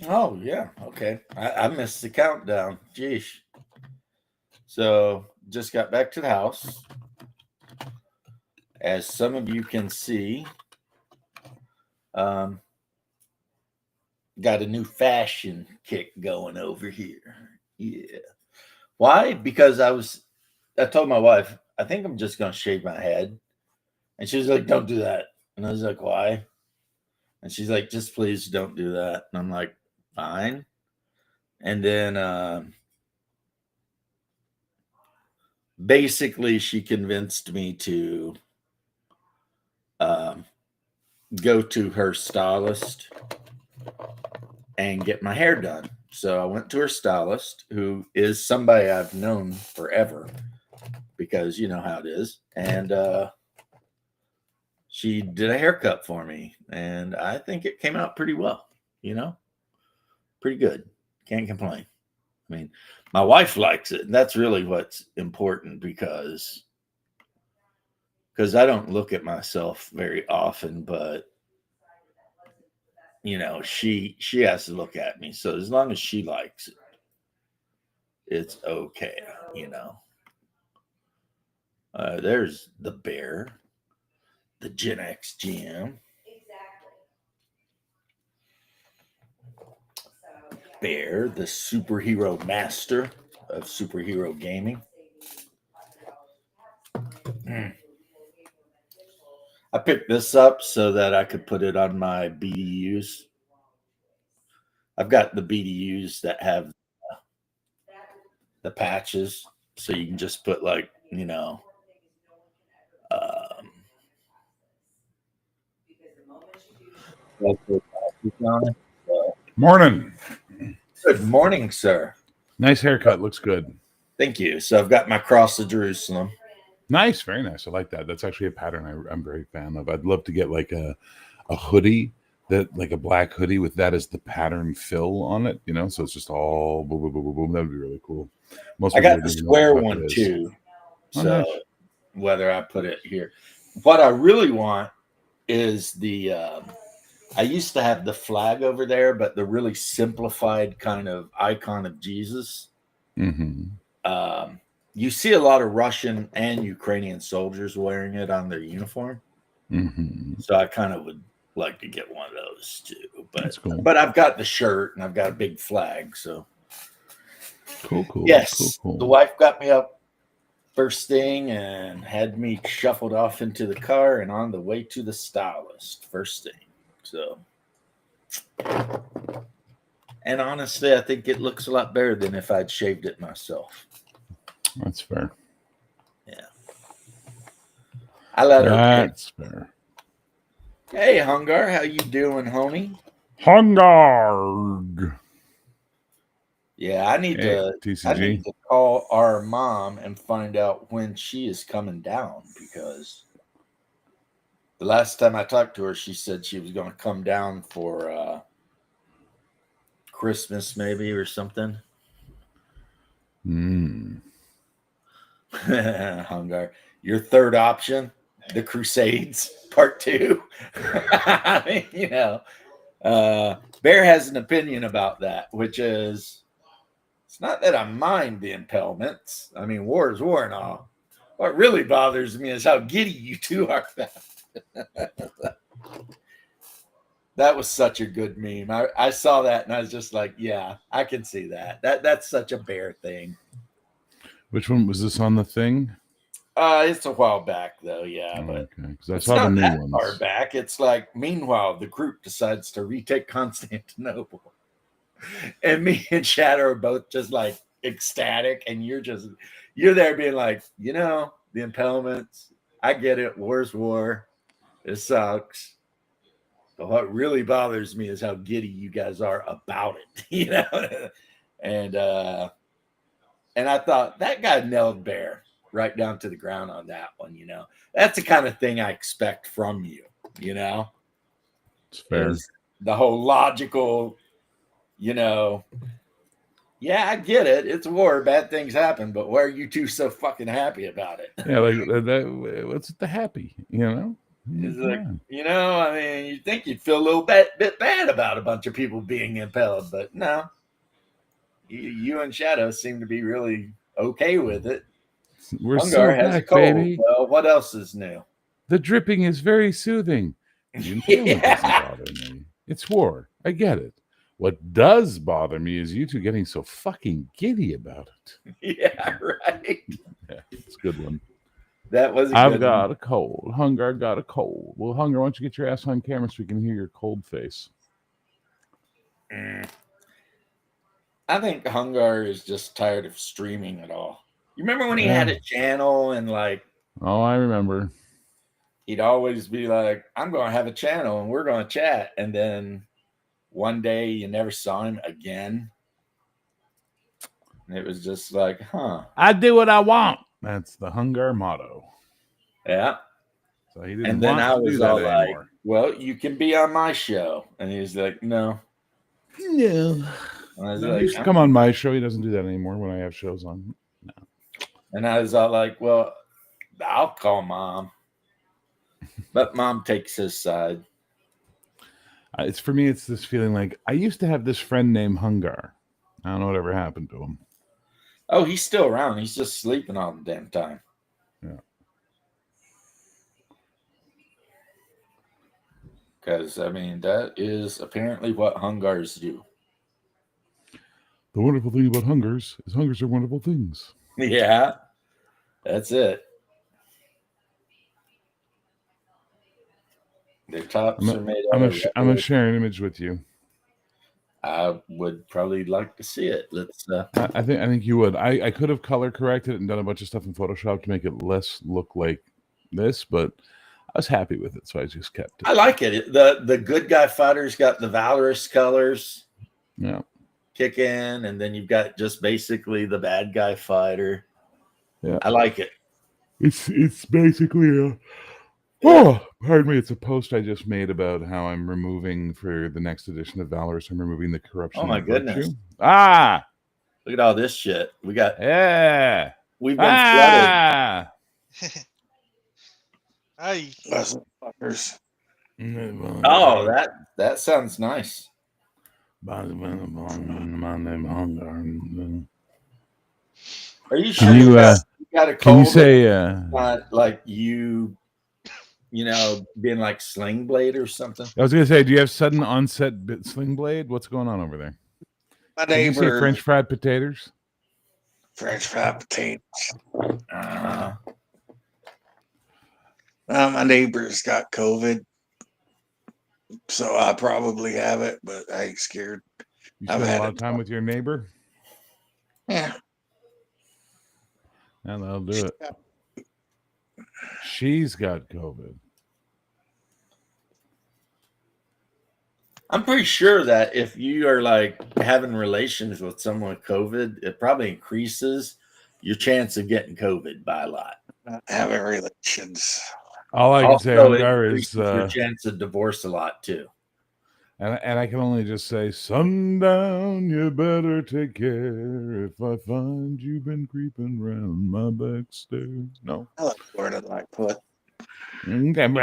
Oh yeah, okay. I missed the countdown. Jeez. So just got back to the house. As some of you can see, um, got a new fashion kick going over here. Yeah. Why? Because I told my wife, I think I'm just gonna shave my head. And she was like, don't do that. And I was like, why? And she's like, just please don't do that. And I'm like, fine. And then basically she convinced me to um, go to her stylist and get my hair done. So I went to her stylist, who is somebody I've known forever because you know how it is. And she did a haircut for me. And I think it came out pretty well, you know, pretty good. Can't complain. I mean, my wife likes it. And that's really what's important because I don't look at myself very often, but you know, she has to look at me. So as long as she likes it, it's okay, you know. There's the bear, the Gen X GM. Bear, the superhero master of superhero gaming. Mm. I picked this up so that I could put it on my BDUs. I've got the BDUs that have the patches, so you can just put like um, local patches on it. So, Morning. good morning, sir. Nice haircut. Looks good. Thank you. So I've got my cross of Jerusalem. Nice. Very nice. I like that. That's actually a pattern I'm very fan of. I'd love to get like a hoodie that like a black hoodie with that as the pattern fill on it, so it's just all boom, boom, boom, boom, boom. That would be really cool. Most I people got the wouldn't even know what square the fuck one it is. too. Oh, So nice. whether I put it here, what I really want is the. I used to have the flag over there, but the really simplified kind of icon of Jesus. Mm-hmm. Um, you see a lot of Russian and Ukrainian soldiers wearing it on their uniform. Mm-hmm. So I kind of would like to get one of those too. But That's cool. but I've got the shirt and I've got a big flag. So Cool. yes, the wife got me up first thing and had me shuffled off into the car and on the way to the stylist first thing. So and honestly, I think it looks a lot better than if I'd shaved it myself. That's fair. Yeah. I let her pick. That's fair. Hey, Hungar, how you doing, homie? Hungarg. Yeah, I need Hey, to. I need TCG. to call our mom and find out when she is coming down because the last time I talked to her, she said she was going to come down for Christmas, maybe or something. Mm. Hungar, your third option, the Crusades Part Two. I mean, Bear has an opinion about that, which is it's not that I mind the impalements. I mean, war is war and all. What really bothers me is how giddy you two are. That was such a good meme. I saw that and I was just like, yeah, I can see that. That's such a Bear thing. Which one was this on the thing? It's a while back though, yeah, Oh, but okay, because I it's saw the not new that far ones. back. It's like, meanwhile, the group decides to retake Constantinople, and me and Shadow are both just like ecstatic, and you're there being like, the impalements. I get it. War's war. It sucks. But what really bothers me is how giddy you guys are about it, and and I thought that guy nailed Bear right down to the ground on that one. That's the kind of thing I expect from you, you know, It's fair. is the whole logical, you know, yeah, I get it. It's war. Bad things happen. But why are you two so fucking happy about it? Yeah, like that. What's the happy? It's Come like, on. I mean, you'd think you'd feel a little bit bad about a bunch of people being impaled, but no. You and Shadow seem to be really okay with it. We're so Hungar has a back, cold. baby. Well, what else is new? The dripping is very soothing. The impalement doesn't Yeah. bother me. It's war. I get it. What does bother me is you two getting so fucking giddy about it. Yeah, right. Yeah, it's a good one. That was a I've good got one. a cold. Hunger got a cold. Well, Hunger, why don't you get your ass on camera so we can hear your cold face? Mm. I think Hungar is just tired of streaming it all. You remember when he had Yeah. a channel and like Oh, I remember. he'd always be like, I'm going to have a channel and we're going to chat. And then one day you never saw him again. And it was just like, huh. I do what I want. That's the Hunger motto. Yeah. So he didn't And then want I to do was that all like, anymore. well, you can be on my show. And he's like, no. No. And I was No, he like, used to come on my show. He doesn't do that anymore when I have shows on. No. and I was all like, well, I'll call mom. But mom takes his side. It's for me, it's this feeling like I used to have this friend named Hungar. I don't know whatever happened to him. Oh, he's still around. He's just sleeping all the damn time. Yeah. Because, I mean, that is apparently what Hungars do. The wonderful thing about Hungars is Hungars are wonderful things. Yeah, that's it. Their tops are made out of I'm gonna rubber. share an image with you. I would probably like to see it. Let's. I think you would. I could have color corrected it and done a bunch of stuff in Photoshop to make it less look like this, but I was happy with it, so I just kept it. I like it. The good guy fighter's got the valorous colors. Yeah. Kick in, and then you've got just basically the bad guy fighter. Yeah. I like it. It's basically a pardon me, it's a post I just made about how I'm removing for the next edition of Valorous, I'm removing the corruption. Oh my goodness. Ah, look at all this shit. We've been flooded. Hi. Fuckers. Oh, that sounds nice. My name Hunger. Are you sure you got a cold? Can you say not like you being like Sling Blade or something? I was gonna say, do you have sudden onset Sling Blade? What's going on over there? My Did you say neighbor, French fried potatoes? French fried potatoes. Uh-huh. My neighbor's got COVID, so I probably have it, but I ain't scared. You I've spend a had lot it. of time with your neighbor? Yeah. And that'll do it. She's got COVID. I'm pretty sure that if you are like having relations with someone with COVID, it probably increases your chance of getting COVID by a lot. Not having relations. All I can say, Also, it Hungar, increases is your chance of divorce a lot too. and I can only just say, sundown, you better take care if I find you've been creeping round my back stairs. No. I like Florida Lightfoot. I'm going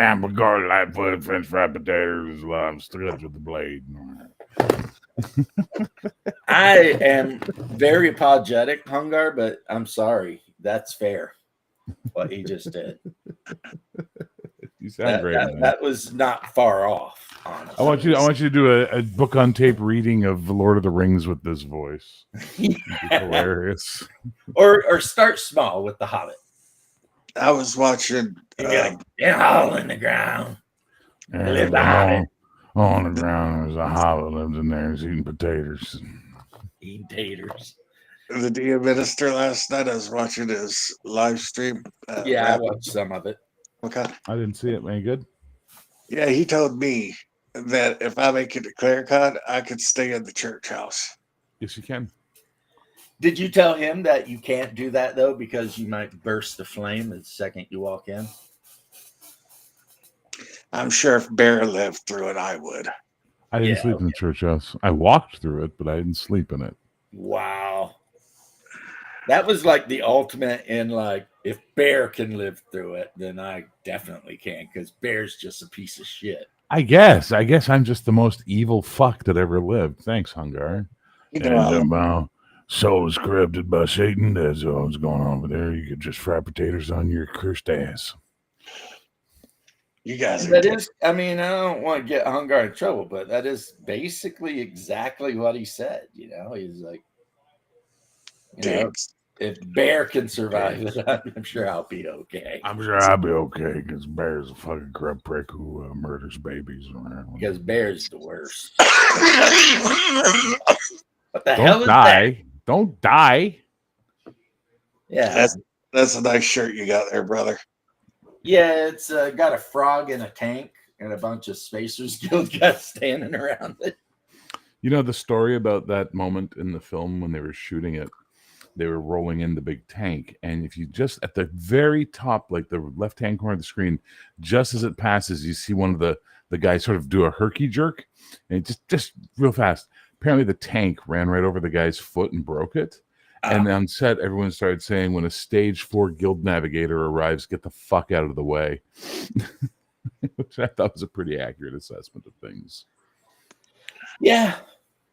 like put French fried potatoes, lime strips with the blade. I am very apologetic, Hungar, but I'm sorry. That's fair. What he just did. You sound great. That was not far off. Honestly. I want you to do a book on tape reading of Lord of the Rings with this voice. Hilarious. Or start small with The Hobbit. I was watching. Hole in the ground. Lived a hobbit. On the ground, there's a hobbit lived in there. He's eating potatoes. Eating taters. The dear minister last night. I was watching his live stream. I watched some of it. Okay. I didn't see it. Any good? Yeah, he told me that if I make it to ClearCon, I could stay in the church house. Yes, you can. Did you tell him that you can't do that though because you might burst the flame the second you walk in? I'm sure if Bear lived through it, I would. I didn't sleep in the church house. I walked through it, but I didn't sleep in it. Wow. That was like the ultimate in like, if Bear can live through it, then I definitely can, because Bear's just a piece of shit. I guess I'm just the most evil fuck that ever lived. Thanks, Hungar. You know, I Souls corrupted by Satan. That's what's going on over there. You could just fry potatoes on your cursed ass. you guys are That is, I mean, I don't want to get Hungar in trouble, but that is basically exactly what he said. You know, he's like, you know, dicks. if Bear can survive it, I'm sure I'll be okay. I'm sure I'll be okay because Bear's a fucking corrupt prick who murders babies around. Because Bear's the worst. What the Don't hell is die. that? Don't die. Yeah. That's a nice shirt you got there, brother. Yeah, it's got a frog in a tank and a bunch of Spacers Guild guys standing around it. You know the story about that moment in the film when they were shooting it? They were rolling in the big tank, and if you just at the very top, like the left-hand corner of the screen, just as it passes, you see one of the guys sort of do a herky jerk, and just real fast. Apparently, the tank ran right over the guy's foot and broke it. And on set, everyone started saying, when a stage 4 guild navigator arrives, get the fuck out of the way. Which I thought was a pretty accurate assessment of things. Yeah.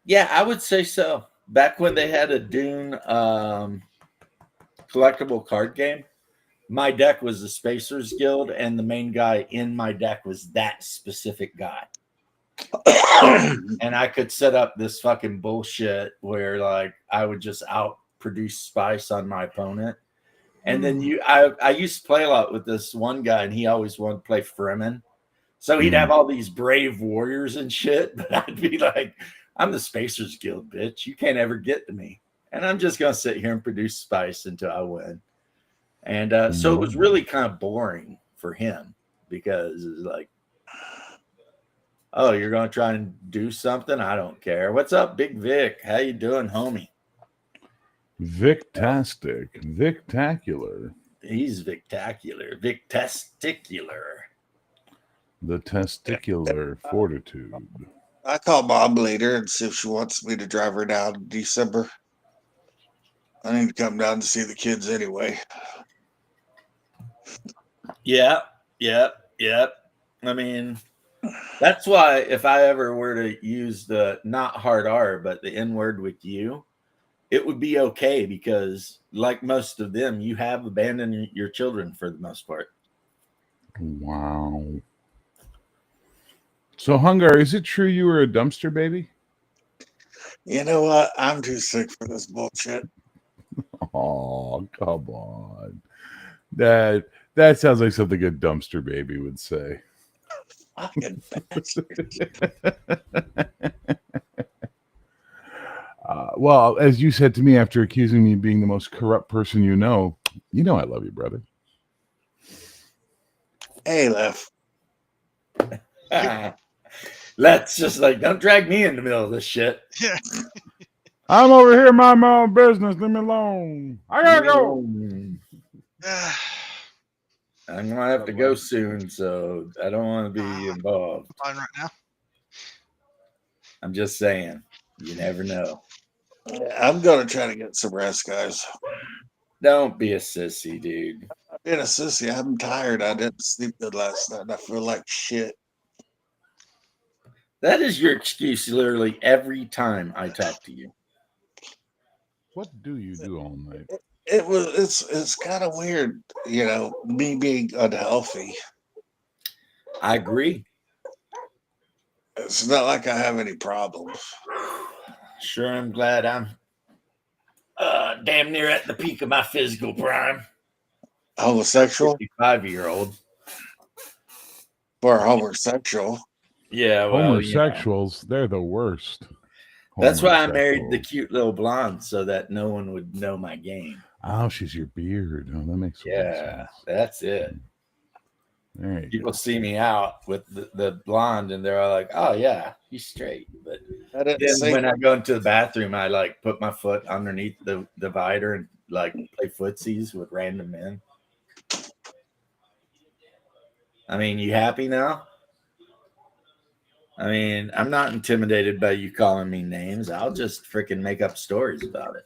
Yeah, I would say so. Back when they had a Dune collectible card game, my deck was the Spacers Guild, and the main guy in my deck was that specific guy. And I could set up this fucking bullshit where like I would just outproduce Spice on my opponent. And then I used to play a lot with this one guy, and he always wanted to play Fremen. So he'd have all these brave warriors and shit, but I'd be like, I'm the Spacers Guild, bitch. You can't ever get to me. And I'm just going to sit here and produce Spice until I win. And so it was really kind of boring for him, because it's like, oh, you're going to try and do something? I don't care. What's up, Big Vic? How you doing, homie? Victastic. Victacular. He's Victacular. Victesticular. The testicular fortitude. I call Mom later and see if she wants me to drive her down in December. I need to come down to see the kids anyway. Yeah. I mean, that's why if I ever were to use the not hard R, but the N word with you, it would be okay, because like most of them, you have abandoned your children for the most part. Wow. So, Hungar, is it true you were a dumpster baby? You know what? I'm too sick for this bullshit. Oh, come on. That sounds like something a dumpster baby would say. Fucking bastard. Well, as you said to me after accusing me of being the most corrupt person you know I love you, brother. Hey, Lef. Let's just like, don't drag me in the middle of this shit. Yeah. I'm over here minding my own business. Leave me alone. I gotta go. I'm gonna have to go soon, so I don't want to be involved. Fine right now. I'm just saying, you never know. I'm going to try to get some rest, guys. Don't be a sissy, dude. I'm being a sissy. I'm tired. I didn't sleep good last night, and I feel like shit. That is your excuse literally every time I talk to you. What do you do all night? It's kind of weird, me being unhealthy. I agree. It's not like I have any problems. Sure, I'm glad I'm damn near at the peak of my physical prime. Homosexual? 55-year-old. For a homosexual. Yeah, well, homosexuals, they're the worst. That's why I married the cute little blonde, so that no one would know my game. Oh, she's your beard. Oh, that makes sense. Yeah, that's it. People Go. see me out with the blonde, and they're all like, "Oh yeah, he's straight." But then when I go into the bathroom, I like put my foot underneath the divider and like play footsies with random men. I mean, you happy now? I mean, I'm not intimidated by you calling me names. I'll just freaking make up stories about it.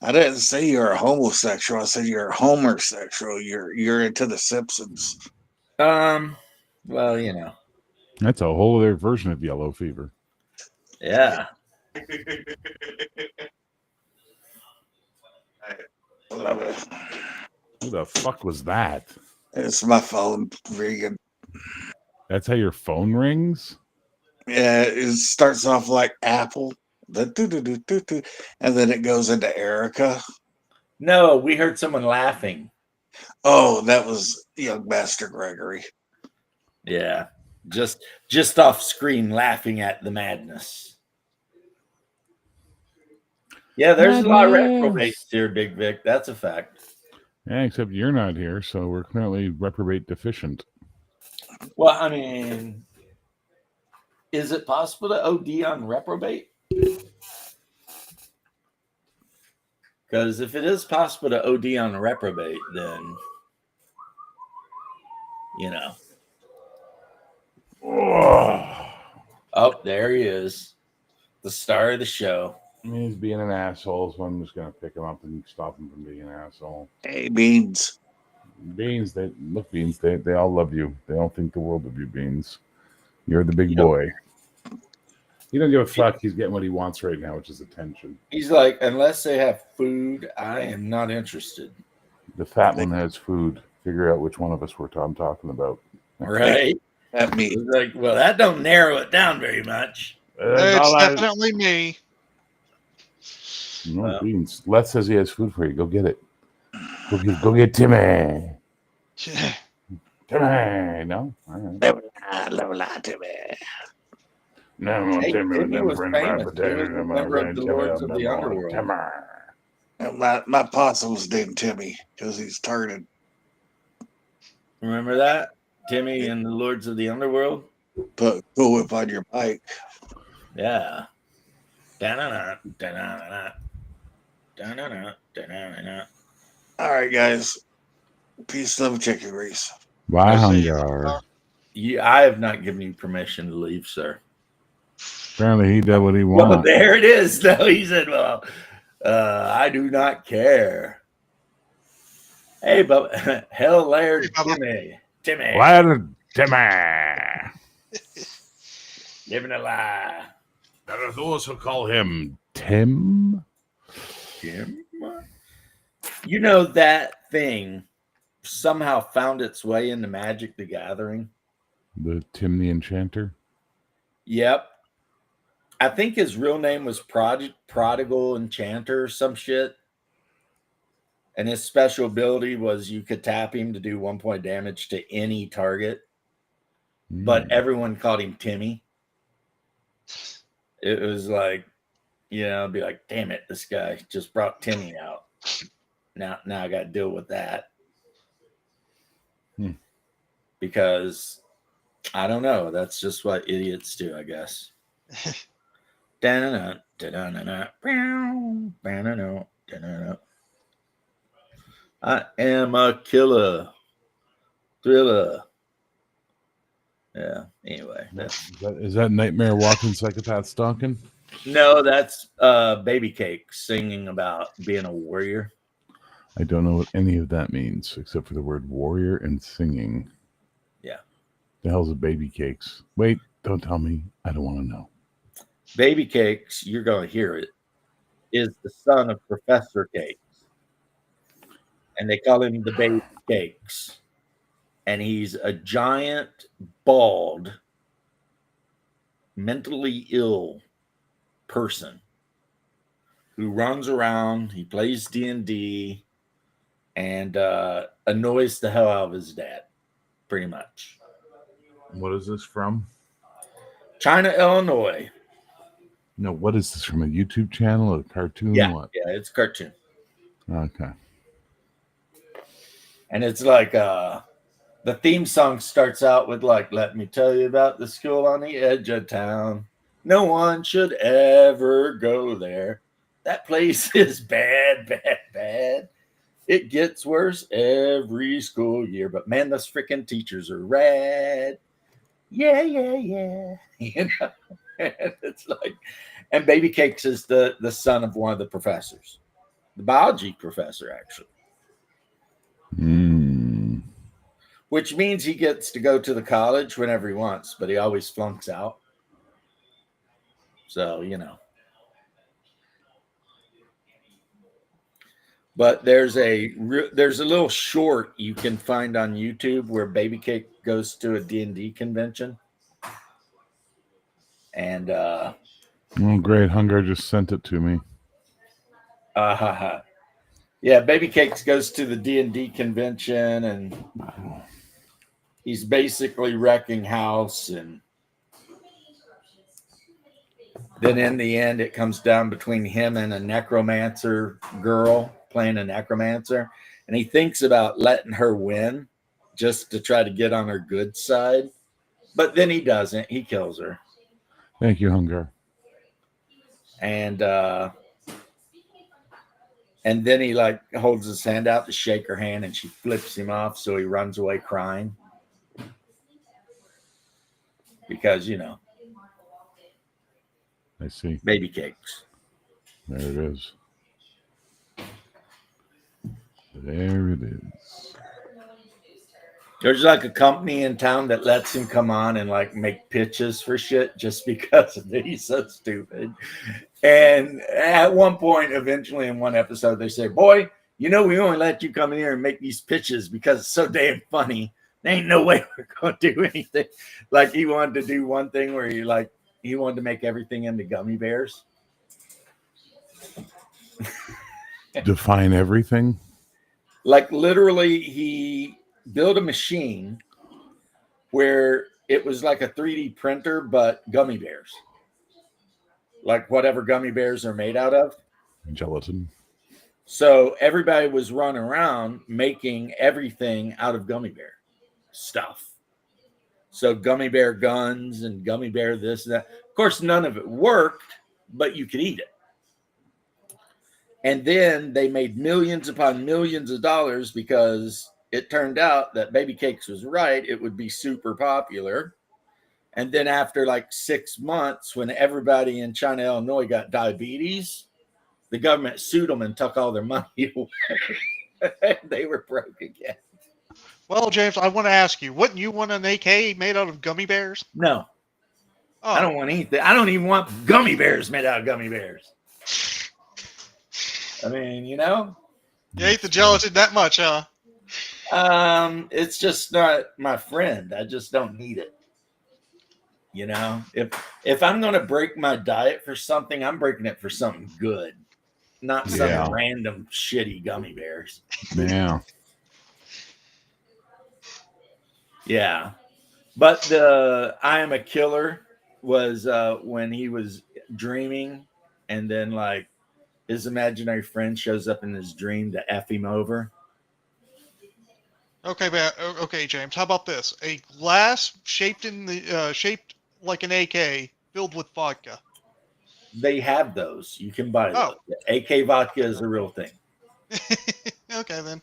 I didn't say you're a homosexual. I said you're a homosexual. You're into the Simpsons. Well, you know, That's a whole other version of yellow fever. yeah. I love it. Who the fuck was that? It's my phone ringing. That's how your phone rings? Yeah, it starts off like Apple, and then it goes into Erica. No, we heard someone laughing. Oh, that was young Master Gregory. Yeah, just off screen, laughing at the madness. Yeah, there's a lot of reprobates here, Big Vic. That's a fact. Yeah, except you're not here, so we're currently reprobate deficient. Well, I mean, is it possible to OD on reprobate? Because if it is possible to OD on reprobate, then you know. Oh, there he is, the star of the show. He's being an asshole, so I'm just gonna pick him up and stop him from being an asshole. Hey, Beans. Beans, Beans, they all love you. They all think the world of you, Beans. You're the big boy. He don't give a fuck. He's getting what he wants right now, which is attention. He's like, unless they have food, I am not interested. The fat one has food. Figure out which one of us I'm talking about. Right? That me. He's like, well, that don't narrow it down very much. It's definitely me. No, Beans. Les says he has food for you. Go get it. Go get Timmy. Timmy. No? All right. Timmy. No, Hey, Timmy Timmy was famous. He was a member of the Lords of the Underworld. My possum was named Timmy because he's turning. Remember that? Timmy and the Lords of the Underworld? Put Cool Whip on your bike. Yeah. Da-na-na, da-na-na, da-na-na, da-na-na. All right, guys. Peace, love, chicken grease. Bye, Hungar. I have not given you permission to leave, sir. Apparently, he did what he wanted. Well, there it is, though. He said, well, I do not care. Hey, but hell, Laird Timmy. Laird Timmy. Living a lie. There are those who call him Tim. Tim? You know, that thing somehow found its way into Magic the Gathering. The Tim the Enchanter? Yep. I think his real name was Prodigal Enchanter or some shit. And his special ability was you could tap him to do 1 point damage to any target. But everyone called him Timmy. It was like, you know, be like, damn it, this guy just brought Timmy out. Now I got to deal with that. Because I don't know. That's just what idiots do, I guess. I am a killer. Thriller. Yeah. Anyway, is that Nightmare Walking Psychopath Stalking? No, that's Baby Cake singing about being a warrior. I don't know what any of that means except for the word warrior and singing. Yeah. The hell's a Baby Cakes? Wait, don't tell me. I don't want to know. Baby Cakes, you're going to hear it, is the son of Professor Cakes. And they call him the Baby Cakes. And he's a giant, bald, mentally ill person who runs around. He plays D&D and annoys the hell out of his dad, pretty much. What is this from? China, Illinois. No, what is this from? A YouTube channel, a cartoon? Yeah, what? yeah, it's a cartoon. Okay. And it's like the theme song starts out with like, let me tell you about the school on the edge of town. No one should ever go there. That place is bad, bad, bad. It gets worse every school year. But man, those freaking teachers are rad. Yeah, yeah, yeah. You know? And it's like, and Baby Cakes is the son of one of the professors. The biology professor, actually. Mm. Which means he gets to go to the college whenever he wants, but he always flunks out. So, But there's a little short you can find on YouTube where Baby Cake goes to a D&D convention. And Oh, great. Hunger just sent it to me. yeah, Baby Cakes goes to the D&D convention, and he's basically wrecking house, and then in the end it comes down between him and a necromancer girl playing a necromancer, and he thinks about letting her win just to try to get on her good side, but then he doesn't. He kills her. Thank you, Hunger. And then he like holds his hand out to shake her hand, and she flips him off, so he runs away crying. Because, I see. Baby Cakes. There it is. There it is. There's like a company in town that lets him come on and like make pitches for shit just because he's so stupid. And at one point, eventually in one episode, they say, "Boy, we only let you come in here and make these pitches because it's so damn funny. There ain't no way we're going to do anything." Like he wanted to do one thing where he wanted to make everything into gummy bears. Define everything? Like literally, he built a machine where it was like a 3D printer, but gummy bears. Like whatever gummy bears are made out of. Gelatin. So everybody was running around making everything out of gummy bear stuff. So gummy bear guns and gummy bear this and that. Of course, none of it worked, but you could eat it. And then they made millions upon millions of dollars because it turned out that Baby Cakes was right. It would be super popular. And then after like 6 months, when everybody in China, Illinois got diabetes, the government sued them and took all their money away. They were broke again. Well, James, I want to ask you, wouldn't you want an AK made out of gummy bears? No. Oh. I don't want anything. I don't even want gummy bears made out of gummy bears. I mean, You ate the gelatin that much, huh? It's just not my friend. I just don't need it. If I'm going to break my diet for something, I'm breaking it for something good, not some random shitty gummy bears. Yeah. Yeah. But the I Am a Killer was when he was dreaming, and then like his imaginary friend shows up in his dream to F him over. Okay, James. How about this? A glass shaped like an AK filled with vodka. They have those. You can buy those. The AK vodka is a real thing. Okay, then.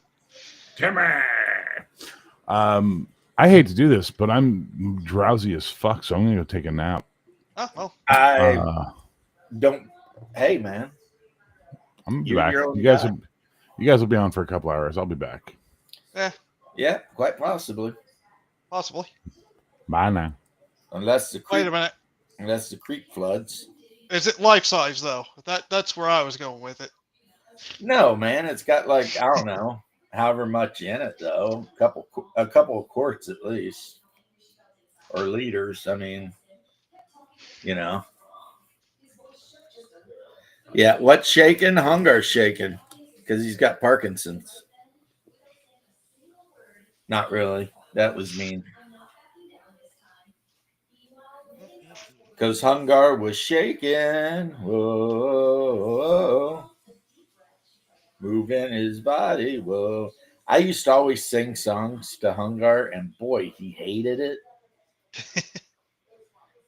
Timmy. I hate to do this, but I'm drowsy as fuck, so I'm gonna go take a nap. Oh well. I don't. Hey, man. I'm back. You guys will be on for a couple hours. I'll be back. Yeah, quite possibly. Possibly. Bye now. Unless the creek, Wait a minute. Unless the creek floods. Is it life size though? That's where I was going with it. No, man. It's got like I don't know, however much in it though. A couple of quarts at least, or liters. I mean, Yeah. What's shaking? Hungar's shaking because he's got Parkinson's. Not really. That was mean. Because Hungar was shaking. Whoa. Moving his body. Whoa. I used to always sing songs to Hungar, and boy, he hated it.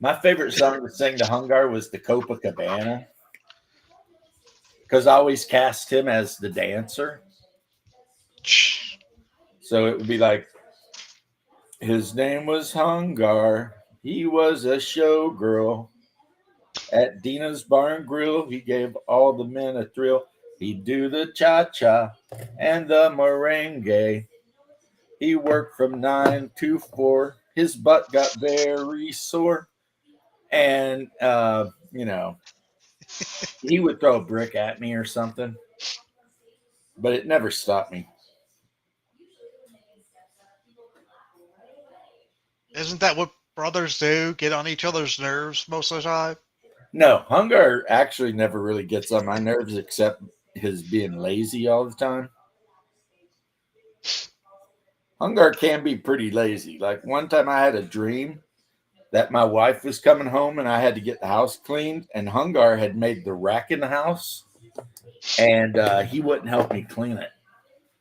My favorite song to sing to Hungar was the Copacabana. Because I always cast him as the dancer. So it would be like, his name was Hungar. He was a showgirl. At Dina's Bar and Grill, he gave all the men a thrill. He'd do the cha-cha and the merengue. He worked from 9 to 4. His butt got very sore. And, he would throw a brick at me or something, but it never stopped me. Isn't that what brothers do? Get on each other's nerves most of the time? No, Hungar actually never really gets on my nerves except his being lazy all the time. Hungar can be pretty lazy. Like one time I had a dream that my wife was coming home and I had to get the house cleaned, and Hungar had made the rack in the house and he wouldn't help me clean it.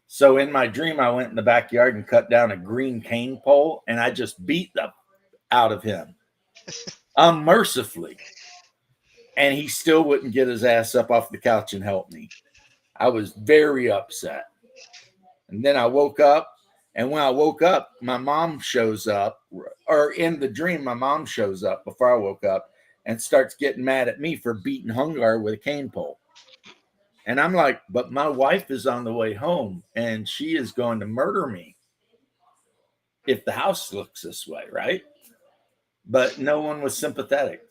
So in my dream, I went in the backyard and cut down a green cane pole and I just beat the out of him unmercifully. And he still wouldn't get his ass up off the couch and help me. I was very upset. And then I woke up. And when I woke up, my mom shows up, or in the dream, my mom shows up before I woke up and starts getting mad at me for beating Hungar with a cane pole. And I'm like, but my wife is on the way home and she is going to murder me if the house looks this way, right? But no one was sympathetic.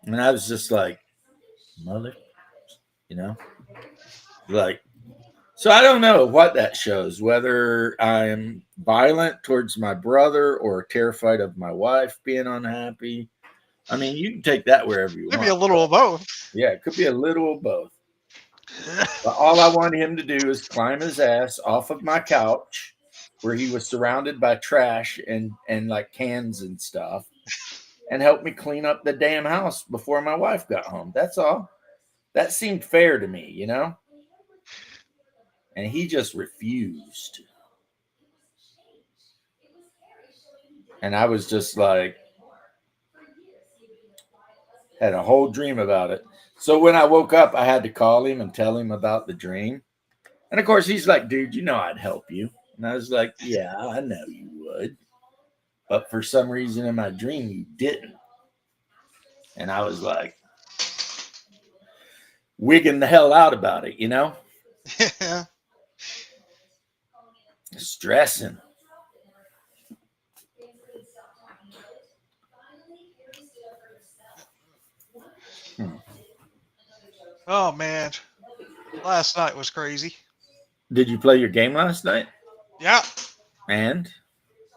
And I was just like, mother, like, so I don't know what that shows, whether I'm violent towards my brother or terrified of my wife being unhappy. I mean, you can take that wherever you Maybe want. a little of both. Yeah, it could be a little of both. But all I wanted him to do is climb his ass off of my couch where he was surrounded by trash and like cans and stuff and help me clean up the damn house before my wife got home. That's all. That seemed fair to me, And he just refused. And I was just like, had a whole dream about it. So when I woke up, I had to call him and tell him about the dream. And of course, he's like, dude, I'd help you. And I was like, yeah, I know you would. But for some reason in my dream, you didn't. And I was like, wigging the hell out about it, Yeah. Stressing. Oh, man. Last night was crazy. Did you play your game last night? Yeah. And?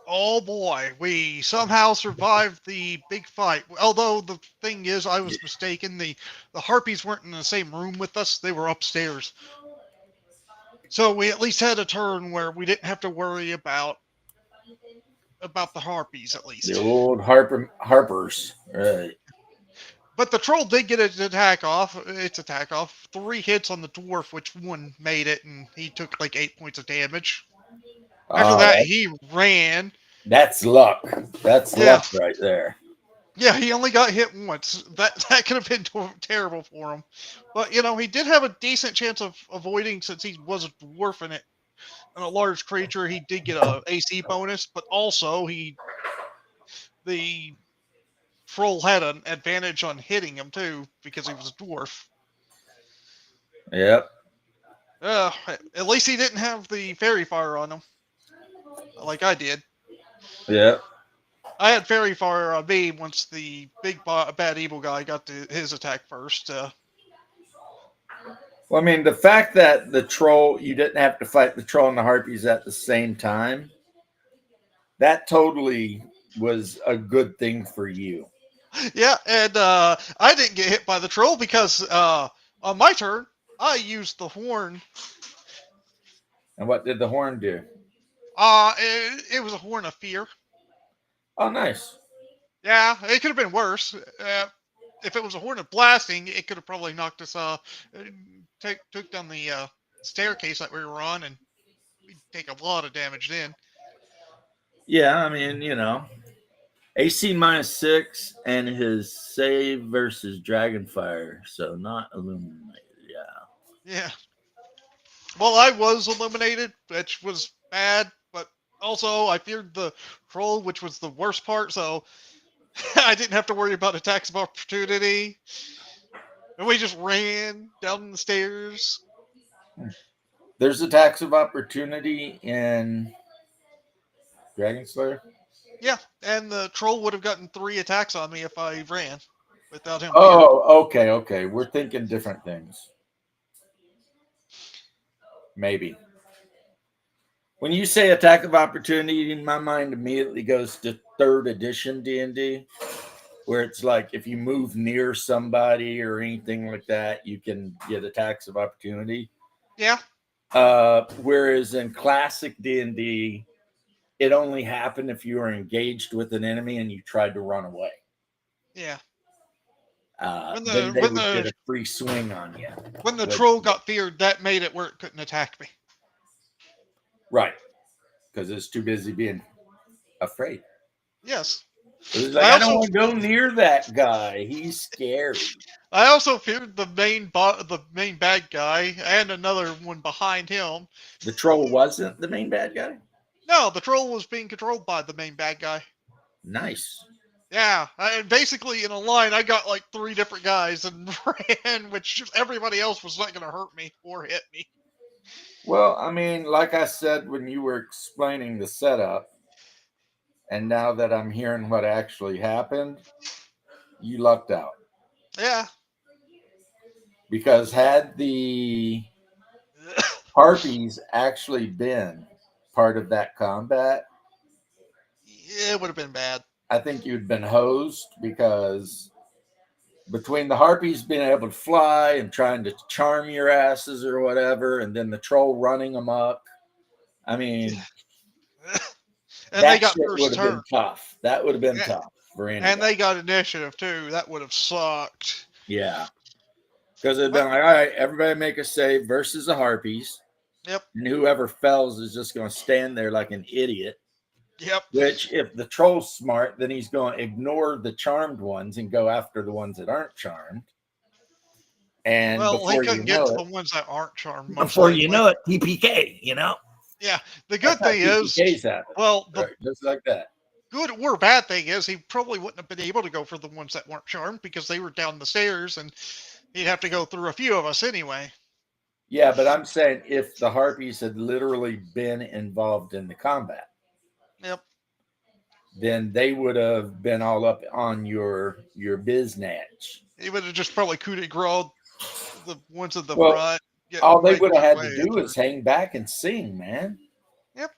Oh, boy. We somehow survived the big fight. Although the thing is, I was mistaken. The harpies weren't in the same room with us. They were upstairs. So we at least had a turn where we didn't have to worry about the harpies, at least. The old Harpers. Right. But the troll did get its attack off. 3 hits on the dwarf, which one made it, and he took like 8 points of damage. After that, he ran. That's luck. That's luck right there. Yeah, he only got hit once. That could have been terrible for him. But, he did have a decent chance of avoiding, since he was a dwarf and a large creature. He did get a AC bonus, but also the troll had an advantage on hitting him too because he was a dwarf. Yep. At least he didn't have the fairy fire on him, like I did. Yep. I had fairy fire on me once the big bad evil guy got to his attack first. Well, I mean, the fact that you didn't have to fight the troll and the harpies at the same time, that totally was a good thing for you. Yeah, and I didn't get hit by the troll because on my turn, I used the horn. And what did the horn do? It was a horn of fear. Oh, nice. Yeah, it could have been worse. If it was a horn of blasting, it could have probably knocked us took down the staircase that we were on, and we'd take a lot of damage then. Yeah, I mean, AC -6 and his save versus Dragonfire, so not illuminated. Yeah. Well, I was illuminated, which was bad, but also I feared the troll, which was the worst part, so I didn't have to worry about attacks of opportunity. And we just ran down the stairs. There's attacks of opportunity in Dragon Slayer. Yeah, and the troll would have gotten 3 attacks on me if I ran without him here. Oh, okay. We're thinking different things. Maybe. When you say attack of opportunity, in my mind immediately goes to 3rd edition D&D, where it's like if you move near somebody or anything like that, you can get attacks of opportunity. Yeah. Whereas in classic D&D, it only happened if you were engaged with an enemy and you tried to run away. Yeah. Then they would get a free swing on you. When the troll got feared, that made it where it couldn't attack me. Right. Because it's too busy being afraid. Yes. It was like, I don't want to go near that guy. He's scary. I also feared the main bad guy and another one behind him. The troll wasn't the main bad guy? No, the troll was being controlled by the main bad guy. Nice. Yeah, basically in a line, I got like 3 different guys and ran, which everybody else was not going to hurt me or hit me. Well, I mean, like I said when you were explaining the setup, and now that I'm hearing what actually happened, you lucked out. Yeah. Because had the Harpies actually been part of that combat, it would have been bad. I think you'd been hosed, because between the Harpies being able to fly and trying to charm your asses or whatever, and then the troll running amok, I mean, and that they got shit first would have turn. been tough. That would have been tough for anybody. And they got initiative too. That would have sucked. Yeah. Because it'd been like, all right, everybody make a save versus the Harpies. Yep. And whoever fails is just going to stand there like an idiot. Yep. Which, if the troll's smart, then he's going to ignore the charmed ones and go after the ones that aren't charmed. And well, he couldn't get to the ones that aren't charmed. Before you know it, TPK, you know? Yeah. The good thing is, well, just like that. Good or bad thing is, he probably wouldn't have been able to go for the ones that weren't charmed because they were down the stairs and he'd have to go through a few of us anyway. Yeah, but I'm saying if the Harpies had literally been involved in the combat, yep, then they would have been all up on your biznatch. He would have just probably coup de grace the ones at the front. All they would have had to do is hang back and sing, man. Yep.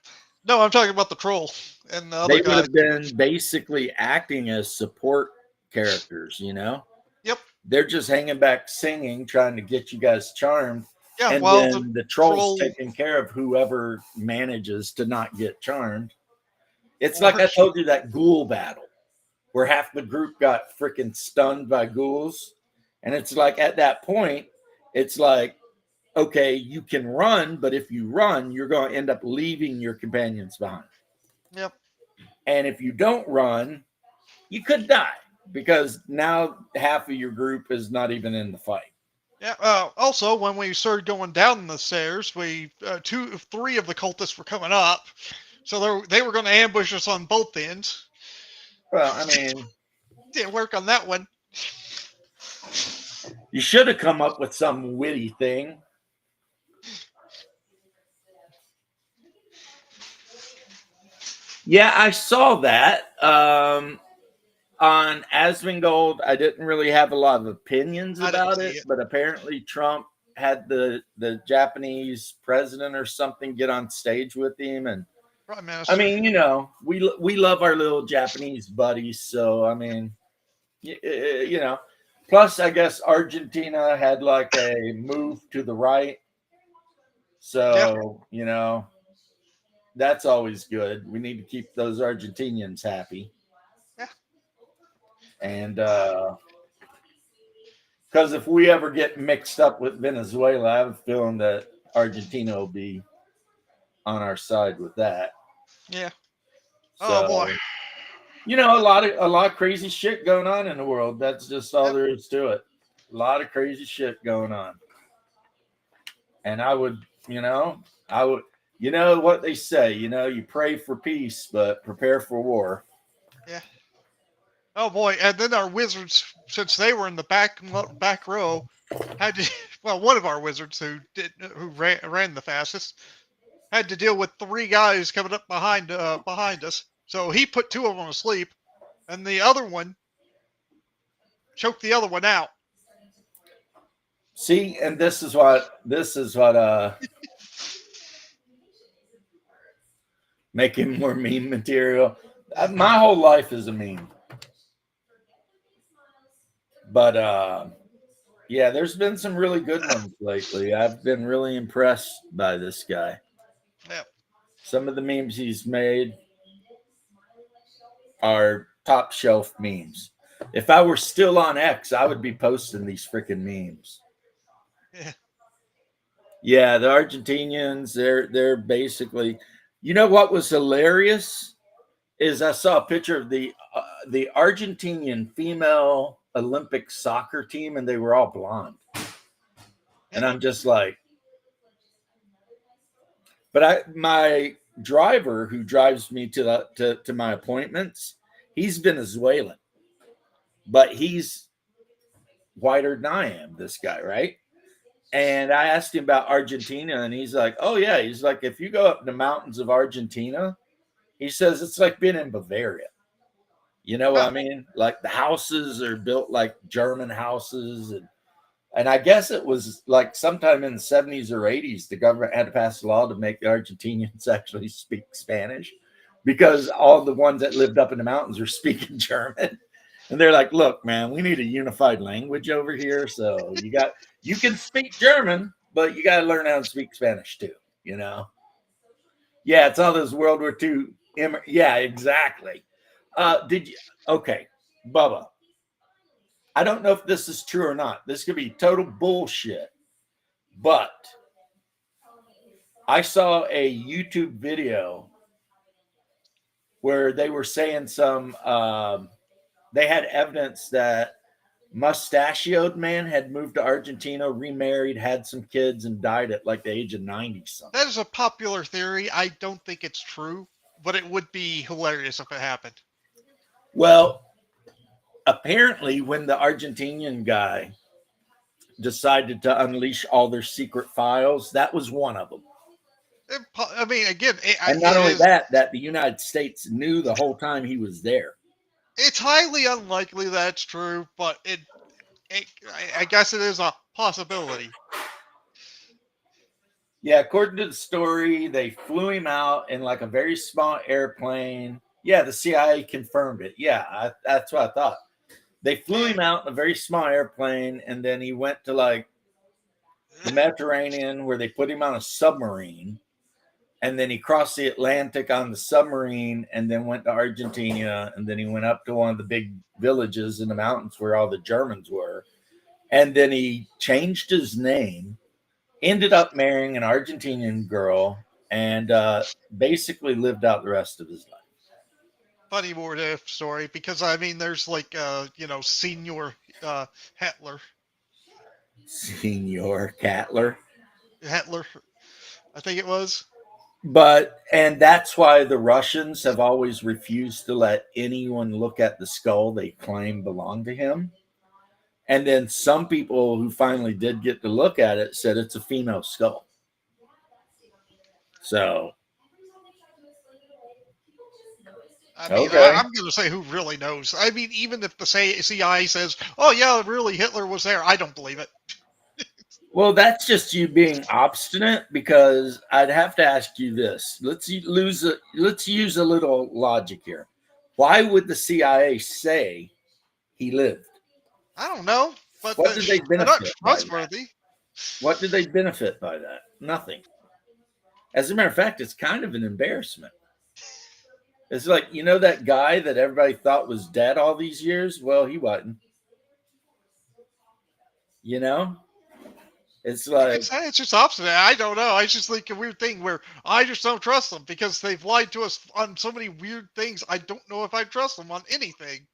No, I'm talking about the troll and the other guys. They would have been guys. basically acting as support characters, you know? Yep. They're just hanging back singing, trying to get you guys charmed. Yeah, and well, then the troll's taking care of whoever manages to not get charmed. It's like I told you, that ghoul battle where half the group got freaking stunned by ghouls. And it's like at that point, it's like, okay, you can run, but if you run, you're going to end up leaving your companions behind. Yep. And if you don't run, you could die, because now half of your group is not even in the fight. Yeah. Also, when we started going down the stairs, we 3 of the cultists were coming up, so they were going to ambush us on both ends. Well, I mean, didn't work on that one. You should have come up with some witty thing. Yeah, I saw that. On Asmongold, I didn't really have a lot of opinions about it, but apparently Trump had the Japanese president or something get on stage with him, and I mean, you know, we love our little Japanese buddies, so I mean, you know. Plus, I guess Argentina had like a move to the right, so you know, that's always good. We need to keep those Argentinians happy. And because if we ever get mixed up with Venezuela, I have a feeling that Argentina will be on our side with that. Yeah. So, oh boy. You know, a lot of crazy shit going on in the world. That's just all there is to it. A lot of crazy shit going on. And I would, you know what they say, you know, you pray for peace, but prepare for war. Yeah. Oh boy! And then our wizards, since they were in the back row, had to. Well, one of our wizards who ran the fastest had to deal with 3 guys coming up behind us. So he put 2 of them asleep, and the other one choked the other one out. See, and this is what making more meme material. My whole life is a meme. But yeah, there's been some really good ones lately. I've been really impressed by this guy. Yeah. Some of the memes he's made are top shelf memes. If I were still on X, I would be posting these freaking memes. Yeah. Yeah, the Argentinians, they're basically, you know what was hilarious is I saw a picture of the Argentinian female Olympic soccer team, and they were all blonde. And I'm just like, but my driver who drives me to my appointments, he's Venezuelan, but he's whiter than I am. This guy, right? And I asked him about Argentina, and he's like, "Oh yeah." He's like, "If you go up in the mountains of Argentina," he says, "it's like being in Bavaria." You know what I mean? Like the houses are built like German houses, and I guess it was like sometime in the 70s or 80s, the government had to pass a law to make the Argentinians actually speak Spanish because all the ones that lived up in the mountains were speaking German. And they're like, look, man, we need a unified language over here. So you can speak German, but you got to learn how to speak Spanish too, you know? Yeah, it's all those World War II. Yeah, exactly. Okay, Bubba. I don't know if this is true or not. This could be total bullshit. But I saw a YouTube video where they were saying they had evidence that mustachioed man had moved to Argentina, remarried, had some kids, and died at like the age of 90 something. That is a popular theory. I don't think it's true, but it would be hilarious if it happened. Well, apparently, when the Argentinian guy decided to unleash all their secret files, that was one of them. I mean, again, and not only that the United States knew the whole time he was there. It's highly unlikely that's true, but I guess it is a possibility. Yeah, according to the story, they flew him out in like a very small airplane. Yeah, the CIA confirmed it. Yeah, that's what I thought. They flew him out in a very small airplane, and then he went to like the Mediterranean where they put him on a submarine. And then he crossed the Atlantic on the submarine and then went to Argentina. And then he went up to one of the big villages in the mountains where all the Germans were. And then he changed his name, ended up marrying an Argentinian girl, and basically lived out the rest of his life. Funny what if story, because I mean, there's like, Senior Hitler. Senior Hitler, I think it was. And that's why the Russians have always refused to let anyone look at the skull they claim belonged to him. And then some people who finally did get to look at it said it's a female skull. So, I mean, okay. I'm going to say who really knows. I mean, even if the CIA says, "Oh yeah, really, Hitler was there," I don't believe it. Well, that's just you being obstinate, because I'd have to ask you this. Let's use a little logic here. Why would the CIA say he lived? I don't know. But what did they benefit? They're not trustworthy. What did they benefit by that? Nothing. As a matter of fact, it's kind of an embarrassment. It's like, that guy that everybody thought was dead all these years? Well, he wasn't. It's like, it's just obstinate. I don't know. I just think a weird thing where I just don't trust them because they've lied to us on so many weird things. I don't know if I trust them on anything.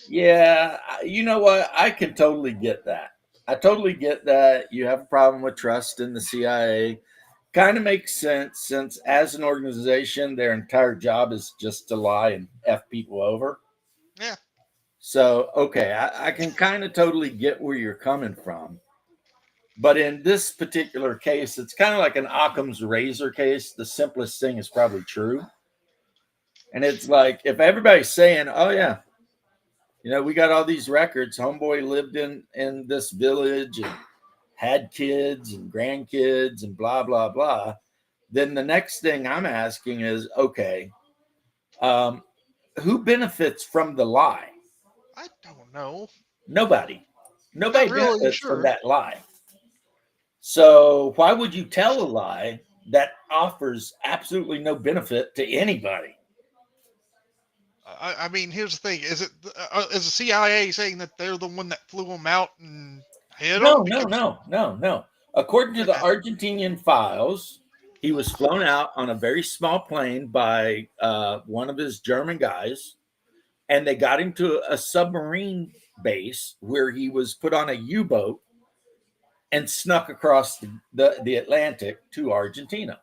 Yeah, you know what? I can totally get that. I totally get that. You have a problem with trust in the CIA. Kind of makes sense, since as an organization, their entire job is just to lie and F people over. Yeah. So, okay, I can kind of totally get where you're coming from. But in this particular case, it's kind of like an Occam's razor case. The simplest thing is probably true. And it's like, if everybody's saying, oh, yeah, we got all these records. Homeboy lived in this village and had kids and grandkids and blah, blah, blah. Then the next thing I'm asking is, okay, who benefits from the lie? I don't know. Nobody. Not Nobody really benefits from sure. that lie. So why would you tell a lie that offers absolutely no benefit to anybody? I mean, here's the thing: is the CIA saying that they're the one that flew him out and hit him? No. According to the Okay. Argentinian files, he was flown out on a very small plane by one of his German guys, and they got him to a submarine base where he was put on a U-boat and snuck across the Atlantic to Argentina.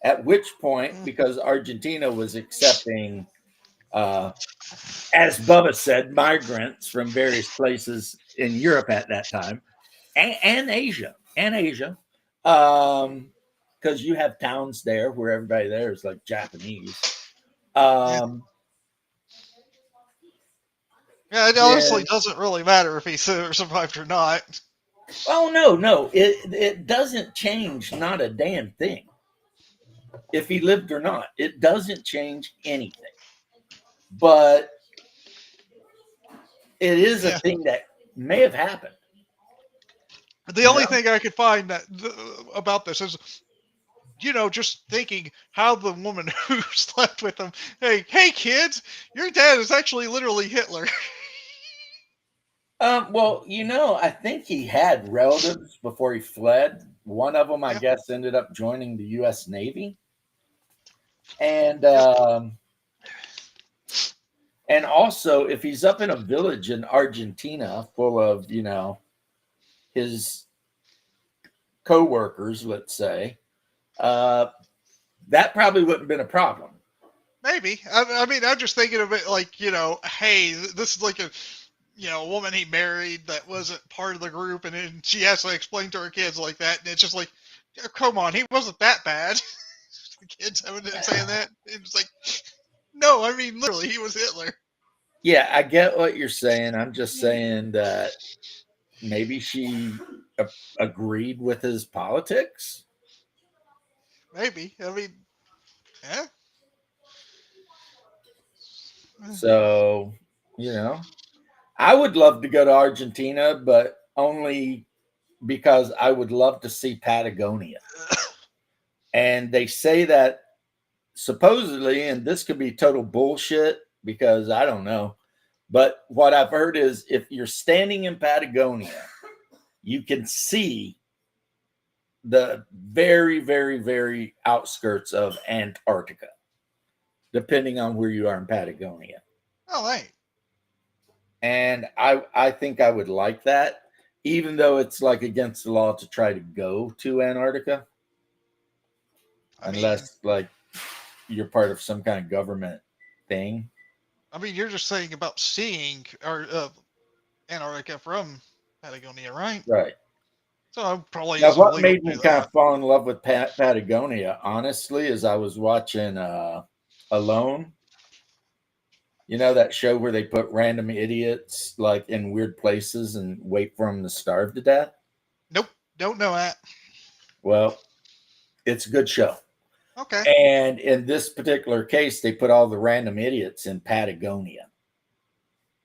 At which point, because Argentina was accepting, as Bubba said, migrants from various places in Europe at that time, and Asia, because you have towns there where everybody there is like Japanese. Yeah, it honestly doesn't really matter if he survived or not. Oh no, it doesn't change not a damn thing. If he lived or not, it doesn't change anything. But it is a thing that may have happened. The only thing I could find that about this is, just thinking how the woman who slept with him, hey kids, your dad is actually literally Hitler. Well, I think he had relatives before he fled. One of them, I guess, ended up joining the U.S. Navy, and also, if he's up in a village in Argentina full of, his co-workers, let's say, that probably wouldn't have been a problem. Maybe. I mean, I'm just thinking of it like, hey, this is like a woman he married that wasn't part of the group, and then she has to explain to her kids like that, and it's just like, come on, he wasn't that bad. The kids haven't been saying that. It's like, no, I mean, literally, he was Hitler. Yeah, I get what you're saying. I'm just saying that maybe she agreed with his politics. Maybe. I mean, yeah. So, I would love to go to Argentina, but only because I would love to see Patagonia. And they say that supposedly, and this could be total bullshit because I don't know, but what I've heard is if you're standing in Patagonia, you can see the very, very, very outskirts of Antarctica, depending on where you are in Patagonia. Oh, hey. And I think I would like that, even though it's like against the law to try to go to Antarctica. Unless like you're part of some kind of government thing. I mean, you're just saying about seeing Antarctica from Patagonia, right? Right. So I'm probably now, what made me kind of fall in love with Patagonia, honestly, is I was watching Alone. You know that show where they put random idiots like in weird places and wait for them to starve to death? Nope, don't know that. Well, it's a good show. Okay. And in this particular case, they put all the random idiots in Patagonia.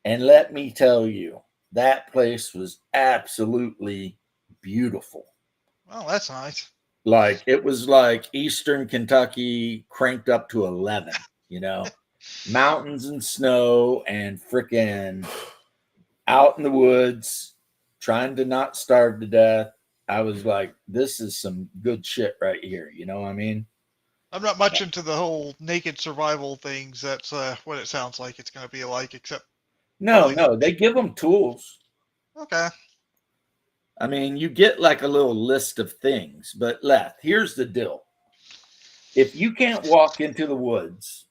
And let me tell you, that place was absolutely beautiful. Oh, that's nice. Like it was like Eastern Kentucky cranked up to 11, mountains and snow and freaking out in the woods, trying to not starve to death. I was like, this is some good shit right here. You know what I mean? I'm not much into the whole naked survival things. That's what it sounds like it's going to be like, except... No, they give them tools. Okay. I mean, you get like a little list of things, but here's the deal. If you can't walk into the woods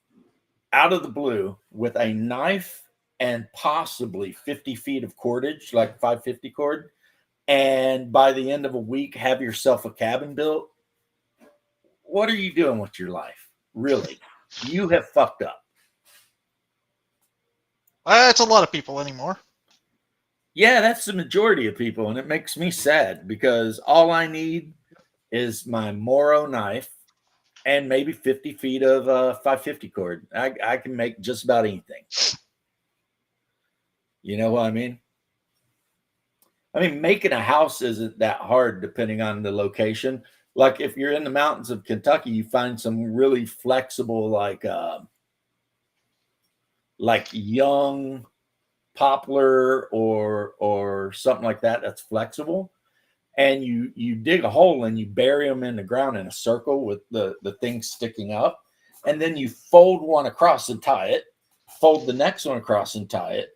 out of the blue with a knife and possibly 50 feet of cordage, like 550 cord, and by the end of a week have yourself a cabin built, what are you doing with your life? Really? You have fucked up. That's a lot of people anymore. Yeah, that's the majority of people, and it makes me sad because all I need is my Moro knife and maybe 50 feet of 550 cord. I can make just about anything. You know what I mean? I mean, making a house isn't that hard depending on the location. Like if you're in the mountains of Kentucky, you find some really flexible, like young poplar or something like that that's flexible, and you dig a hole and you bury them in the ground in a circle with the thing sticking up, and then you fold one across and tie it, fold the next one across and tie it,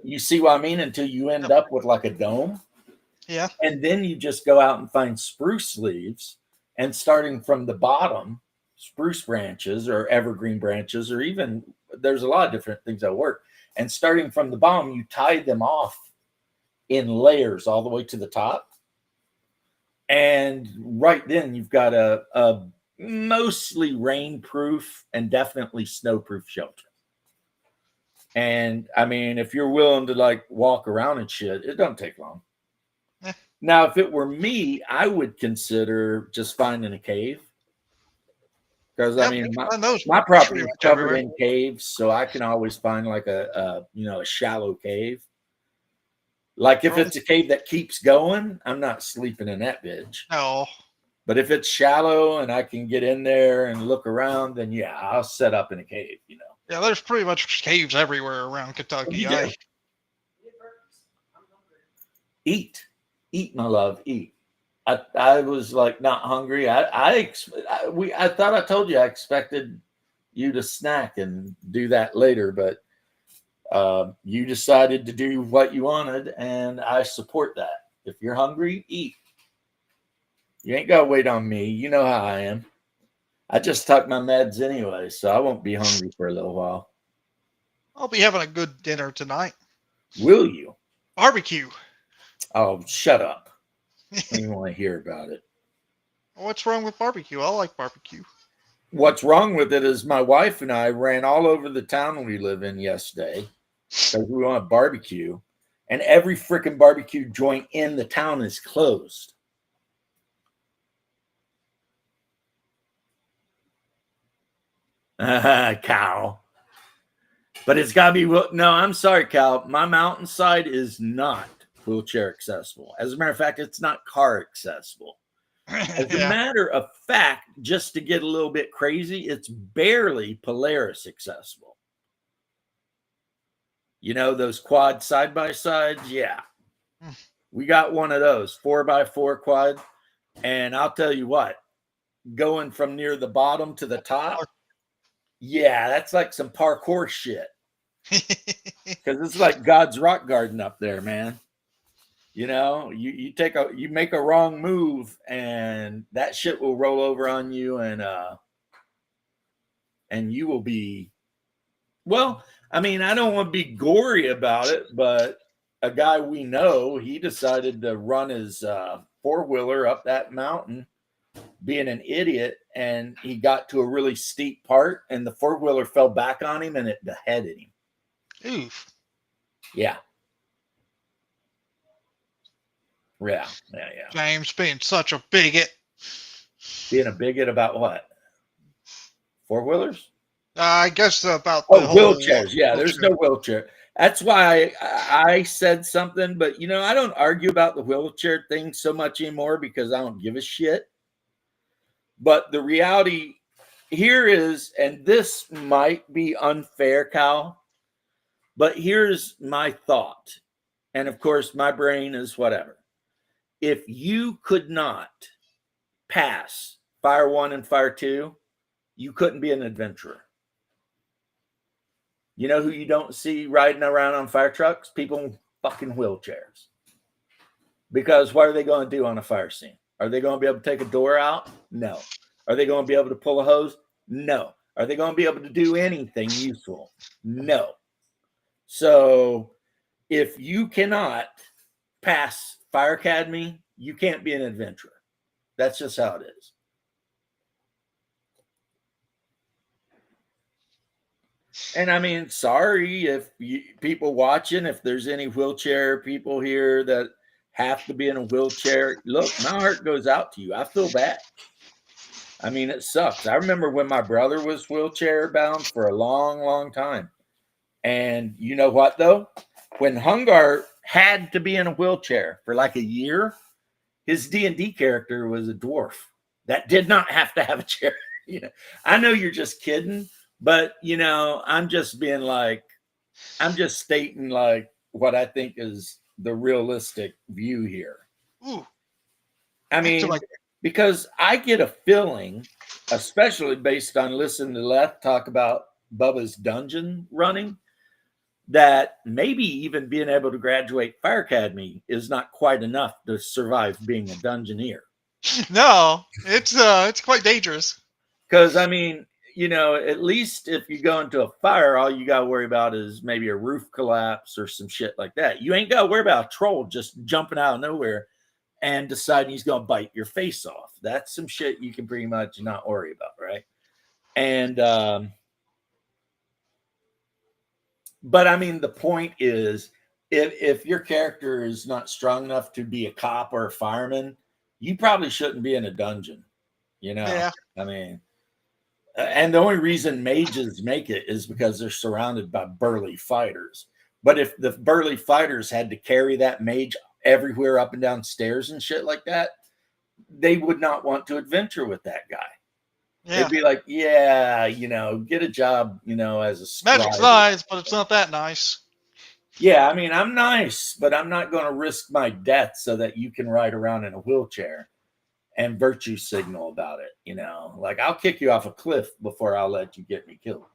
you see what I mean, until you end up with like a dome. Yeah. And then you just go out and find spruce leaves, and starting from the bottom, spruce branches or evergreen branches, or even there's a lot of different things that work. And starting from the bottom, you tie them off in layers all the way to the top. And right then you've got a mostly rainproof and definitely snowproof shelter. And I mean, if you're willing to like walk around and shit, it don't take long. Now, if it were me, I would consider just finding a cave. Because I mean, my property is covered in caves, so I can always find like a shallow cave. Like if it's a cave that keeps going, I'm not sleeping in that bitch. No. But if it's shallow and I can get in there and look around, then yeah, I'll set up in a cave. Yeah, there's pretty much caves everywhere around Kentucky. Eat, my love, eat. I was like not hungry. I thought I told you I expected you to snack and do that later, but you decided to do what you wanted, and I support that. If you're hungry, eat. You ain't got to wait on me. You know how I am. I just took my meds anyway, so I won't be hungry for a little while. I'll be having a good dinner tonight. Will you? Barbecue. Oh, shut up. I don't even want to hear about it. What's wrong with barbecue? I like barbecue. What's wrong with it is my wife and I ran all over the town we live in yesterday because we want to barbecue, and every freaking barbecue joint in the town is closed. Cal. But it's got to be, no, I'm sorry, Cal. My mountainside is not wheelchair accessible. As a matter of fact, it's not car accessible. As a matter of fact, just to get a little bit crazy, it's barely Polaris accessible. You know, those quad side-by-sides? Yeah. We got one of those, 4x4 quad. And I'll tell you what, going from near the bottom to the top, yeah, that's like some parkour shit. Because it's like God's rock garden up there, man. You know, you make a wrong move and that shit will roll over on you, and you will be, well, I mean, I don't want to be gory about it, but a guy we know, he decided to run his four-wheeler up that mountain being an idiot, and he got to a really steep part and the four-wheeler fell back on him and it beheaded him. Oof. Yeah. Yeah. James being such a bigot. Being a bigot about what? Four-wheelers? I guess about the wheelchairs. Yeah, there's no wheelchair. That's why I said something, but I don't argue about the wheelchair thing so much anymore because I don't give a shit. But the reality here is, and this might be unfair, Cal, but here's my thought. And of course, my brain is whatever. If you could not pass Fire 1 and Fire 2, you couldn't be an adventurer. You know who you don't see riding around on fire trucks? People in fucking wheelchairs. Because what are they going to do on a fire scene? Are they going to be able to take a door out? No. Are they going to be able to pull a hose? No. Are they going to be able to do anything useful? No. So if you cannot pass Fire Academy, you can't be an adventurer. That's just how it is. And I mean, sorry if people watching, if there's any wheelchair people here that have to be in a wheelchair, look, my heart goes out to you. I feel bad. I mean, it sucks. I remember when my brother was wheelchair bound for a long, long time. And you know what, though? When Hungar had to be in a wheelchair for like a year, his D&D character was a dwarf that did not have to have a chair. You know, I know you're just kidding, but, you know, I'm just being like, I'm just stating like what I think is the realistic view here. Ooh. I mean, because I get a feeling, especially based on listening to Leth talk about Bubba's dungeon running, that maybe even being able to graduate Fire Academy is not quite enough to survive being a dungeoneer. No, it's quite dangerous. Because, I mean, you know, at least if you go into a fire, all you got to worry about is maybe a roof collapse or some shit like that. You ain't got to worry about a troll just jumping out of nowhere and deciding he's going to bite your face off. That's some shit you can pretty much not worry about, right? And, but I mean, the point is, if your character is not strong enough to be a cop or a fireman, you probably shouldn't be in a dungeon, you know? Yeah. I mean, and the only reason mages make it is because they're surrounded by burly fighters. But if the burly fighters had to carry that mage everywhere up and down stairs and shit like that, they would not want to adventure with that guy. Yeah. They'd be like, yeah, you know, get a job, you know, as a scribe. Magic's nice, but it's not that nice. Yeah, I mean, I'm nice, but I'm not going to risk my death so that you can ride around in a wheelchair and virtue signal about it, you know? Like, I'll kick you off a cliff before I'll let you get me killed.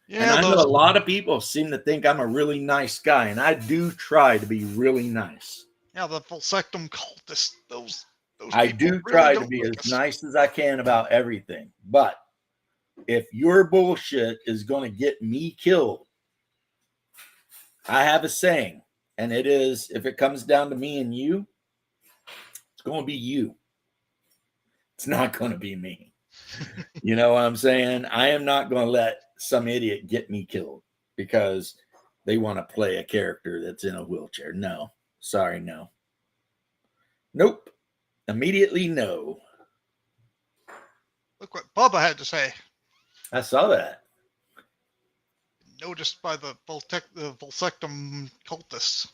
Yeah, and I know a lot of people seem to think I'm a really nice guy, and I do try to be really nice. Yeah, the Volsectum cultists, those I people do really try to don't be like as us. nice as I can about everything. But if your bullshit is going to get me killed, I have a saying, and it is, if it comes down to me and you, it's going to be you. It's not going to be me. You know what I'm saying? I am not going to let some idiot get me killed because they want to play a character that's in a wheelchair. No. Sorry, no. Nope. Immediately no. Look what Bubba had to say. I saw that. Noticed by the Volsectum cultists.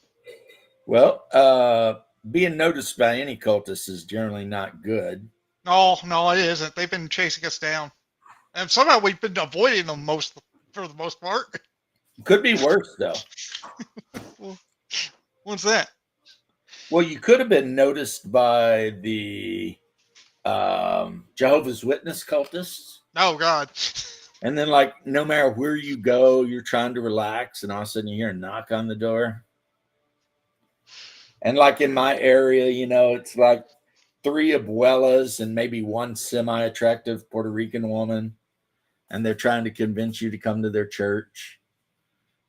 Well, being noticed by any cultist is generally not good. No, it isn't. They've been chasing us down, and somehow we've been avoiding them for the most part. Could be worse though. What's that? Well, you could have been noticed by the Jehovah's Witness cultists. Oh God! And then, like, no matter where you go, you're trying to relax, and all of a sudden you hear a knock on the door. And like in my area, you know, it's like 3 abuelas and maybe 1 semi-attractive Puerto Rican woman, and they're trying to convince you to come to their church.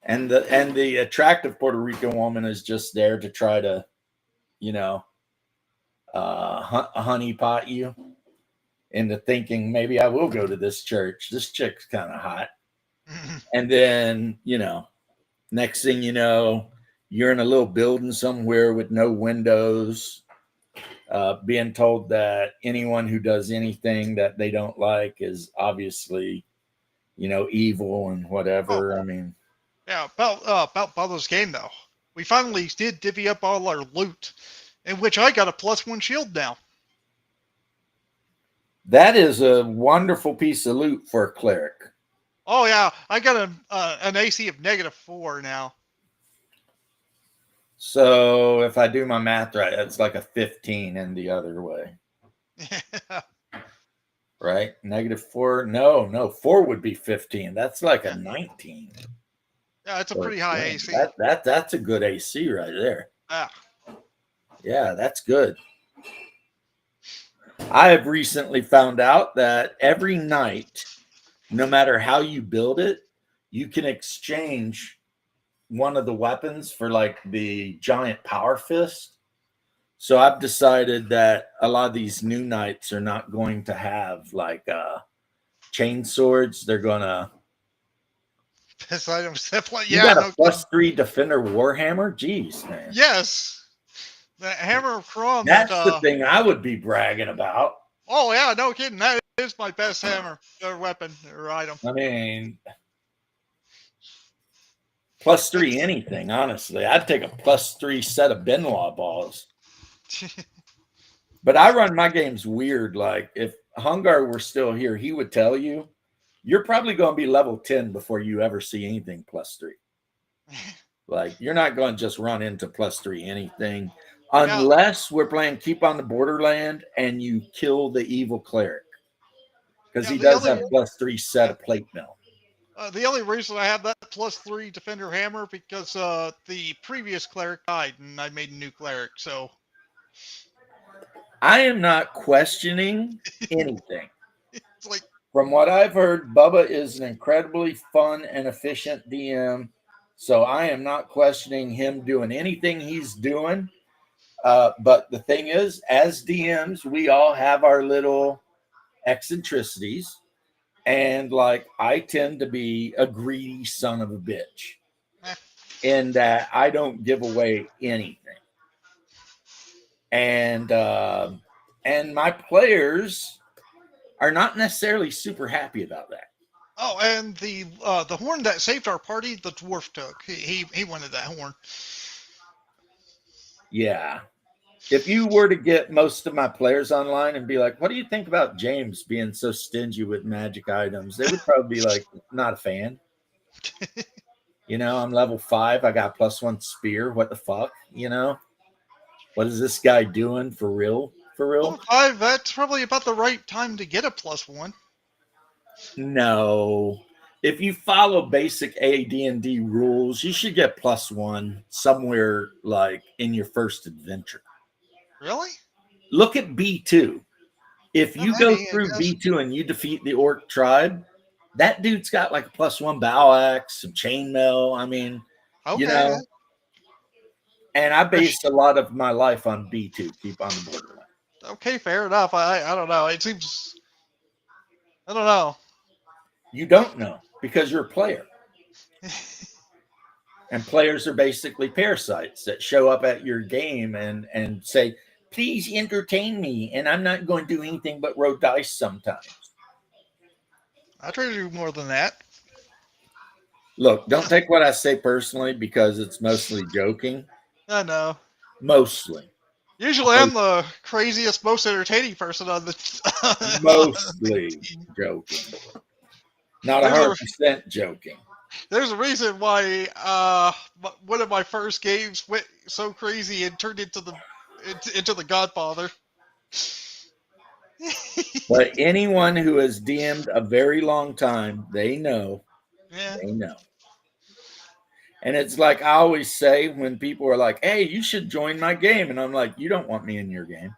And the attractive Puerto Rican woman is just there to try to, you know, honeypot you into thinking maybe I will go to this church. This chick's kind of hot. And then, you know, next thing you know, you're in a little building somewhere with no windows, being told that anyone who does anything that they don't like is obviously, you know, evil and whatever. I mean, yeah, about Bubba's game though. We finally did divvy up all our loot, in which I got a +1 shield now. that is a wonderful piece of loot for a cleric. Oh yeah, I got an AC of -4 now. So if I do my math right, that's like a 15 in the other way. Right? -4. No, 4 would be 15. That's like a 19. Yeah, it's a pretty high AC. That's a good AC right there. Ah. Yeah, that's good. I have recently found out that every night, no matter how you build it, you can exchange one of the weapons for like the giant power fist. So I've decided that a lot of these new knights are not going to have like chain swords. They're gonna. This item's definitely, You yeah, got a no kidding. +3 defender warhammer. Jeez, man. Yes, the hammer of Kron. That's the thing I would be bragging about. Oh yeah, no kidding. That is my best hammer or weapon or item. I mean, +3 anything. Honestly, I'd take a +3 set of Benoit balls. But I run my games weird. Like if Hungar were still here, he would tell you, you're probably going to be level 10 before you ever see anything +3. Like you're not going to just run into +3 anything unless we're playing Keep on the Borderland and you kill the evil cleric because he does have +3 set of plate mail. The only reason I have that +3 defender hammer because the previous cleric died and I made a new cleric. So I am not questioning anything. it's like, From what I've heard, Bubba is an incredibly fun and efficient DM. So I am not questioning him doing anything he's doing. But the thing is, as DMs, we all have our little eccentricities. And like, I tend to be a greedy son of a bitch in that I don't give away anything. And my players are not necessarily super happy about that. oh, and the horn that saved our party, the dwarf took. He wanted that horn. Yeah. If you were to get most of my players online and be like, what do you think about James being so stingy with magic items? They would probably be like, not a fan. You know, I'm level 5. I got +1 spear. What the fuck? You know, what is this guy doing for real? For real? Level 5, that's probably about the right time to get a +1. No. If you follow basic AD&D rules, you should get +1 somewhere like in your first adventure. Really? Look at B2. If you go through B2 and you defeat the orc tribe, that dude's got like a +1 bow axe, some chainmail. I mean, Okay. you know. And I based a lot of my life on B2, Keep on the Borderland. Okay, fair enough. I don't know. It seems, I don't know. You don't know because you're a player. And players are basically parasites that show up at your game and say, please entertain me. And I'm not going to do anything but roll dice sometimes. I try to do more than that. Look, don't take what I say personally because it's mostly joking. I know. Mostly. Usually I'm the craziest, most entertaining person on the... Mostly joking. Not 100% joking. There's a reason why one of my first games went so crazy and turned into the Godfather. But anyone who has DM'd a very long time, they know. Yeah. They know. And it's like I always say when people are like, hey, you should join my game. And I'm like, you don't want me in your game.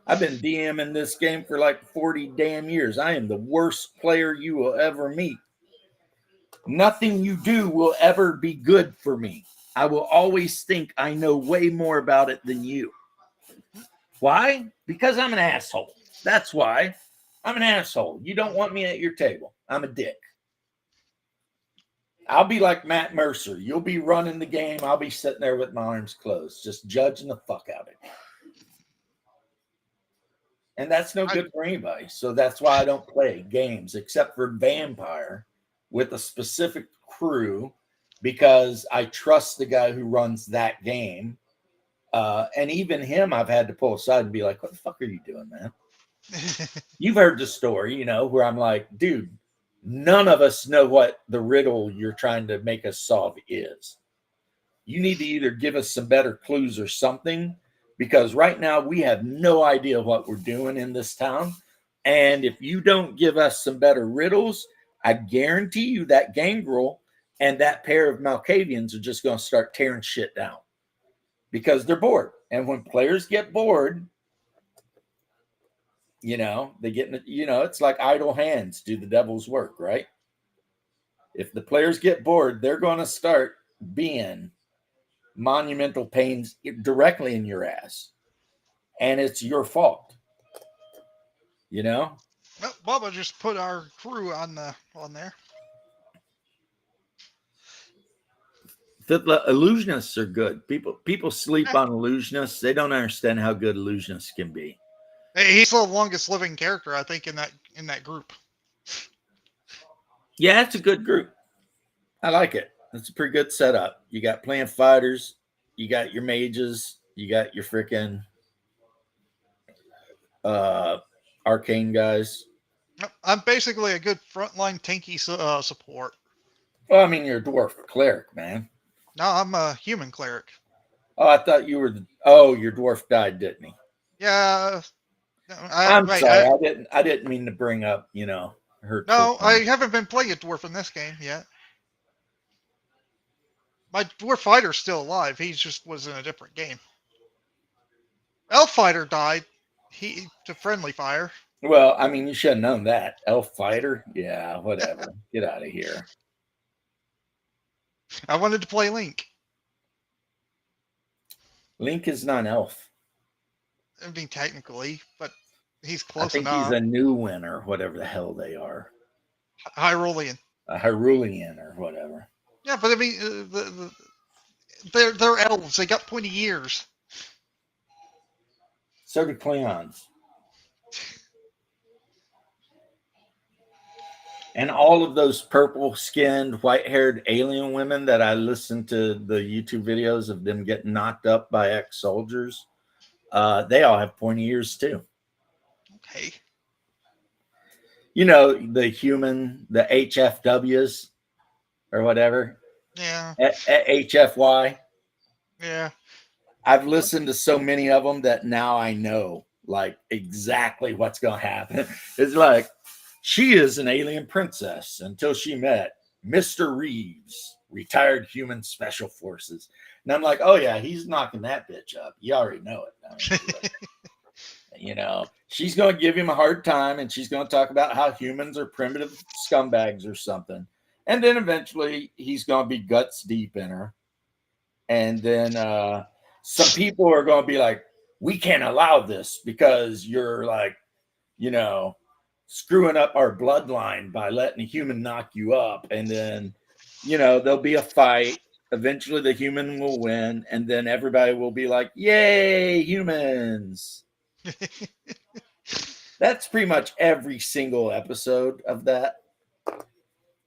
I've been DMing this game for like 40 damn years. I am the worst player you will ever meet. Nothing you do will ever be good for me. I will always think I know way more about it than you. Why? Because I'm an asshole. That's why. I'm an asshole. You don't want me at your table. I'm a dick. I'll be like Matt Mercer. You'll be running the game. I'll be sitting there with my arms closed, just judging the fuck out of it. And that's no good for anybody. So that's why I don't play games except for Vampire with a specific crew because I trust the guy who runs that game. And even him, I've had to pull aside and be like, what the fuck are you doing, man? You've heard the story, you know, where I'm like, dude, none of us know what the riddle you're trying to make us solve is. You need to either give us some better clues or something, because right now we have no idea what we're doing in this town. And if you don't give us some better riddles, I guarantee you that Gangrel and that pair of Malkavians are just going to start tearing shit down because they're bored. And when players get bored, They get it's like idle hands do the devil's work, right? If the players get bored, they're going to start being monumental pains directly in your ass, and it's your fault. Well, Bubba just put our crew on there. The illusionists are good. People sleep on illusionists. They don't understand how good illusionists can be. Hey, he's the longest living character, I think, in that group. Yeah, it's a good group. I like it. It's a pretty good setup. You got playing fighters, you got your mages, you got your freaking arcane guys. I'm basically a good frontline tanky support. Well, I mean, you're a dwarf cleric, man. No, I'm a human cleric. Oh, I thought you were. Your dwarf died, didn't he? Yeah. I'm sorry. I didn't mean to bring up, hurt. No, I haven't been playing a dwarf in this game yet. My dwarf fighter's still alive. He just was in a different game. Elf fighter died. He to friendly fire. Well, I mean, you should have known that. Elf fighter? Yeah, whatever. Get out of here. I wanted to play Link. Link is not an elf. I mean, technically, but he's close enough. He's a new winner, whatever the hell they are. Hyrulean. A Hyrulean or whatever. Yeah, but I mean, they're elves. They got pointy ears. So do Klingons. And all of those purple-skinned, white-haired alien women that I listened to the YouTube videos of them getting knocked up by ex-soldiers, they all have pointy ears too. Okay. The human, the HFWs or whatever. Yeah. HFY. Yeah. I've listened to so many of them that now I know like exactly what's going to happen. It's like, she is an alien princess until she met Mr. Reeves, retired human special forces. And I'm like, oh yeah, he's knocking that bitch up. You already know it. She's going to give him a hard time, and she's going to talk about how humans are primitive scumbags or something. And then eventually he's going to be guts deep in her. And then some people are going to be like, we can't allow this because you're like, screwing up our bloodline by letting a human knock you up. And then, there'll be a fight. Eventually the human will win. And then everybody will be like, yay, humans. That's pretty much every single episode of that.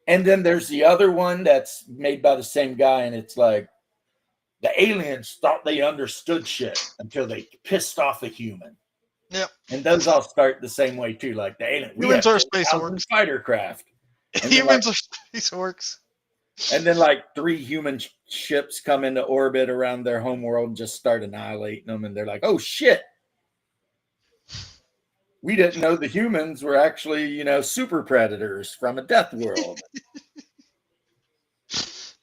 And then there's the other one that's made by the same guy. And it's like, the aliens thought they understood shit until they pissed off a human. Yep. And those all start the same way too. Like the alien, humans are space orcs. Fighter craft. Humans are space orcs. And then like 3 human ships come into orbit around their home world and just start annihilating them. And they're like, oh shit. We didn't know the humans were actually, super predators from a death world.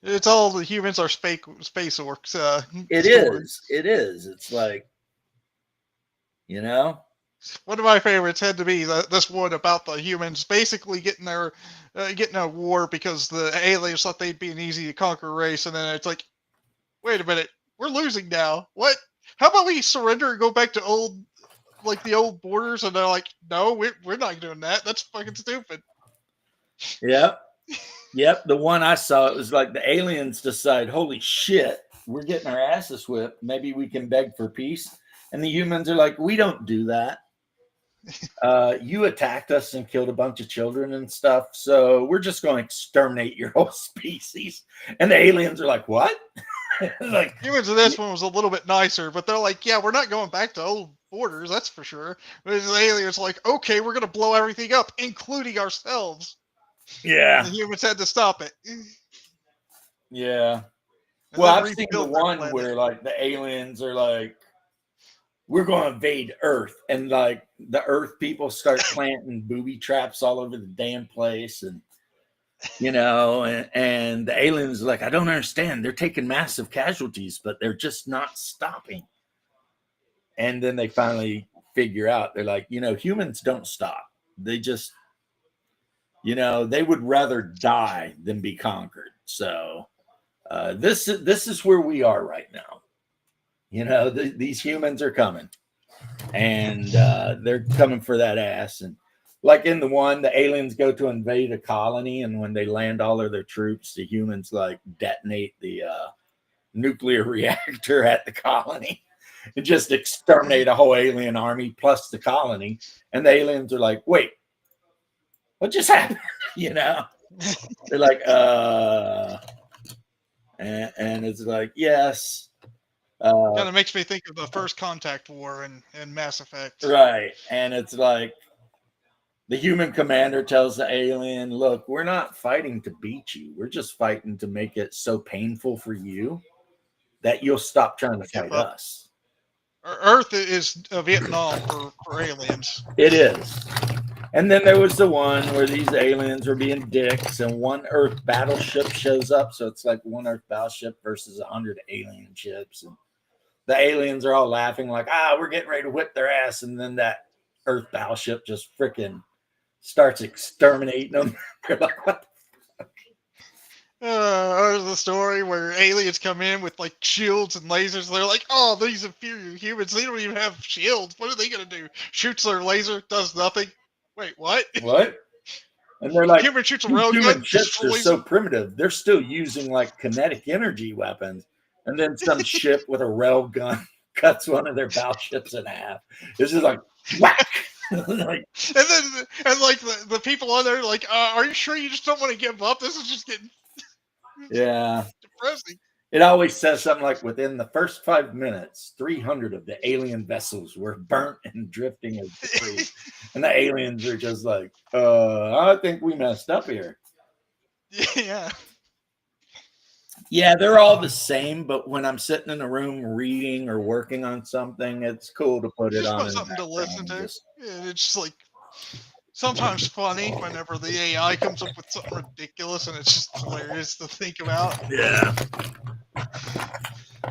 It's all the humans are space orcs. It is. It is. It's like, One of my favorites had to be this one about the humans basically getting a war because the aliens thought they'd be an easy to conquer race, and then it's like, wait a minute, we're losing now. What? How about we surrender and go back to the old borders? And they're like, no, we're not doing that. That's fucking stupid. Yep. Yep. The one I saw, it was like the aliens decide, holy shit, we're getting our asses whipped. Maybe we can beg for peace. And the humans are like, we don't do that. You attacked us and killed a bunch of children and stuff. So we're just going to exterminate your whole species. And the aliens are like, what? Like humans in this one was a little bit nicer, but they're like, yeah, we're not going back to old borders. That's for sure. But the aliens are like, okay, we're going to blow everything up, including ourselves. Yeah. And the humans had to stop it. Yeah. And well, I've seen the one where like the aliens are like, we're going to invade Earth, and like the Earth people start planting booby traps all over the damn place, and and the aliens are like, I don't understand. They're taking massive casualties, but they're just not stopping. And then they finally figure out. They're like, humans don't stop. They just, they would rather die than be conquered. So this is where we are right now. These humans are coming, and they're coming for that ass. And like in the aliens go to invade a colony, and when they land all of their troops, the humans like detonate the nuclear reactor at the colony and just exterminate a whole alien army plus the colony. And the aliens are like, wait, what just happened? They're like, and it's like, yes. Kind of makes me think of the First Contact War in Mass Effect. Right. And it's like the human commander tells the alien, look, we're not fighting to beat you. We're just fighting to make it so painful for you that you'll stop trying to fight us. Earth is Vietnam for aliens. It is. And then there was the one where these aliens were being dicks, and one Earth battleship shows up. So it's like one Earth battleship versus 100 alien ships. And the aliens are all laughing like, we're getting ready to whip their ass. And then that Earth battleship just freaking starts exterminating them. They're like, what the fuck? There's the story where aliens come in with like shields and lasers. They're like, oh, these inferior humans, they don't even have shields. What are they going to do? Shoots their laser, does nothing. Wait, what? What? And they're like, human shoots a railgun. Human ships are so primitive. They're still using like kinetic energy weapons. And then some ship with a rail gun cuts one of their battleships in half. It's just like whack. Like, and like the people on there, like, are you sure you just don't want to give up? This is just getting depressing. It always says something like, within the first 5 minutes, 300 of the alien vessels were burnt and drifting as debris. And the aliens are just like, I think we messed up here. Yeah. Yeah, they're all the same, but when I'm sitting in a room reading or working on something, it's cool to put it on. Something to listen to. Yeah, it's just like sometimes funny whenever the AI comes up with something ridiculous, and it's just hilarious to think about. Yeah.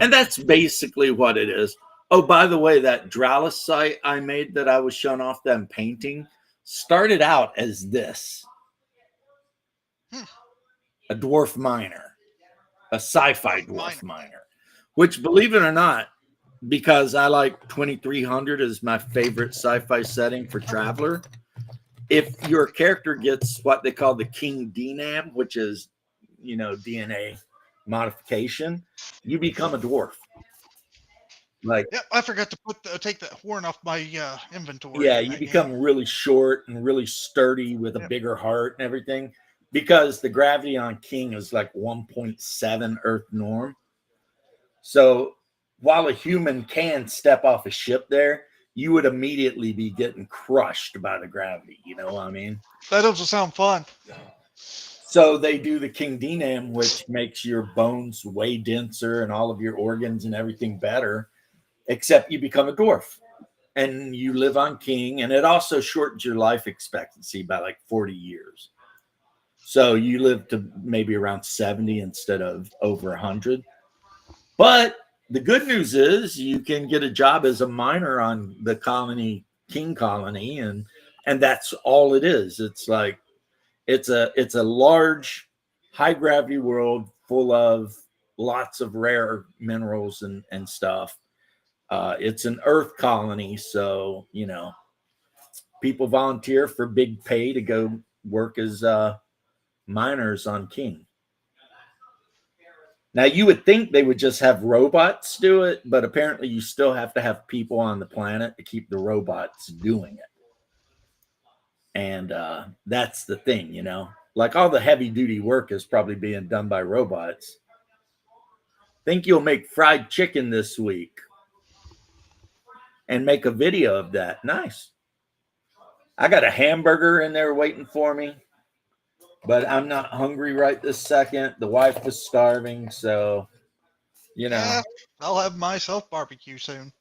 And that's basically what it is. Oh, by the way, that Dralis site I made that I was showing off them painting started out as this. A dwarf miner. A sci-fi dwarf miner, which, believe it or not, because I like 2300 as my favorite sci-fi setting for Traveler, if your character gets what they call the King DNAM, which is, DNA modification, you become a dwarf. Like, yeah, I forgot to take that horn off my inventory. Yeah, you become really short and really sturdy with a bigger heart and everything. Because the gravity on King is like 1.7 Earth norm. So while a human can step off a ship there, you would immediately be getting crushed by the gravity. You know what I mean? That doesn't sound fun. So they do the King DNAM, which makes your bones way denser and all of your organs and everything better, except you become a dwarf. And you live on King, and it also shortens your life expectancy by like 40 years. So you live to maybe around 70 instead of over 100. But the good news is you can get a job as a miner on the King colony, and that's all it is. It's like it's a large, high gravity world full of lots of rare minerals and stuff. It's an Earth colony, so people volunteer for big pay to go work as miners on King. Now, you would think they would just have robots do it, but apparently you still have to have people on the planet to keep the robots doing it. And that's the thing, like all the heavy duty work is probably being done by robots. Think you'll make fried chicken this week and make a video of that. Nice. I got a hamburger in there waiting for me. But I'm not hungry right this second. The wife was starving, so, Yeah, I'll have myself barbecue soon.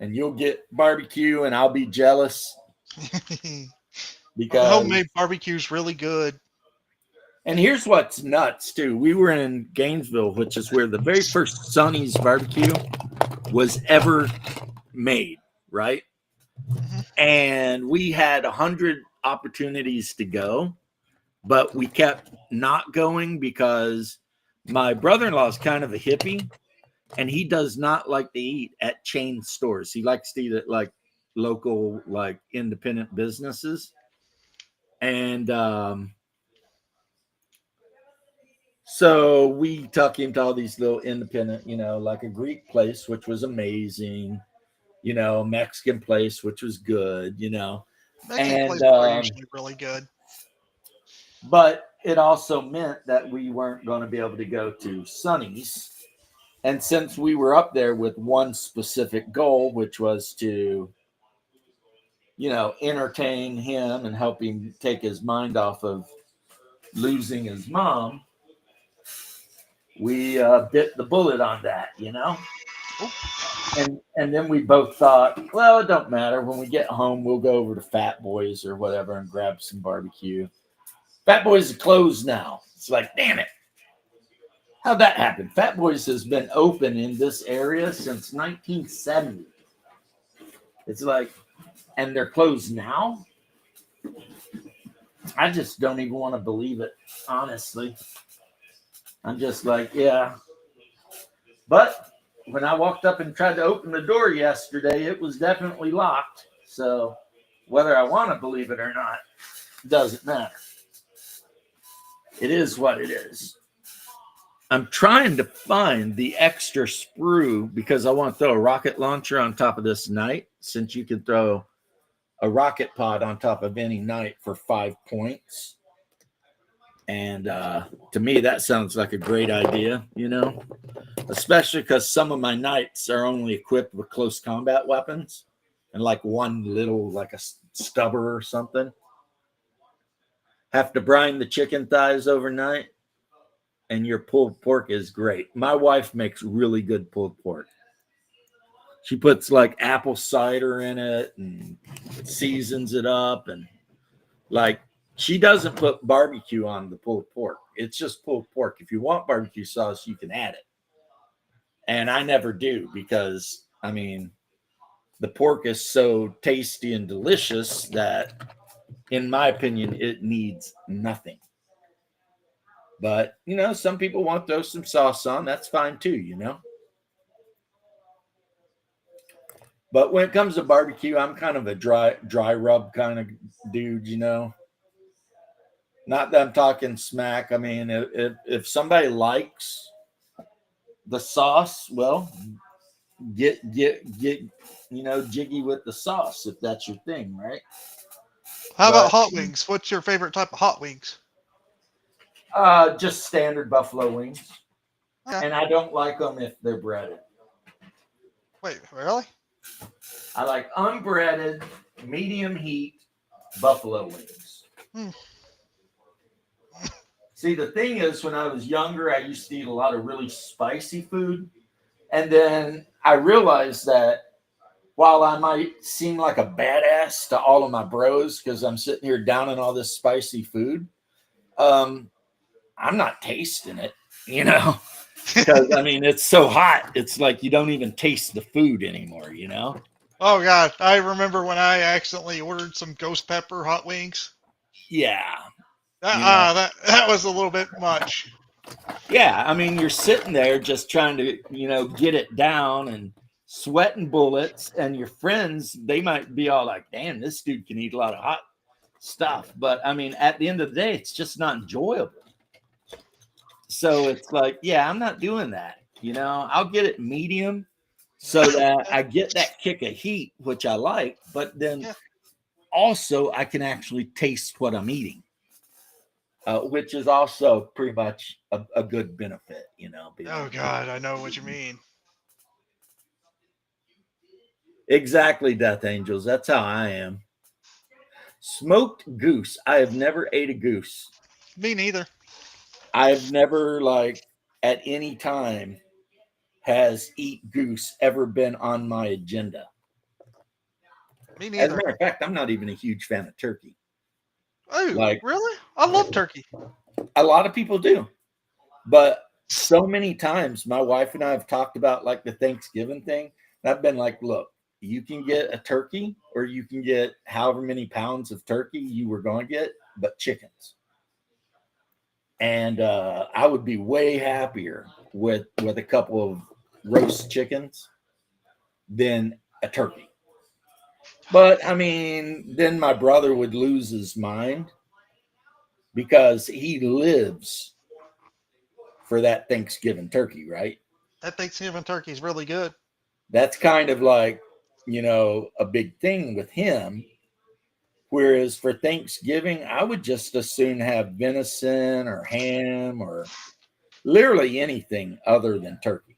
And you'll get barbecue, and I'll be jealous. Because homemade barbecue's really good. And here's what's nuts, too. We were in Gainesville, which is where the very first Sonny's barbecue was ever made, right? And we had 100 opportunities to go, but we kept not going because my brother-in-law is kind of a hippie, and he does not like to eat at chain stores. He likes to eat at like local, like independent businesses. And so we took him to all these little independent, like a Greek place, which was amazing, a Mexican place, which was good, Mexican and places are usually really good. but it also meant that we weren't going to be able to go to Sonny's. And since we were up there with one specific goal, which was to, entertain him and help him take his mind off of losing his mom, we bit the bullet on that, And then we both thought, well, it don't matter. When we get home, we'll go over to Fat Boys or whatever and grab some barbecue. Fat Boys is closed now. It's like, damn it. How'd that happen? Fat Boys has been open in this area since 1970. It's like, and they're closed now? I just don't even want to believe it, honestly. I'm just like, yeah. But when I walked up and tried to open the door yesterday, it was definitely locked. So whether I want to believe it or not, doesn't matter. It is what it is. I'm trying to find the extra sprue because I want to throw a rocket launcher on top of this night, since you can throw a rocket pod on top of any night for 5 points. And to me, that sounds like a great idea, especially because some of my knights are only equipped with close combat weapons and like one little, like a stubber or something. Have to brine the chicken thighs overnight, and your pulled pork is great. My wife makes really good pulled pork. She puts like apple cider in it and seasons it up, and like she doesn't put barbecue on the pulled pork. It's just pulled pork. If you want barbecue sauce, you can add it. And I never do because, the pork is so tasty and delicious that, in my opinion, it needs nothing. But, some people want to throw some sauce on. That's fine too, But when it comes to barbecue, I'm kind of a dry rub kind of dude, Not that I'm talking smack. If somebody likes the sauce, well, get jiggy with the sauce if that's your thing, right? How about hot wings? What's your favorite type of hot wings? Just standard buffalo wings. Okay. And I don't like them if they're breaded. Wait, really? I like unbreaded, medium heat buffalo wings. See, the thing is, when I was younger, I used to eat a lot of really spicy food. And then I realized that while I might seem like a badass to all of my bros because I'm sitting here downing all this spicy food, I'm not tasting it, because it's so hot. It's like you don't even taste the food anymore, Oh God, I remember when I accidentally ordered some ghost pepper hot wings. Yeah. That was a little bit much. Yeah, you're sitting there just trying to, get it down and sweating bullets, and your friends, they might be all like, damn, this dude can eat a lot of hot stuff. But at the end of the day, it's just not enjoyable. So it's like, yeah, I'm not doing that. I'll get it medium so that I get that kick of heat, which I like, but then also I can actually taste what I'm eating. Which is also pretty much a good benefit, Oh God, I know what you mean. Exactly, Death Angels. That's how I am. Smoked goose. I have never ate a goose. Me neither. I've never, at any time, has eat goose ever been on my agenda. Me neither. As a matter of fact, I'm not even a huge fan of turkey. Oh, really? I love turkey. A lot of people do. But so many times my wife and I have talked about the Thanksgiving thing. And I've been like, look, you can get a turkey or you can get however many pounds of turkey you were going to get, but chickens. And I would be way happier with a couple of roast chickens than a turkey. But I mean, then my brother would lose his mind because he lives for that Thanksgiving turkey, right? That Thanksgiving turkey is really good. That's kind of like, a big thing with him. Whereas for Thanksgiving, I would just as soon have venison or ham or literally anything other than turkey.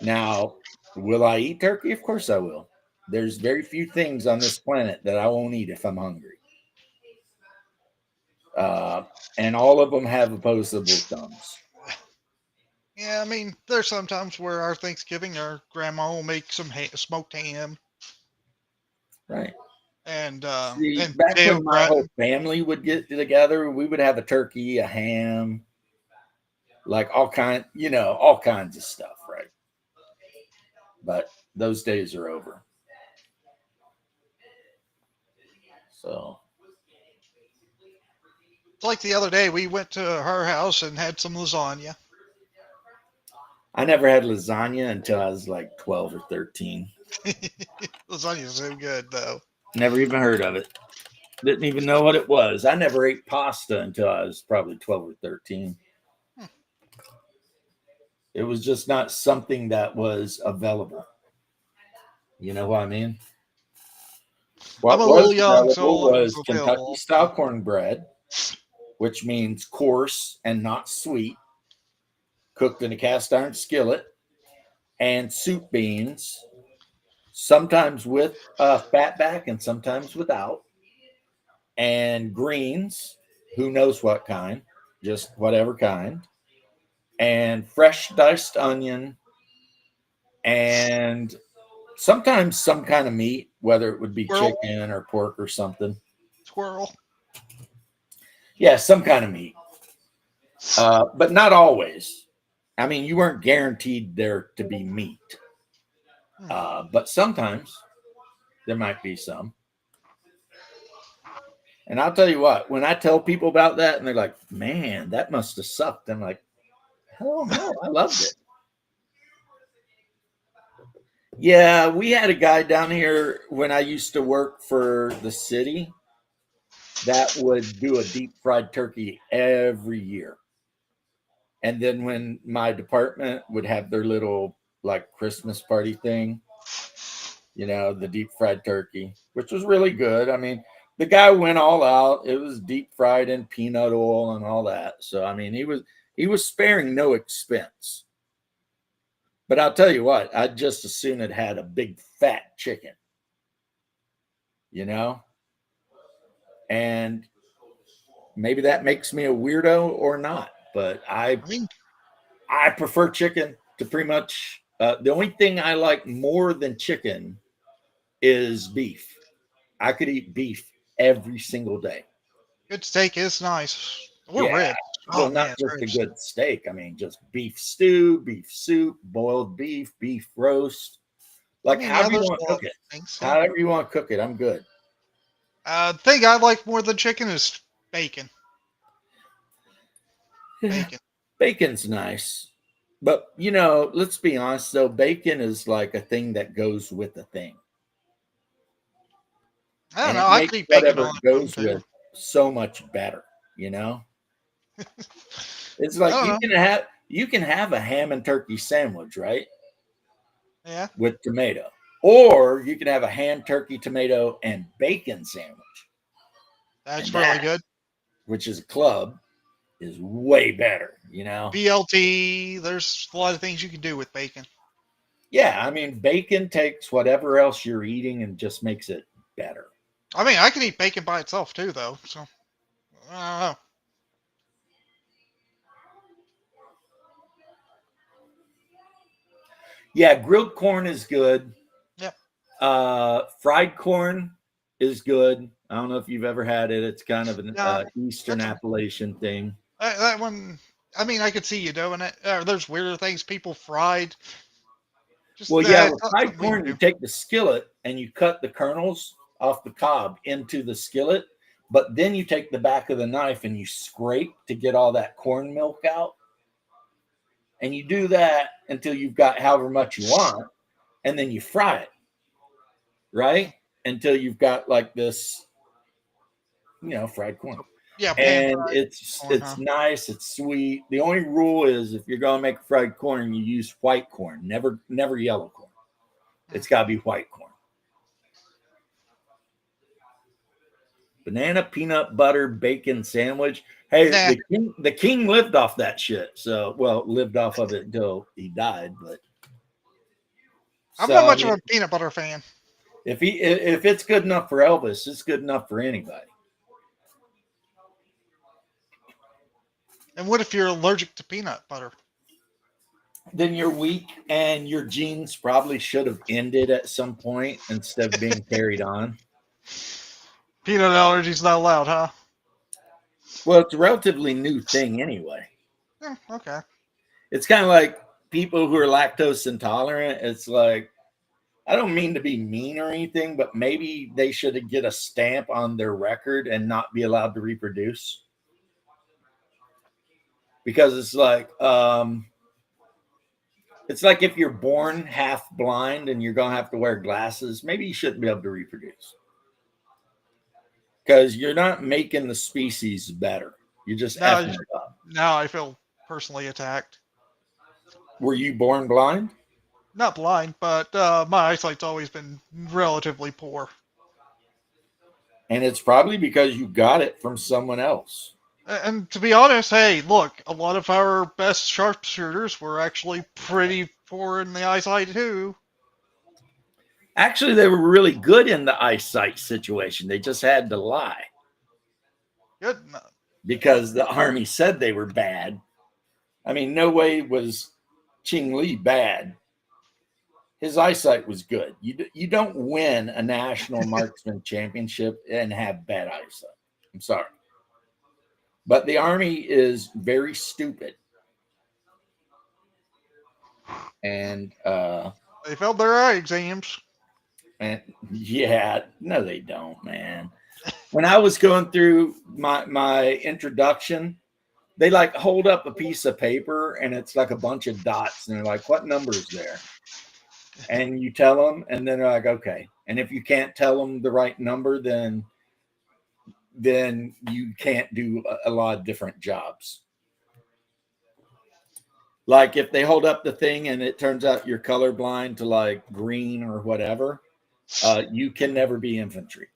Now, will I eat turkey? Of course I will. There's very few things on this planet that I won't eat if I'm hungry. And all of them have opposable thumbs. Yeah, I mean, there's sometimes where our Thanksgiving, our grandma will make some smoked ham Right. and See, and back damn when my whole gratin. family would get together, we would have a turkey, a ham, like all kinds of stuff, right? But those days are over. So It's like the other day we went to her house and had some lasagna. I never had lasagna until I was like 12 or 13. Lasagna's so good though. Never even heard of it. Didn't even know what it was. I never ate pasta until I was probably 12 or 13. Hmm. It was just not something that was available. You know what I mean? What I'm a was little young, available so it was was Kentucky available. style cornbread, which means coarse and not sweet, cooked in a cast iron skillet, and soup beans, sometimes with a fat back and sometimes without, and greens, who knows what kind, just whatever kind, and fresh diced onion, and sometimes some kind of meat, whether it would be Squirrel, chicken or pork or something. squirrel. Yeah, some kind of meat, but not always. I mean, you weren't guaranteed there to be meat, Hmm. but sometimes there might be some. And I'll tell you what, when I tell people about that and they're like, man, that must have sucked. I'm like, hell no, I loved it. Yeah, we had a guy down here when I used to work for the city that would do a deep fried turkey every year. And then when my department would have their little like Christmas party thing, the deep fried turkey, which was really good. I mean, the guy went all out. It was deep fried in peanut oil and all that. So I mean, he was sparing no expense. But I'll tell you what, I'd just as soon have had a big fat chicken, you know? And maybe that makes me a weirdo or not, but I I mean, I prefer chicken to pretty much the only thing I like more than chicken is beef. I could eat beef every single day. good steak is nice. Or Yeah. ribs. Well, Oh not man, just a ribs. good steak. I mean, just beef stew, beef soup, boiled beef, beef roast. I Like mean, yeah, however you there's want a to lot cook of it. things. Yeah. However you want to cook it, I'm good. Thing I like more than chicken is bacon. Yeah. Bacon. Bacon's nice. But let's be honest though, bacon is like a thing that goes with the thing. I don't And know. it I could makes eat bacon whatever on it its own goes too. with so much better, you know? It's I like don't know. you can have a ham and turkey sandwich, right? Yeah, With tomato. Or you can have a ham, turkey, tomato, and bacon sandwich. And that's really that, good. which is a club, is way better, you know? BLT. There's a lot of things you can do with bacon. Yeah, I mean, bacon takes whatever else you're eating and just makes it better. I mean, I can eat bacon by itself too, though. So I don't know. Yeah, grilled corn is good. Yep. Fried corn is good. I don't know if you've ever had it. It's kind of an Yeah, Eastern that's a, Appalachian thing. that one. I mean, I could see you doing it. There's weirder things people fried. Just Well, yeah, it's with not fried something we corn, you do. take the skillet and you cut the kernels off the cob into the skillet, but then you take the back of the knife and you scrape to get all that corn milk out. And you do that until you've got however much you want, and then you fry it, right? Until you've got like this, fried corn. Yeah, pan And fried corn, it's huh? nice, it's sweet. The only rule is if you're gonna make fried corn, you use white corn, never yellow corn. It's gotta be white corn. Banana peanut butter bacon sandwich. Hey, Nah, the king lived off that shit. So, well, lived off of it until he died. But I'm not so I much of mean, a peanut butter fan. if it's good enough for Elvis, it's good enough for anybody. And what if you're allergic to peanut butter? Then you're weak, and your genes probably should have ended at some point instead of being carried on. Peanut allergies not allowed, huh? Well, it's a relatively new thing anyway. Okay. It's kind of like people who are lactose intolerant. It's like, I don't mean to be mean or anything, but maybe they should get a stamp on their record and not be allowed to reproduce. Because it's like if you're born half blind and you're gonna have to wear glasses, maybe you shouldn't be able to reproduce. Because you're not making the species better. You're just Now, effing it up. now I feel personally attacked. Were you born blind? Not blind, but my eyesight's always been relatively poor. And it's probably because you got it from someone else. And to be honest, hey, look, a lot of our best sharpshooters were actually pretty poor in the eyesight too. Actually, they were really good in the eyesight situation. They just had to lie Good. because the army said they were bad. I mean, no way was Ching Li bad. His eyesight was good. You don't win a national marksman championship and have bad eyesight. I'm sorry. But the army is very stupid. And They failed their eye exams. and yeah, no, they don't, man. When I was going through my introduction, they like hold up a piece of paper and it's like a bunch of dots, and they're like, "What number is there?" And you tell them, and then they're like, "Okay." And if you can't tell them the right number, then you can't do a lot of different jobs. Like if they hold up the thing and it turns out you're colorblind to like green or whatever, you can never be infantry.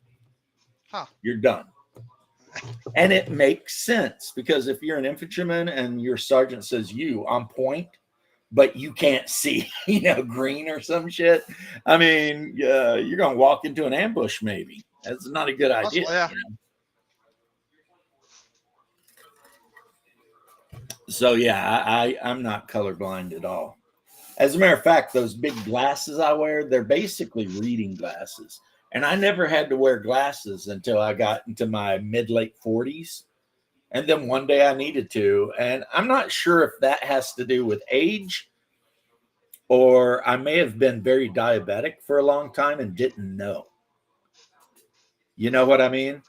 Huh. You're done. And it makes sense because if you're an infantryman and your sergeant says you on point, but you can't see, green or some shit, I mean, you're going to walk into an ambush maybe. That's not a good idea. Yeah. So yeah, I'm not colorblind at all. As a matter of fact, those big glasses I wear, they're basically reading glasses. And I never had to wear glasses until I got into my late 40s. And then one day I needed to. And I'm not sure if that has to do with age or I may have been very diabetic for a long time and didn't know. You know what I mean?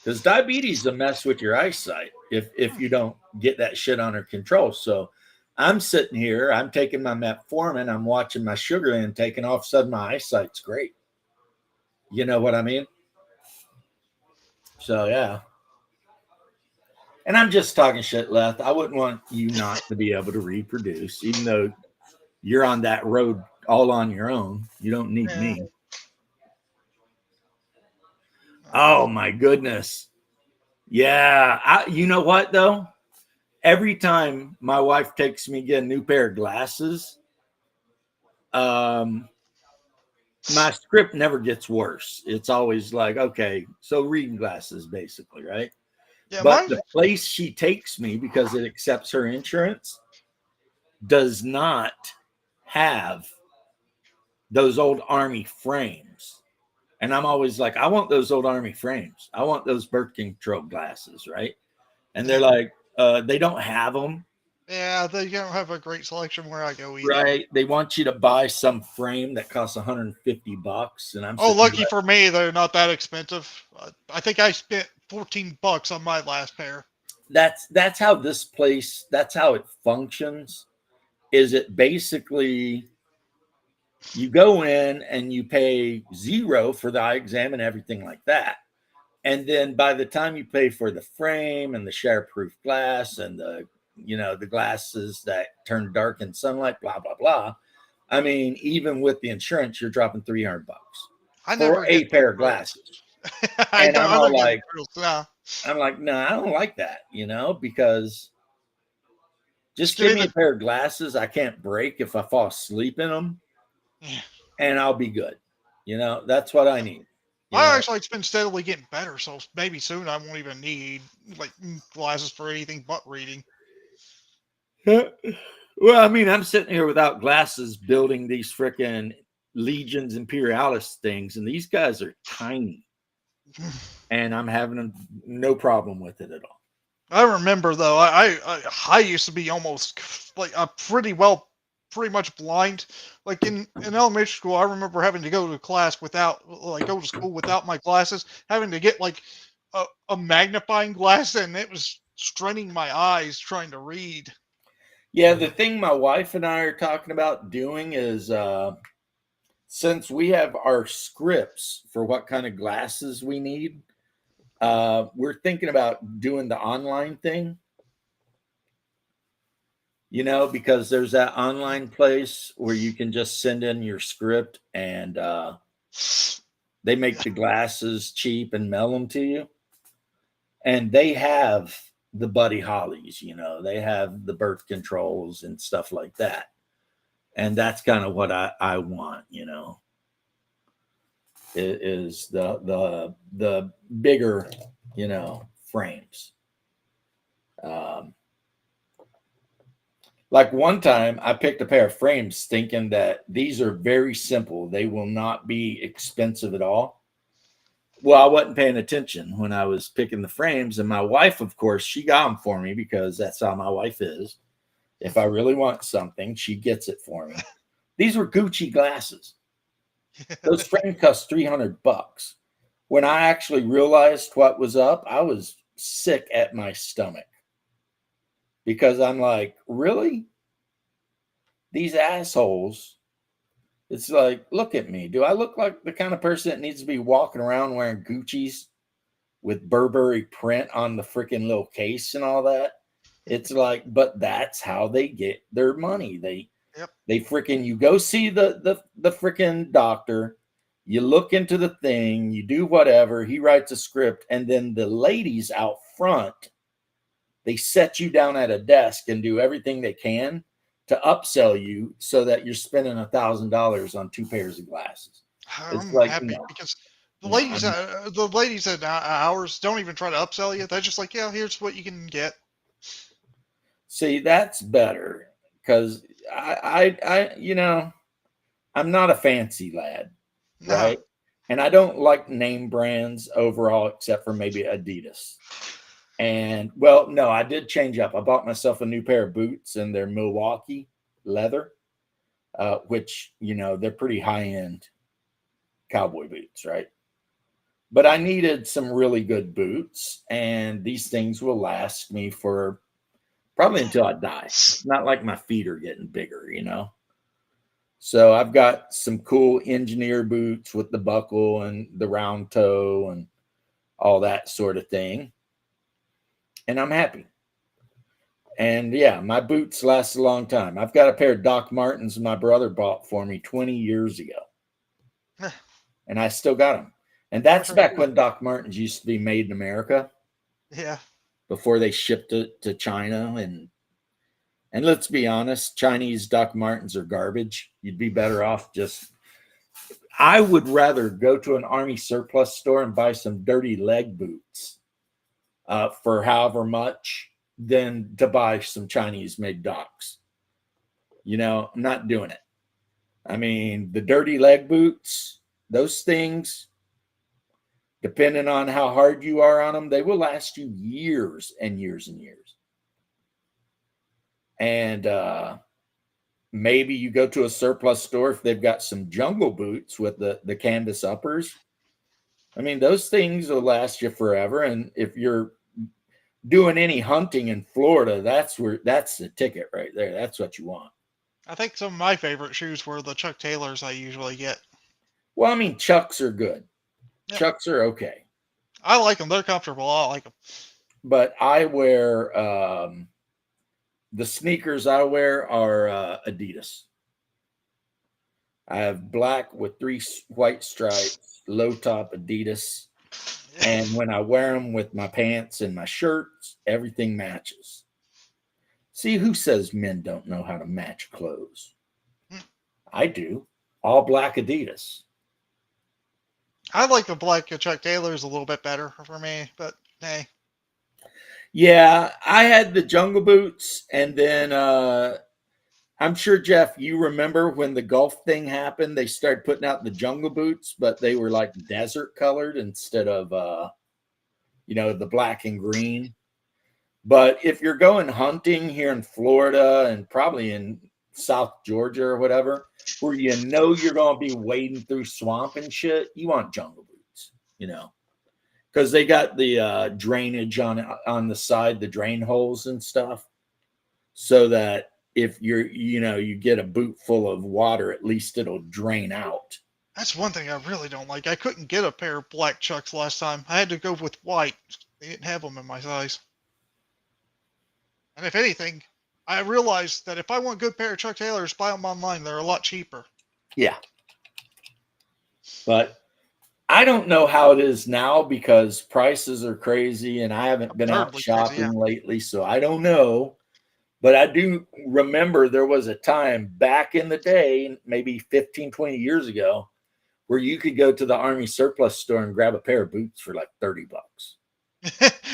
Because diabetes is a mess with your eyesight if you don't get that shit under control. So I'm sitting here, I'm taking my metformin, I'm watching my sugar intake, and all of a sudden my eyesight's great. You know what I mean? So yeah. And I'm just talking shit, Leth. I wouldn't want you not to be able to reproduce, even though you're on that road all on your own. You don't need me. Oh my goodness. Yeah. You know what though? Every time my wife takes me to get a new pair of glasses, my script never gets worse. It's always like, okay, so reading glasses basically, right? Yeah, But the place she takes me, because it accepts her insurance, does not have those old army frames. And I'm always like, I want those old army frames. I want those birth control glasses, right? And they're like, they don't have them. Yeah, they don't have a great selection where I go either. Right? They want you to buy some frame that costs $150, and I'm Oh, sitting there lucky for me, they're not that expensive. I think I spent $14 on my last pair. that's how this place, that's how it functions. Is it basically you go in and you pay zero for the eye exam and everything like that. And then by the time you pay for the frame and the shatterproof glass and the glasses that turn dark in sunlight, blah blah blah. I mean, even with the insurance, you're dropping $300 I for never a get pair those of drills. glasses. And I'm I all don't get like, drills. Nah. I'm like, no, I don't like that, because Just just give give me me a the. pair of glasses I can't break if I fall asleep in them, Yeah. and I'll be good. That's what I need. You My know, eyesight's been steadily getting better, so maybe soon I won't even need like glasses for anything but reading. well, I mean, I'm sitting here without glasses building these freaking Legions Imperialis things, and these guys are tiny, and I'm having no problem with it at all. I remember though, I used to be almost like a pretty much blind. Like in elementary school, I remember having to go to class without like go to school without my glasses, having to get like a magnifying glass, and it was straining my eyes trying to read. Yeah, the thing my wife and I are talking about doing is since we have our scripts for what kind of glasses we need, we're thinking about doing the online thing, because there's that online place where you can just send in your script and they make the glasses cheap and mail them to you. And they have the Buddy Hollies, they have the birth controls and stuff like that. And that's kind of what I want, is the bigger, frames. Um, like one time I picked a pair of frames thinking that these are very simple. They will not be expensive at all. Well, I wasn't paying attention when I was picking the frames. And my wife, of course, she got them for me because that's how my wife is. If I really want something, she gets it for me. These were Gucci glasses. Those frames cost $300. When I actually realized what was up, I was sick at my stomach because I'm like, really? These assholes. It's like, look at me. Do I look like the kind of person that needs to be walking around wearing Gucci's with Burberry print on the freaking little case and all that? It's like, but that's how they get their money. Yep. They freaking, you go see the freaking doctor, you look into the thing, you do whatever, he writes a script, and then the ladies out front, they set you down at a desk and do everything they can to upsell you so that you're spending $1,000 on two pairs of glasses. It's I'm like, happy no, because no, the ladies at ours don't even try to upsell you. They're just like, yeah, here's what you can get. see, that's better because I'm not a fancy lad, No. right? And I don't like name brands overall, except for maybe Adidas. And well, no, I did change up. I bought myself a new pair of boots, and they're Milwaukee leather, which they're pretty high end cowboy boots, right? But I needed some really good boots, and these things will last me for probably until I die. It's not like my feet are getting bigger. So I've got some cool engineer boots with the buckle and the round toe and all that sort of thing. And I'm happy. And yeah, my boots last a long time. I've got a pair of Doc Martens my brother bought for me 20 years ago. And I still got them. And that's back when Doc Martens used to be made in America. Yeah. Before they shipped it to China. And let's be honest, Chinese Doc Martens are garbage. You'd be better off I would rather go to an army surplus store and buy some dirty leg boots for however much than to buy some Chinese made Docs. I'm not doing it. I mean, the dirty leg boots, those things, depending on how hard you are on them, they will last you years and years and years. And maybe you go to a surplus store if they've got some jungle boots with the canvas uppers. I mean, those things will last you forever. And if you're doing any hunting in Florida, that's the ticket right there. That's what you want. I think some of my favorite shoes were the Chuck Taylors I usually get. Well, I mean, Chucks are good. Yep. Chucks are okay. I like them. They're comfortable. I like them. But I wear the sneakers I wear are Adidas. I have black with 3 white stripes, low top Adidas. And when I wear them with my pants and my shirts, everything matches. See, who says men don't know how to match clothes? I do. All black Adidas. I like the black Chuck Taylors a little bit better for me, but hey. Yeah, I had the jungle boots, and then I'm sure, Jeff, you remember when the Gulf thing happened, they started putting out the jungle boots, but they were like desert colored instead of, the black and green. But if you're going hunting here in Florida and probably in South Georgia or whatever, where you're going to be wading through swamp and shit, you want jungle boots, because they got the drainage on the side, the drain holes and stuff, so that if you get a boot full of water, at least it'll drain out. That's one thing I really don't like. I couldn't get a pair of black Chucks last time. I had to go with white. They didn't have them in my size. And if anything, I realized that if I want a good pair of Chuck Taylors, buy them online. They're a lot cheaper. Yeah. But I don't know how it is now because prices are crazy and I haven't been out shopping lately, so I don't know. But I do remember there was a time back in the day, maybe 15, 20 years ago, where you could go to the Army surplus store and grab a pair of boots for like $30.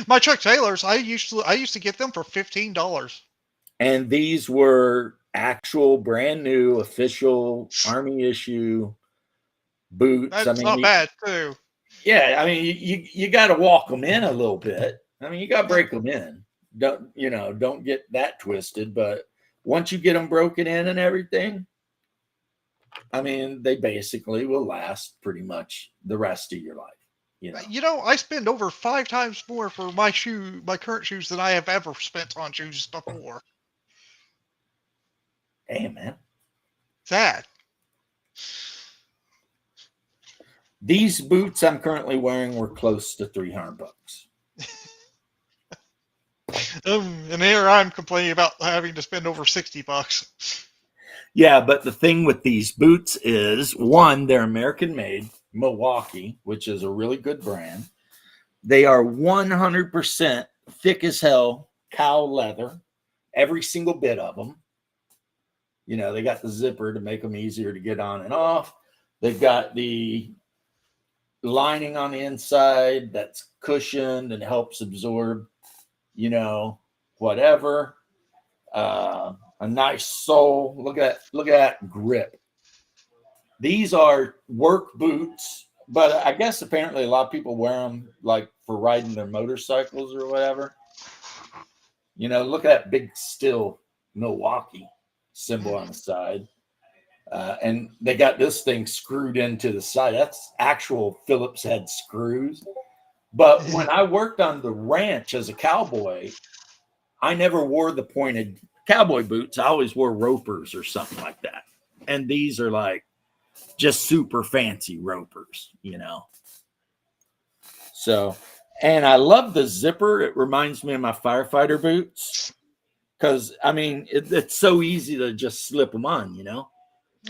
My Chuck Taylors, I used to get them for $15. And these were actual brand new official Army issue boots. That's not bad too. Yeah, I mean you got to walk them in a little bit. I mean you got to break them in. Don't get that twisted. But once you get them broken in and everything, I mean they basically will last pretty much the rest of your life. I spend over 5 times more for my current shoes than I have ever spent on shoes before. Damn, man. Sad. These boots I'm currently wearing were close to $300. And here I'm complaining about having to spend over $60. Yeah, but the thing with these boots is, one, they're American made, Milwaukee, which is a really good brand. They are 100% thick as hell cow leather, every single bit of them. They got the zipper to make them easier to get on and off. They've got the lining on the inside that's cushioned and helps absorb, whatever. A nice sole. Look at that grip. These are work boots, but I guess apparently a lot of people wear them like for riding their motorcycles or whatever. Look at that big still Milwaukee symbol on the side. And they got this thing screwed into the side. That's actual Phillips head screws. But when I worked on the ranch as a cowboy, I never wore the pointed cowboy boots. I always wore ropers or something like that. And these are like just super fancy ropers, So, and I love the zipper. It reminds me of my firefighter boots. Because, I mean, it's so easy to just slip them on, Yeah.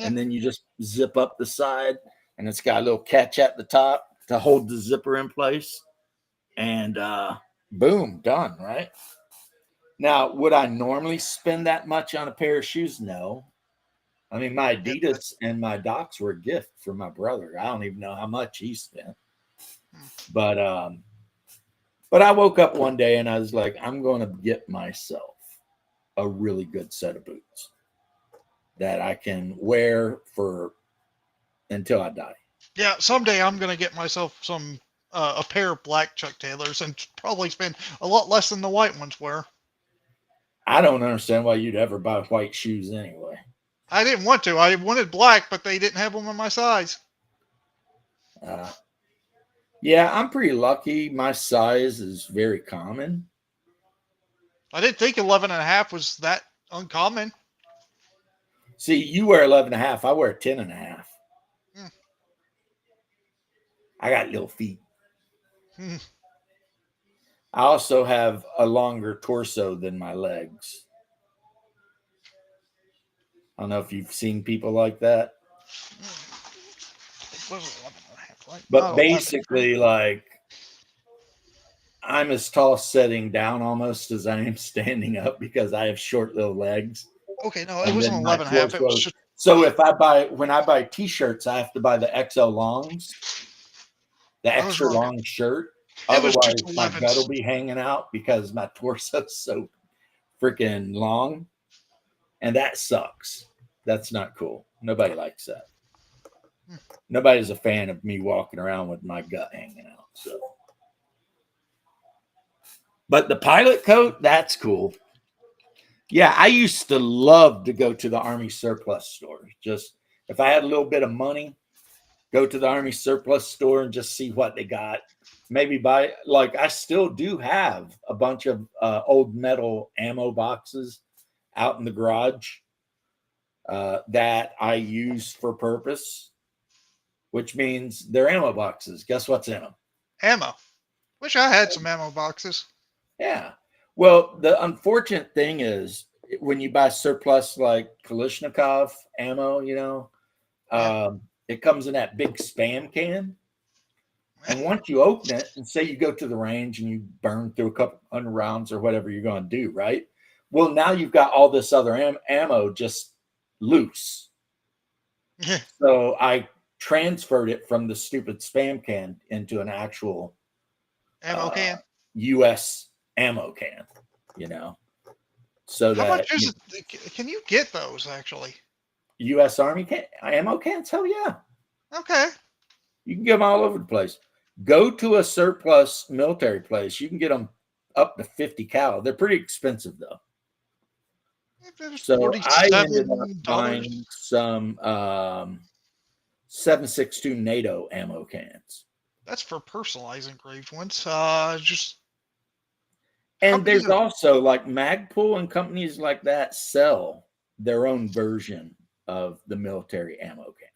And then you just zip up the side, and it's got a little catch at the top to hold the zipper in place. And boom, done, right? Now, would I normally spend that much on a pair of shoes? No. I mean, my Adidas and my Docs were a gift from my brother. I don't even know how much he spent. But I woke up one day and I was like, I'm going to get myself a really good set of boots that I can wear for until I die. Yeah, someday I'm going to get myself a pair of black Chuck Taylors and probably spend a lot less than the white ones were. I don't understand why you'd ever buy white shoes anyway. I didn't want to. I wanted black, but they didn't have them in my size. Yeah, I'm pretty lucky. My size is very common. I didn't think 11 and a half was that uncommon. See, you wear 11 and a half. I wear 10 and a half. I got little feet. I also have a longer torso than my legs. I don't know if you've seen people like that. It was 11 and a half, right? But Not 11. basically, like, I'm as tall sitting down almost as I am standing up because I have short little legs. Okay, no, it wasn't 11 and a half. It was just... So when I buy t-shirts, I have to buy the XL longs, the extra long shirt. Otherwise, my gut will be hanging out because my torso's so freaking long. And that sucks. That's not cool. Nobody likes that. Nobody's a fan of me walking around with my gut hanging out. So, but the pilot coat, that's cool. Yeah, I used to love to go to the Army surplus store. Just if I had a little bit of money, go to the Army surplus store and just see what they got. Maybe buy, like, I still do have a bunch of old metal ammo boxes out in the garage that I use for purpose, which means they're ammo boxes. Guess what's in them? Ammo. Wish I had some ammo boxes. Yeah. Well, the unfortunate thing is when you buy surplus like Kalashnikov ammo, you know, it comes in that big Spam can. And once you open it and say you go to the range and you burn through a couple hundred rounds or whatever you're going to do, right? Well, now you've got all this other ammo just loose. So I transferred it from the stupid Spam can into an actual ammo can, U.S. ammo can, you know. So how much is it? Can you get those actually? U.S. Army ammo cans? Hell yeah. Okay. You can get them all over the place. Go to a surplus military place. You can get them up to 50 cal. They're pretty expensive though. So I ended up buying some 7.62 NATO ammo cans. That's for personalized engraved ones. And there's also like Magpul and companies like that sell their own version of the military ammo can.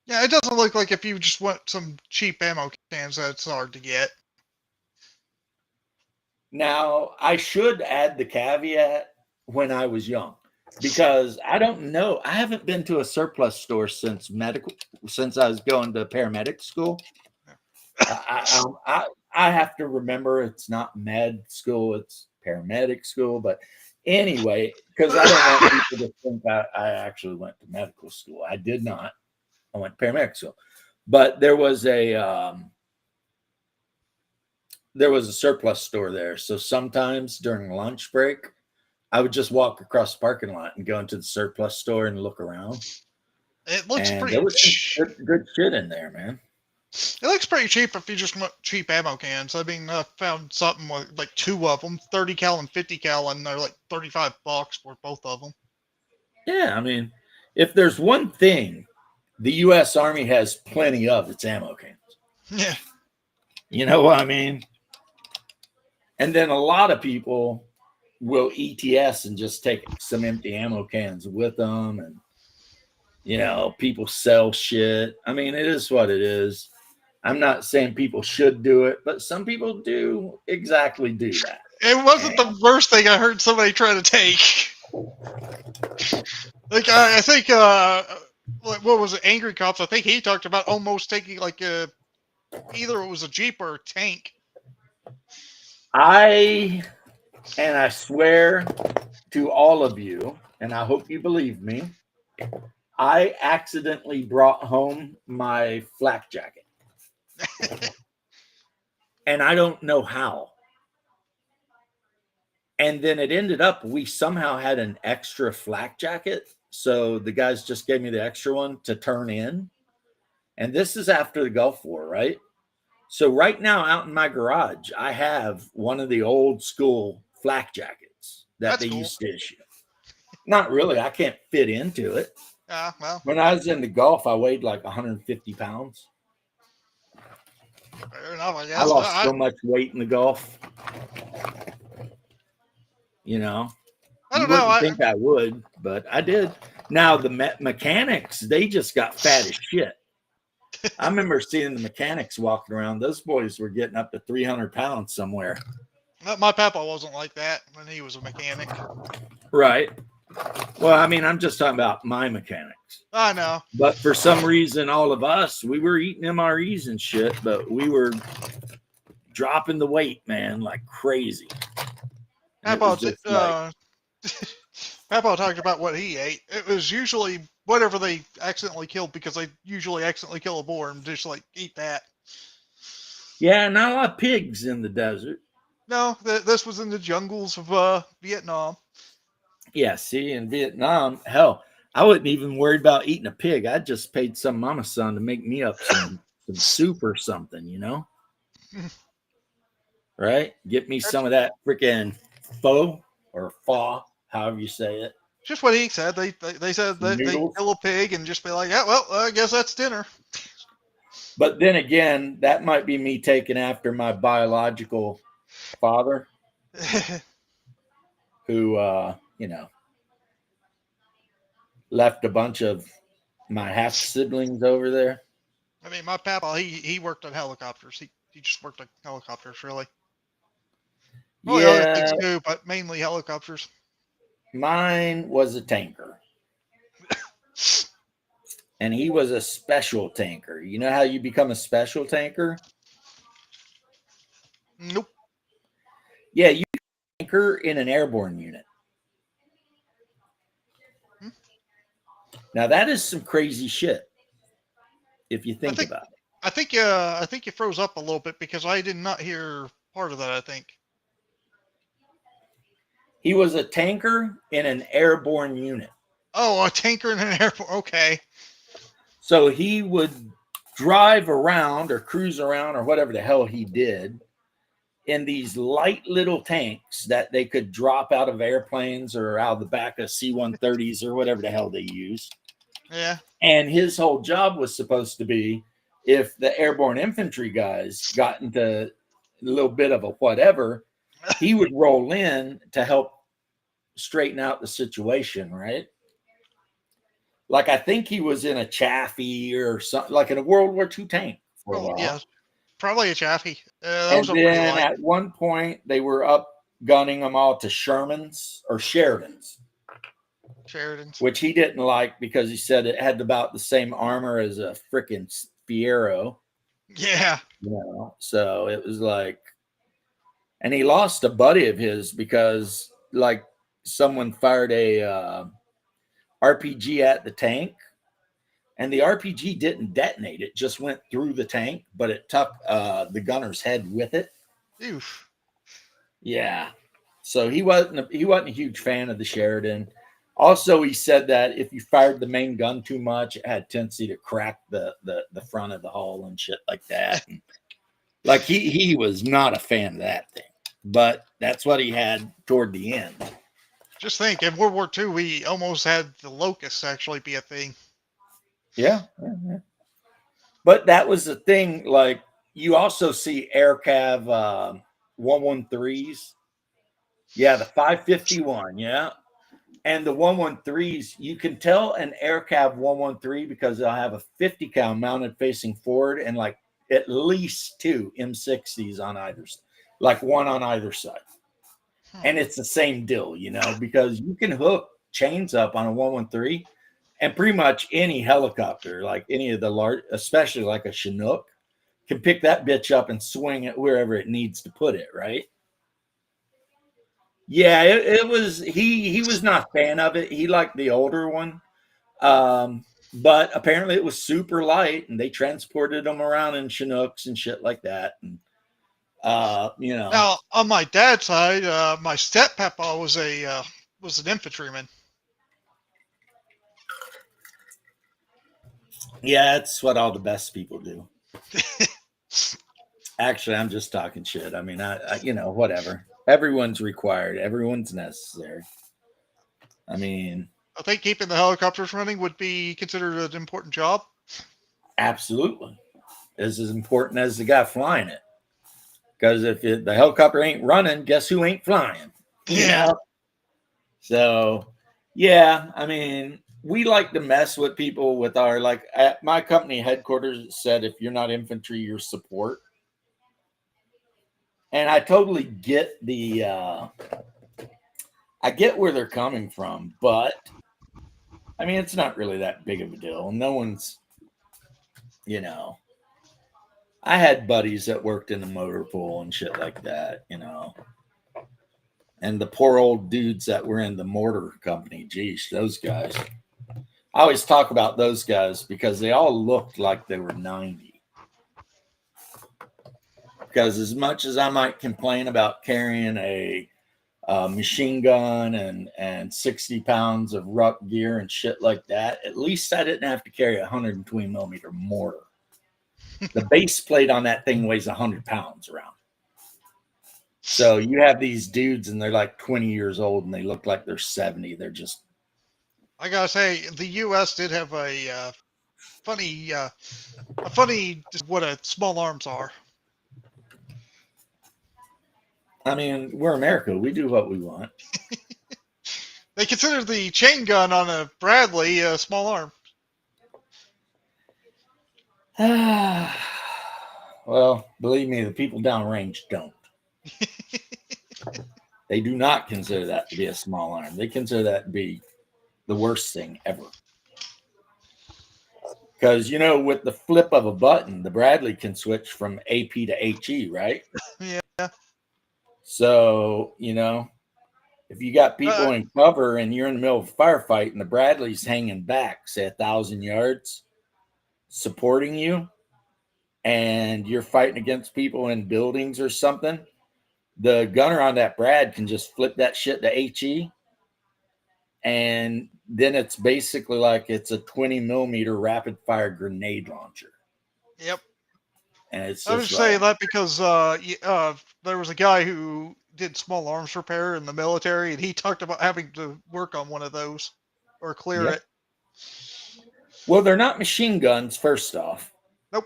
Yeah, it doesn't look like if you just want some cheap ammo cans, that's hard to get. Now, I should add the caveat when I was young, because I don't know. I haven't been to a surplus store since I was going to paramedic school. I have to remember it's not med school, it's paramedic school. But anyway, because I don't want people to think I actually went to medical school. I did not. I went to paramedic school. But there was a surplus store there. So sometimes during lunch break, I would just walk across the parking lot and go into the surplus store and look around. It looks pretty. There was some good shit in there, man. It looks pretty cheap if you just want cheap ammo cans. I mean, I found something with like two of them, 30 cal and 50 cal, and they're like $35 for both of them. Yeah, I mean, if there's one thing the U.S. Army has plenty of, it's ammo cans. Yeah. You know what I mean? And then a lot of people will ETS and just take some empty ammo cans with them. And, you know, people sell shit. I mean, it is what it is. I'm not saying people should do it, but some people do exactly do that. It wasn't the worst thing I heard somebody try to take. Like, I think, what was it, Angry Cops? I think he talked about almost taking like either it was a Jeep or a tank. I swear to all of you, and I hope you believe me, I accidentally brought home my flak jacket. And I don't know how. And then it ended up, we somehow had an extra flak jacket. So the guys just gave me the extra one to turn in. And this is after the Gulf War, right? So right now out in my garage, I have one of the old school flak jackets. that That's they cool. used to issue. Not really. I can't fit into it. Well, When I was in the Gulf, I weighed like 150 pounds. fair enough, I I guess. lost so much weight in the Gulf. You know, I you don't know. wouldn't think I would, but I did. Now the mechanics, they just got fat as shit. I remember seeing the mechanics walking around. Those boys were getting up to 300 pounds somewhere. My papa wasn't like that when he was a mechanic. Right. Well, I mean, I'm just talking about my mechanics. I know. But for some reason, all of us, we were eating MREs and shit, but we were dropping the weight, man, like crazy. Papa talked about what he ate. It was usually whatever they accidentally killed, because they usually accidentally kill a boar and just like eat that. Yeah, not a lot of pigs in the desert. No, this was in the jungles of Vietnam. Yeah, see, in Vietnam, hell, I wasn't even worried about eating a pig. I just paid some mama son to make me up some soup or something, you know? Right? Get me some of that freaking pho or pho, however you say it. Just what he said. They said that they kill a pig and just be like, yeah, well, I guess that's dinner. But then again, that might be me taking after my biological father, who, left a bunch of my half siblings over there. I mean, my papa, he worked on helicopters. He just worked on helicopters, really. Well, the other things too, but mainly helicopters. Mine was a tanker. And he was a special tanker. You know how you become a special tanker? Nope. Yeah, you tanker in an airborne unit. Now that is some crazy shit, if you think about it. I think you froze up a little bit, because I did not hear part of that. I think he was a tanker in an airborne unit. Oh, a tanker in an airport. Okay. So he would drive around or cruise around or whatever the hell he did in these light little tanks that they could drop out of airplanes or out of the back of C-130s or whatever the hell they use. Yeah. And his whole job was supposed to be, if the airborne infantry guys got into a little bit of a whatever, he would roll in to help straighten out the situation, right? Like, I think he was in a Chaffee or something, like in a World War II tank for a while. Yeah, probably a Chaffee. And then at one point, they were up gunning them all to Shermans or Sheridans. Which he didn't like, because he said it had about the same armor as a freaking Fiero. Yeah. You know, so it was like, and he lost a buddy of his because, like, someone fired a RPG at the tank, and the RPG didn't detonate. It just went through the tank, but it took the gunner's head with it. Oof. Yeah. So he wasn't a huge fan of the Sheridan. Also, he said that if you fired the main gun too much, it had a tendency to crack the front of the hull and shit like that. And like he was not a fan of that thing, but that's what he had toward the end. Just think, in World War II, we almost had the Locusts actually be a thing. Yeah. But that was the thing. Like, you also see AirCav 113s. Yeah, the 551. Yeah. And the 113s, you can tell an AirCav 113 because they'll have a 50 cal mounted facing forward and like at least two M60s on either side, like one on either side. And it's the same deal, you know, because you can hook chains up on a 113 and pretty much any helicopter, like any of the large, especially like a Chinook, can pick that bitch up and swing it wherever it needs to put it, right? Yeah, it was, he was not a fan of it. He liked the older one. But apparently it was super light, and they transported them around in Chinooks and shit like that. And you know. Now, on my dad's side, my step-papa was an infantryman. Yeah, that's what all the best people do. Actually, I'm just talking shit. I mean, I you know, whatever. Everyone's required. Everyone's necessary. I mean, I think keeping the helicopters running would be considered an important job. absolutely. It's as important as the guy flying it. Because if the helicopter ain't running, guess who ain't flying? You Yeah. know? So, yeah, I mean, we like to mess with people with our, like, at my company headquarters said, if you're not infantry, you're support. And I totally get I get where they're coming from, but I mean, it's not really that big of a deal. No one's, you know, I had buddies that worked in the motor pool and shit like that, you know. And the poor old dudes that were in the mortar company, geez, those guys. I always talk about those guys because they all looked like they were 90. Because as much as I might complain about carrying a machine gun and 60 pounds of ruck gear and shit like that, at least I didn't have to carry a 120 millimeter mortar. The base plate on that thing weighs 100 pounds around. So you have these dudes and they're like 20 years old and they look like they're 70. They're just. I gotta say, the U.S. did have a funny what a small arms are. I mean, we're America. We do what we want. They consider the chain gun on a Bradley a small arm. Well, believe me, the people downrange don't. They do not consider that to be a small arm. They consider that to be the worst thing ever. Because, you know, with the flip of a button, the Bradley can switch from AP to HE, right? Yeah. So, you know, if you got people in cover and you're in the middle of a firefight and the Bradley's hanging back, say 1,000 yards, supporting you, and you're fighting against people in buildings or something, the gunner on that Brad can just flip that shit to HE. And then it's basically like it's a 20 millimeter rapid fire grenade launcher. Yep. And it's I was just saying that because there was a guy who did small arms repair in the military, and he talked about having to work on one of those or clear it. Well, they're not machine guns, first off. Nope.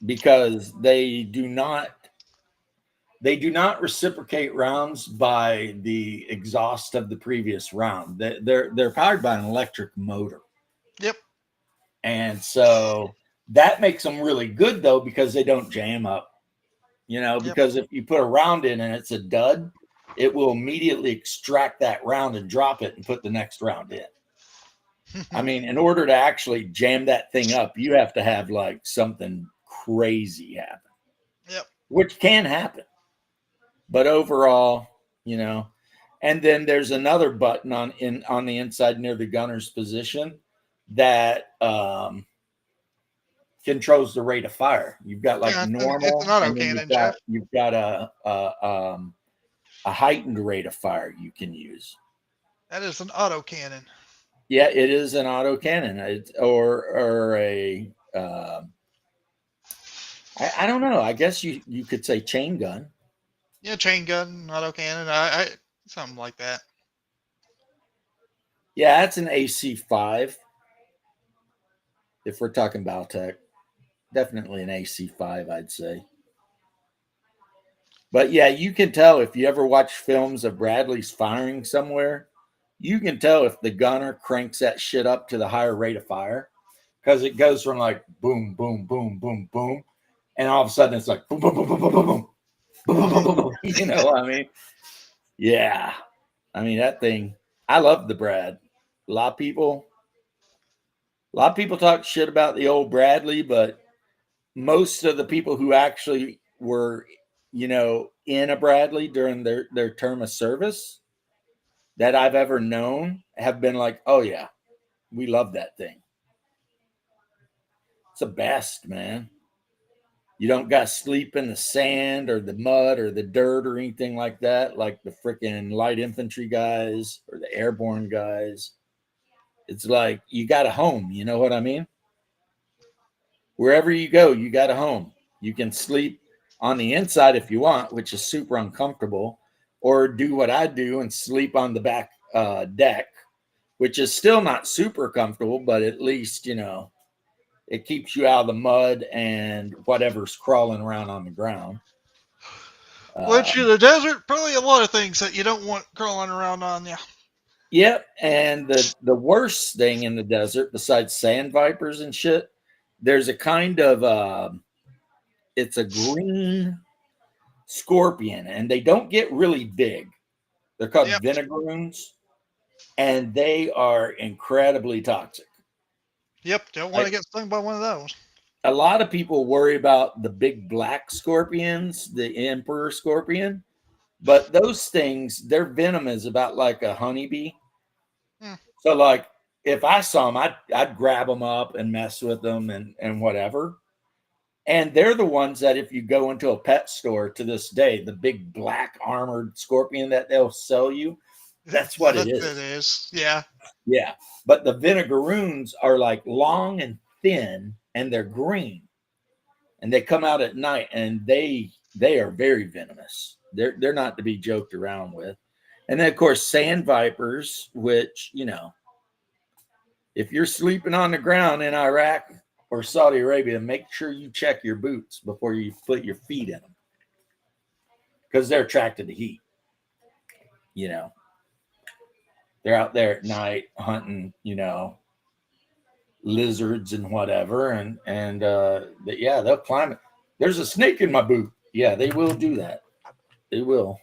Because they do not reciprocate rounds by the exhaust of the previous round. They're powered by an electric motor. Yep. And so that makes them really good, though, because they don't jam up. You know, because if you put a round in and it's a dud, it will immediately extract that round and drop it and put the next round in. I mean, in order to actually jam that thing up, you have to have like something crazy happen. Yep. Which can happen. But overall, you know, and then there's another button on the inside near the gunner's position that controls the rate of fire. You've got like normal, it's an and then autocannon, you've got a heightened rate of fire you can use. That is an autocannon. Yeah, it is an autocannon. It's or a I don't know. I guess you could say chain gun. Yeah, chain gun, autocannon, I something like that. Yeah, that's an AC5. If we're talking Baltec, definitely an AC5, I'd say. But yeah, you can tell if you ever watch films of Bradley's firing somewhere, you can tell if the gunner cranks that shit up to the higher rate of fire, because it goes from like boom, boom, boom, boom, boom, and all of a sudden it's like boom, boom, boom, boom, boom, boom, boom, boom, boom, boom, boom. You know what I mean? Yeah. I mean, that thing, I love the Brad. A lot of people talk shit about the old Bradley, but most of the people who actually were, you know, in a Bradley during their term of service that I've ever known have been like, oh yeah, we love that thing. It's the best, man. You don't got to sleep in the sand or the mud or the dirt or anything like that, like the freaking light infantry guys or the airborne guys. It's like you got a home. You know what I mean? Wherever you go, you got a home. You can sleep on the inside if you want, which is super uncomfortable, or do what I do and sleep on the back deck, which is still not super comfortable, but at least, you know, it keeps you out of the mud and whatever's crawling around on the ground. Once you're in the desert, probably a lot of things that you don't want crawling around on you. Yep. And the worst thing in the desert, besides sand vipers and shit, there's a kind of it's a green scorpion, and they don't get really big. They're called Yep. vinegaroons, and they are incredibly toxic. Yep, don't want to get stung by one of those. A lot of people worry about the big black scorpions, the emperor scorpion, but those things, their venom is about like a honeybee. So, like, if I saw them, I'd grab them up and mess with them and whatever. And they're the ones that if you go into a pet store to this day, the big black armored scorpion that they'll sell you, that's what it is. It is, yeah. Yeah. But the vinegaroons are like long and thin, and they're green. And they come out at night, and they are very venomous. They're not to be joked around with. And then, of course, sand vipers, which, you know, if you're sleeping on the ground in Iraq or Saudi Arabia, make sure you check your boots before you put your feet in them, because they're attracted to heat. You know, they're out there at night hunting, you know, lizards and whatever. But yeah, they'll climb it. There's a snake in my boot. Yeah, they will do that. They will.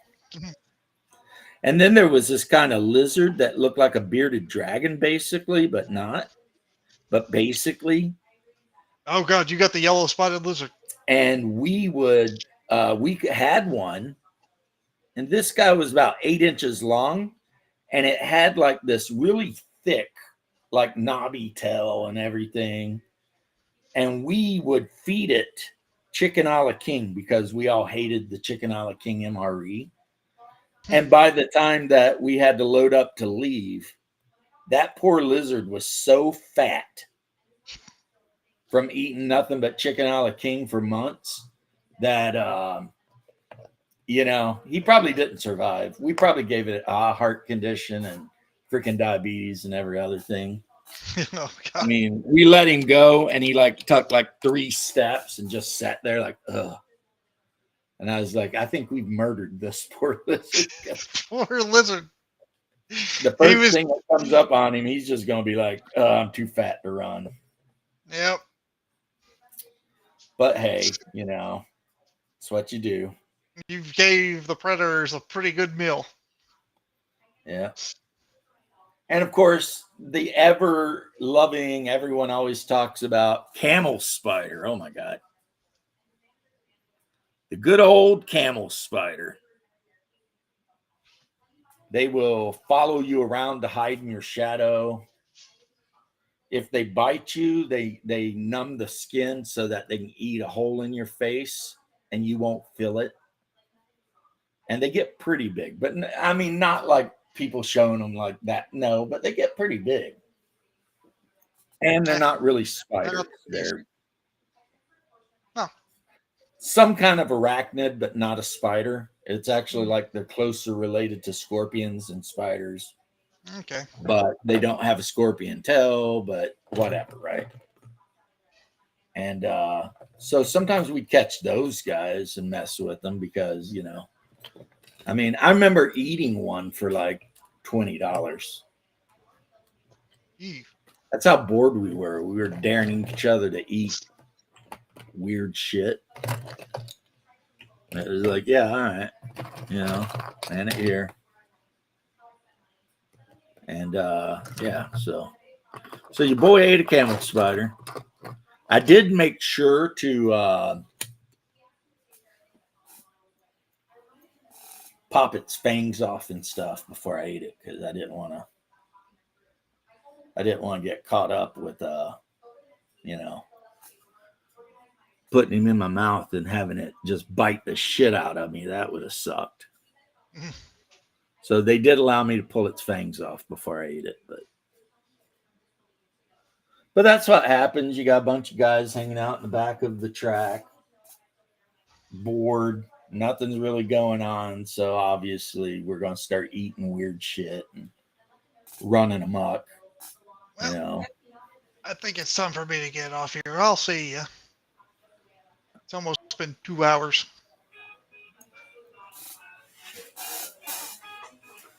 And then there was this kind of lizard that looked like a bearded dragon, basically, but not. But basically. Oh, God, you got the yellow spotted lizard. And we had one, and this guy was about 8 inches long, and it had like this really thick, like knobby tail and everything. And we would feed it chicken a la king because we all hated the chicken a la king MRE. And by the time that we had to load up to leave, that poor lizard was so fat from eating nothing but chicken a la king for months that, you know, he probably didn't survive. We probably gave it a heart condition and freaking diabetes and every other thing. Oh, I mean, we let him go, and he like took like 3 steps and just sat there like, ugh. And I was like, I think we've murdered this poor lizard. Poor lizard. The first thing that comes up on him, he's just going to be like, I'm too fat to run. Yep. But hey, you know, it's what you do. You gave the predators a pretty good meal. Yeah. And of course, the ever loving, everyone always talks about camel spider. Oh my God. The good old camel spider. They will follow you around to hide in your shadow. If they bite you, they numb the skin so that they can eat a hole in your face and you won't feel it. And they get pretty big, but I mean, not like people showing them like that. No, but they get pretty big. And they're not really spiders. They're some kind of arachnid, but not a spider. It's actually like they're closer related to scorpions and spiders. Okay. But they don't have a scorpion tail, but whatever, right? And so sometimes we catch those guys and mess with them because, you know, I mean, I remember eating one for like $20. That's how bored we were. We were daring each other to eat weird shit. And it was like, yeah, all right, you know, and it here. And yeah, so your boy ate a camel spider. I did make sure to pop its fangs off and stuff before I ate it because I didn't want to get caught up with you know, putting him in my mouth and having it just bite the shit out of me. That would have sucked. So they did allow me to pull its fangs off before I ate it, but that's what happens. You got a bunch of guys hanging out in the back of the track. bored. Nothing's really going on. So obviously, we're going to start eating weird shit and running amok. Well, You know. I think it's time for me to get off here. I'll see you. It's almost been 2 hours.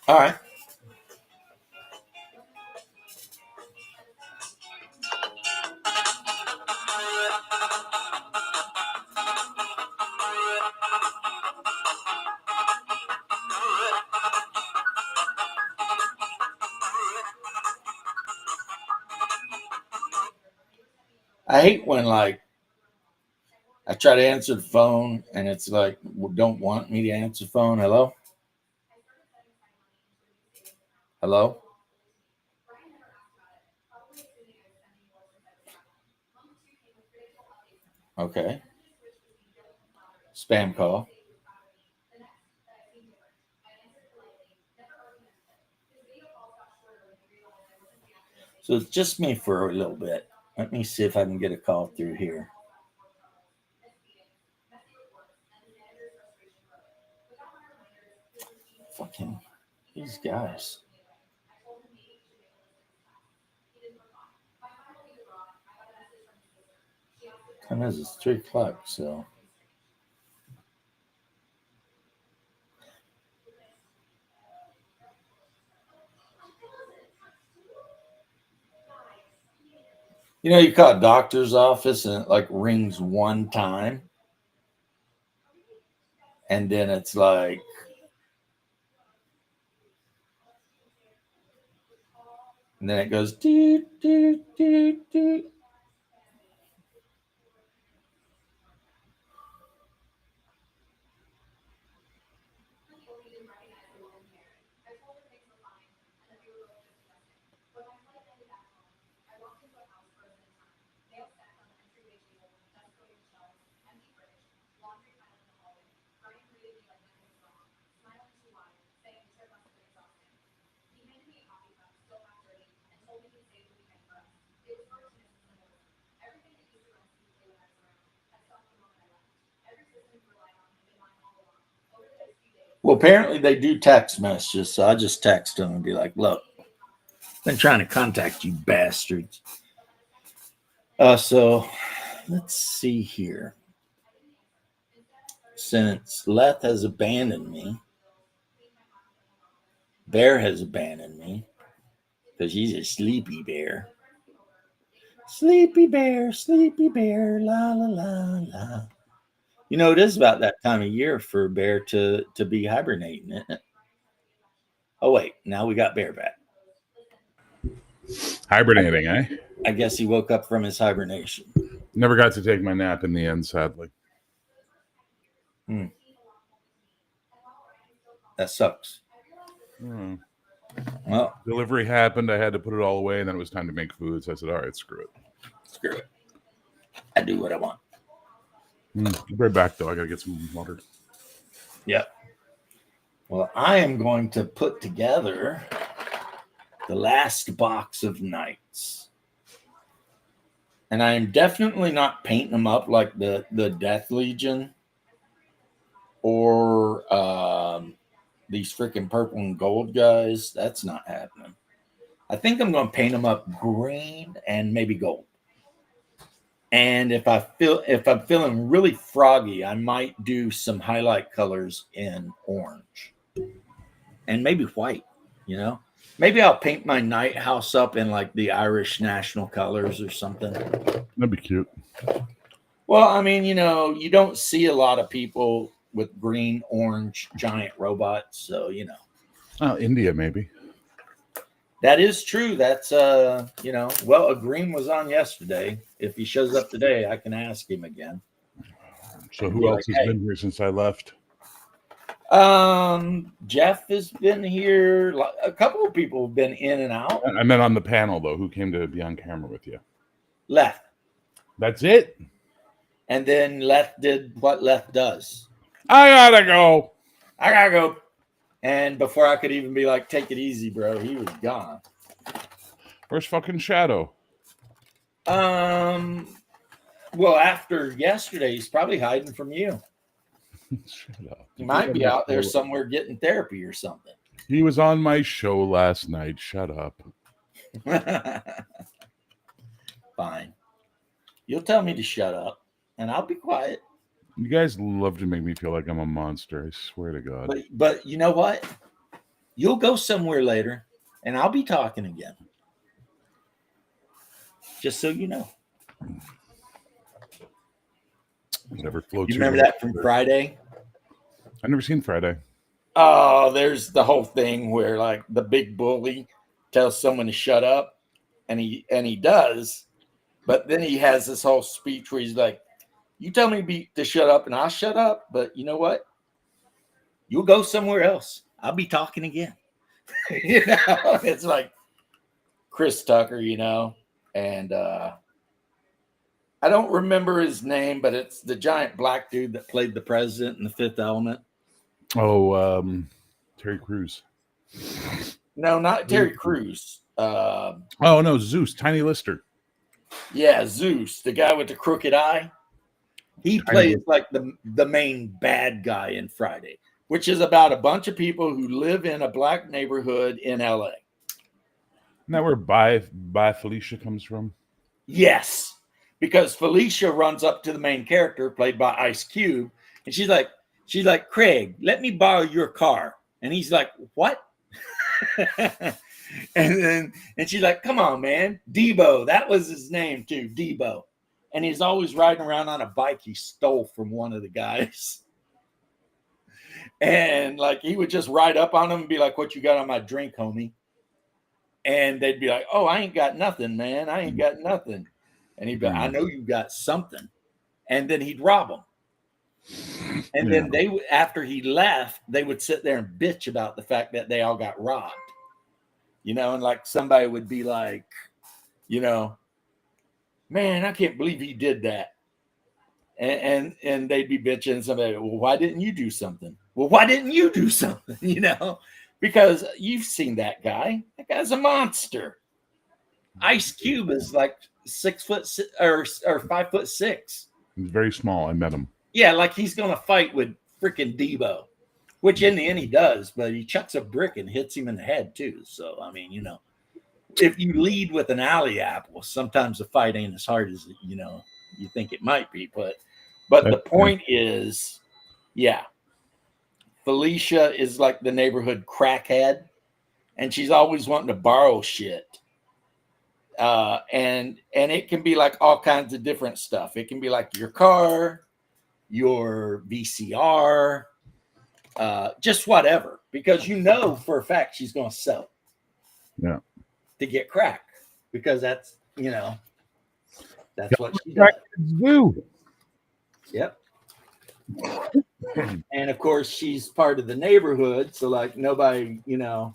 All right. I hate when like I try to answer the phone and it's like don't want me to answer the phone. Hello? Hello? Okay. Spam call. So it's just me for a little bit. Let me see if I can get a call through here. Fucking these guys. Time is it's 3:00, so you know you call a doctor's office and it like rings one time and then it's like and then it goes doo, doo, doo, doo. Well, apparently they do text messages, so I just text them and be like, "Look, been trying to contact you bastards." So let's see here. Since Leth has abandoned me, Bear has abandoned me because he's a sleepy bear. Sleepy bear, la la la la. You know, it is about that time of year for a bear to be hibernating, isn't it? Oh wait, now we got Bear back. Hibernating, eh? I guess he woke up from his hibernation. Never got to take my nap in the end, sadly. That sucks. Hmm. Well, Delivery happened. I had to put it all away, and then it was time to make food. So I said, all right, screw it. screw it. I do what I want. I'll be right back, though. I got to get some water. Yep. Well, I am going to put together the last box of nights. And I am definitely not painting them up like the Death Legion or these freaking purple and gold guys. That's not happening. I think I'm going to paint them up green and maybe gold. And if I'm feeling really froggy, I might do some highlight colors in orange and maybe white, you know. Maybe I'll paint my night house up in like the Irish national colors or something. That'd be cute. Well, I mean, you know, you don't see a lot of people with green, orange, giant robots. So, you know. Oh, India, maybe. That is true. That's, you know, well, a green was on yesterday. If he shows up today, I can ask him again. So who else has been here since I left? Jeff has been here. A couple of people have been in and out. I meant on the panel, though. Who came to be on camera with you? Leth. That's it? And then Leth did what Leth does. I gotta go. And before I could even be like, take it easy, bro, he was gone. Where's fucking Shadow? Well, after yesterday, he's probably hiding from you. Shut up. He might be out there somewhere getting therapy or something. He was on my show last night. Shut up. Fine. You'll tell me to shut up, and I'll be quiet. You guys love to make me feel like I'm a monster. I swear to God. But you know what? You'll go somewhere later, and I'll be talking again. Just so you know. Whatever floats. You remember that from Friday? I've never seen Friday. Oh, there's the whole thing where like the big bully tells someone to shut up, and he does, but then he has this whole speech where he's like, "You tell me to shut up, and I'll shut up, but you know what? You'll go somewhere else. I'll be talking again." You know, it's like Chris Tucker, you know, and I don't remember his name, but it's the giant black dude that played the president in The Fifth Element. Oh, Terry Crews. No, not Terry Crews. Oh no, Zeus, Tiny Lister. Yeah, Zeus, the guy with the crooked eye. He plays like the main bad guy in Friday, which is about a bunch of people who live in a black neighborhood in LA. Isn't that where Bye Felicia comes from? Yes, because Felicia runs up to the main character played by Ice Cube, and she's like, "Craig, let me borrow your car." And he's like, "What?" and she's like, "Come on, man. Debo." That was his name too, Debo. And he's always riding around on a bike he stole from one of the guys. And like he would just ride up on him and be like, "What you got on my drink, homie?" And they'd be like, "Oh, I ain't got nothing, man. I ain't got nothing." And he'd be like, "I know you got something." And then he'd rob them. And then after he left, they would sit there and bitch about the fact that they all got robbed. You know, and like somebody would be like, you know, "Man, I can't believe he did that." And they'd be bitching somebody, "Well, why didn't you do something?" "Well, why didn't you do something?" You know, because you've seen that guy. That guy's a monster. Ice Cube is like 6 foot or 5'6". He's very small. I met him. Yeah, like he's gonna fight with freaking Debo, which in the end he does, but he chucks a brick and hits him in the head too. So I mean, you know, if you lead with an alley apple, sometimes the fight ain't as hard as you know you think it might be. But the point is, yeah, Felicia is like the neighborhood crackhead, and she's always wanting to borrow shit. And it can be like all kinds of different stuff. It can be like your car, your VCR, just whatever, because you know for a fact she's going to sell it. Yeah. To get crack, because that's, you know, that's what she does. Yep. And of course she's part of the neighborhood, so like nobody, you know,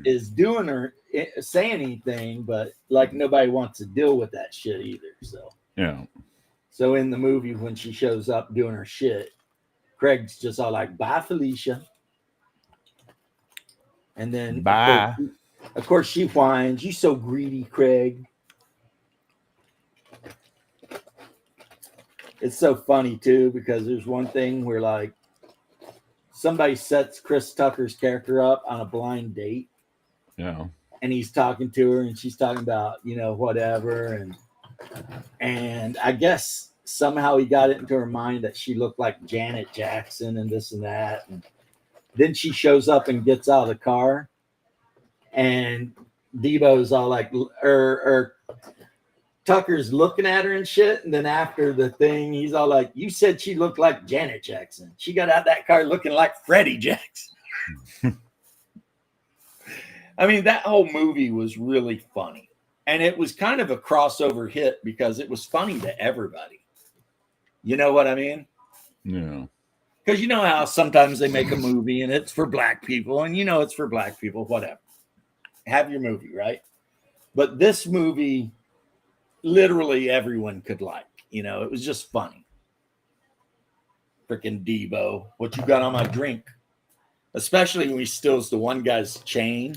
is doing or saying anything, but like nobody wants to deal with that shit either. So yeah. So in the movie, when she shows up doing her shit, Craig's just all like, "Bye, Felicia." And then bye. Of course she whines, "You so greedy, Craig." It's so funny too, because there's one thing where like somebody sets Chris Tucker's character up on a blind date. Yeah. And he's talking to her and she's talking about, you know, whatever. And I guess somehow he got it into her mind that she looked like Janet Jackson and this and that. And then she shows up and gets out of the car. And Debo's all like, or Tucker's looking at her and shit. And then after the thing, he's all like, "You said she looked like Janet Jackson. She got out of that car looking like Freddie Jackson." I mean, that whole movie was really funny. And it was kind of a crossover hit because it was funny to everybody. You know what I mean? Yeah. Because you know how sometimes they make a movie and it's for black people, and you know it's for black people, whatever. Have your movie, right? But this movie, literally everyone could like. You know, it was just funny. Freaking Debo, "What you got on my drink?" Especially when he steals the one guy's chain.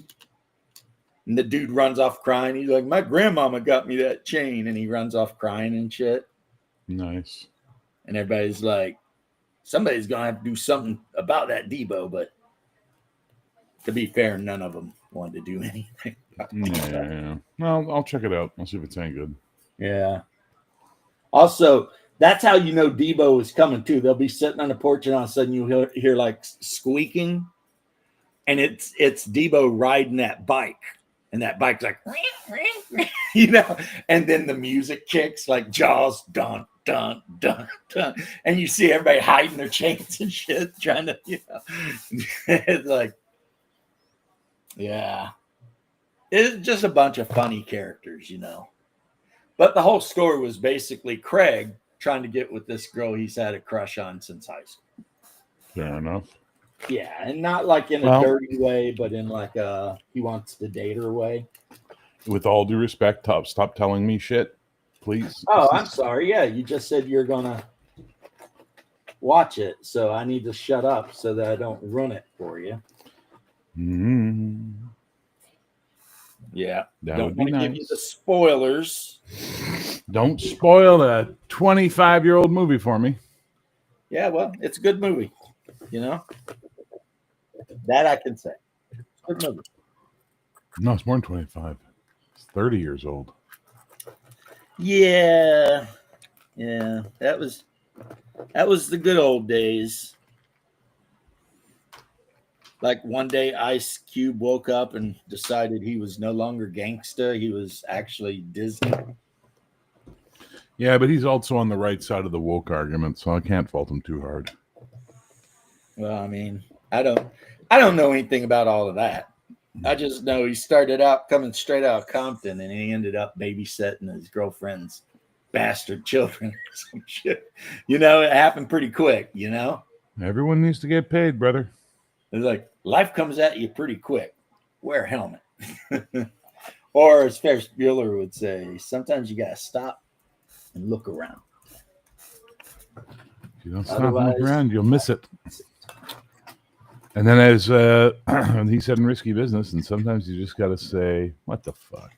And the dude runs off crying. He's like, "My grandmama got me that chain." And he runs off crying and shit. Nice. And everybody's like, somebody's gonna have to do something about that Debo. But to be fair, none of them wanted to do anything. Yeah. Well, I'll check it out. I'll see if it's any good. Yeah. Also, that's how you know Debo is coming too. They'll be sitting on the porch, and all of a sudden you hear like squeaking, and it's Debo riding that bike, and that bike's like, you know, and then the music kicks like Jaws, dun dun dun dun, and you see everybody hiding their chains and shit, trying to, you know, it's like, yeah, it's just a bunch of funny characters, you know. But the whole story was basically Craig trying to get with this girl he's had a crush on since high school. Fair enough. Yeah, and not like in a dirty way, but in like a he wants to date her way. With all due respect, stop telling me shit, please. Oh, I'm sorry. Yeah, you just said you're gonna watch it, so I need to shut up so that I don't ruin it for you. Mm-hmm. Yeah, That don't would be want to nice. give you the spoilers. Don't spoil a 25-year-old movie for me. Yeah, well, it's a good movie. You know, that I can say. It's a good movie. No, it's more than 25. It's 30 years old. Yeah, that was the good old days. Like one day Ice Cube woke up and decided he was no longer gangsta. He was actually Disney. Yeah, but he's also on the right side of the woke argument, so I can't fault him too hard. Well, I mean, I don't know anything about all of that. I just know he started out coming straight out of Compton, and he ended up babysitting his girlfriend's bastard children or some shit. You know, it happened pretty quick, you know? Everyone needs to get paid, brother. It's like life comes at you pretty quick. Wear a helmet. Or as Ferris Bueller would say, sometimes you got to stop and look around. If you don't stop and look around, you'll miss it. And then as he said in Risky Business, and sometimes you just got to say, what the fuck?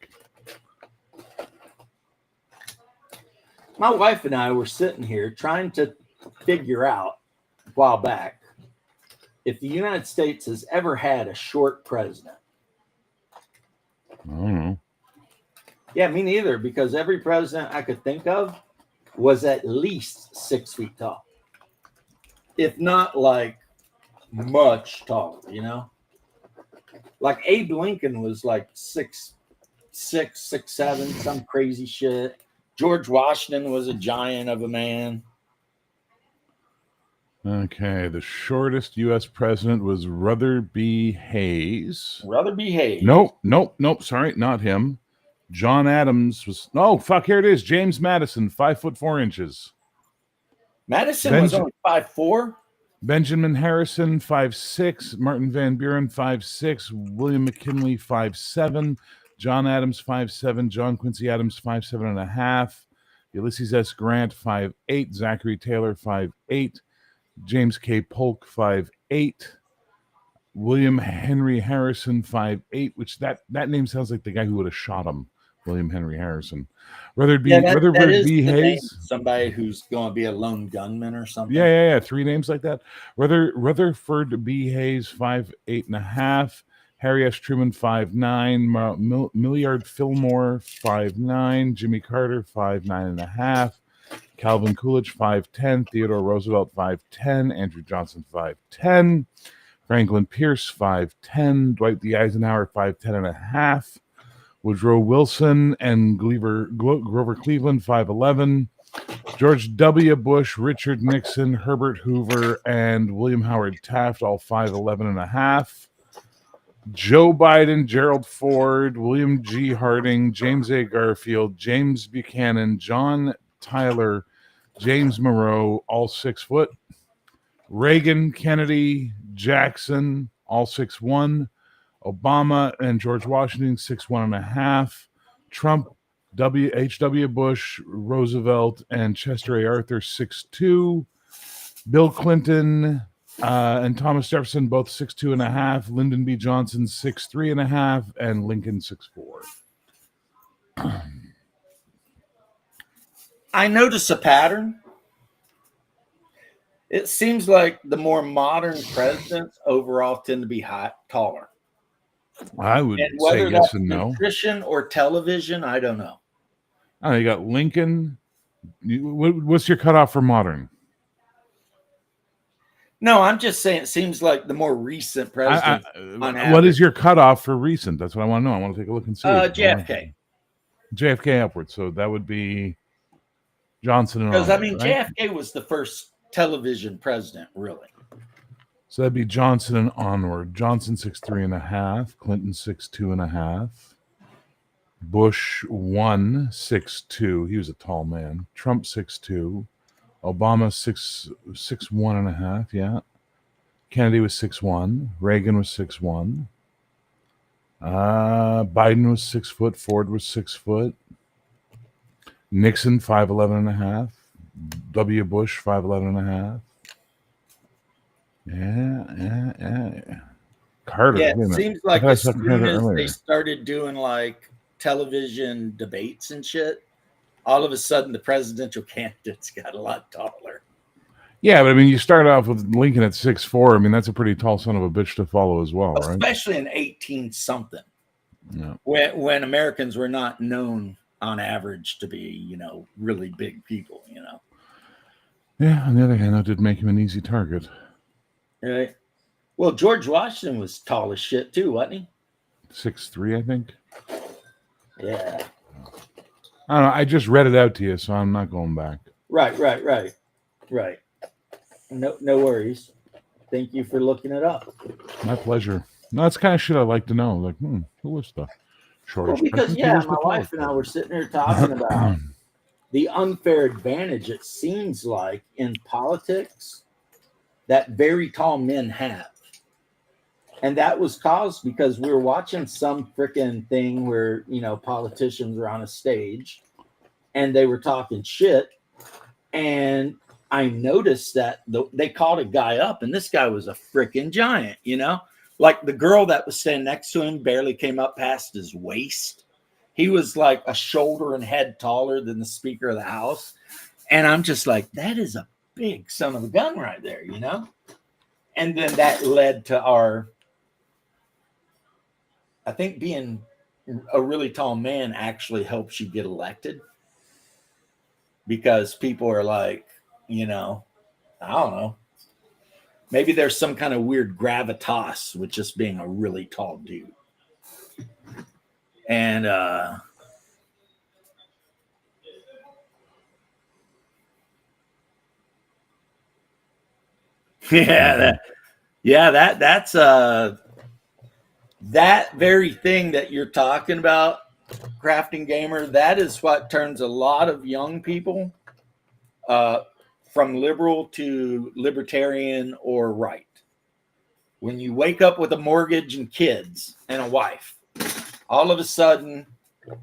My wife and I were sitting here trying to figure out a while back if the United States has ever had a short president. I don't know. Yeah, me neither, because every president I could think of was at least 6 feet tall. If not like much taller, you know? Like Abe Lincoln was like 6'6", 6'7", some crazy shit. George Washington was a giant of a man. Okay, the shortest U.S. president was Ruther B. Hayes. Ruther B. Hayes. Nope. Sorry, not him. John Adams was. Oh, fuck! Here it is. James Madison, 5'4". Madison was only 5'4". Benjamin Harrison, 5'6". Martin Van Buren, 5'6". William McKinley, 5'7". John Adams, 5'7". John Quincy Adams, 5'7.5". Ulysses S. Grant, 5'8". Zachary Taylor, 5'8". James K. Polk, 5'8". William Henry Harrison, 5'8", which that name sounds like the guy who would have shot him. William Henry Harrison. Rutherford B. Hayes. Somebody who's going to be a lone gunman or something. Yeah. 3 names like that. Rutherford B. Hayes, 5'8.5". Harry S. Truman, 5'9". Millard Fillmore, 5'9". Jimmy Carter, 5'9.5". Calvin Coolidge, 5'10". Theodore Roosevelt, 5'10". Andrew Johnson, 5'10". Franklin Pierce, 5'10". Dwight D. Eisenhower, 5'10.5". Woodrow Wilson and Grover Cleveland, 5'11". George W. Bush, Richard Nixon, Herbert Hoover, and William Howard Taft, all 5'11.5". Joe Biden, Gerald Ford, William G. Harding, James A. Garfield, James Buchanan, John Tyler, James Monroe, all 6 foot. Reagan, Kennedy, Jackson, all 6'1". Obama and George Washington, 6'1.5". Trump, H.W. Bush, Roosevelt, and Chester A. Arthur, 6'2". Bill Clinton and Thomas Jefferson, both 6'2.5". Lyndon B. Johnson, 6'3.5", and Lincoln, 6'4". I notice a pattern. It seems like the more modern presidents overall tend to be taller. I would And say whether yes that's and no. nutrition or television, I don't know. Oh, you got Lincoln. What's your cutoff for modern? No, I'm just saying it seems like the more recent presidents on average. What is your cutoff for recent? That's what I want to know. I want to take a look and see. JFK. JFK upwards. So that would be Johnson and Because, onward, right? JFK was the first television president, really. So that'd be Johnson and onward. Johnson 6'3.5", Clinton 6'2.5", Bush 6'2". He was a tall man. Trump 6'2", Obama 6'1.5". Yeah. Kennedy was 6'1". Reagan was 6'1". Biden was 6 foot. Ford was 6 foot. Nixon 5'11.5". W. Bush 5'11.5". Yeah. Carter. Yeah, it seems like as soon as earlier. they started doing like television debates and shit, all of a sudden the presidential candidates got a lot taller. Yeah, but I mean, you start off with Lincoln at 6'4". I mean, that's a pretty tall son of a bitch to follow as well, right? Especially in 18-something. Yeah. When Americans were not known on average to be, really big people, Yeah, on the other hand, that did make him an easy target. Right. Well, George Washington was tall as shit too, wasn't he? 6'3", I think. Yeah. I don't know. I just read it out to you, so I'm not going back. Right. No worries. Thank you for looking it up. My pleasure. No, that's kind of shit I like to know. Like, who was the shortest? Well, because my wife and I were sitting here talking about the unfair advantage it seems like in politics that very tall men have. And that was caused because we were watching some freaking thing where, politicians were on a stage and they were talking shit. And I noticed that they called a guy up and this guy was a freaking giant, like the girl that was standing next to him barely came up past his waist. He was like a shoulder and head taller than the Speaker of the House. And I'm just like, that is a big son of a gun right there, And then that led to I think being a really tall man actually helps you get elected. Because people are like, I don't know. Maybe there's some kind of weird gravitas with just being a really tall dude. And that's that very thing that you're talking about, Crafting Gamer, that is what turns a lot of young people from liberal to libertarian or right. When you wake up with a mortgage and kids and a wife, all of a sudden,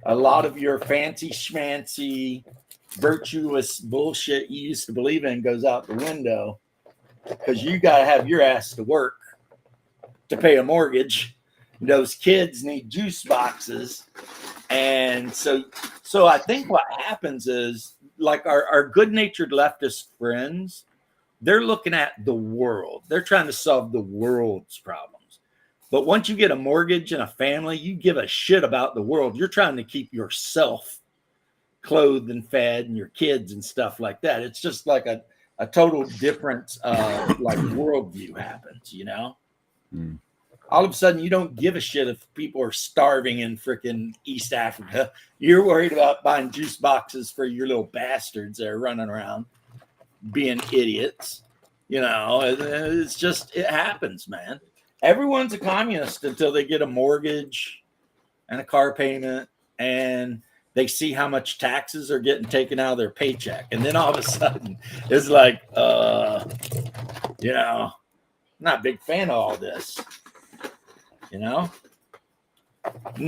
a lot of your fancy schmancy, virtuous bullshit you used to believe in goes out the window because you got to have your ass to work to pay a mortgage. Those kids need juice boxes. And so I think what happens is, like our good-natured leftist friends, they're looking at the world. They're trying to solve the world's problems. But once you get a mortgage and a family, you give a shit about the world. You're trying to keep yourself clothed and fed and your kids and stuff like that. It's just like a total different like worldview happens, Mm. All of a sudden, you don't give a shit if people are starving in freaking East Africa. You're worried about buying juice boxes for your little bastards that are running around being idiots. It's just, it happens, man. Everyone's a communist until they get a mortgage and a car payment and they see how much taxes are getting taken out of their paycheck. And then all of a sudden, it's like, I'm not a big fan of all this. Now,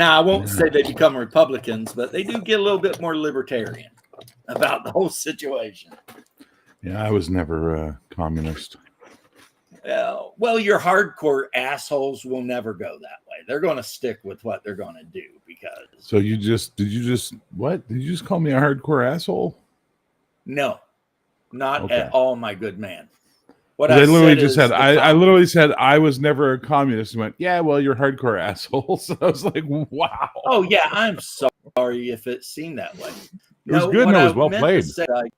I won't say they become Republicans, but they do get a little bit more libertarian about the whole situation. Yeah, I was never a communist. Well, your hardcore assholes will never go that way. They're going to stick with what they're going to do because. So did you just what? Did you just call me a hardcore asshole? No, not at all, my good man. What I I literally said just is said, the I literally said I was never a communist. And went, yeah, well, you're hardcore assholes. I was like, wow. Oh yeah, I'm sorry if it seemed that way. It was No, good what and it I was well meant played. to say, like,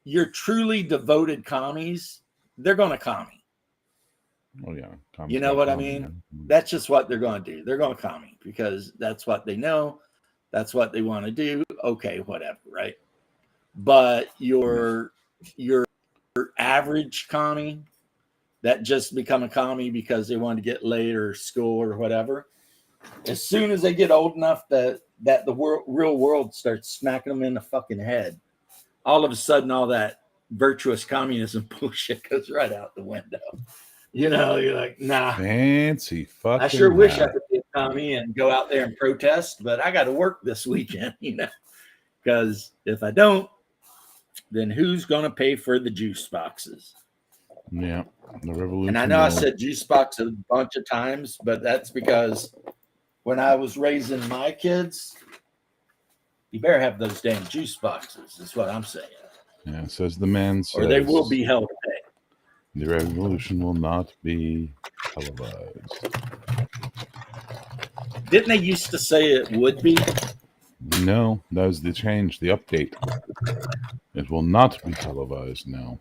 you're truly devoted commies, they're gonna commie. Oh yeah, You know what I mean? That's just what they're going to do. They're going to commie because that's what they know. That's what they want to do. Okay, whatever, right? But your average commie that just become a commie because they want to get laid or school or whatever, as soon as they get old enough that the real world starts smacking them in the fucking head, all of a sudden all that virtuous communism bullshit goes right out the window. You know, you're like, nah. Fancy fucking. I sure wish I could be a commie and go out there and protest, but I got to work this weekend, you know, because if I don't, then who's going to pay for the juice boxes? Yeah, the revolution. And I know I said juice box a bunch of times, but that's because when I was raising my kids, you better have those damn juice boxes, is what I'm saying. Yeah, says the man says. Or they will be held to pay. The revolution will not be televised. Didn't they used to say it would be? No, that was the change, the update. It will not be televised now.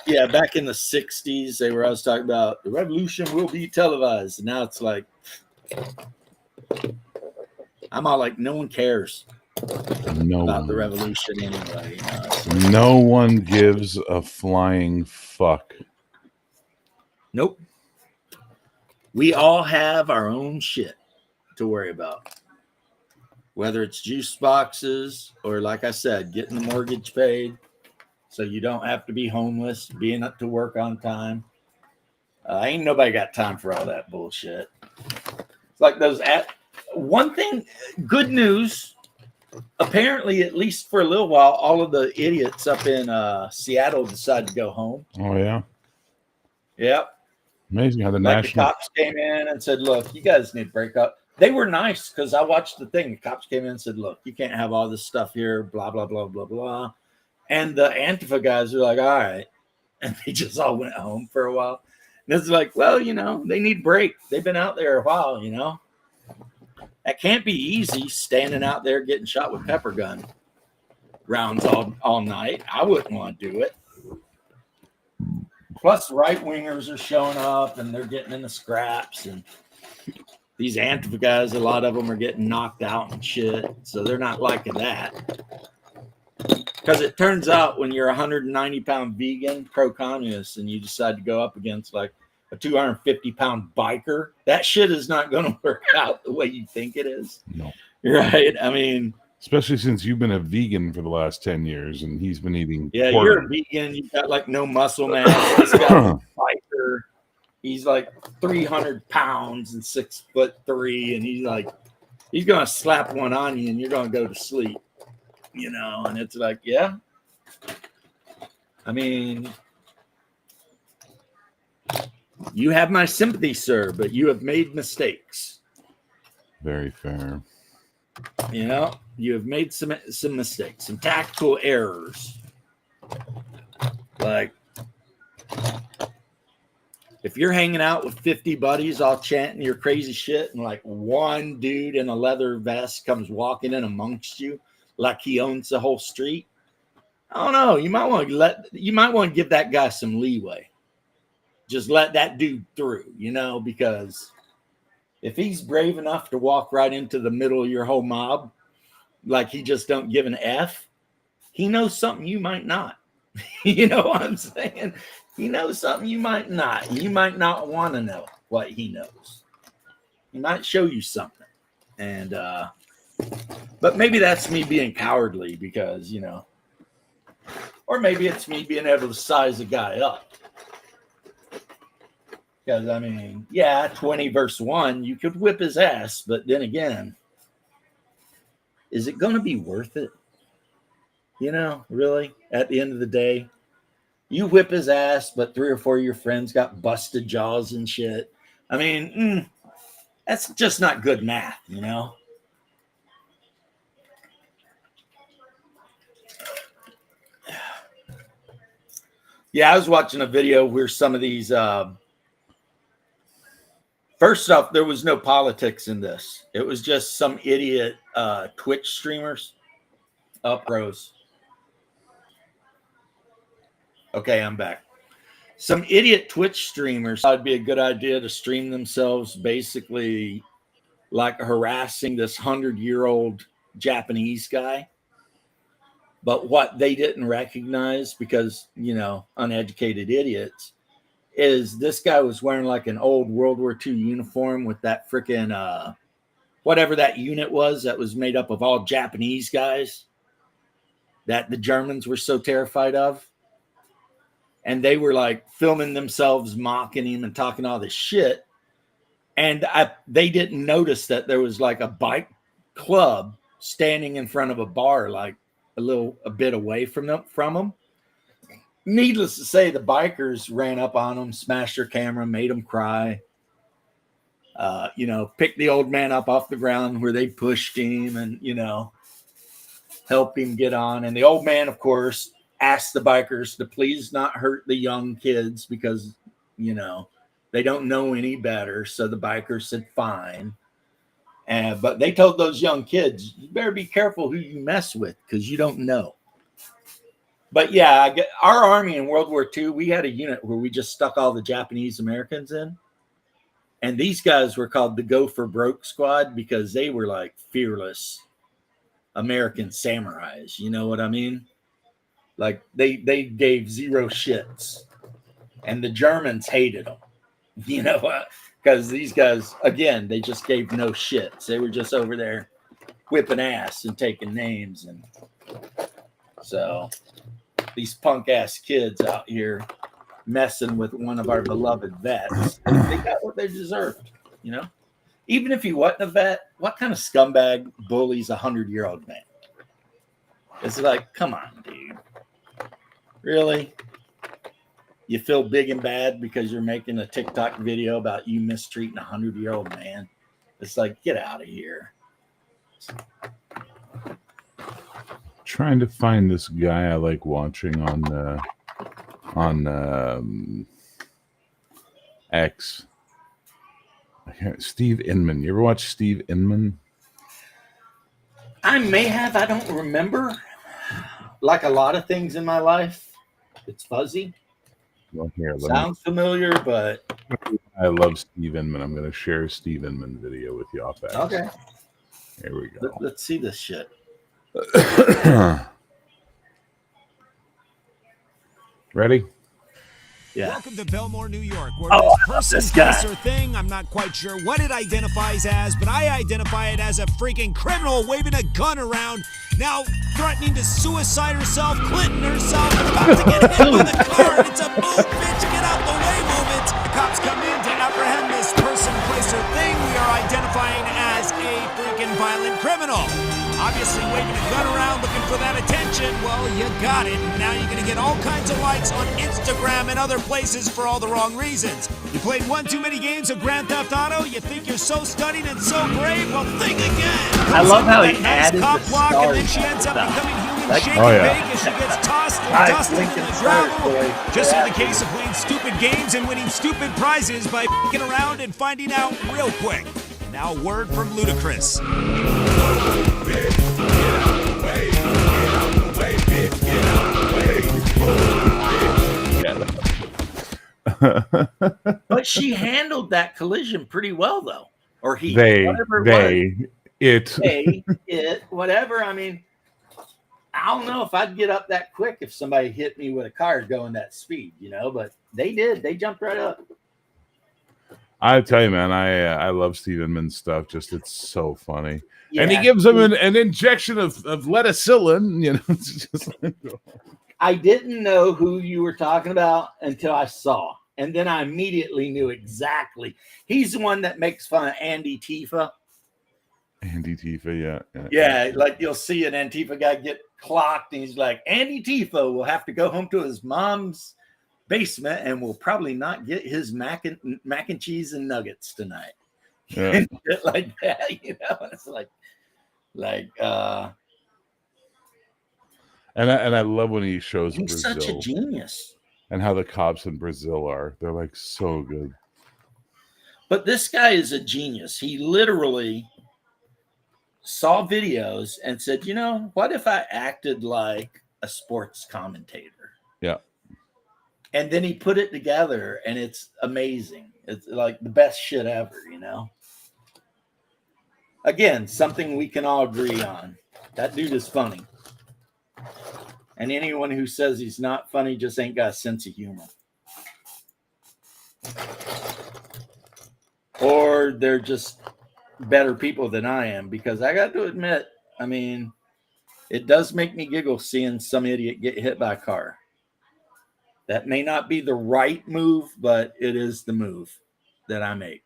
Yeah, back in the 60s, they were always talking about the revolution will be televised. And now it's like, I'm all like, no one cares about the revolution anyway. You know? No one gives a flying fuck. Nope. We all have our own shit to worry about. Whether it's juice boxes or, like I said, getting the mortgage paid so you don't have to be homeless, being up to work on time. Ain't nobody got time for all that bullshit. It's like those one thing, good news. Apparently, at least for a little while, all of the idiots up in Seattle decided to go home. Oh, yeah? Yep. Amazing how the The cops came in and said, look, you guys need to break up. They were nice because I watched the thing. The cops came in and said, look, you can't have all this stuff here, blah, blah, blah, blah, blah. And the Antifa guys are like, all right. And they just all went home for a while. And it's like, well, you know, they need a break. They've been out there a while, you know. That can't be easy, standing out there getting shot with pepper gun rounds all night. I wouldn't want to do it. Plus, right-wingers are showing up, and they're getting in the scraps. And these Antifa guys, a lot of them are getting knocked out and shit. So they're not liking that. Because it turns out when you're a 190-pound vegan, pro-communist, and you decide to go up against, like, a 250-pound biker, that shit is not going to work out the way you think it is. No. Right? I mean... Especially since you've been a vegan for the last 10 years and he's been eating pork. You're a vegan. You've got like no muscle mass. This guy's a biker. He's like 300 pounds and 6'3", and he's going to slap one on you and you're going to go to sleep, you know? And it's like, yeah. I mean, you have my sympathy, sir, but you have made mistakes. Very fair. You know, you have made some mistakes, some tactical errors. Like, if you're hanging out with 50 buddies all chanting your crazy shit, and like one dude in a leather vest comes walking in amongst you like he owns the whole street, I don't know. You might want to give that guy some leeway. Just let that dude through, you know, because if he's brave enough to walk right into the middle of your whole mob, like he just don't give an F, he knows something you might not. You know what I'm saying? He knows something you might not. You might not want to know what he knows. He might show you something. And, but maybe that's me being cowardly because, you know, or maybe it's me being able to size a guy up. Because, I mean, yeah, 20 versus 1, you could whip his ass. But then again, is it going to be worth it? You know, really, at the end of the day, you whip his ass, but 3 or 4 of your friends got busted jaws and shit. I mean, that's just not good math, you know? Yeah, I was watching a video where some of these. First off, there was no politics in this. It was just some idiot Twitch streamers. Pros. Okay, I'm back. Some idiot Twitch streamers thought it'd be a good idea to stream themselves basically like harassing this 100-year-old Japanese guy. But what they didn't recognize, because, uneducated idiots, is this guy was wearing like an old World War II uniform with that freaking whatever that unit was that was made up of all Japanese guys that the Germans were so terrified of. And they were like filming themselves, mocking him and talking all this shit. And they didn't notice that there was like a bike club standing in front of a bar, like a bit away from them. Needless to say, the bikers ran up on them, smashed their camera, made them cry. Picked the old man up off the ground where they pushed him and, helped him get on. And the old man, of course, asked the bikers to please not hurt the young kids because, they don't know any better. So the bikers said, fine. But they told those young kids, you better be careful who you mess with because you don't know. But yeah, our army in World War II, we had a unit where we just stuck all the Japanese Americans in. And these guys were called the Go for Broke Squad because they were like fearless American samurais. You know what I mean? Like they gave zero shits. And the Germans hated them. You know what? Because these guys, again, they just gave no shits. They were just over there whipping ass and taking names. And so these punk ass kids out here messing with one of our beloved vets, they got what they deserved, Even if he wasn't a vet, what kind of scumbag bullies a 100-year-old man? It's like, come on, dude. Really? You feel big and bad because you're making a TikTok video about you mistreating a 100-year-old man? It's like, get out of here. Trying to find this guy I like watching on X. Steve Inman. You ever watch Steve Inman? I may have. I don't remember. Like a lot of things in my life, it's fuzzy. Well, here, sounds familiar, but I love Steve Inman. I'm going to share a Steve Inman video with you off X. Okay. Here we go. Let's see this shit. Ready? Yeah. Welcome to Belmore, New York, where this person thing, I'm not quite sure what it identifies as, but I identify it as a freaking criminal waving a gun around, now threatening to suicide herself, Clinton herself, about to get hit with a car, and it's a move, bitch, get out the way movement. Cops come in to apprehend this person, place, or thing we are identifying as a freaking violent criminal. Obviously waving a gun around looking for that attention. Well, you got it. Now you're going to get all kinds of likes on Instagram and other places for all the wrong reasons. You played one too many games of Grand Theft Auto? You think you're so stunning and so brave? Well, think again. I love how he added cop the block, stars. and then she ends up becoming human Like, shake oh, and yeah. bake as she gets tossed and dusted into the gravel. Just in the case of playing stupid games and winning stupid prizes by f***ing around and finding out real quick. Now, word from Ludacris. But she handled that collision pretty well, though. Or he, whatever. I mean, I don't know if I'd get up that quick if somebody hit me with a car going that speed, but they did. They jumped right up. I tell you, man, I love Steve Inman's stuff. Just it's so funny, Yeah. and he gives them an injection of leticillin. It's just like, I didn't know who you were talking about until I saw, and then I immediately knew exactly. He's the one that makes fun of Andy Tifa. Andy Tifa, yeah. Yeah, like you'll see an Antifa guy get clocked, and he's like, Andy Tifa will have to go home to his mom's basement and will probably not get his mac and cheese and nuggets tonight. Yeah. And shit like that, It's like and I love when he shows he's Brazil. such a genius. and how the cops in Brazil are. They're like so good. But this guy is a genius. He literally saw videos and said, you know, what if I acted like a sports commentator? Yeah. And then he put it together, and it's amazing. It's like the best shit ever, you know? Again, something we can all agree on. That dude is funny. And anyone who says he's not funny just ain't got a sense of humor. Or they're just better people than I am, because I got to admit, I mean, it does make me giggle seeing some idiot get hit by a car. That may not be the right move, but it is the move that I make.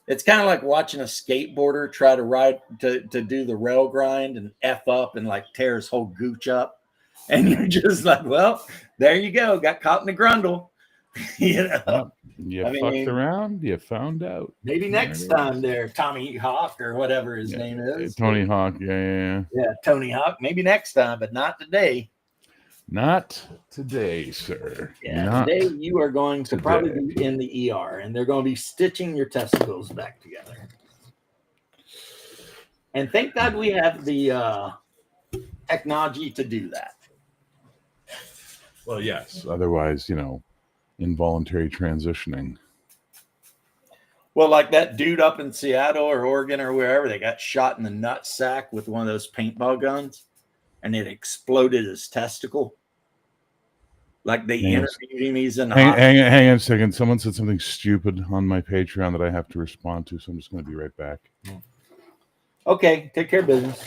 It's kind of like watching a skateboarder try to ride to do the rail grind and F up and like tear his whole gooch up. And you're just like, well, there you go. Got caught in the grundle. You know, you fucked around, you found out. Maybe next time there, Tommy Hawk or whatever his name is. Tony Hawk, yeah, Tony Hawk. Maybe next time, but not today. Not today, sir. Yeah, today you are going to probably be in the ER, and they're going to be stitching your testicles back together. And thank God we have the technology to do that. Well, yes. Otherwise, you know, involuntary transitioning. Well, like that dude up in Seattle or Oregon or wherever, they got shot in the nut sack with one of those paintball guns, and it exploded his testicle. Like they interviewed him. He's in the hang on a second. Someone said something stupid on my Patreon that I have to respond to, so I'm just going to be right back. Okay, take care of business.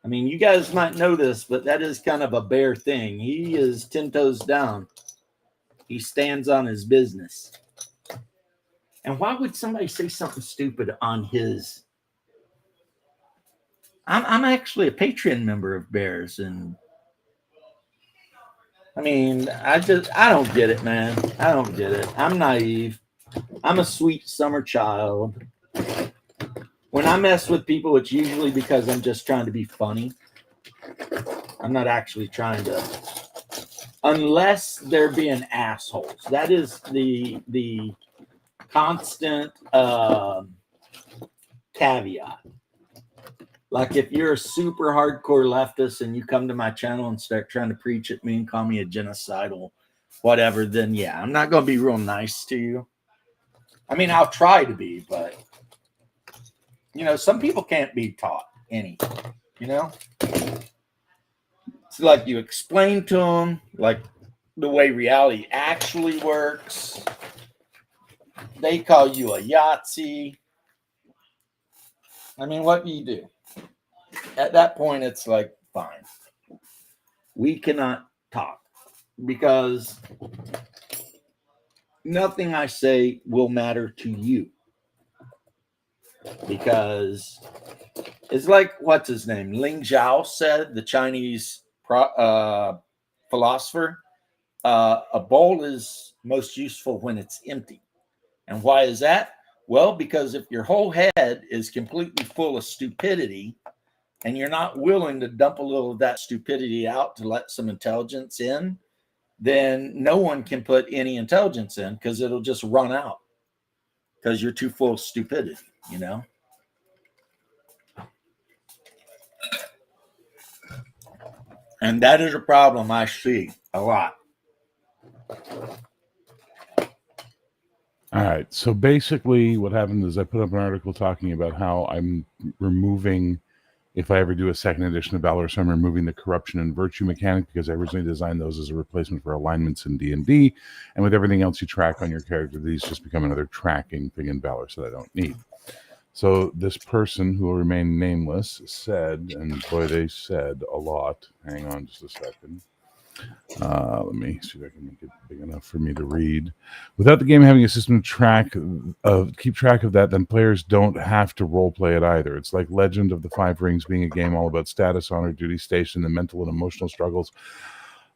I mean, you guys might know this, but that is kind of a Bear thing. He is 10 toes down. He stands on his business. And why would somebody say something stupid on his? I'm actually a Patreon member of Bears, and I mean, I don't get it, man. I don't get it. I'm naive. I'm a sweet summer child. When I mess with people, it's usually because I'm just trying to be funny. I'm not actually trying to, unless they're being assholes. That is the constant caveat. Like if you're a super hardcore leftist and you come to my channel and start trying to preach at me and call me a genocidal whatever, then yeah, I'm not going to be real nice to you. I mean, I'll try to be, but you know, some people can't be taught any, you know? It's like you explain to them like the way reality actually works. They call you a Yahtzee. I mean, what do you do? At that point, it's like, fine. We cannot talk because nothing I say will matter to you. Because it's like, what's his name? Ling Zhao said, the Chinese philosopher, a bowl is most useful when it's empty. And why is that? Well, because if your whole head is completely full of stupidity and you're not willing to dump a little of that stupidity out to let some intelligence in, then no one can put any intelligence in because it'll just run out because you're too full of stupidity, you know? And that is a problem I see a lot. All right. So basically what happened is I put up an article talking about how I'm removing, if I ever do a second edition of Valor, so I'm removing the corruption and virtue mechanic because I originally designed those as a replacement for alignments in D&D. And with everything else you track on your character, these just become another tracking thing in Valor, so I don't need. So this person, who will remain nameless, said, and boy, they said a lot. Hang on just a second. Let me see if I can make it big enough for me to read. Without the game having a system to keep track of that, then players don't have to role play it either. It's like Legend of the Five Rings being a game all about status, honor, duty, station, and mental and emotional struggles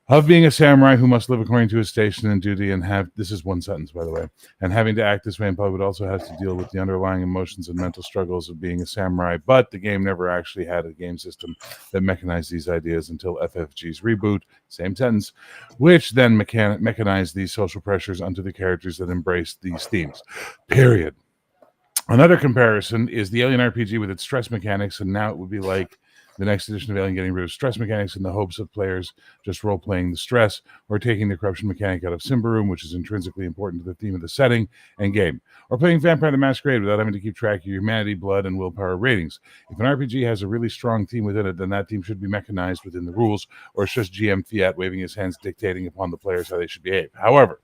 Of being a samurai who must live according to his station and duty and have, this is one sentence, by the way, and having to act this way in public, but also has to deal with the underlying emotions and mental struggles of being a samurai. But the game never actually had a game system that mechanized these ideas until FFG's reboot, same sentence, which then mechanized these social pressures onto the characters that embraced these themes. Period. Another comparison is the Alien RPG with its stress mechanics, and now it would be like the next edition of Alien getting rid of stress mechanics in the hopes of players just role-playing the stress, or taking the corruption mechanic out of Symbaroum, which is intrinsically important to the theme of the setting and game, or playing Vampire the Masquerade without having to keep track of your humanity, blood, and willpower ratings. If an RPG has a really strong theme within it, then that theme should be mechanized within the rules, or it's just GM fiat waving his hands dictating upon the players how they should behave. However,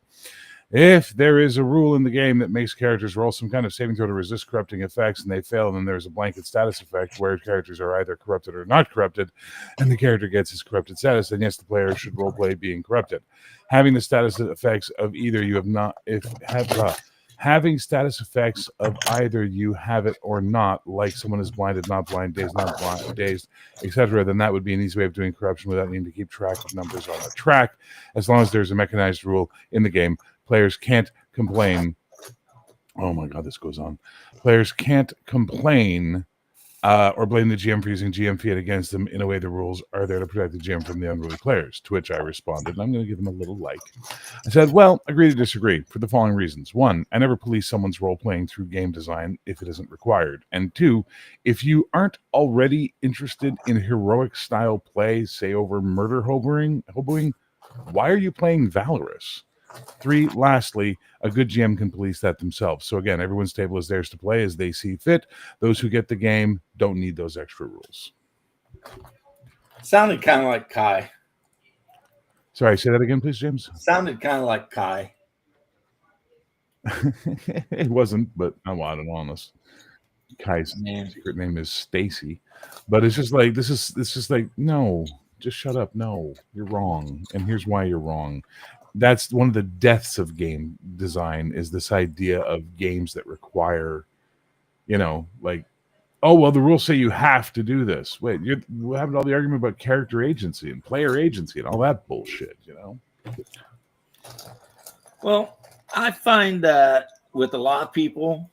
if there is a rule in the game that makes characters roll some kind of saving throw to resist corrupting effects and they fail, then there's a blanket status effect where characters are either corrupted or not corrupted, and the character gets his corrupted status, then yes, the player should roleplay being corrupted. Having the status effects of either you have not, having status effects of either you have it or not, like someone is blinded, not blind, dazed, not blind, dazed, etc., then that would be an easy way of doing corruption without needing to keep track of numbers on the track. As long as there's a mechanized rule in the game, players can't complain. Oh my God, this goes on. Players can't complain or blame the GM for using GM fiat against them. In a way, the rules are there to protect the GM from the unruly players. To which I responded, and I'm going to give them a little like. I said, well, agree to disagree for the following reasons. One, I never police someone's role playing through game design if it isn't required. And two, if you aren't already interested in heroic style play, say over murder hoboing, why are you playing Valorous? Three, lastly, a good GM can police that themselves. So again, everyone's table is theirs to play as they see fit. Those who get the game don't need those extra rules. Sounded kind of like Kai. Sorry, say that again, please, James. Sounded kind of like Kai. It wasn't, but I'm honest. Kai's secret name is Stacy, but it's just like it's just like, no, just shut up. No, you're wrong, and here's why you're wrong. That's one of the deaths of game design, is this idea of games that require, like, oh, well, the rules say you have to do this. Wait, we're having all the argument about character agency and player agency and all that bullshit, Well, I find that with a lot of people,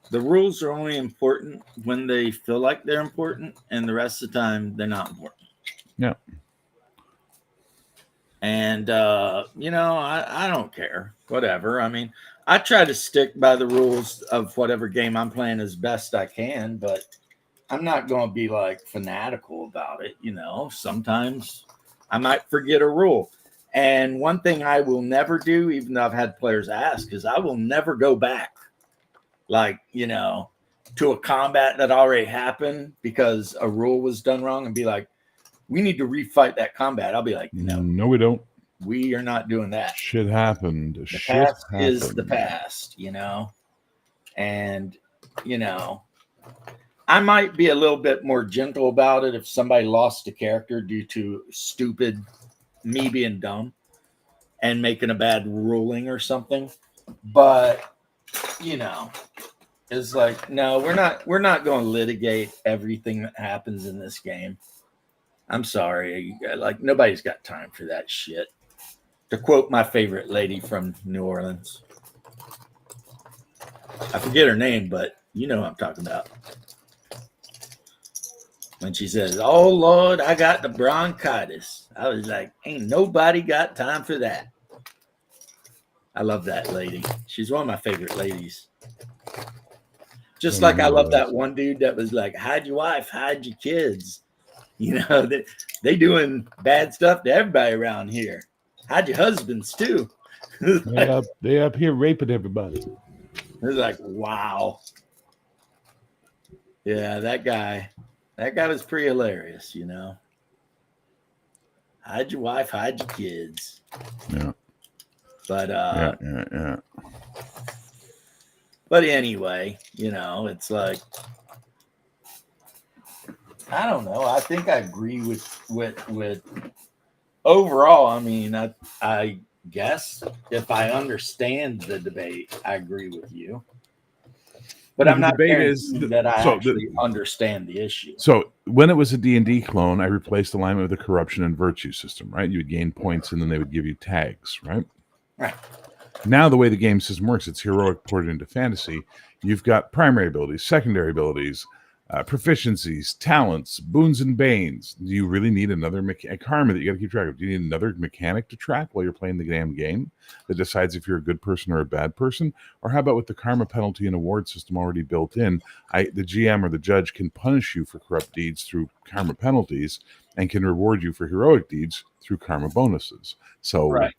the rules are only important when they feel like they're important, and the rest of the time they're not important. Yeah. And, I don't care. Whatever. I mean, I try to stick by the rules of whatever game I'm playing as best I can, but I'm not going to be like fanatical about it. Sometimes I might forget a rule. And one thing I will never do, even though I've had players ask, is I will never go back, to a combat that already happened because a rule was done wrong and be like, we need to refight that combat. I'll be like, no, we don't. We are not doing that. Shit happened. The past is the past, and, I might be a little bit more gentle about it if somebody lost a character due to stupid me being dumb and making a bad ruling or something. But, it's like, no, we're not going to litigate everything that happens in this game. I'm sorry. Like, nobody's got time for that shit. To quote my favorite lady from New Orleans. I forget her name, but you know what I'm talking about. When she says, oh, Lord, I got the bronchitis. I was like, ain't nobody got time for that. I love that lady. She's one of my favorite ladies. Just like I love that one dude that was like, hide your wife, hide your kids. They doing bad stuff to everybody around here. Hide your husbands too. They up here raping everybody. It's like, wow. Yeah, that guy was pretty hilarious, Hide your wife, hide your kids. Yeah. But yeah. But anyway, it's like, I don't know. I think I agree with overall. I mean, I guess if I understand the debate, I agree with you. But Well, I'm the not debate is guaranteeing that I so actually understand the issue. So when it was a D&D clone, I replaced alignment with a corruption and virtue system, right? You would gain points and then they would give you tags, right? Right. Now the way the game system works, it's heroic ported into fantasy. You've got primary abilities, secondary abilities, proficiencies, talents, boons and banes. Do you really need another karma that you got to keep track of? Do you need another mechanic to track while you're playing the damn game that decides if you're a good person or a bad person? Or how about with the karma penalty and award system already built in, the GM or the judge can punish you for corrupt deeds through karma penalties and can reward you for heroic deeds through karma bonuses. So, Right.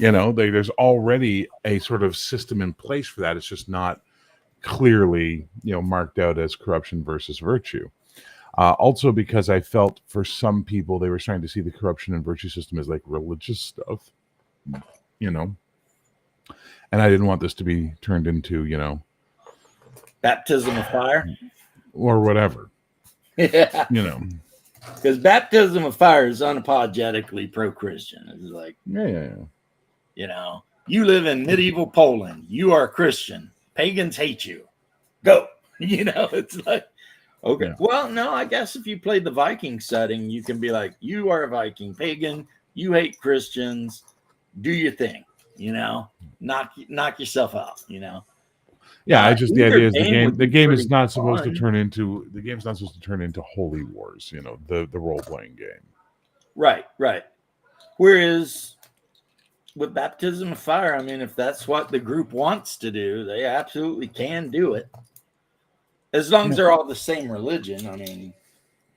There's already a sort of system in place for that. It's just not clearly, marked out as corruption versus virtue. Also, because I felt for some people they were starting to see the corruption and virtue system as like religious stuff, and I didn't want this to be turned into, Baptism of fire, or whatever. Yeah. Because baptism of fire is unapologetically pro-Christian. It's like, yeah. You live in medieval Poland. You are a Christian. Pagans hate you. Go. It's like, okay. Yeah. Well, no, I guess if you played the Viking setting, you can be like, you are a Viking pagan. You hate Christians. Do your thing. Knock yourself out. Yeah, I just the idea is the game is not supposed fun. to turn into holy wars, the role-playing game. Right. Whereas with baptism of fire, I mean, if that's what the group wants to do, they absolutely can do it. As long as they're all the same religion. I mean,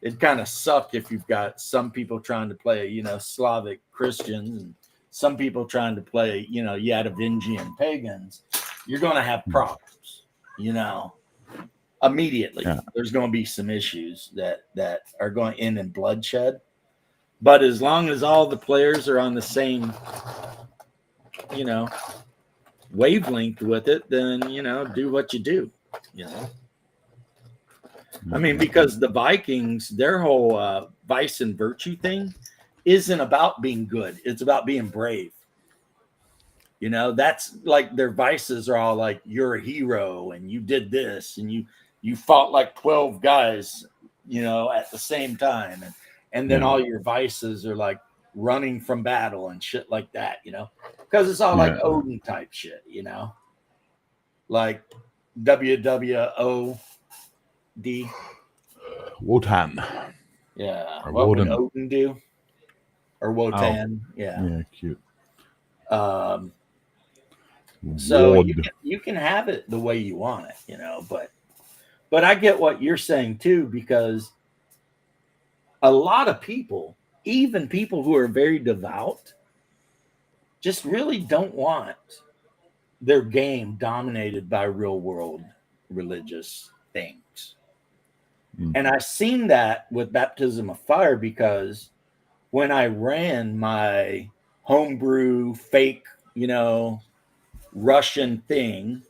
it'd kind of suck if you've got some people trying to play, Slavic Christians and some people trying to play, Yadavingian pagans. You're going to have problems, immediately. Yeah. There's going to be some issues that are going to end in bloodshed. But as long as all the players are on the same, wavelength with it, then, do what you do, I mean, because the Vikings, their whole vice and virtue thing isn't about being good. It's about being brave. That's like their vices are all like, you're a hero and you did this and you fought like 12 guys, at the same time. And then all your vices are like running from battle and shit like that, because it's all like Odin type shit, like WWOD. Wotan. Yeah. Or what Woden. would Odin do? Or Wotan. Oh. Yeah, cute. So you can have it the way you want it, but I get what you're saying too, because a lot of people, even people who are very devout, just really don't want their game dominated by real world religious things. And I've seen that with baptism of fire, because when I ran my homebrew fake, Russian thing,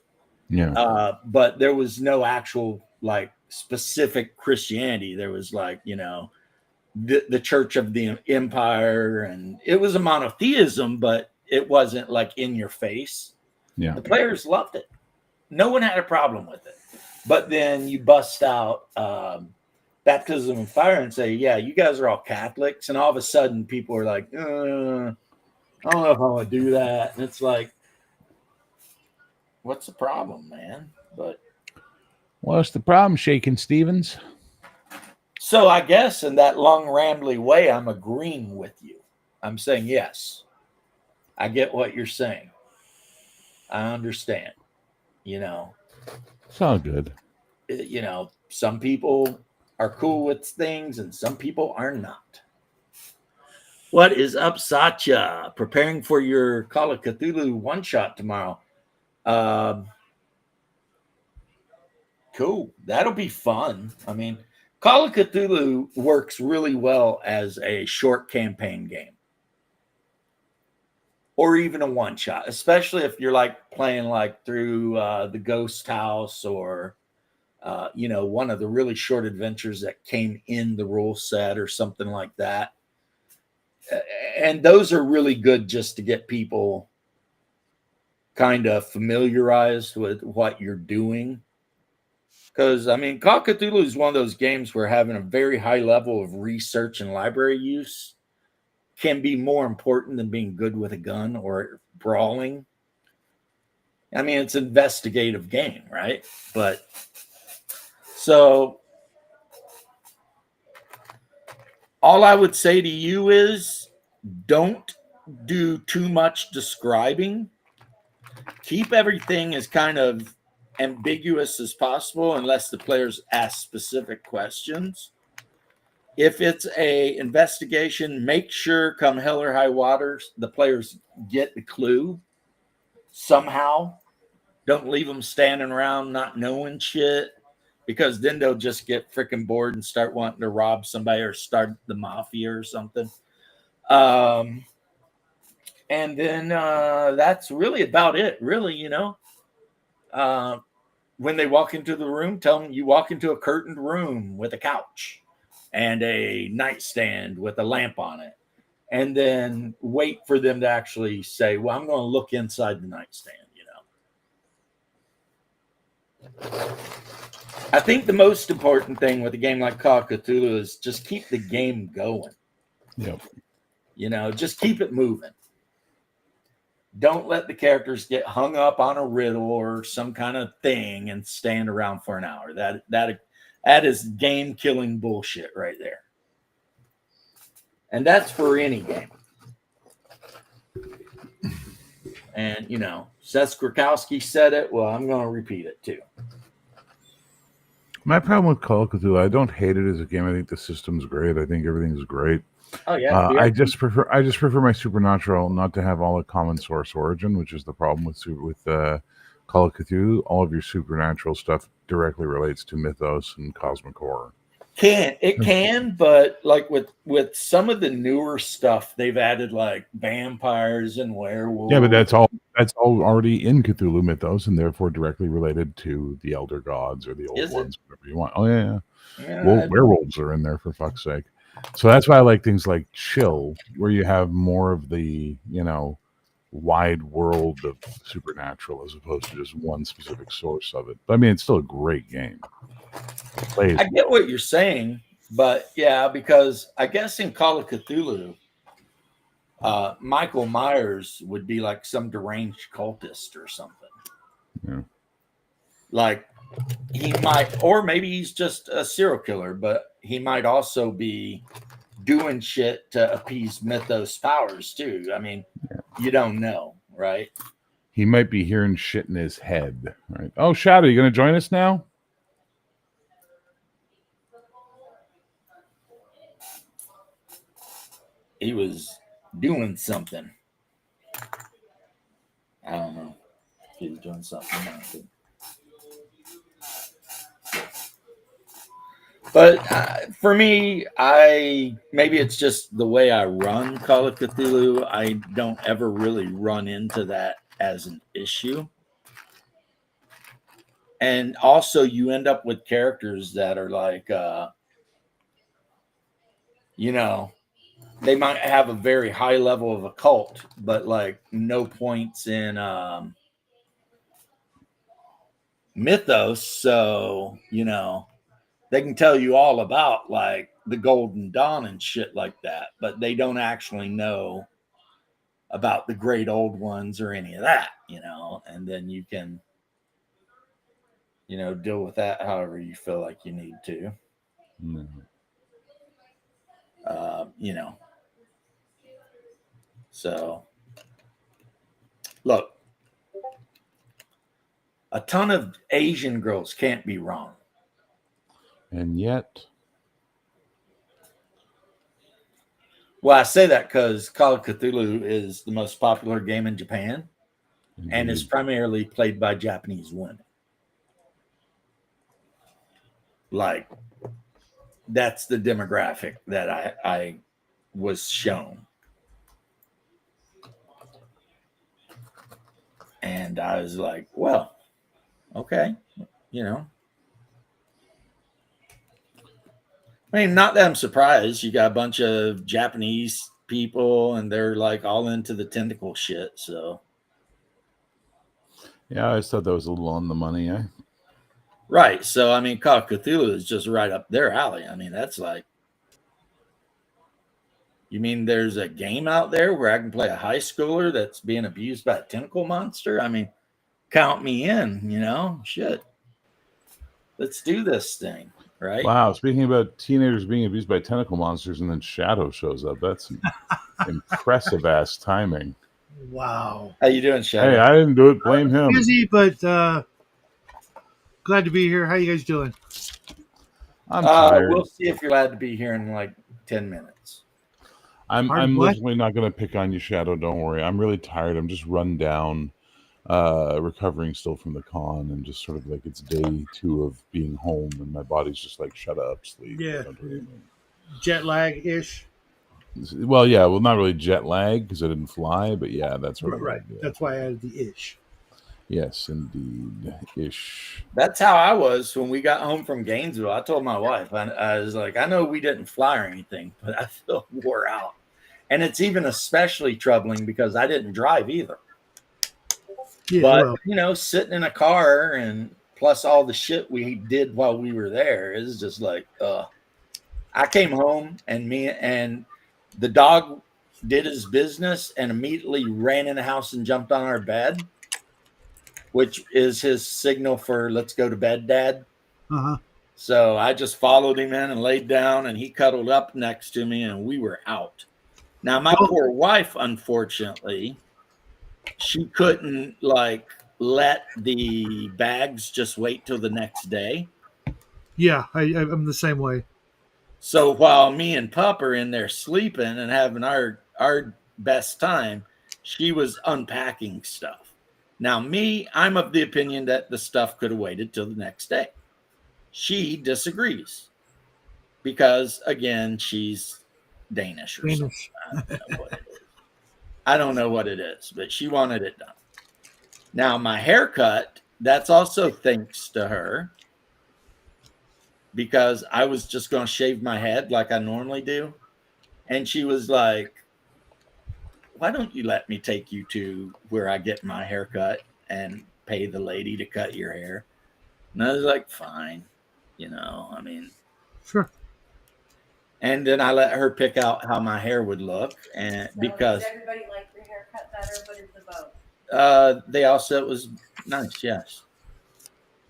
but there was no actual like specific Christianity. There was like, the Church of the Empire, and it was a monotheism, but it wasn't like in your face. Yeah, the players loved it. No one had a problem with it. But then you bust out baptism of fire and say, yeah, you guys are all Catholics, and all of a sudden people are like, I don't know if I want to do that. And it's like, what's the problem, man? But what's the problem, Shaking Stevens? So I guess in that long, rambly way, I'm agreeing with you. I'm saying, yes, I get what you're saying. I understand. It's all good. Some people are cool with things and some people are not. What is up, Satya? Preparing for your Call of Cthulhu one-shot tomorrow. Cool. That'll be fun. I mean, Call of Cthulhu works really well as a short campaign game, or even a one-shot, especially if you're like playing like through the Ghost House, or one of the really short adventures that came in the rule set or something like that. And those are really good just to get people kind of familiarized with what you're doing. Because, I mean, Call of Cthulhu is one of those games where having a very high level of research and library use can be more important than being good with a gun or brawling. I mean, it's an investigative game, right? But so all I would say to you is don't do too much describing. Keep everything as kind of ambiguous as possible unless the players ask specific questions. If it's a investigation, make sure come hell or high waters, the players get the clue somehow. Don't leave them standing around not knowing shit, because then they'll just get freaking bored and start wanting to rob somebody or start the mafia or something. And then that's really about it, really, you know. When they walk into the room, tell them you walk into a curtained room with a couch and a nightstand with a lamp on it. And then wait for them to actually say, well, I'm going to look inside the nightstand, you know. I think the most important thing with a game like Call of Cthulhu is just keep the game going. Yep. You know, just keep it moving. Don't let the characters get hung up on a riddle or some kind of thing and stand around for an hour. That is game killing bullshit right there. And that's for any game. And, you know, Seth Krakowski said it. Well, I'm going to repeat it too. My problem with Call of Cthulhu, I don't hate it as a game. I think the system's great. I think everything's great. Oh yeah. I just prefer my supernatural not to have all a common source origin, which is the problem with Call of Cthulhu. All of your supernatural stuff directly relates to mythos and cosmic horror. It can, but like with some of the newer stuff, they've added like vampires and werewolves. Yeah, but that's all already in Cthulhu mythos, and therefore directly related to the elder gods or the old ones, whatever you want. Oh yeah. Well, werewolves are in there, for fuck's sake. So that's why I like things like Chill, where you have more of the, you know, wide world of supernatural as opposed to just one specific source of it. But I mean, it's still a great game. I get what you're saying, but yeah, because I guess in Call of Cthulhu, Michael Myers would be like some deranged cultist or something. Yeah. Like he might, or maybe he's just a serial killer, but he might also be doing shit to appease mythos powers too. I mean, you don't know, right? He might be hearing shit in his head, right? Oh, Shadow, you going to join us now? He was doing something. I don't know. He was doing something. But for me, maybe it's just the way I run Call of Cthulhu. I don't ever really run into that as an issue. And also, you end up with characters that are like, you know, they might have a very high level of occult, but like no points in mythos. So, you know, they can tell you all about like the Golden Dawn and shit like that, but they don't actually know about the great old ones or any of that, you know, and then you can, you know, deal with that however you feel like you need to. No. You know, so look, a ton of Asian girls can't be wrong. And yet, well, I say that because Call of Cthulhu is the most popular game in Japan and is primarily played by Japanese women. Like, that's the demographic that I was shown. And I was like, well, okay, you know. I mean, not that I'm surprised. You got a bunch of Japanese people and they're like all into the tentacle shit. So, yeah, I just thought that was a little on the money. Right. So I mean, Call of Cthulhu is just right up their alley. I mean, that's like, you mean there's a game out there where I can play a high schooler that's being abused by a tentacle monster? I mean, count me in, shit. Let's do this thing, right? Wow. Speaking about teenagers being abused by tentacle monsters and then Shadow shows up, that's impressive ass timing. Wow. How you doing, Shadow? Hey, I didn't do it. Blame him. Busy, but glad to be here. How you guys doing? I'm tired. We'll see if you're glad to be here in like 10 minutes. I'm what? literally not going to pick on you, Shadow. Don't worry. I'm really tired. I'm just run down, recovering still from the con, and just sort of like it's day 2 of being home, and my body's just like, shut up, sleep. Yeah. Don't do anything. Jet lag ish. Well, yeah. Well, not really jet lag because I didn't fly, but yeah, that's right. Right. Yeah. That's why I added the ish. Yes, indeed. Ish. That's how I was when we got home from Gainesville. I told my wife, I was like, I know we didn't fly or anything, but I feel wore out. And it's even especially troubling because I didn't drive either. Yeah, But, well, sitting in a car and plus all the shit we did while we were there is just like, I came home and me and the dog did his business and immediately ran in the house and jumped on our bed, which is his signal for let's go to bed, Dad. uh-huh. So I just followed him in and laid down, and he cuddled up next to me, and we were out. Now, my poor wife, unfortunately, she couldn't like let the bags just wait till the next day. Yeah, I'm the same way. So while me and Pup are in there sleeping and having our best time, she was unpacking stuff. Now, me, I'm of the opinion that the stuff could have waited till the next day. She disagrees because, again, she's Danish or something. I don't know what it is, but she wanted it done. Now, my haircut, that's also thanks to her because I was just going to shave my head like I normally do. And she was like, why don't you let me take you to where I get my haircut and pay the lady to cut your hair? And I was like, fine. I mean, Sure. And then I let her pick out how my hair would look. And So because does everybody like your haircut better? What is the vote? they all said it was nice, yes.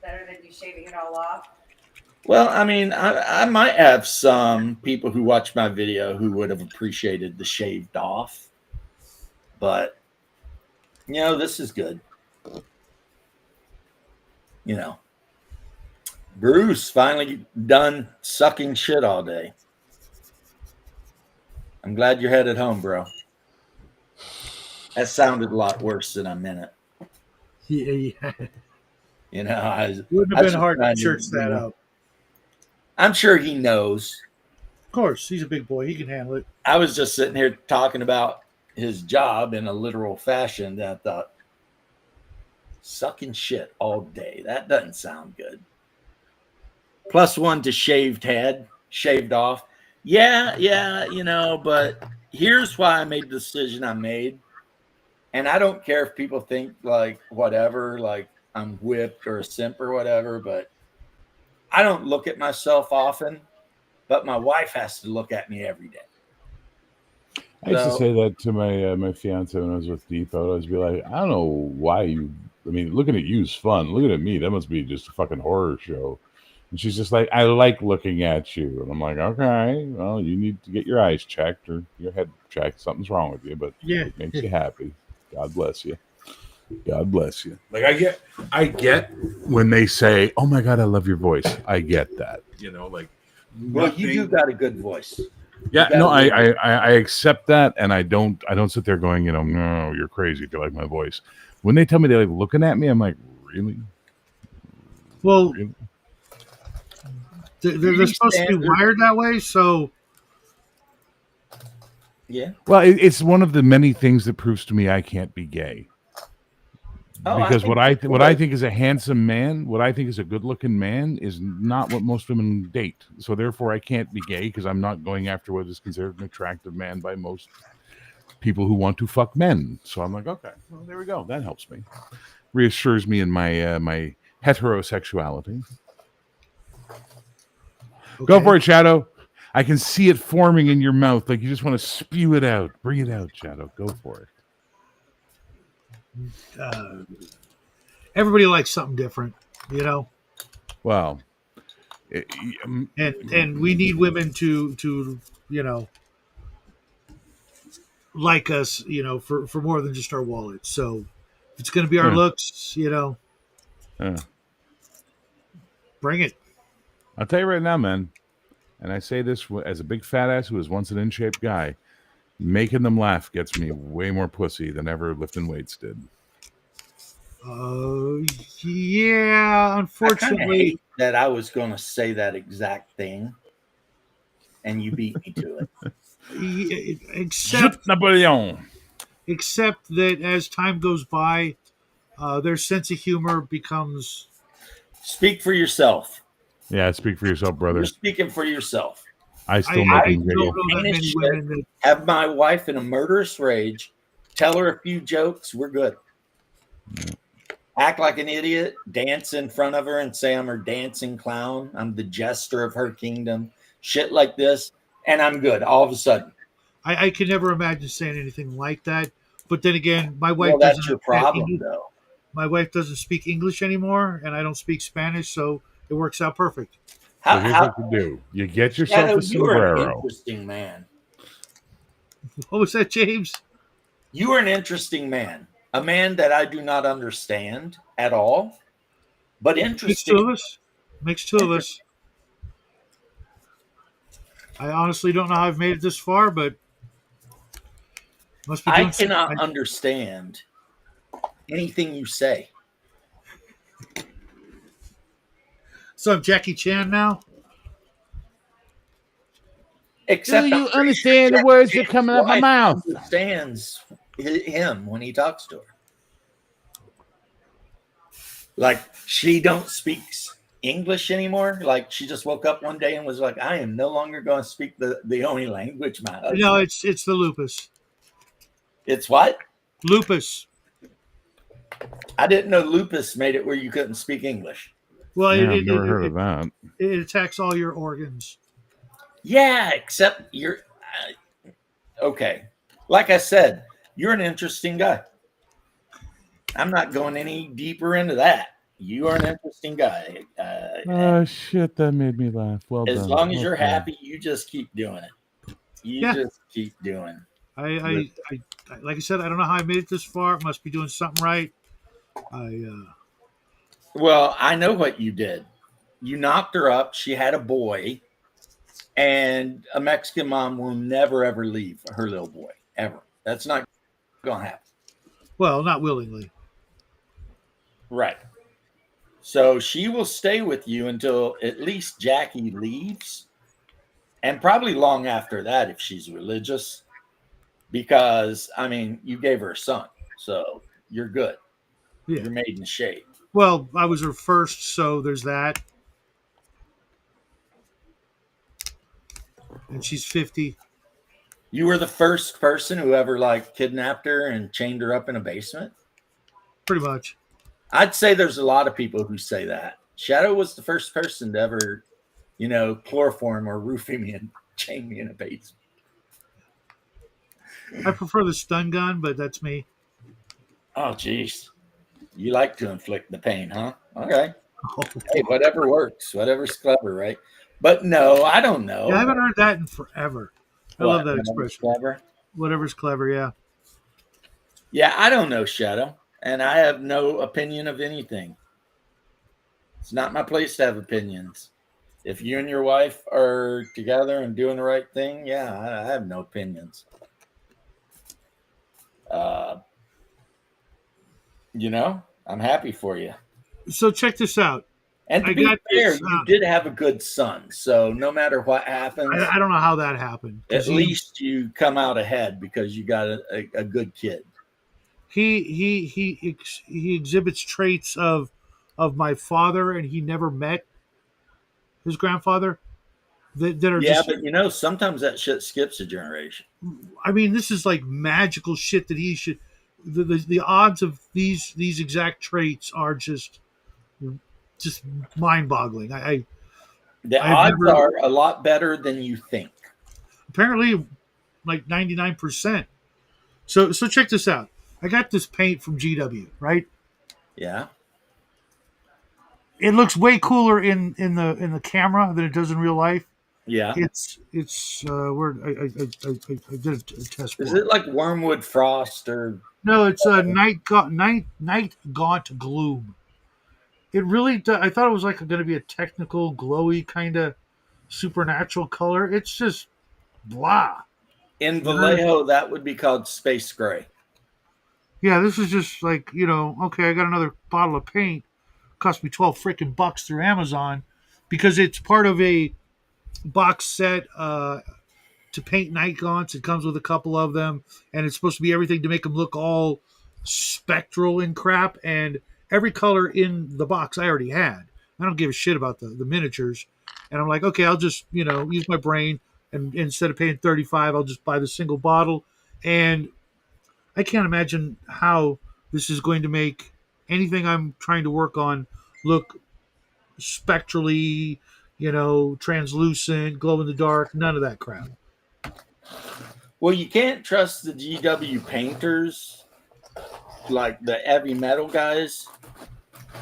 Better than you shaving it all off? Well, I mean, I might have some people who watch my video who would have appreciated the shaved off. But, this is good. Bruce finally done sucking shit all day. I'm glad you're headed home, bro. That sounded a lot worse than I meant it. Yeah. It Wouldn't have been hard to church that up. I'm sure he knows. Of course, he's a big boy. He can handle it. I was just sitting here talking about his job in a literal fashion that I thought, sucking shit all day. That doesn't sound good. +1 to shaved head, shaved off. Yeah, but here's why I made the decision I made. And I don't care if people think like whatever, like I'm whipped or a simp or whatever, but I don't look at myself often, but my wife has to look at me every day. I used to say that to my fiance when I was with Depot. I was be like, I don't know why you. I mean, looking at you is fun. Looking at me, that must be just a fucking horror show. And she's just like, I like looking at you. And I'm like, okay, well, you need to get your eyes checked or your head checked. Something's wrong with you, but it makes you happy. God bless you. God bless you. Like I get when they say, "Oh my God, I love your voice." I get that. Well, you do got a good voice. Yeah, no, I accept that, and I don't sit there going, no, you're crazy if you like my voice. When they tell me they like looking at me, I'm like, really? Well, Really? they're supposed to be wired that way, so yeah. Well, it's one of the many things that proves to me I can't be gay. Because what I think is a handsome man, what I think is a good-looking man, is not what most women date. So therefore, I can't be gay because I'm not going after what is considered an attractive man by most people who want to fuck men. So I'm like, okay, well, there we go. That helps me, reassures me in my my heterosexuality. Go for it, Shadow. I can see it forming in your mouth. Like you just want to spew it out. Bring it out, Shadow. Go for it. Everybody likes something different, Well, and we need women to like us, for more than just our wallets. So if it's going to be our looks, bring it. I'll tell you right now, man, and I say this as a big fat ass who was once an in-shape guy, making them laugh gets me way more pussy than ever lifting weights did. Yeah, unfortunately. I hate that I was going to say that exact thing, and you beat me to it. Except Napoleon. Except that as time goes by, their sense of humor becomes. Speak for yourself. Yeah, speak for yourself, brother. You're speaking for yourself. I still make them don't know that many women that have my wife in a murderous rage, tell her a few jokes, we're good. Yeah. Act like an idiot, dance in front of her and say I'm her dancing clown. I'm the jester of her kingdom. Shit like this, and I'm good all of a sudden. I can never imagine saying anything like that. But then again, my wife that's doesn't. your problem, though. My wife doesn't speak English anymore, and I don't speak Spanish, so it works out perfect. So here's what you do: you get yourself a sombrero. You're an interesting man. What was that, James? You are an interesting man. A man that I do not understand at all, but interesting. Makes two of us. I honestly don't know how I've made it this far, but must be. I cannot understand anything you say. So I'm Jackie Chan now? Except do you understand the words that are coming out of my mouth? Understands him when he talks to her. Like she don't speak English anymore. Like she just woke up one day and was like, I am no longer going to speak the only language my husband. No, it's the lupus. It's what? Lupus. I didn't know lupus made it where you couldn't speak English. Well, I've never heard of that. It attacks all your organs. Yeah, except you're okay. Like I said, you're an interesting guy. I'm not going any deeper into that. You are an interesting guy. Shit, that made me laugh. Well done. As long as you're happy, you just keep doing it. Just keep doing. I like I said, I don't know how I made it this far. Must be doing something right. Well, I know what you did. You knocked her up. She had a boy, and a Mexican mom will never ever leave her little boy ever. That's not going to happen. Well, not willingly. Right. So she will stay with you until at least Jackie leaves, and probably long after that if she's religious, because, I mean, you gave her a son, so you're good. Yeah. You're made in shape. Well, I was her first, so there's that. And she's 50. You were the first person who ever, kidnapped her and chained her up in a basement? Pretty much. I'd say there's a lot of people who say that. Shadow was the first person to ever, chloroform or roofie me and chain me in a basement. I prefer the stun gun, but that's me. Oh, geez. You like to inflict the pain, huh? Okay. Hey, whatever works. Whatever's clever, right? But no, I don't know. Yeah, I haven't heard that in forever. I love that expression. Clever? Whatever's clever, yeah. Yeah, I don't know, Shadow. And I have no opinion of anything. It's not my place to have opinions. If you and your wife are together and doing the right thing, yeah, I have no opinions. I'm happy for you. So check this out. And to be fair, you did have a good son. So no matter what happens, I don't know how that happened. At least you come out ahead because you got a good kid. He exhibits traits of my father, and he never met his grandfather. That are but sometimes that shit skips a generation. I mean, this is like magical shit that he should. The odds of these exact traits are just mind-boggling. The odds are a lot better than you think. Apparently, like 99%. So check this out. I got this paint from GW, right? Yeah. It looks way cooler in the camera than it does in real life. Yeah. It's where I did a test. Is it like Wormwood Frost or? No, it's a night gaunt gloom. It really does. I thought it was like going to be a technical, glowy kind of supernatural color. It's just blah. In Vallejo, that would be called Space Gray. Yeah, this is just like, okay, I got another bottle of paint. Cost me 12 freaking bucks through Amazon because it's part of a box set to paint night gaunts. It comes with a couple of them, and it's supposed to be everything to make them look all spectral and crap. And every color in the box I already had. I don't give a shit about the miniatures. And I'm like, okay, I'll just, use my brain. And instead of paying $35, I'll just buy the single bottle. And I can't imagine how this is going to make anything I'm trying to work on look spectrally, translucent, glow in the dark, none of that crap. Well, you can't trust the GW painters, like the heavy metal guys,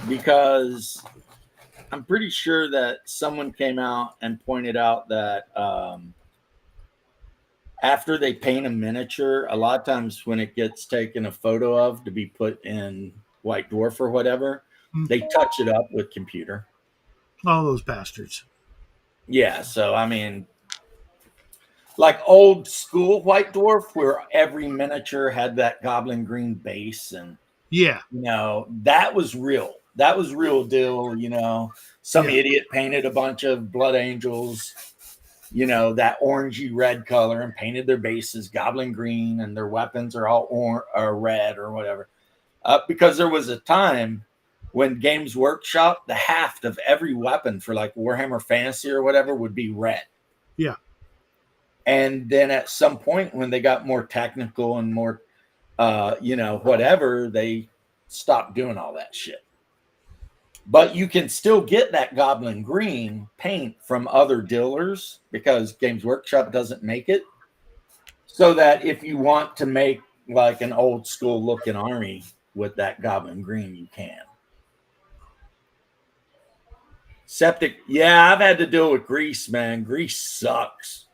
because I'm pretty sure that someone came out and pointed out that after they paint a miniature, a lot of times when it gets taken a photo of to be put in White Dwarf or whatever, they touch it up with computer. All those bastards. Yeah, so I mean, like old school White Dwarf, where every miniature had that goblin green base, and that was real. That was real deal. Some idiot painted a bunch of blood angels, that orangey red color, and painted their bases goblin green, and their weapons are all red or whatever. Because there was a time when Games Workshop, the haft of every weapon for like Warhammer Fantasy or whatever would be red. Yeah. And then at some point when they got more technical and more, whatever, they stopped doing all that shit. But you can still get that goblin green paint from other dealers because Games Workshop doesn't make it. So that if you want to make like an old school looking army with that goblin green, you can. Septic, yeah, I've had to deal with grease, man. Grease sucks.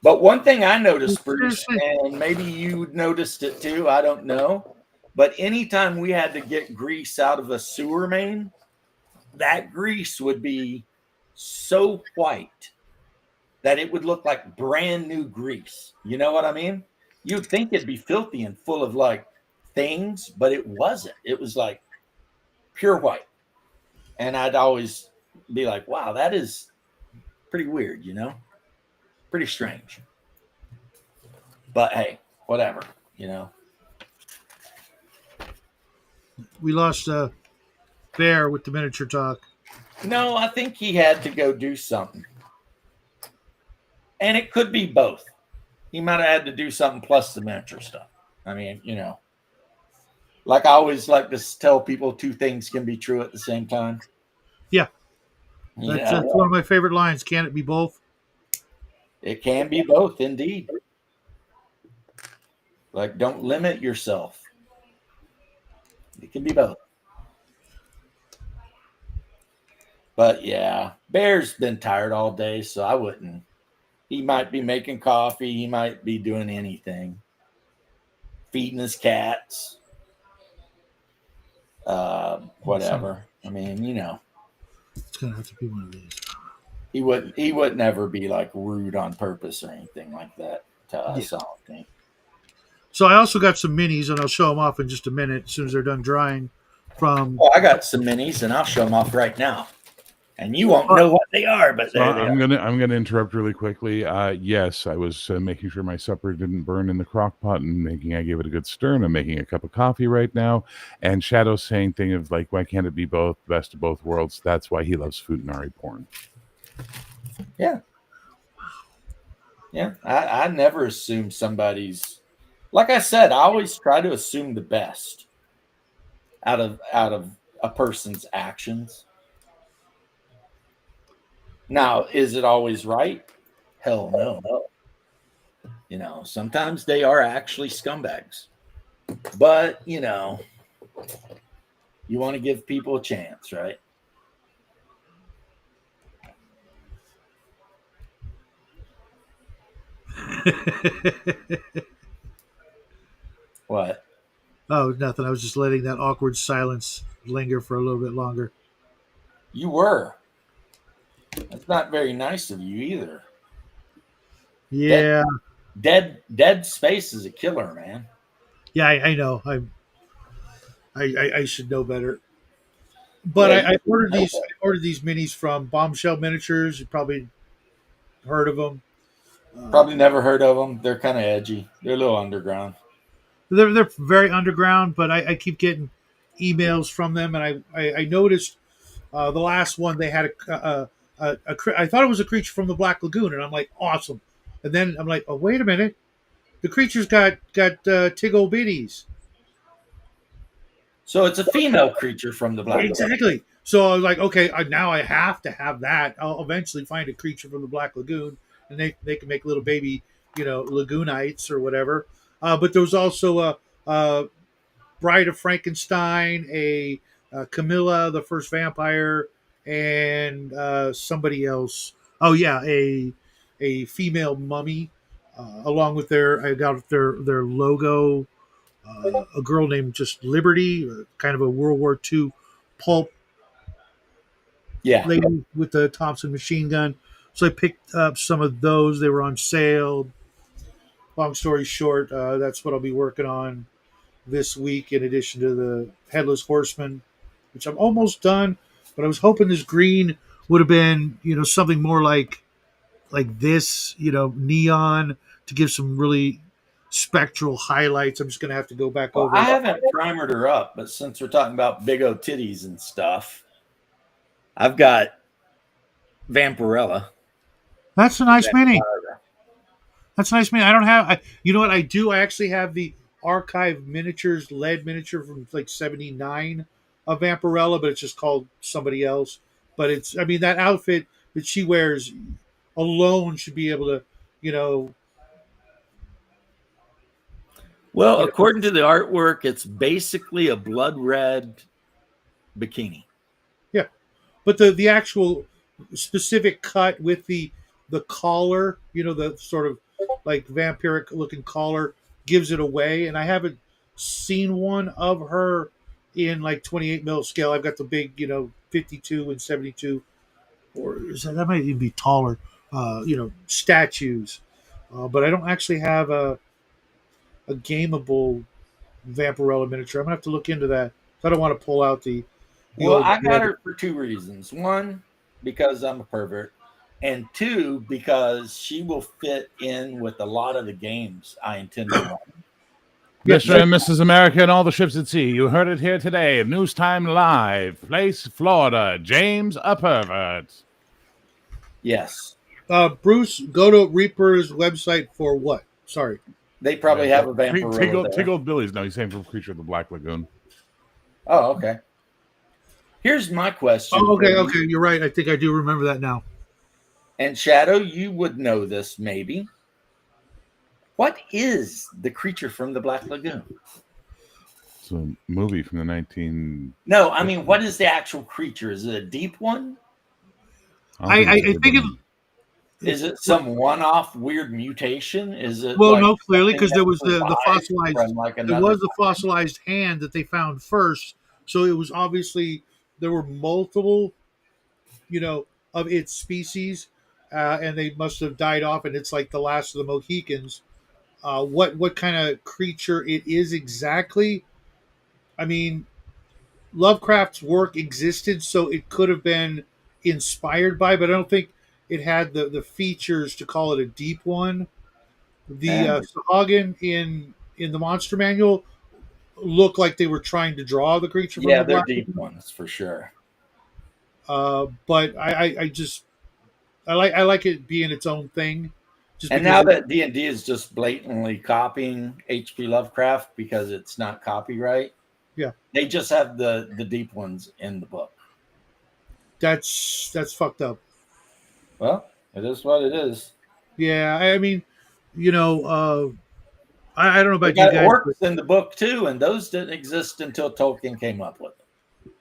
But one thing I noticed, Bruce, and maybe you noticed it too, I don't know. But anytime we had to get grease out of a sewer main, that grease would be so white that it would look like brand new grease. You know what I mean? You'd think it'd be filthy and full of like things, but it wasn't. It was like pure white. And I'd always be like, wow, that is pretty weird, Pretty strange. But hey, whatever, We lost Bear with the miniature talk. No, I think he had to go do something. And it could be both. He might have had to do something plus the miniature stuff. I mean, like I always like to tell people two things can be true at the same time. Yeah. That's one of my favorite lines. Can it be both? It can be both, indeed. Like, don't limit yourself. It can be both. But yeah, Bear's been tired all day, so I wouldn't. He might be making coffee. He might be doing anything. Feeding his cats. Whatever. I mean, It's going to have to be one of these. He would never be like rude on purpose or anything like that to us, I don't think. So I also got some minis, and I'll show them off in just a minute as soon as they're done drying. I got some minis, and I'll show them off right now. And you won't know what they are, but I'm gonna interrupt really quickly. Yes, I was making sure my supper didn't burn in the crock pot and I gave it a good stir. And I'm making a cup of coffee right now. And Shadow's saying thing of like, why can't it be both? Best of both worlds. That's why he loves Futanari porn. Yeah. Yeah. I never assume somebody's, like I said, I always try to assume the best out of a person's actions. Now, is it always right? Hell no. You know, sometimes they are actually scumbags. But, you know, you want to give people a chance, right? What? Oh, nothing. I was just letting that awkward silence linger for a little bit longer. You were. That's not very nice of you either. Yeah, Dead space is a killer, man. yeah, I know. I should know better. But Yeah, I you ordered know these. that. I ordered these minis from Bombshell Miniatures. You probably heard of them. Probably never heard of them. They're kind of edgy. They're a little underground. They're very underground, but I keep getting emails from them, and I noticed the last one they had I thought it was a creature from the Black Lagoon, and I'm like, awesome. And then I'm like, oh wait a minute, the creature's got tiggle bitties. So it's a female creature from the Black Lagoon. Exactly. So I was like, okay, now I have to have that. I'll eventually find a creature from the Black Lagoon, and they can make little baby, lagoonites or whatever. But there was also a Bride of Frankenstein, a Camilla, the first vampire, and somebody else. Oh yeah, a female mummy, along with I got their logo. A girl named just Liberty, kind of a World War II pulp Yeah. lady with the Thompson machine gun. So I picked up some of those. They were on sale. Long story short, that's what I'll be working on this week, in addition to the Headless Horseman, which I'm almost done. But I was hoping this green would have been, something more like this, neon, to give some really spectral highlights. I'm just going to have to go back Well, over. I haven't primered her up, but since we're talking about big O titties and stuff, I've got Vampirella. That's a nice mini. Vampira. That's a nice mini. I don't have. You know what I do? I actually have the archive miniatures lead miniature from like '79 of Vampirella, but it's just called somebody else. But it's. I mean, that outfit that she wears alone should be able to, you know. Well, according to the artwork, it's basically a blood red bikini. Yeah, but the actual specific cut with the collar, the sort of like vampiric looking collar, gives it away. And I haven't seen one of her in like 28 mil scale. I've got the big, 52 and 72, or that might even be taller, statues. But I don't actually have a gameable Vampirella miniature. I'm gonna have to look into that. I don't want to pull out the Well, old I got her for two reasons. One, because I'm a pervert, and two, because she will fit in with a lot of the games I intend to run. Mr. and Mrs. America and all the ships at sea, you heard it here today. News Time Live, Place, Florida. James, a pervert. Yes. Bruce, go to Reaper's website for what? Sorry. They probably have a Vampirella there. Tiggle Billy's. No, he's saying for Creature of the Black Lagoon. Oh, okay. Here's my question. Oh, okay. You're right. I think I do remember that now. And Shadow, you would know this maybe. What is the creature from the Black Lagoon? It's a movie from the 19... No, I mean, what is the actual creature? Is it a deep one? I think it... Is it some one-off weird mutation? Is it no, clearly, because there was the fossilized. There was the fossilized hand that they found first, so it was obviously there were multiple, of its species, and they must have died off, and it's like the last of the Mohicans. What kind of creature it is exactly? I mean, Lovecraft's work existed, so it could have been inspired by, but I don't think it had the features to call it a deep one. The Sahagin in the Monster Manual look like they were trying to draw the creature. Yeah, they're deep ones for sure. But I just I like it being its own thing. And now that D&D is just blatantly copying H.P. Lovecraft because it's not copyright, yeah, they just have the deep ones in the book. That's fucked up. Well, it is what it is. Yeah, I mean, you know, I don't know They about you got guys, orcs but in the book too, and those didn't exist until Tolkien came up with them.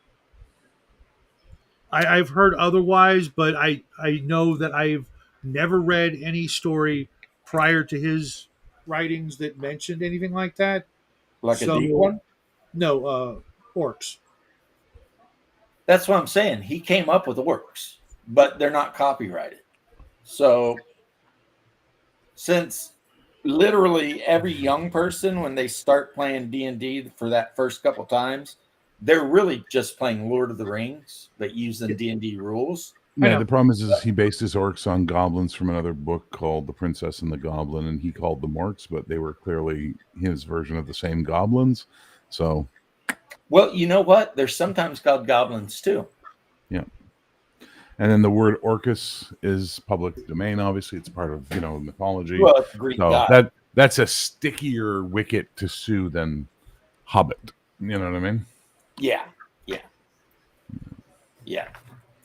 I've heard otherwise, but I know that I've never read any story prior to his writings that mentioned anything like that. Like a deep So one. no, orcs. That's what I'm saying. He came up with orcs, but they're not copyrighted. So since literally every young person, when they start playing D&D for that first couple times, they're really just playing Lord of the Rings, but using D&D rules. I Yeah, know. the problem is he based his orcs on goblins from another book called The Princess and the Goblin, and he called them orcs, but they were clearly his version of the same goblins. So, Well, you know what? They're sometimes called goblins too. yeah. And then the word Orcus is public domain. Obviously, it's part of mythology. Well, it's Greek So god. that's a stickier wicket to sue than Hobbit. You know what I mean? Yeah.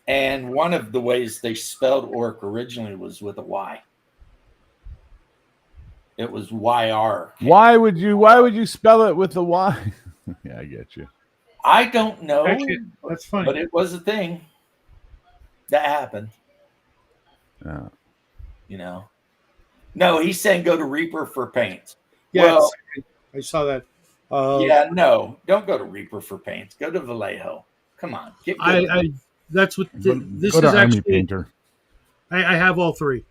And one of the ways they spelled orc originally was with a Y. It was YR. Why would you spell it with a Y? Yeah, I get you. I don't know. Actually, that's funny. But it was a thing that happened. Yeah. No, he's saying go to Reaper for paints. Yeah, Well, I saw that. no, don't go to Reaper for paints. Go to Vallejo. Come on, get good. I that's what this Go to is Army actually. Painter. I have all three,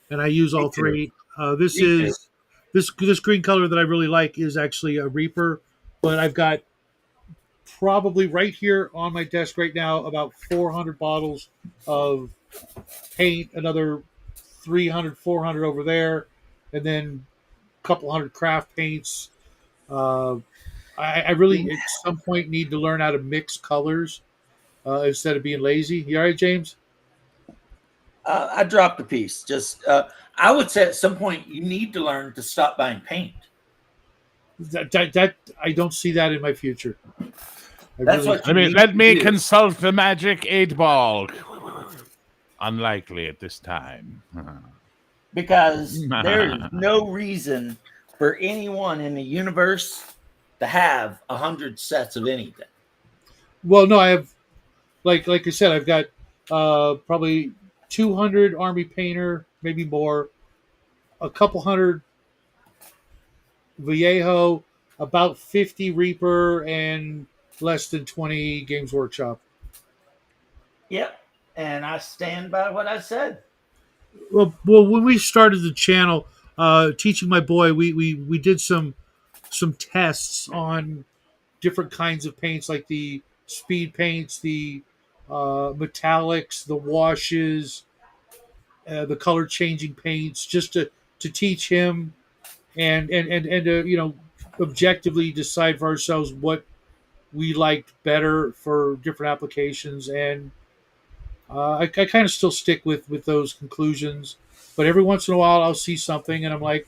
and I use all too. three. This Me is this green color that I really like is actually a Reaper, but I've got probably right here on my desk right now about 400 bottles of paint, another 300, 400 over there, and then a couple hundred craft paints. I really at some point need to learn how to mix colors instead of being lazy. You all right, James? I dropped a piece. Just I would say at some point you need to learn to stop buying paint. That I don't see that in my future. Let me consult the magic 8-ball. Unlikely at this time. Because there is no reason for anyone in the universe to have 100 sets of anything. Well, no, I have like I said, I've got probably 200 Army Painter, maybe more, a couple hundred Vallejo, about 50 Reaper, and less than 20 Games Workshop. Yep, and I stand by what I said. Well, when we started the channel, teaching my boy, we did some tests on different kinds of paints, like the speed paints, the metallics, the washes, the color changing paints, just to teach him and to objectively decide for ourselves what we liked better for different applications. And I kind of still stick with those conclusions, but every once in a while I'll see something and I'm like,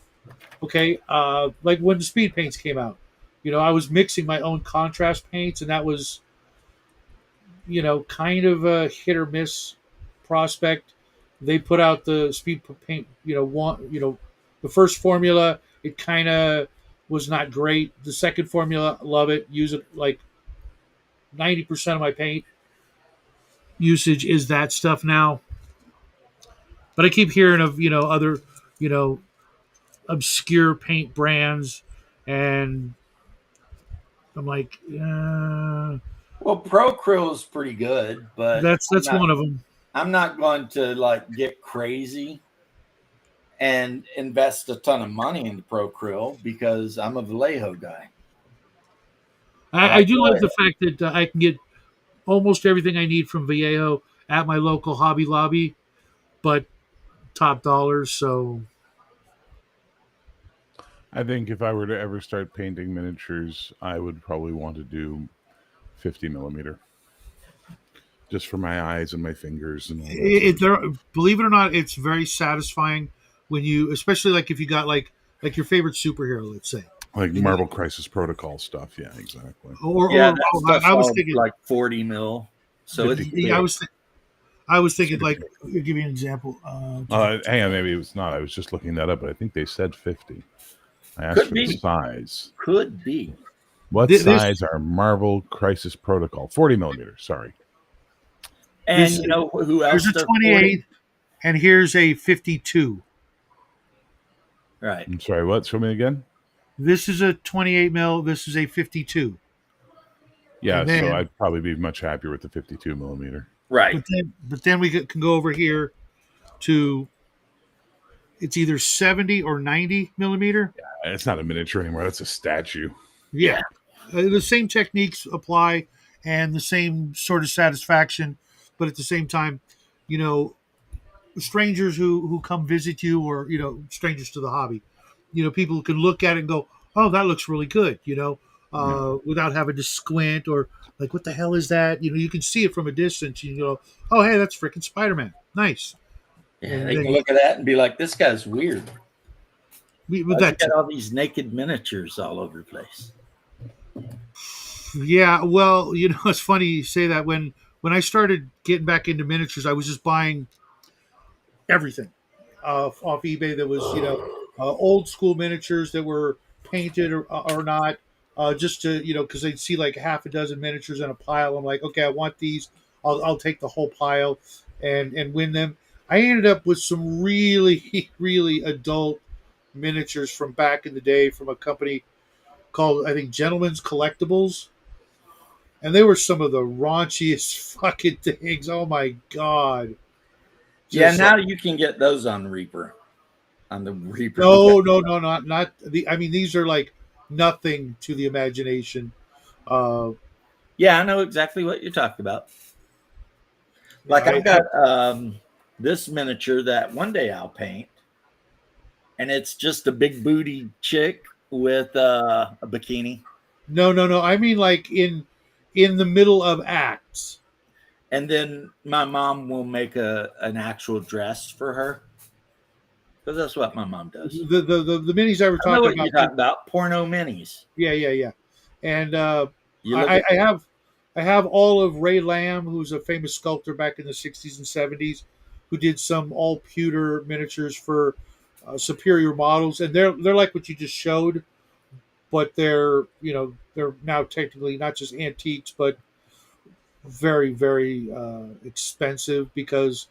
okay, like when the speed paints came out, I was mixing my own contrast paints, and that was, kind of a hit or miss prospect. They put out the speed paint, the first formula, it kind of was not great. The second formula, love it. Use it like 90% of my paint usage is that stuff now. But I keep hearing of, other, obscure paint brands, and I'm like, Well, Procryl is pretty good, but that's one of them. I'm not going to get crazy and invest a ton of money into Procryl because I'm a Vallejo guy. I do like the fact that I can get almost everything I need from Vallejo at my local Hobby Lobby, but top dollars. So I think if I were to ever start painting miniatures, I would probably want to do 50 millimeter, just for my eyes and my fingers and all that. Believe it or not, it's very satisfying when you, especially like if you got like your favorite superhero, let's say. Like Marvel Crisis Protocol stuff, yeah, exactly. I was thinking like 40 mil. So I I was thinking, like, I'll give you an example. Hang on, maybe it was not. I was just looking that up, but I think they said 50. I asked for the size. Could be. What size are Marvel Crisis Protocol? 40 millimeters. Sorry. And you know who else? Here's a 28, and here's a 52. Right. I'm sorry. What? Show me again. This is a 28 mil. This is a 52. Yeah, so I'd probably be much happier with the 52 millimeter. Right. But then we can go over here to, it's either 70 or 90 millimeter. Yeah, it's not a miniature anymore. That's a statue. Yeah. The same techniques apply and the same sort of satisfaction. But at the same time, you know, strangers who come visit you, or, you know, strangers to the hobby, you know, people can look at it and go, oh, that looks really good, you know, without having to squint or like, what the hell is that? You know, you can see it from a distance. You go, oh, hey, that's freaking Spider-Man. Nice. Yeah, and they can look at that and be like, this guy's weird. With that, got all these naked miniatures all over the place. Yeah, well, you know, it's funny you say that. When I started getting back into miniatures, I was just buying everything off eBay that was, you know, old school miniatures that were painted or not, just to, you know, because they'd see like half a dozen miniatures in a pile. I'm like, okay, I want these. I'll take the whole pile and win them. I ended up with some really, really adult miniatures from back in the day from a company called, I think, Gentleman's Collectibles. And they were some of the raunchiest fucking things. Oh my God. Just now you can get those on Reaper. On the Reaper. No, not the. I mean, these are like nothing to the imagination. Yeah, I know exactly what you're talking about. Like I've got this miniature that one day I'll paint, and it's just a big booty chick with a bikini. No. I mean, like in the middle of acts. And then my mom will make an actual dress for her, because that's what my mom does. The minis I were talking about. You're talking about porno minis. Yeah. And I have all of Ray Lamb, who's a famous sculptor back in the 60s and 70s, who did some all pewter miniatures for superior models, and they're like what you just showed, but they're now technically not just antiques, but very, very expensive because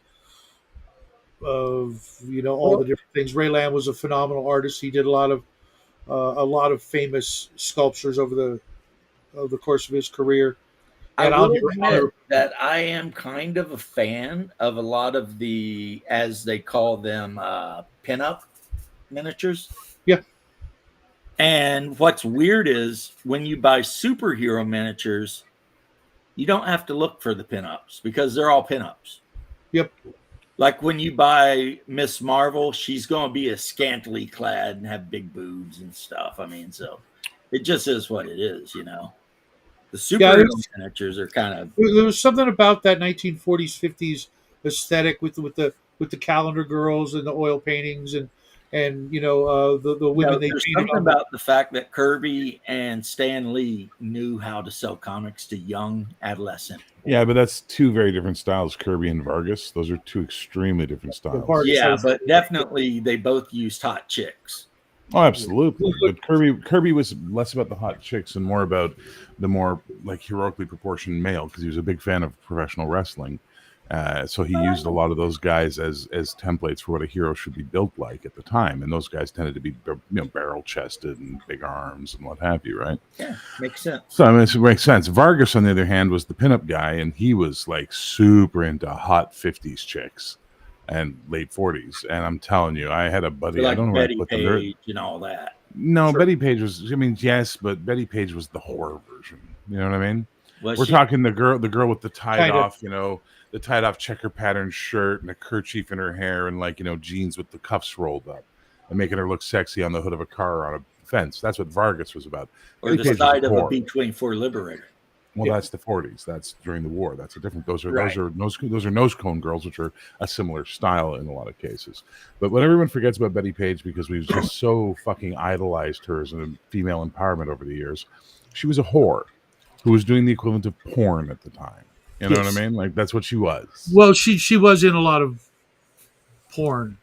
of all the different things. Ray Lamb was a phenomenal artist. He did a lot of famous sculptures over the course of his career. And I will admit that I am kind of a fan of a lot of the, as they call them, pinup miniatures. Yeah. And what's weird is when you buy superhero miniatures, you don't have to look for the pinups because they're all pinups. Yep. Like when you buy Miss Marvel, she's going to be a scantily clad and have big boobs and stuff. I mean, so it just is what it is, you know. The superhero miniatures are kind of. There was something about that 1940s, 50s aesthetic with the calendar girls and the oil paintings and the women they there's painted something about the fact that Kirby and Stan Lee knew how to sell comics to young adolescent. Yeah, but that's two very different styles, Kirby and Vargas. Those are two extremely different styles. Yeah, but definitely they both used hot chicks. Oh, absolutely. But Kirby was less about the hot chicks and more about the more like heroically proportioned male, because he was a big fan of professional wrestling. So he used a lot of those guys as templates for what a hero should be built like at the time, and those guys tended to be barrel chested and big arms and what have you, right? Yeah, makes sense. So I mean, it makes sense. Vargas, on the other hand, was the pinup guy, and he was like super into hot 50s chicks and late 40s. And I'm telling you, I had a buddy. Like I don't know Betty what Page and all that. No, sure. Betty Page was. I mean, yes, but Betty Page was the horror version. You know what I mean? We're talking the girl with the tied off, the tied off checker pattern shirt and a kerchief in her hair and jeans with the cuffs rolled up and making her look sexy on the hood of a car or on a fence. That's what Vargas was about. Or the side of a B-24 Liberator. Well, yeah. That's the 40s. That's during the war. That's a different. Those are nose cone girls, which are a similar style in a lot of cases. But what everyone forgets about Betty Page, because we've just so fucking idolized her as a female empowerment over the years, she was a whore who was doing the equivalent of porn at the time. You know Yes. what I mean? Like that's what she was. Well, she was in a lot of porn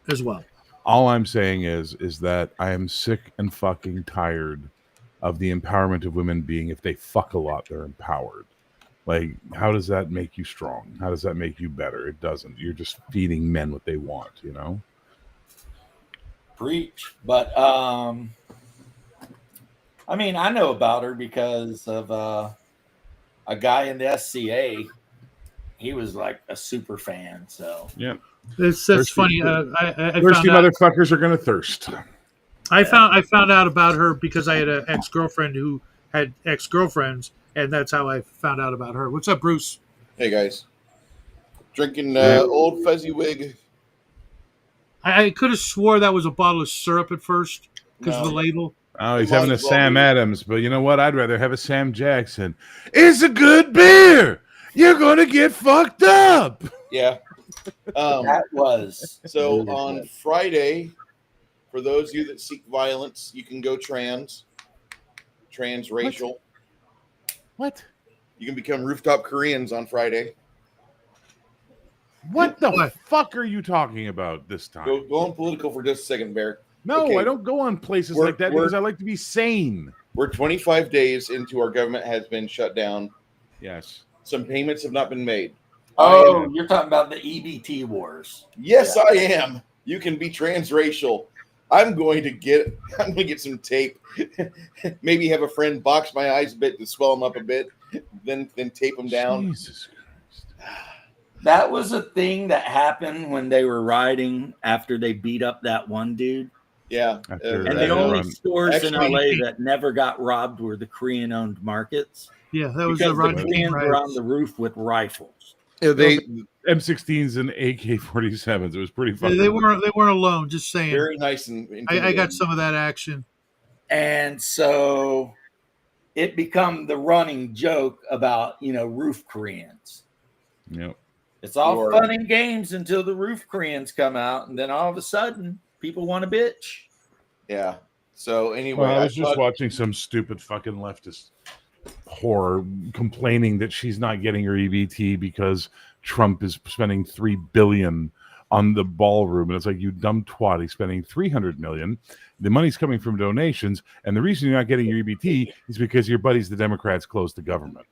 as well. All I'm saying is that I am sick and fucking tired of the empowerment of women being if they fuck a lot, they're empowered. Like, how does that make you strong? How does that make you better? It doesn't. You're just feeding men what they want, you know? Preach. But I mean, I know about her because of a guy in the SCA. He was like a super fan. So yeah, that's funny. I thirsty found out, motherfuckers are gonna thirst. I found out about her because I had an ex-girlfriend who had ex-girlfriends, and that's how I found out about her. What's up, Bruce? Hey guys, drinking Old Fezziwig. I could have swore that was a bottle of syrup at first because of No. the label. Oh, he's Might having a as well Sam be. Adams, but you know what? I'd rather have a Sam Jackson. It's a good beer. You're gonna get fucked up. Yeah. that was So really on good. Friday, for those of you that seek violence, you can go transracial. What? You can become rooftop Koreans on Friday. What the What? fuck are you talking about this time? Go on political for just a second, Bear. No, Okay. I don't go on places We're- like that because I like to be sane. We're 25 days into our government has been shut down. Yes. Some payments have not been made. Oh, you're talking about the EBT wars. Yes, I am. You can be transracial. I'm going to get some tape. Maybe have a friend box my eyes a bit to swell them up a bit, then tape them down. Jesus Christ. That was a thing that happened when they were riding after they beat up that one dude. Yeah. After And that the only run. stores in Actually- LA that never got robbed were the Korean-owned markets Yeah, that was because the the Rodney King Koreans were on riots. the roof with rifles. They M16s and AK-47s. It was pretty fucking. They weren't alone. Just saying. very nice and I got intimidating. some of that action. And so it become the running joke about, roof Koreans. Yep. It's all Or- fun and games until the roof Koreans come out, and then all of a sudden, people want a bitch. Yeah. So anyway, Well, I was I just thought- watching some stupid fucking leftist whore complaining that she's not getting her EBT because Trump is spending $3 billion on the ballroom, and it's like, you dumb twat. He's spending $300 million. The money's coming from donations, and the reason you're not getting your EBT is because your buddies, the Democrats, closed the government.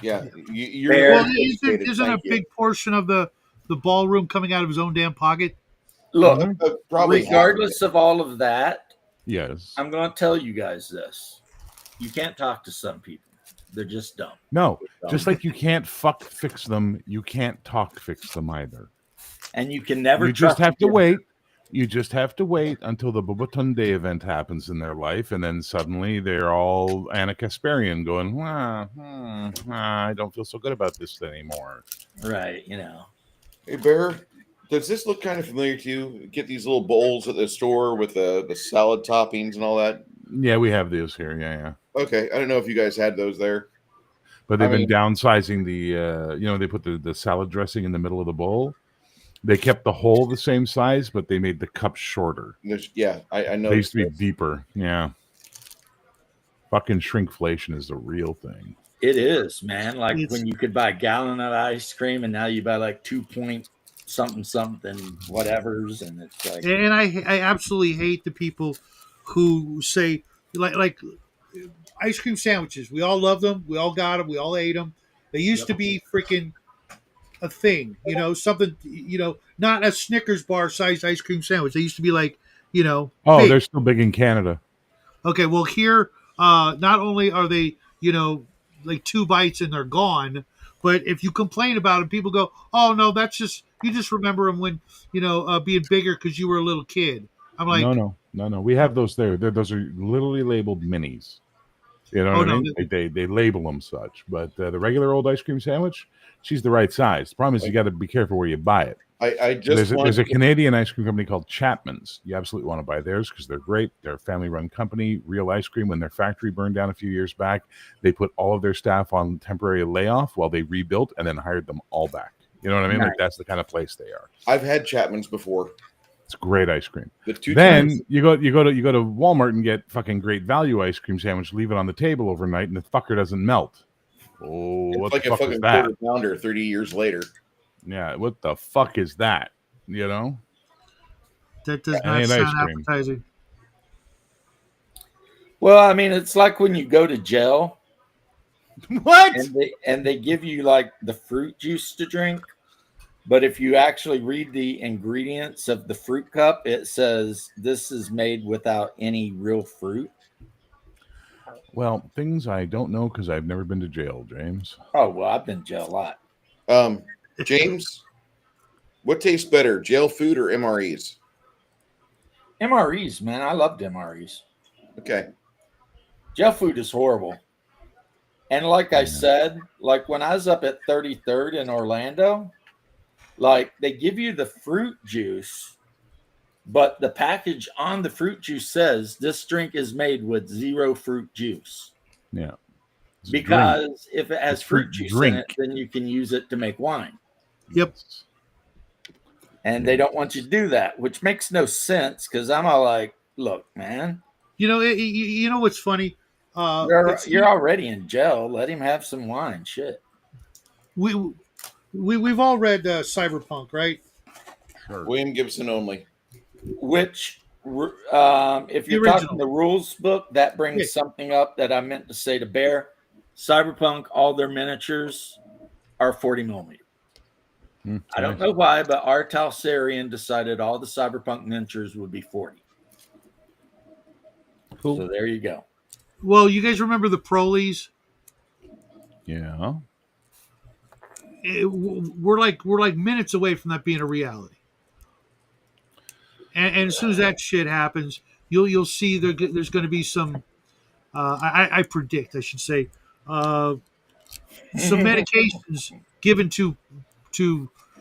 Yeah, you're Fair. Well, educated. isn't a Thank you. big portion of the ballroom coming out of his own damn pocket? Look, Probably regardless of all of that, Yes. I'm going to tell you guys this. You can't talk to some people. They're just dumb. No, just like you can't fuck fix them, you can't talk fix them either. And you can never You just trust have to your- wait. You just have to wait until the Bubatunde event happens in their life, and then suddenly they're all Anna Kasparian going, I don't feel so good about this anymore. Right, Hey, Bear, does this look kind of familiar to you? Get these little bowls at the store with the salad toppings and all that. Yeah, we have these here. Yeah. Okay, I don't know if you guys had those there. But they've I been downsizing the, they put the salad dressing in the middle of the bowl. They kept the hole the same size, but they made the cup shorter. Yeah, I know. They used to be deeper. Yeah. Fucking shrinkflation is the real thing. It is, man. Like It's- when you could buy a gallon of ice cream and now you buy like 2 point something whatevers, and it's like And I absolutely hate the people who say like ice cream sandwiches. We all love them. We all got them. We all ate them. They used to be freaking a thing, something, not a Snickers bar sized ice cream sandwich. They used to be like, Oh, big. they're still big in Canada. Okay, well here, not only are they, like 2 bites and they're gone, but if you complain about them, people go, "Oh no, that's just you just remember them when being bigger because you were a little kid." I'm like, No. We have those there. Those are literally labeled minis. You know Oh, what I no, mean? They label them such. But the regular old ice cream sandwich, she's the right size. The problem is you got to be careful where you buy it. I just There's a Canadian ice cream company called Chapman's. You absolutely want to buy theirs because they're great. They're a family-run company, real ice cream. When their factory burned down a few years back, they put all of their staff on temporary layoff while they rebuilt and then hired them all back. You know what I mean? Nice. Like that's the kind of place they are. I've had Chapman's before. It's great ice cream. The two Then times- you go to Walmart and get fucking great value ice cream sandwich, leave it on the table overnight, and the fucker doesn't melt. Oh, It's what like the a fuck is fucking that? quarter pounder 30 years later. Yeah, what the fuck is that? You know? That does It not ain't ice sound cream. appetizing. Well, I mean, it's like when you go to jail What? and they give you like the fruit juice to drink. But if you actually read the ingredients of the fruit cup, it says this is made without any real fruit. Well, things I don't know because I've never been to jail, James. Oh, well, I've been to jail a lot. James, what tastes better, jail food or MREs? MREs, man. I loved MREs. Okay. Jail food is horrible. And like I said, like when I was up at 33rd in Orlando, like they give you the fruit juice, but the package on the fruit juice says this drink is made with 0 fruit juice. Yeah. Because if it has It's fruit juice in it, then you can use it to make wine. Yep. And they don't want you to do that, which makes no sense because I'm all like, look, man. You know what's funny? You're already in jail. Let him have some wine. Shit. We've all read Cyberpunk, right? Sure. William Gibson only. Which, if you're talking the rules book, that brings something up that I meant to say to Bear. Cyberpunk, all their miniatures are 40 millimeter. I don't know why, but our Talsarian decided all the Cyberpunk miniatures would be 40. Cool. So there you go. Well, you guys remember the Prolies? Yeah. We're like minutes away from that being a reality. And as soon as that shit happens, you'll see there's going to be some. I predict, I should say, some medications given to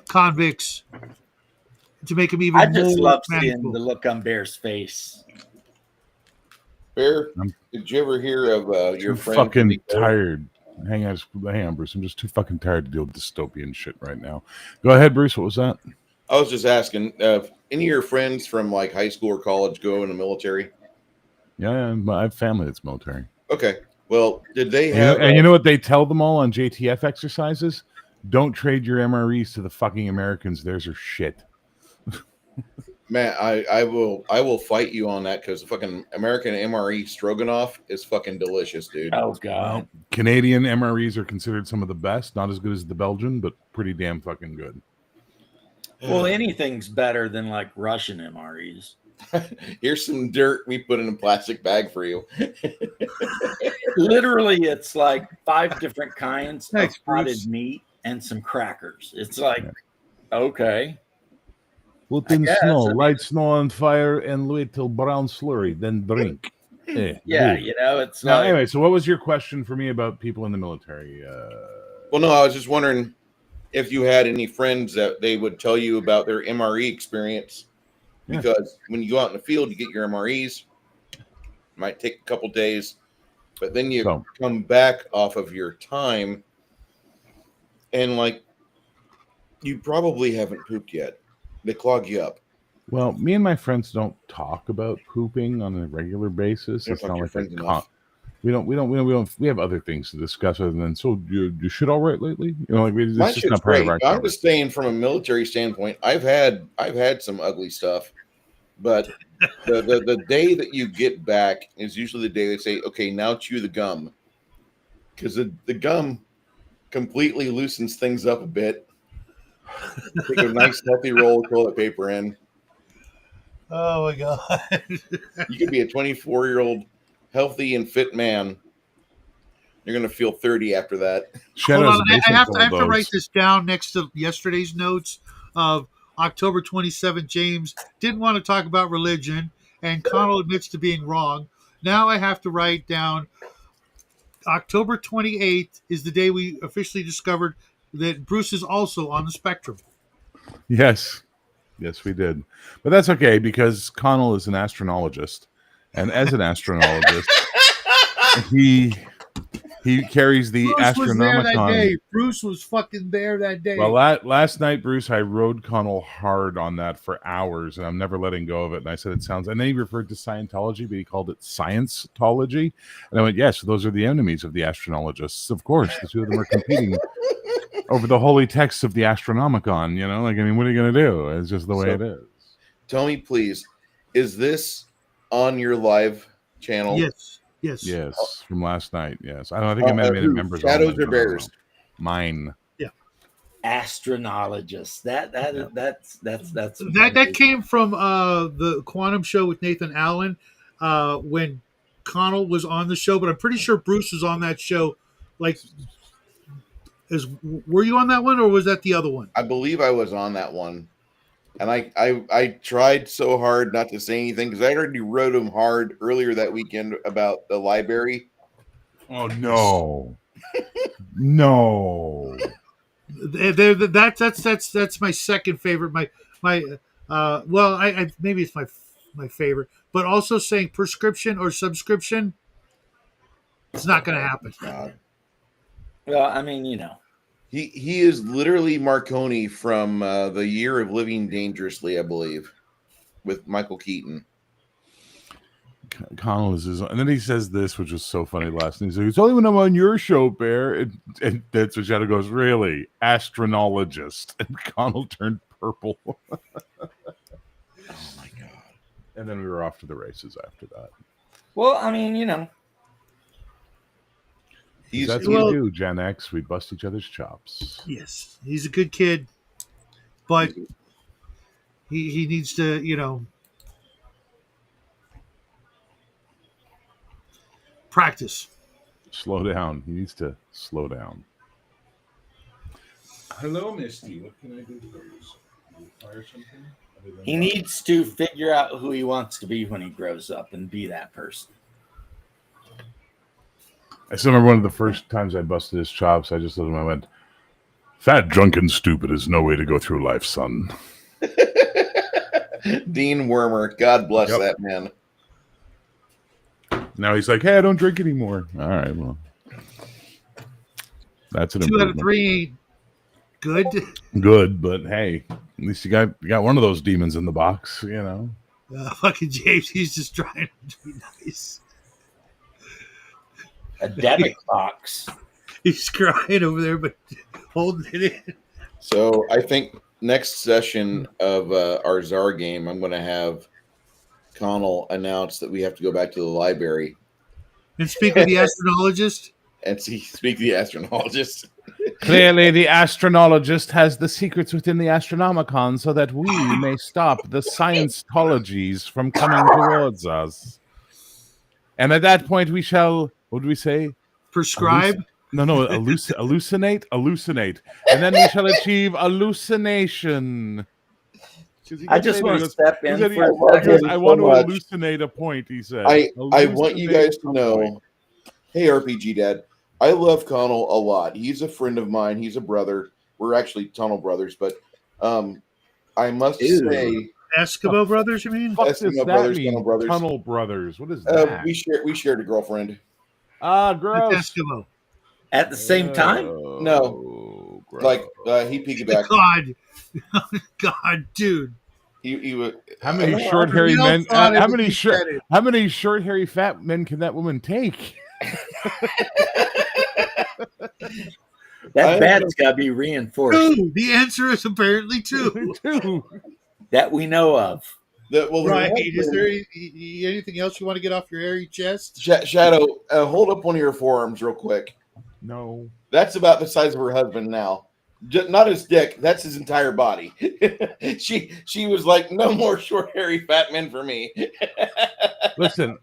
convicts to make them even I just more love manageable. seeing the look on Bear's face. Bear, did you ever hear of your friend? Fucking tired. Hang on, Bruce. I'm just too fucking tired to deal with dystopian shit right now. Go ahead, Bruce. What was that? I was just asking, any of your friends from like high school or college go in the military? Yeah, I have family that's military. Okay. Well, did they have? And you know what they tell them all on JTF exercises? Don't trade your MREs to the fucking Americans. Theirs are shit. Man, I will fight you on that because the fucking American MRE stroganoff is fucking delicious, dude. Oh god. Well, Canadian MREs are considered some of the best. Not as good as the Belgian, but pretty damn fucking good. Well, anything's better than like Russian MREs. Here's some dirt we put in a plastic bag for you. Literally, it's like 5 different kinds of Thanks, potted Bruce. meat and some crackers. It's like, okay. Put in guess, snow, I mean- light snow on fire, and wait till brown slurry, then drink. Yeah, you know, it's Now, like, anyway, so what was your question for me about people in the military? Well, no, I was just wondering if you had any friends that they would tell you about their MRE experience. Yeah. Because when you go out in the field, you get your MREs. Might take a couple days, but then you come back off of your time, and like you probably haven't pooped yet. They clog you up. Well, me and my friends don't talk about pooping on a regular basis. It's not like we have other things to discuss other than so you shit all right lately. You know, like it's My just shit's not part of great. our I'm just saying from a military standpoint, I've had some ugly stuff, but the day that you get back is usually the day they say, okay, now chew the gum, because the gum completely loosens things up a bit. Take a nice healthy roll of toilet paper in. Oh my god! You could be a 24-year-old healthy and fit man. You're gonna feel 30 after that. Hold on, I have to write this down next to yesterday's notes of October 27th. James didn't want to talk about religion, and Connell admits to being wrong. Now I have to write down October 28th is the day we officially discovered that Bruce is also on the spectrum. Yes, we did, but that's okay because Connell is an astronologist, and as an astronologist, he He carries the Bruce was there that Astronomicon. day. Bruce was fucking there that day. Well, last night, Bruce, I rode Connell hard on that for hours, and I'm never letting go of it. And I said it sounds, and then he referred to Scientology, but he called it Science-tology. And I went, yes, those are the enemies of the astronologists. Of course, the two of them are competing over the holy texts of the Astronomicon. You know, like, I mean, what are you going to do? It's just the way it is. Tell me, please, is this on your live channel? Yes, from last night. Yes, I think I might have made it members. Shadows or bears? Mine. Yeah. Astronologist. That's that came from the Quantum Show with Nathan Allen when Connell was on the show, but I'm pretty sure Bruce was on that show. Like, were you on that one, or was that the other one? I believe I was on that one. And I tried so hard not to say anything because I already wrote him hard earlier that weekend about the library. Oh no, no! That's my second favorite. I maybe it's my favorite, but also saying prescription or subscription, it's not going to happen. God. Well, I mean, you know. He is literally Marconi from the Year of Living Dangerously, I believe, with Michael Keaton. Connell is his, and then he says this, which was so funny last night. He's like, "It's only when I'm on your show, Bear." And that's when Shadow goes, "Really, astronologist?" And Connell turned purple. Oh my god! And then we were off to the races after that. Well, I mean, you know. That's what we do, Gen X. We bust each other's chops. Yes, he's a good kid, but he needs to, you know, practice. Slow down. He needs to slow down. Hello, Misty. What can I do for you? You fire something? He needs to figure out who he wants to be when he grows up and be that person. I still remember one of the first times I busted his chops. I just looked at him. I went, "Fat, drunk, and stupid is no way to go through life, son." Dean Wormer, God bless that man. Now he's like, "Hey, I don't drink anymore." All right, well, that's an 2 out of 3 good. Good, but hey, at least you got one of those demons in the box, you know. Fucking James, he's just trying to be nice. A debit box. He's crying over there, but holding it in. So I think next session of our Czar game, I'm going to have Connell announce that we have to go back to the library and speak with the astronologist. And speak to the astronologist. Clearly, the astronologist has the secrets within the Astronomicon so that we may stop the Scientologies from coming towards us. And at that point, we shall, what do we say? Prescribe? Hallucinate. And then we shall achieve hallucination. I just want to step in. I want to hallucinate a point, he said. I want you guys to know, hey, RPG Dad, I love Connell a lot. He's a friend of mine. He's a brother. We're actually tunnel brothers, but I must say... Eskimo brothers, you mean? Eskimo brothers, tunnel brothers. Tunnel brothers. What is that? We shared a girlfriend. Gross. Eskimo. At the same time? No. Gross. Like he piggybacked. God, dude. He was. How many short hairy men? How many short hairy fat men can that woman take? That bat's got to be reinforced. 2. The answer is apparently 2. 2. That we know of. Right. Is there anything else you want to get off your hairy chest? Shadow, hold up one of your forearms real quick. No. That's about the size of her husband now. Not his dick. That's his entire body. She was like, no more short, hairy, fat men for me. Listen.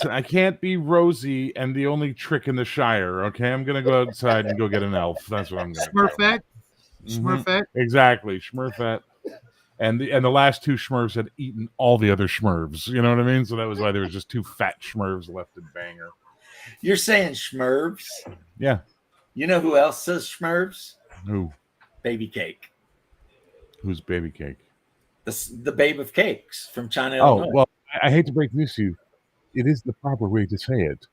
I can't be Rosie and the only trick in the Shire. Okay, I'm gonna go outside and go get an elf. That's what I'm gonna. Smurfette. Smurfette. Exactly, Smurfette. And the last 2 Smurfs had eaten all the other Smurfs. You know what I mean? So that was why there was just 2 fat Smurfs left in Banger. You're saying Schmervs? Yeah. You know who else says Schmervs? Who? Baby Cake. Who's Baby Cake? The Babe of Cakes from China. Oh, Illinois. well, I hate to break this to you. It is the proper way to say it.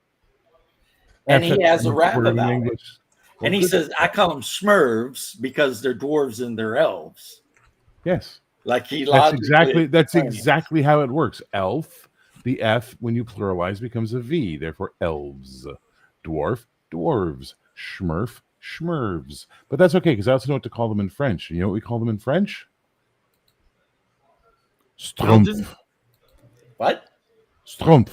And he has a rap word in about it. English. And he says, I call them Smurfs because they're dwarves and they're elves. Yes. Like he That's logically exactly how it works. Elf, the F when you pluralize becomes a V, therefore elves. Dwarf, dwarves. Schmurf, schmurves. But that's okay because I also know what to call them in French. You know what we call them in French? Belgian? Strumpf. What? Strumpf.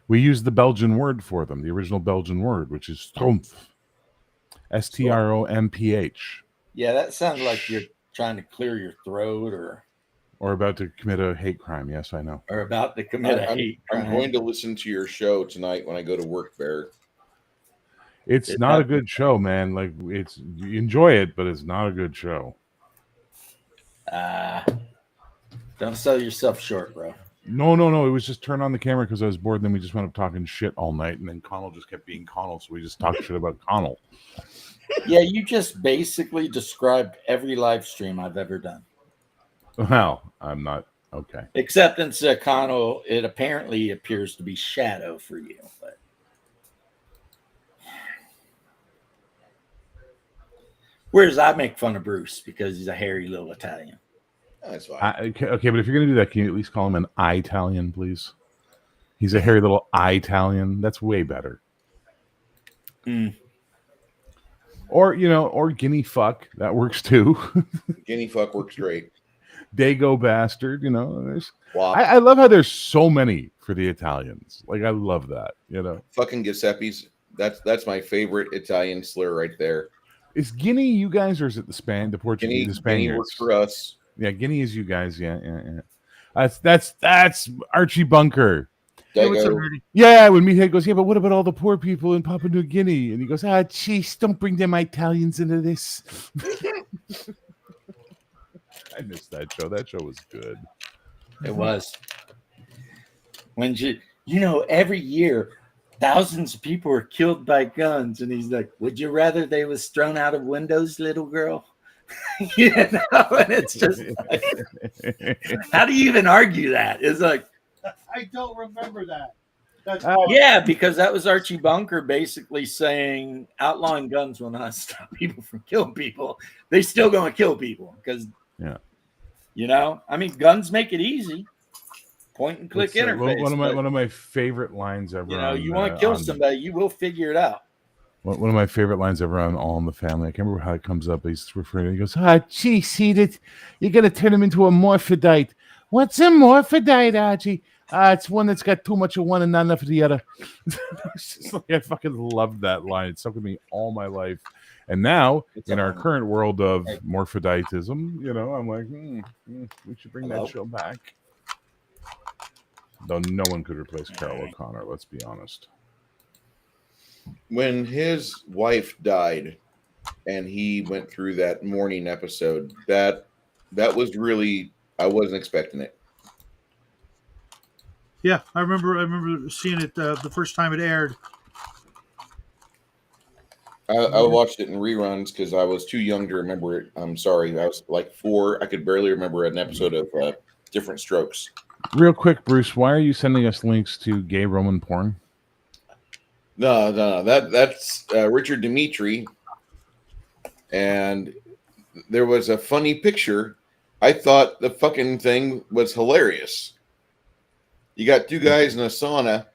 We use the Belgian word for them, the original Belgian word, which is strumpf. Stromph. Yeah, that sounds like you're trying to clear your throat or about to commit a hate crime. Yes, I know. Or about to commit a hate crime. I'm going to listen to your show tonight when I go to work, Bear. It's not a good show, man. Like you enjoy it, but it's not a good show. Don't sell yourself short, bro. No. It was just turn on the camera because I was bored. And then we just went up talking shit all night, and then Connell just kept being Connell, so we just talked shit about Connell. Yeah, you just basically described every live stream I've ever done. Well, I'm not okay. Except in Connell, it apparently appears to be shadow for you. But whereas I make fun of Bruce because he's a hairy little Italian. That's fine. Okay, but if you're gonna do that, can you at least call him an Italian, please? He's a hairy little Italian. That's way better. Or or guinea fuck, that works too. Guinea fuck works great. Dago bastard, there's I love how there's so many for the Italians. Like I love that, Fucking Giuseppe's. That's my favorite Italian slur right there. Is Guinea you guys, or is it the Portuguese, the Spaniards? Guinea works for us. Yeah, Guinea is you guys. Yeah. That's Archie Bunker. Hey, what's up, Rudy? Yeah, when Meathead goes, yeah, but what about all the poor people in Papua New Guinea? And he goes, jeez, don't bring them Italians into this. I missed that show. That show was good. It was. When every year, thousands of people are killed by guns, and he's like, "Would you rather they was thrown out of windows, little girl?" And it's just like, how do you even argue that? It's like, I don't remember that. Yeah, because that was Archie Bunker basically saying outlawing guns will not stop people from killing people. They still going to kill people because, guns make it easy. Point and click interface. One of my favorite lines ever. You want to kill somebody, you will figure it out. One of my favorite lines ever on All in the Family. I can't remember how it comes up. He's referring. He goes, "Gee, see that you're gonna turn him into a morphodite. What's a morphodite, Archie? It's one that's got too much of one and not enough of the other." It's just like, I fucking loved that line. It stuck with me all my life. And now, in our current world of morphoditism, I'm like, we should bring that show back. Though no one could replace Carol O'Connor, let's be honest. When his wife died and he went through that mourning episode, that was really, I wasn't expecting it. Yeah, I remember seeing it the first time it aired. I watched it in reruns because I was too young to remember it. I'm sorry. I was like 4. I could barely remember an episode of Different Strokes. Real quick, Bruce, why are you sending us links to gay Roman porn? No. That's Richard Dimitri. And there was a funny picture. I thought the fucking thing was hilarious. You got 2 guys in a sauna.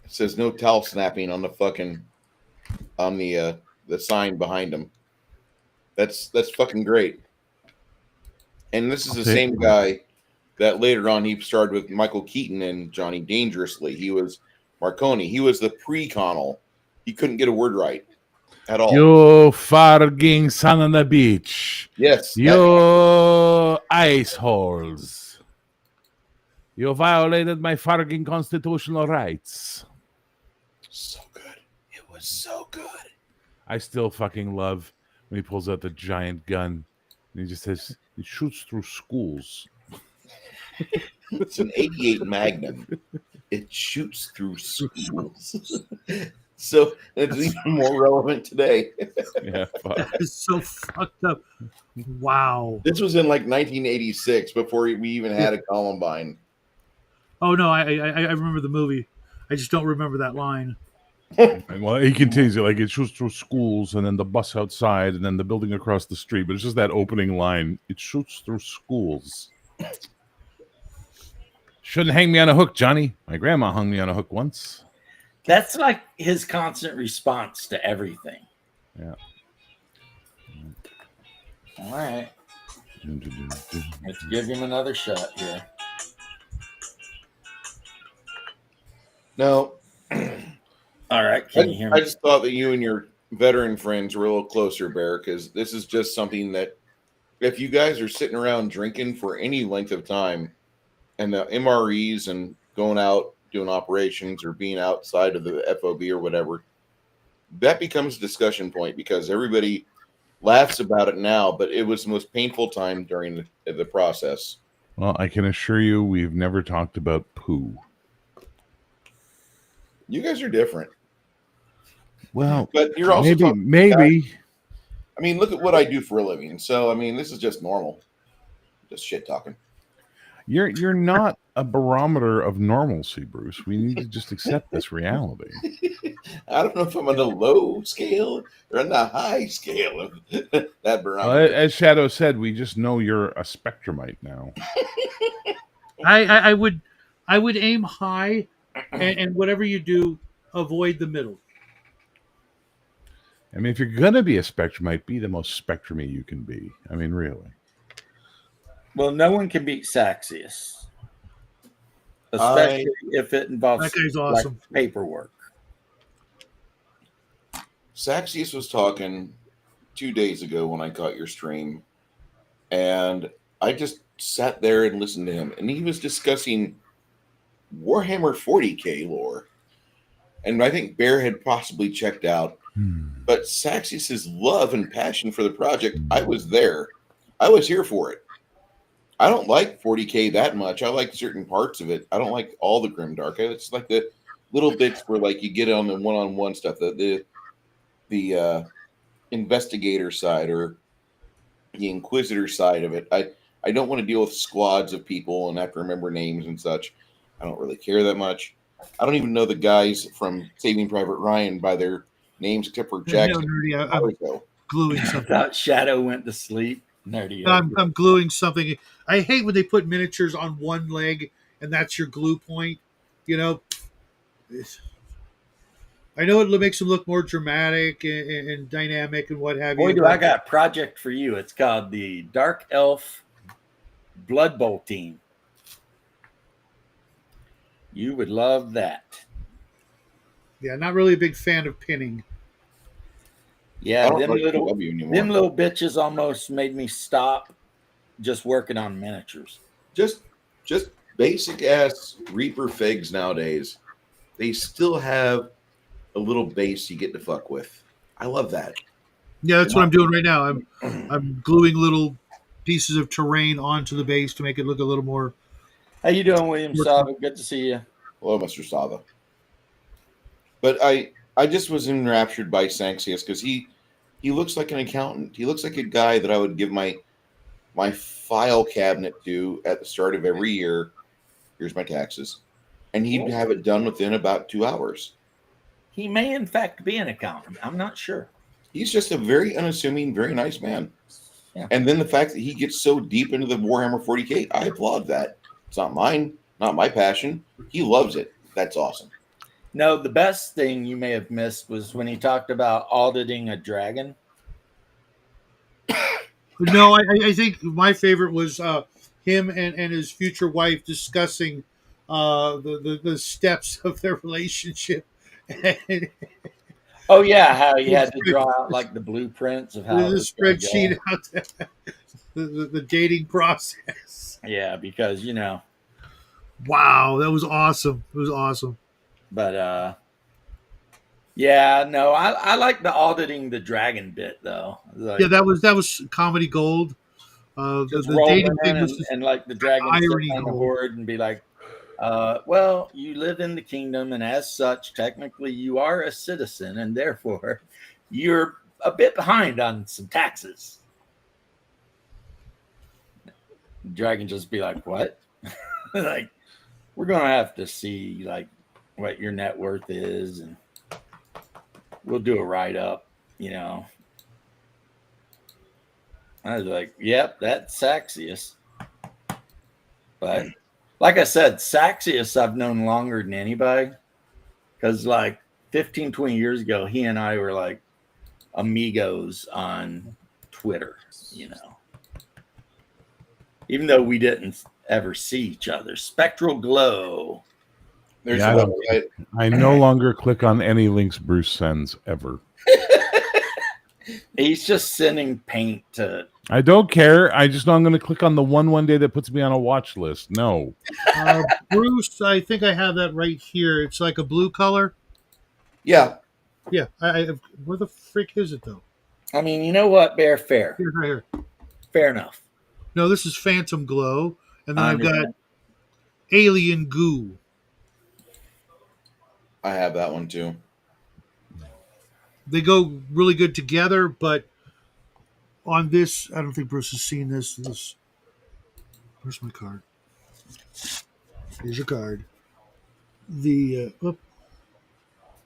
It says no towel snapping on the sign behind them. That's fucking great. And this is the same guy that later on he starred with Michael Keaton and Johnny Dangerously. He was Marconi. He was the pre-Connell. He couldn't get a word right at all. You farging son on the beach. Yes. You ice holes. You violated my farging constitutional rights. So good. It was so good. I still fucking love when he pulls out the giant gun and he just says, it shoots through schools. It's an 88 Magnum. It shoots through schools. So it's even more relevant today. Yeah, fuck. It's so fucked up. Wow. This was in like 1986 before we even had a Columbine. Oh no, I remember the movie. I just don't remember that line. And, well, he continues it like it shoots through schools, and then the bus outside, and then the building across the street. But it's just that opening line. It shoots through schools. Shouldn't hang me on a hook, Johnny. My grandma hung me on a hook once. That's like his constant response to everything. Yeah. All right. Let's give him another shot here. No. All right. Can you hear me? I just thought that you and your veteran friends were a little closer, Bear, because this is just something that if you guys are sitting around drinking for any length of time and the MREs and going out doing operations or being outside of the FOB or whatever, that becomes a discussion point because everybody laughs about it now, but it was the most painful time during the process. Well, I can assure you we've never talked about poo. You guys are different. Well, but you're also maybe. I mean, look at what I do for a living. So, I mean, this is just normal. Just shit talking. You're not a barometer of normalcy, Bruce. We need to just accept this reality. I don't know if I'm on the low scale or on the high scale of that barometer. Well, as Shadow said, we just know you're a spectrumite now. I would aim high, and whatever you do, avoid the middle. I mean, if you're gonna be a spectrumite, be the most spectrumy you can be. I mean, really. Well, no one can beat Saxius, especially if it involves that guy's awesome. Like paperwork. Saxius was talking 2 days ago when I caught your stream, and I just sat there and listened to him, and he was discussing Warhammer 40K lore, and I think Bear had possibly checked out. But Saxius' love and passion for the project, I was there. I was here for it. I don't like 40K that much. I like certain parts of it. I don't like all the grimdark. It's like the little bits where like you get on the one-on-one stuff, the investigator side or the inquisitor side of it. I don't want to deal with squads of people and have to remember names and such. I don't really care that much. I don't even know the guys from Saving Private Ryan by their names except for Jackson. No, I'm gluing something. I thought Shadow went to sleep. Nerdy. I'm gluing something. I hate when they put miniatures on one leg and that's your glue point. You know, I know it makes them look more dramatic and dynamic and what have you. Boy, do I got a project for you. It's called the Dark Elf Blood Bowl Team. You would love that. Yeah, not really a big fan of pinning. Yeah, them little bitches almost made me stop just working on miniatures. Just basic ass Reaper figs nowadays. They still have a little base you get to fuck with. I love that. Yeah, that's what I'm doing right now. I'm gluing little pieces of terrain onto the base to make it look a little more. How you doing, William Sava? Good to see you. Hello, Mr. Sava. But I just was enraptured by Saxius because he looks like an accountant. He looks like a guy that I would give my file cabinet to at the start of every year. Here's my taxes. And he'd have it done within about 2 hours. He may, in fact, be an accountant. I'm not sure. He's just a very unassuming, very nice man. Yeah. And then the fact that he gets so deep into the Warhammer 40K, I applaud that. It's not mine, not my passion. He loves it. That's awesome. No, the best thing you may have missed was when he talked about auditing a dragon. No, I think my favorite was him and his future wife discussing the steps of their relationship. Oh yeah, how he had to draw out like the blueprints of how the spreadsheet out the dating process. Yeah, because wow, that was awesome. It was awesome. But yeah, no, I like the auditing the dragon bit though. Like, yeah, that was comedy gold. The dating thing was just and like the dragon sit on the horde and be like, well, you live in the kingdom, and as such, technically, you are a citizen, and therefore, you're a bit behind on some taxes. Dragon just be like, what? Like, we're gonna have to see like what your net worth is, and we'll do a write up. I was like, yep, that's Saxius. But like I said, Saxius I've known longer than anybody, because like 15, 20 years ago, he and I were like amigos on Twitter, even though we didn't ever see each other. Spectral Glow. There's Yeah, a website. I no longer click on any links Bruce sends ever. He's just sending paint to. I don't care. I just know I'm going to click on the one day that puts me on a watch list. No. Bruce, I think I have that right here. It's like a blue color. Yeah. Yeah. Where the frick is it though? I mean, you know what, Bear? Fair. Here's right here. Fair enough. No, this is Phantom Glow, and then I've got Alien Goo. I have that one too. They go really good together, but on this, I don't think Bruce has seen this. Where's my card? Here's your card. The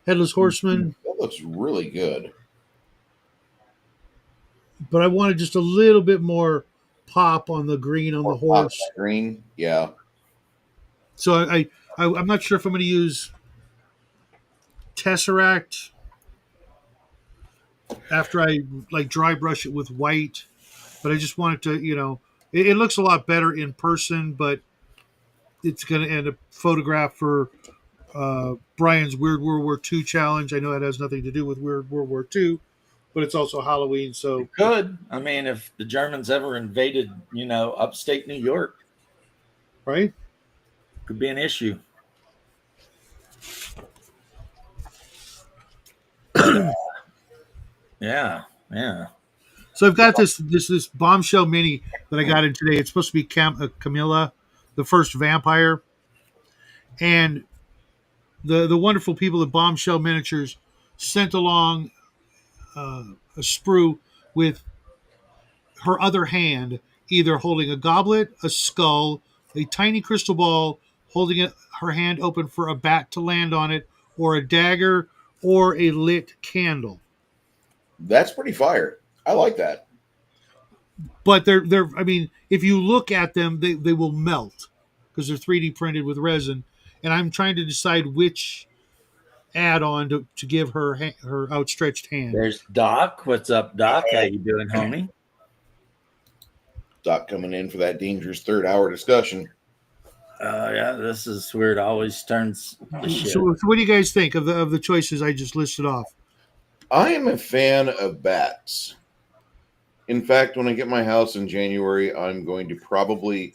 Headless Horseman. That looks really good. But I wanted just a little bit more pop on the green on the horse. Green, yeah. So I'm not sure if I'm going to use Tesseract after I like dry brush it with white, but I just wanted to, it looks a lot better in person, but it's going to end a photograph for Brian's Weird World War II challenge. I know that has nothing to do with Weird World War II, but it's also Halloween. So it could. I mean, if the Germans ever invaded, upstate New York, right? Could be an issue. Yeah. So I've got this bombshell mini that I got in today. It's supposed to be Camilla, the first vampire, and the wonderful people at Bombshell Miniatures sent along a sprue with her other hand, either holding a goblet, a skull, a tiny crystal ball, holding her hand open for a bat to land on it, or a dagger, or a lit candle. That's pretty fire. I like that. But they're I mean, if you look at them, they will melt because they're 3D printed with resin. And I'm trying to decide which add-on to give her outstretched hand. There's Doc. What's up, Doc? How you doing, homie? Doc coming in for that dangerous third hour discussion. Yeah, this is where it always turns to shit. So what do you guys think of the choices I just listed off? I am a fan of bats. In fact, when I get my house in January, I'm going to probably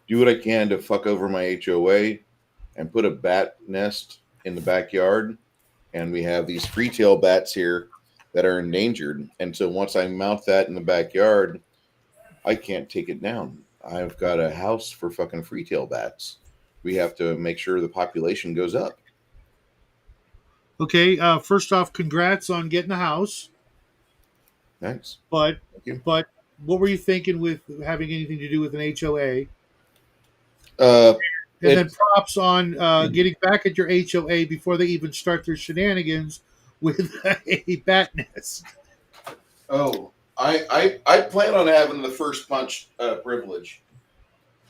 do what I can to fuck over my HOA and put a bat nest in the backyard. And we have these free-tail bats here that are endangered. And so once I mount that in the backyard, I can't take it down. I've got a house for fucking free-tail bats. We have to make sure the population goes up. Okay, first off, congrats on getting the house. Thanks. But Thank you. what were you thinking with having anything to do with an HOA? And then props on getting back at your HOA before they even start their shenanigans with a bat nest. Oh, I plan on having the first punch privilege.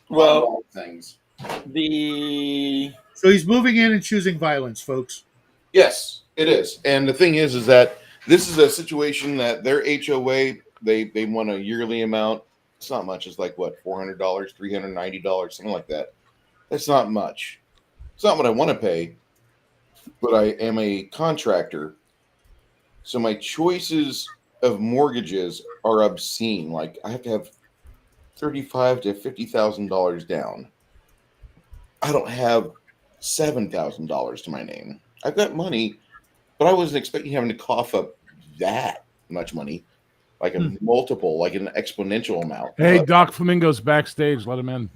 Well, things. So he's moving in and choosing violence, folks. Yes, it is. And the thing is that this is a situation that their HOA, they want a yearly amount. It's not much. It's like, what, $400, $390, something like that. That's not much. It's not what I want to pay, but I am a contractor. So my choices of mortgages are obscene. Like, I have to have $35,000 to $50,000 down. I don't have $7,000 to my name. I've got money, but I wasn't expecting having to cough up that much money, like a multiple, like an exponential amount. Hey, Doc Flamingo's backstage. Let him in.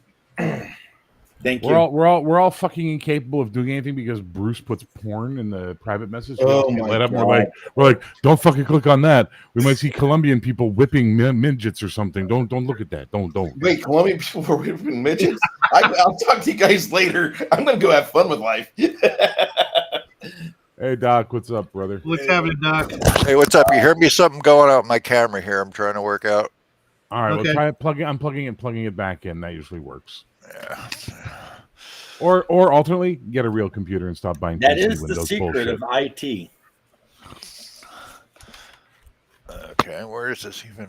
Thank We're you. we're all fucking incapable of doing anything because Bruce puts porn in the private message. Oh my God. We're like, don't fucking click on that. We might see Colombian people whipping midgets or something. Don't look at that. Don't. Wait, Colombian people were whipping midgets? I'll talk to you guys later. I'm gonna go have fun with life. Hey Doc, what's up, brother? What's happening, Doc? Hey, what's up? You hear me? Something going on with my camera here. I'm trying to work out. All right, Okay. well, try it. Plugging it back in. That usually works. Yeah. Or alternately, get a real computer and stop buying. That PC is the Windows secret bullshit. of IT. Okay, where is this even?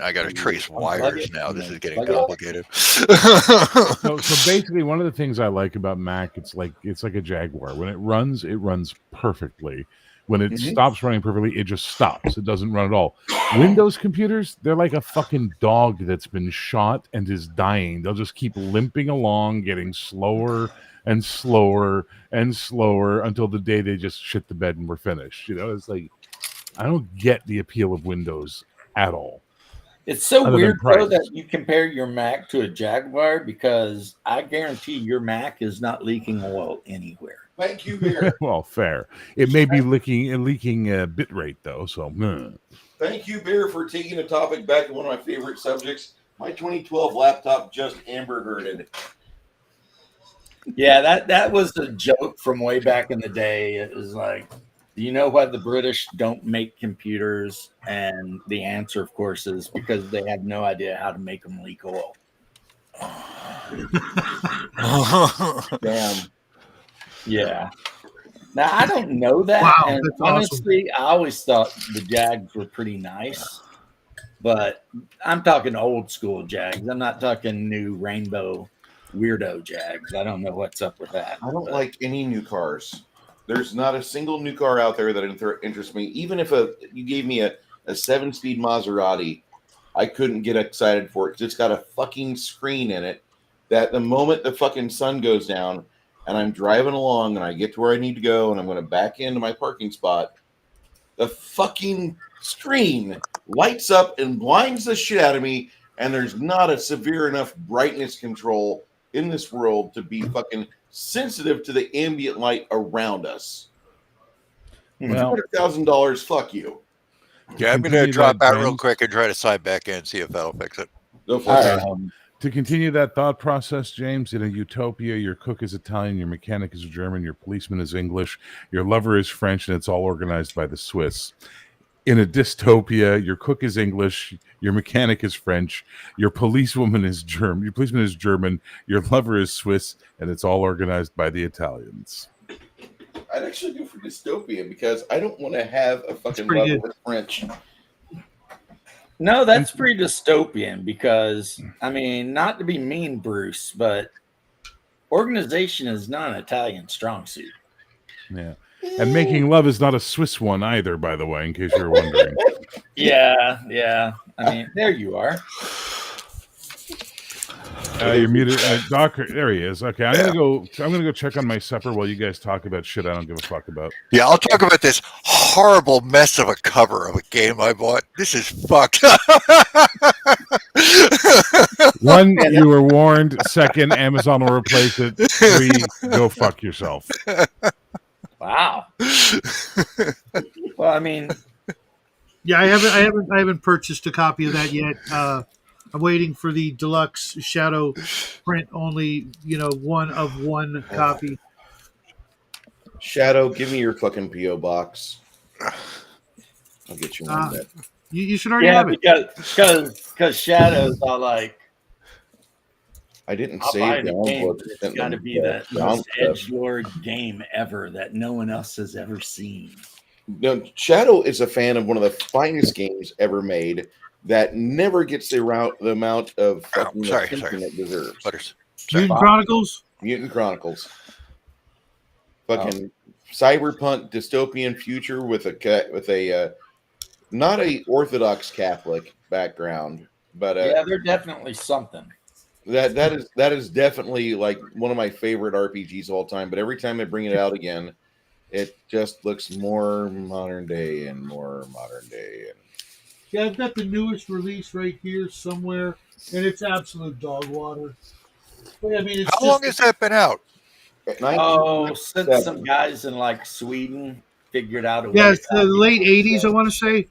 I got to trace Unplug wires it, now. and This then is getting plug it. complicated. So basically, one of the things I like about Mac, it's like a Jaguar. When it runs perfectly. When it stops running perfectly, it just stops. It doesn't run at all. Windows computers, they're like a fucking dog that's been shot and is dying. They'll just keep limping along, getting slower and slower and slower until the day they just shit the bed and we're finished. You know, it's like, I don't get the appeal of Windows at all. It's so Other than weird though price. that you compare your Mac to a Jaguar, because I guarantee your Mac is not leaking oil anywhere. Thank you, Bear. Well, fair. It may be leaking bit rate though. So, Thank you, Bear, for taking a topic back to one of my favorite subjects. My 2012 laptop just amber hearded. Yeah, that was a joke from way back in the day. It was like, do you know why the British don't make computers? And the answer, of course, is because they have no idea how to make them leak oil. Damn. Yeah. Now, I don't know that. Wow, and that's awesome. honestly, I always thought the Jags were pretty nice. But I'm talking old school Jags. I'm not talking new rainbow weirdo Jags. I don't know what's up with that. I don't like any new cars. There's not a single new car out there that interests me. Even if you gave me a 7-speed Maserati, I couldn't get excited for it because it's got a fucking screen in it that the moment the fucking sun goes down and I'm driving along and I get to where I need to go and I'm going to back into my parking spot, the fucking screen lights up and blinds the shit out of me, and there's not a severe enough brightness control in this world to be fucking sensitive to the ambient light around us. Well, $200,000, fuck you. Yeah, I'm going to drop out real quick and try to sign back in and see if that'll fix it. Go for it. To continue that thought process, James, in a utopia, your cook is Italian, your mechanic is German, your policeman is English, your lover is French, and it's all organized by the Swiss. In a dystopia, your cook is English, your mechanic is French, your policewoman is German, your policeman is German, your lover is Swiss, and it's all organized by the Italians. I'd actually go for dystopia because I don't want to have a fucking lover with French. No, that's pretty dystopian because, I mean, not to be mean, Bruce, but organization is not an Italian strong suit. Yeah. And making love is not a Swiss one either, by the way, in case you were wondering. Yeah. I mean, there you are. You're muted, Doc. There he is. Okay, I'm gonna go check on my supper while you guys talk about shit I don't give a fuck about. Yeah, I'll talk about this horrible mess of a cover of a game I bought. This is fucked. One, you were warned. Second, Amazon will replace it. 3, go fuck yourself. Wow. Well, I mean, yeah, I haven't purchased a copy of that yet. I'm waiting for the deluxe shadow print only, one of one copy. Shadow, give me your fucking P.O. box. I'll get you one. You should already have it. Because Shadow's all like, I didn't I'll say buy the game. It's got to be the most edgelord game ever that no one else has ever seen. No, Shadow is a fan of one of the finest games ever made that never gets the amount of attention it deserves. Mutant Chronicles? Mutant Chronicles. Fucking cyberpunk dystopian future with a not a Orthodox Catholic background, but yeah, they're definitely something. That is definitely like one of my favorite RPGs of all time. But every time I bring it out again, it just looks more modern day and more modern day. And yeah, I've got the newest release right here somewhere, and it's absolute dog water. But, I mean, it's How long has that been out? Since some guys in like Sweden figured out a way. Yeah, it's the late 80s, I want to say.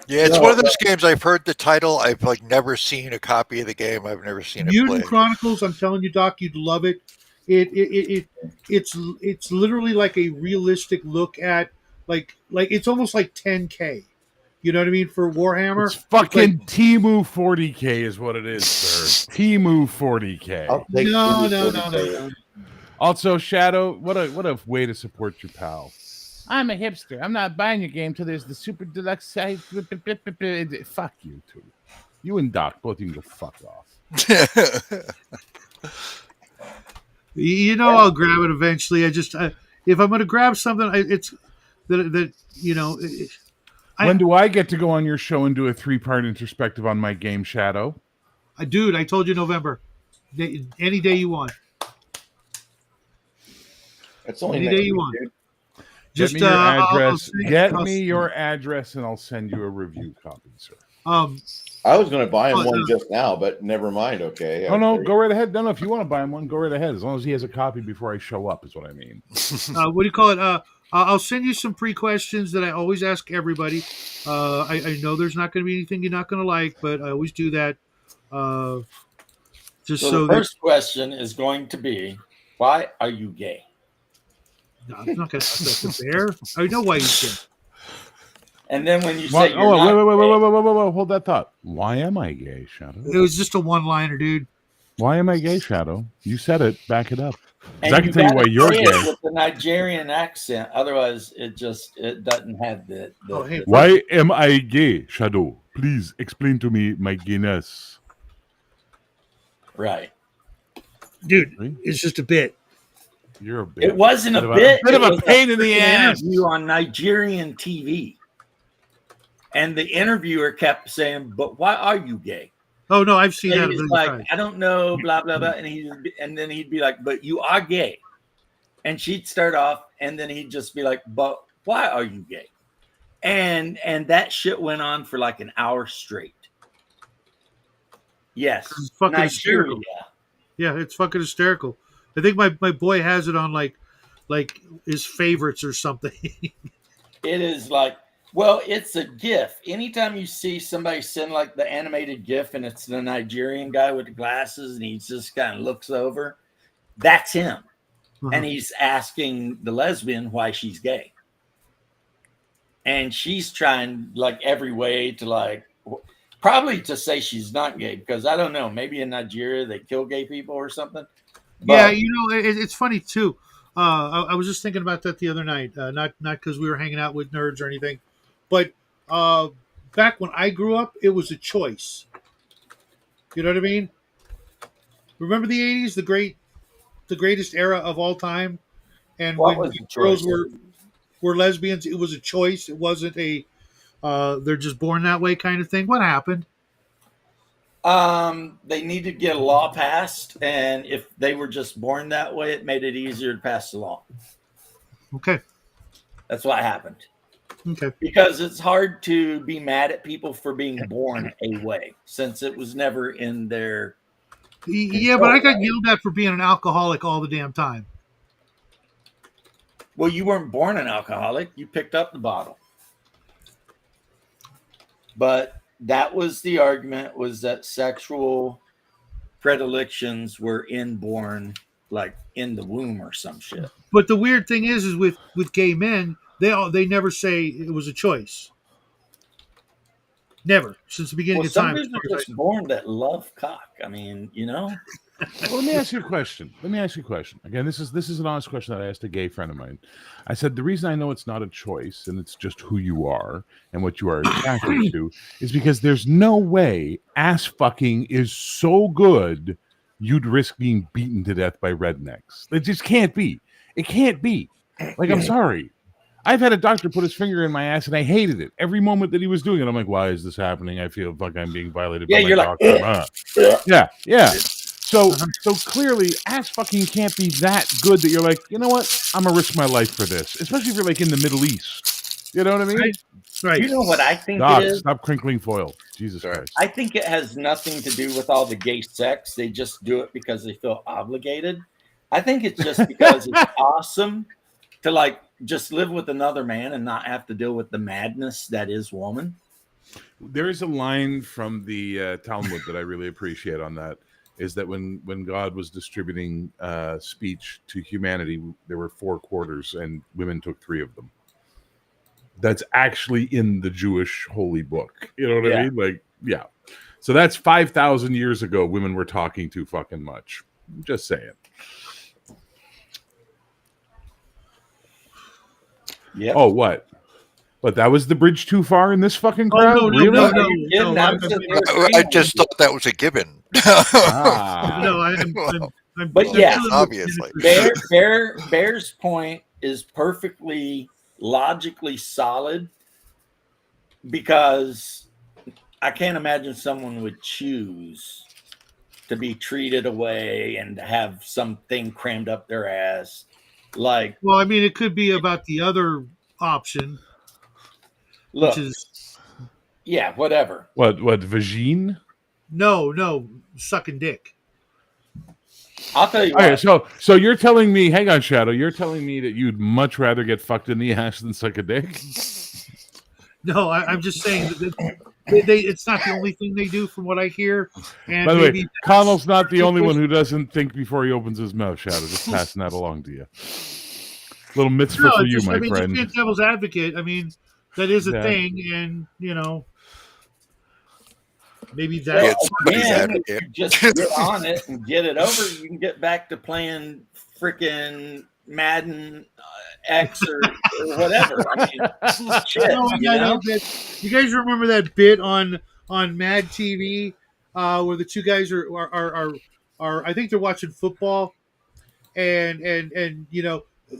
Yeah, it's one of those games. I've heard the title. I've like never seen a copy of the game. I've never seen it Mutant played. Chronicles. I'm telling you, Doc, you'd love it. It's literally like a realistic look at like it's almost like 10K. You know what I mean for Warhammer? It's fucking Temu 40K is what it is, sir. Temu 40K. No. Also, Shadow, what a way to support your pal. I'm a hipster. I'm not buying your game till there's the super deluxe site. Fuck you two. You and Doc, both of you can go fuck off. You know, I'll grab it eventually. I just if I'm going to grab something, it's that you know. When do I get to go on your show and do a 3-part introspective on my game, Shadow? Dude, I told you November. Any day you want. That's only any next day you week, want. dude. Just get me your address. Get me your address, and I'll send you a review copy, sir. I was going to buy him one just now, but never mind. Okay. No, go right ahead. No, if you want to buy him one, go right ahead. As long as he has a copy before I show up, is what I mean. What do you call it? I'll send you some pre-questions that I always ask everybody. I know there's not going to be anything you're not going to like, but I always do that. Just so the first question is going to be, why are you gay? No, I'm not going to ask that to Bear. I know why he's gay. And then when you say, wait, hold that thought. Why am I gay, Shadow? It was just a one-liner, dude. Why am I gay, Shadow? You said it. Back it up. I can tell you why you're gay. With the Nigerian accent. Otherwise, it doesn't have the Why am I gay, Shadow? Please explain to me my gayness. Right. Dude, it's just a bit. You're a bit. It wasn't a bit. Bit of a pain in the ass. Interview on Nigerian TV. And the interviewer kept saying, "But why are you gay?" Oh no, I've seen that. He's like, "I don't know," blah blah blah, and then he'd be like, "But you are gay," and she'd start off, and then he'd just be like, "But why are you gay?" And that shit went on for like an hour straight. Yes, it's fucking hysterical. Yeah, it's fucking hysterical. I think my boy has it on like his favorites or something. It is like. Well, it's a GIF. Anytime you see somebody send like the animated GIF and it's the Nigerian guy with the glasses and he just kind of looks over, that's him. Uh-huh. And he's asking the lesbian why she's gay. And she's trying like every way to like, probably to say she's not gay because I don't know, maybe in Nigeria they kill gay people or something. But, yeah, you know, it's funny too. I was just thinking about that the other night, not because we were hanging out with nerds or anything. But back when I grew up, it was a choice. You know what I mean? Remember the 80s, the greatest era of all time? And when girls were lesbians, it was a choice. It wasn't a they're just born that way kind of thing. What happened? They need to get a law passed, and if they were just born that way, it made it easier to pass the law. Okay. That's what happened. Okay. Because it's hard to be mad at people for being born a way, since it was never in their. Yeah, but I got yelled at for being an alcoholic all the damn time. Well, you weren't born an alcoholic. You picked up the bottle. But that was the argument, was that sexual predilections were inborn, like in the womb or some shit. But the weird thing is with gay men, they never say it was a choice. Never, since the beginning of time. Some people are just born that love cock. I mean, you know. Well, let me ask you a question. Again, this is an honest question that I asked a gay friend of mine. I said the reason I know it's not a choice and it's just who you are and what you are attracted to is because there's no way ass fucking is so good you'd risk being beaten to death by rednecks. It just can't be. It can't be. Like, I'm sorry. I've had a doctor put his finger in my ass and I hated it every moment that he was doing it. I'm like, why is this happening? I feel like I'm being violated by my doctor. Yeah. So clearly ass fucking can't be that good that you're like, you know what? I'm gonna risk my life for this. Especially if you're like in the Middle East. You know what I mean? Right. You know what I think Doc, it is? stop crinkling foil. Jesus Christ. I think it has nothing to do with all the gay sex. They just do it because they feel obligated. I think it's just because it's awesome to like just live with another man and not have to deal with the madness that is woman. There is a line from the Talmud that I really appreciate on that, is that when God was distributing speech to humanity, there were 4 quarters and women took 3 of them. That's actually in the Jewish holy book. You know what I mean? Like, yeah. So that's 5,000 years ago. Women were talking too fucking much. Just saying. Yeah. Oh, what? But that was the bridge too far in this fucking crowd? No, I just thought that was a given. But yeah, obviously. Bear's point is perfectly logically solid, because I can't imagine someone would choose to be treated away and to have something crammed up their ass. Like, well, I mean, it could be about the other option, look, which is whatever. What vagine? No, sucking dick. I'll tell you. Okay, so you're telling me, hang on, Shadow. You're telling me that you'd much rather get fucked in the ass than suck a dick? No, I'm just saying that it's not the only thing they do, from what I hear. And by the way, Connell's not the only one who doesn't think before he opens his mouth. Shadow, just passing that along to you. Little mitzvah for you, my friend. Just devil's advocate. I mean, that is a thing, and maybe that. Just get on it and get it over. You can get back to playing freaking Madden X or whatever. I mean, shit. You guys remember that bit on Mad TV where the two guys are I think they're watching football, and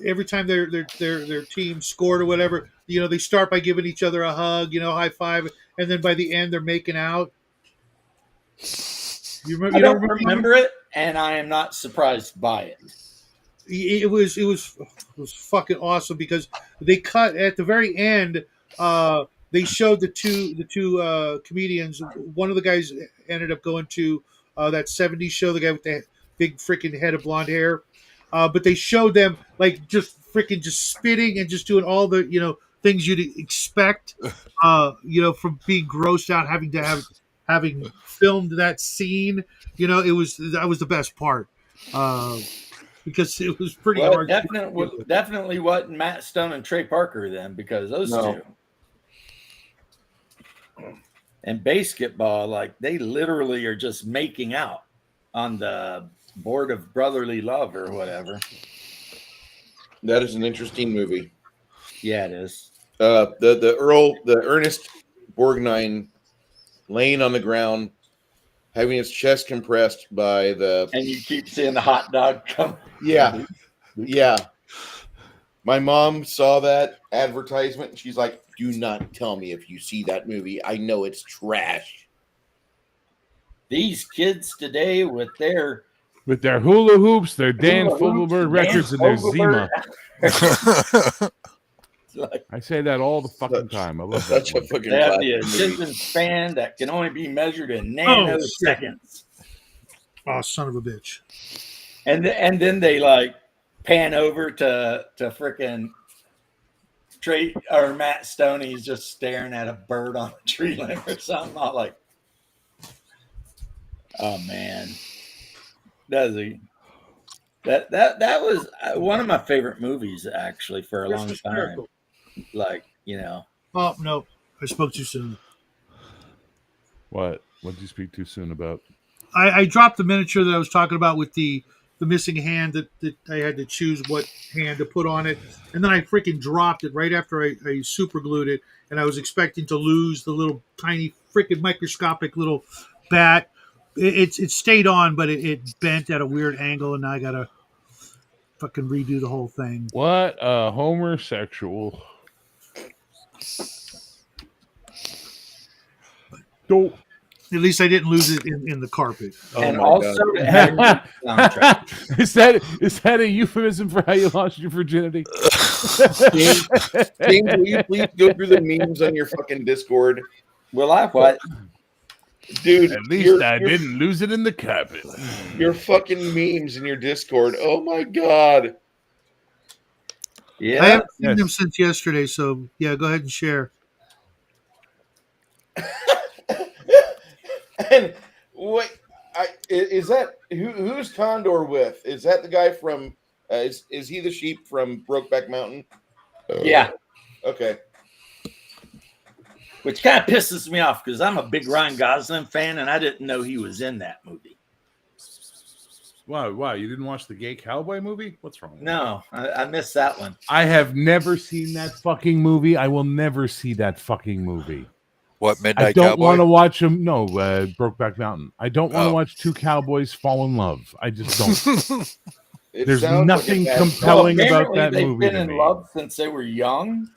every time their team scored or whatever, they start by giving each other a hug, high five, and then by the end they're making out. I don't remember it, and I am not surprised by it. It was fucking awesome, because they cut at the very end. They showed the two comedians. One of the guys ended up going to that '70s show, the guy with the big freaking head of blonde hair. But they showed them like just spitting and just doing all the things you'd expect from being grossed out, having filmed that scene. That was the best part. Because it was pretty hard. Definitely wasn't Matt Stone and Trey Parker then, because those two. And basketball, like, they literally are just making out on the board of brotherly love or whatever. That is an interesting movie. Yeah, it is. The Ernest Borgnine laying on the ground, having his chest compressed by the... And you keep seeing the hot dog come. Yeah. Yeah. My mom saw that advertisement, and she's like, do not tell me if you see that movie. I know it's trash. These kids today with their hula hoops, their Dan Fogelberg records, and their Zima. I say that all the fucking time. I love that. They have the attention span that can only be measured in nanoseconds. Oh, son of a bitch! And then they like pan over to frickin' Trey or Matt Stoney's just staring at a bird on a tree limb or something. I'm like, oh man, that was one of my favorite movies actually for a long time. Miracle. Like, Oh no, I spoke too soon. What did you speak too soon about? I dropped the miniature that I was talking about with the missing hand that I had to choose what hand to put on it, and then I freaking dropped it right after I super glued it, and I was expecting to lose the little tiny freaking microscopic little bat. It stayed on, but it bent at a weird angle, and now I gotta fucking redo the whole thing. What a homosexual. Dope. At least I didn't lose it in the carpet. And also, is that a euphemism for how you lost your virginity? James, will you please go through the memes on your fucking Discord? Will I? What? Dude, At least I didn't lose it in the carpet. Your fucking memes in your Discord. Oh my god. Yeah. I haven't seen them since yesterday, so yeah, go ahead and share. And wait, is that who's Condor with? Is that the guy from? Is he the sheep from Brokeback Mountain? Yeah. Okay. Which kind of pisses me off because I'm a big Ryan Gosling fan and I didn't know he was in that movie. Wow, you didn't watch the gay cowboy movie? What's wrong? No, I missed that one. I have never seen that fucking movie. I will never see that fucking movie. What, Midnight I don't Cowboy? want to watch him. No, Brokeback Mountain. I don't want to watch two cowboys fall in love. I just don't. There's nothing compelling about that they've movie. They've been in love since they were young.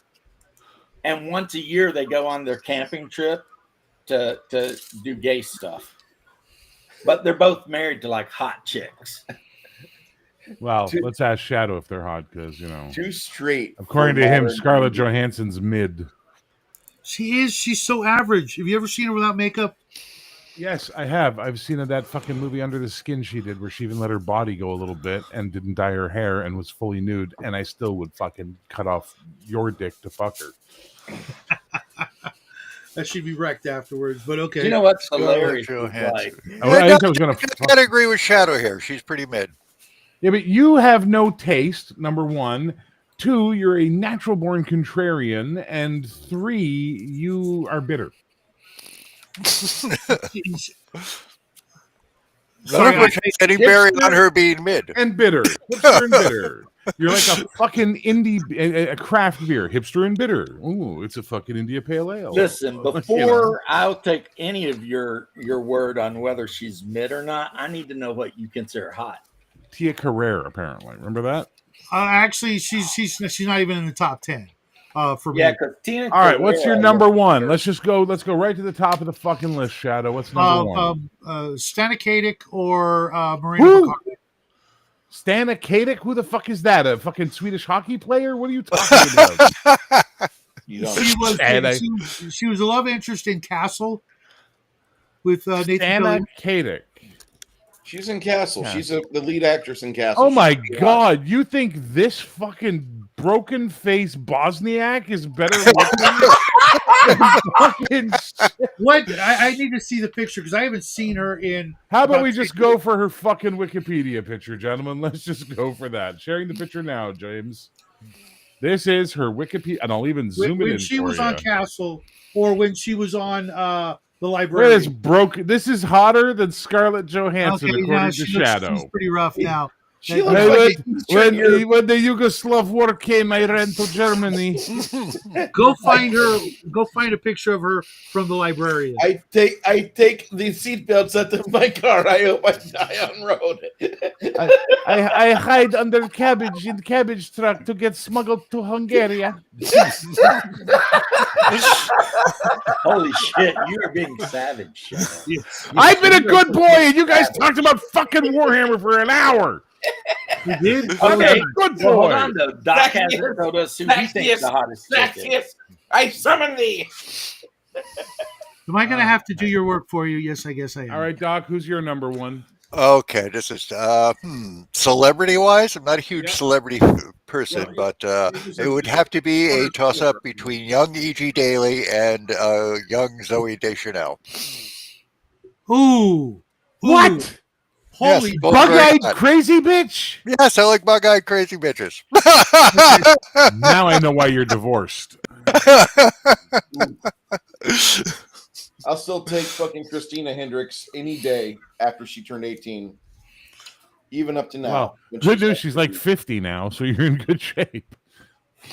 And once a year, they go on their camping trip to do gay stuff. But they're both married to like hot chicks. Well, let's ask Shadow if they're hot because, you know. Too straight. According to him, Scarlett Johansson's mid. She is. She's so average. Have you ever seen her without makeup? Yes, I have. I've seen that fucking movie Under the Skin she did where she even let her body go a little bit and didn't dye her hair and was fully nude. And I still would fucking cut off your dick to fuck her. That should be wrecked afterwards, but okay. You know what's hilarious? Like, I think I was gonna. I gotta agree with Shadow here. She's pretty mid. Yeah, but you have no taste. Number one, 2, you're a natural born contrarian, and 3, you are bitter. None of which has any bearing on her being mid. And bitter. Hipster and bitter. You're like a fucking indie, a craft beer. Hipster and bitter. Ooh, it's a fucking India Pale Ale. Listen, before I'll take any of your word on whether she's mid or not, I need to know what you consider hot. Tia Carrere, apparently. Remember that? Actually, she's not even in the top 10. For me. Yeah, because Tina. All right, what's your number one? Let's go right to the top of the fucking list, Shadow. What's number one? Stanikadic or Marina Bacardi. Stanikadic? Who the fuck is that? A fucking Swedish hockey player? What are you talking about? She was a love interest in Castle with Nathan Stanikadic. She's in Castle. Yeah. She's the lead actress in Castle. Oh my god! You think this fucking broken face Bosniak is better looking? What? I need to see the picture because I haven't seen her in. How about we just go for her fucking Wikipedia picture, gentlemen? Let's just go for that. Sharing the picture now, James. This is her Wikipedia, and I'll even zoom it in. When she was on Castle, or when she was on the library. This broken. This is hotter than Scarlett Johansson, according to Shadow. She's pretty rough now. She looks like when the Yugoslav war came, I ran to Germany. Go find her. Go find a picture of her from the librarian. I take the seatbelts out of my car. I hope I die on road. I hide under cabbage in cabbage truck to get smuggled to Hungary. Holy shit, you are being savage. Yes. I've been a good boy, and you guys talked about fucking Warhammer for an hour. You did? Okay, good boy. Well, hold on, though. Doc hasn't told us who he thinks the hottest chick is. I summon thee. Am I going to have to do your work for you? Yes, I guess I am. All right, Doc, who's your number one? Okay, this is celebrity-wise. I'm not a huge celebrity person, but it would have to be a toss-up between young E.G. Daily and young Zooey Deschanel. Ooh. What? Holy yes, bug-eyed crazy bitch? Yes, I like bug-eyed crazy bitches. Now I know why you're divorced. I'll still take fucking Christina Hendricks any day after she turned 18. Even up to now. Well, good news, she's like 50 now, so you're in good shape.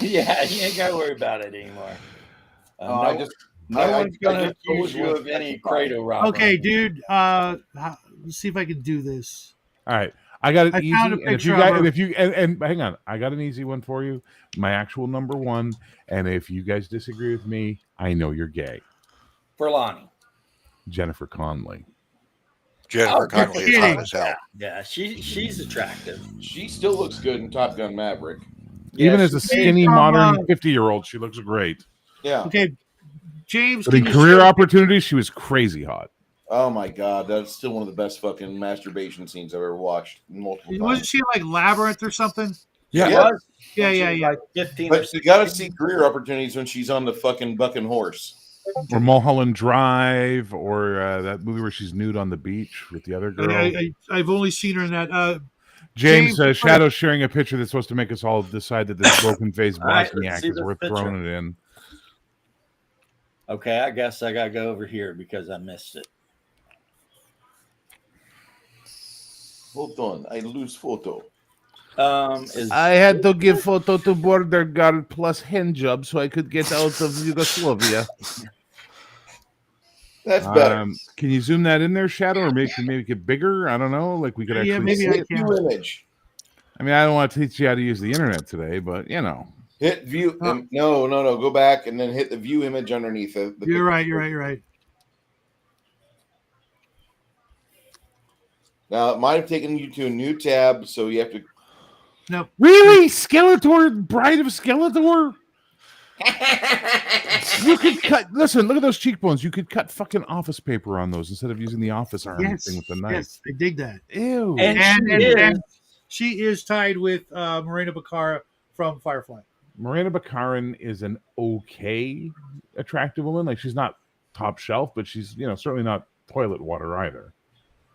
Yeah, you ain't got to worry about it anymore. No one's going to accuse you of any cradle robbery. Okay, dude. Let's see if I can do this. All right. I got it easy. And hang on, I got an easy one for you. My actual number one. And if you guys disagree with me, I know you're gay. For Lonnie. Jennifer Connelly. Jennifer Connelly is hot as hell. Yeah, she's attractive. She still looks good in Top Gun Maverick. Even as a skinny, modern 50-year-old, she looks great. Yeah. Okay, James. But in career opportunities, she was crazy hot. Oh my god, that's still one of the best fucking masturbation scenes I've ever watched multiple times. Wasn't she like Labyrinth or something? Yeah, Yeah. was. Yeah, When she yeah, was yeah. Like 15 or But 16. you got to see career opportunities when she's on the fucking bucking horse. Or Mulholland Drive, or that movie where she's nude on the beach with the other girl. I've only seen her in that. James Shadow's sharing a picture that's supposed to make us all decide that this broken-faced All right, Bosniak let's see is this worth picture. throwing it in. Okay, I guess I gotta go over here because I missed it. Hold on, I lose photo. I had to give photo to border guard plus hand job so I could get out of Yugoslavia. That's better. Can you zoom that in there, Shadow, or make it bigger? I don't know. Like we could actually maybe see I it. can. View image. I mean, I don't want to teach you how to use the internet today, but you know. Hit view. No. Go back and then hit the view image underneath it. You're right. Now it might have taken you to a new tab, so you have to. No. Really? Skeletor, Bride of Skeletor? You could cut. Listen, look at those cheekbones. You could cut fucking office paper on those instead of using the office arm thing with the knife. Yes, I dig that. Ew. And she is tied with Morena Baccarin from Firefly. Morena Baccarin is an okay attractive woman. Like she's not top shelf, but she's certainly not toilet water either.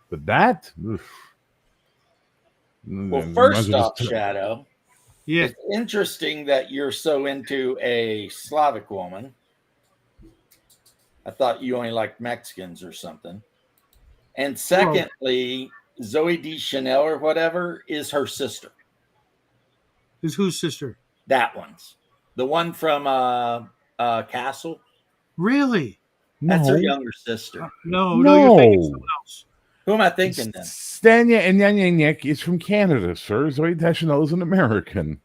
But that. Oof. Well, first off, Shadow. Yeah. It's interesting that you're so into a Slavic woman. I thought you only liked Mexicans or something. And secondly, Zoe Deschanel or whatever is her sister. Is whose sister? That one's. The one from Castle. Really? That's her younger sister. No, you're thinking someone else. Who am I thinking then? Stanya and Nyanyanyek is from Canada, sir. Zoe Deschanel is an American.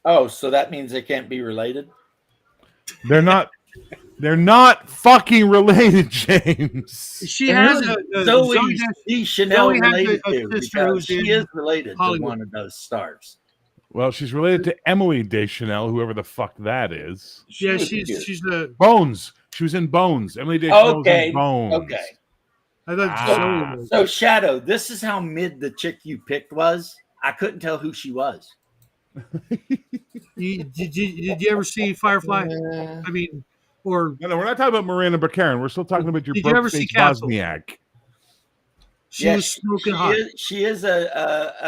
Oh, so that means they can't be related? They're not. They're not fucking related, James. She has Zoe Deschanel related to because she is related to one of those stars. Well, she's related to Emily Deschanel, whoever the fuck that is. Yeah, she's the Bones. She was in Bones. Emily Deschanel was in Bones. Okay. I thought So Shadow, this is how mid the chick you picked was. I couldn't tell who she was. Did you ever see Firefly? I mean, or no, we're not talking about Miranda Baccarin. We're still talking about your did you ever see Bosniak. She was smoking hot. She is an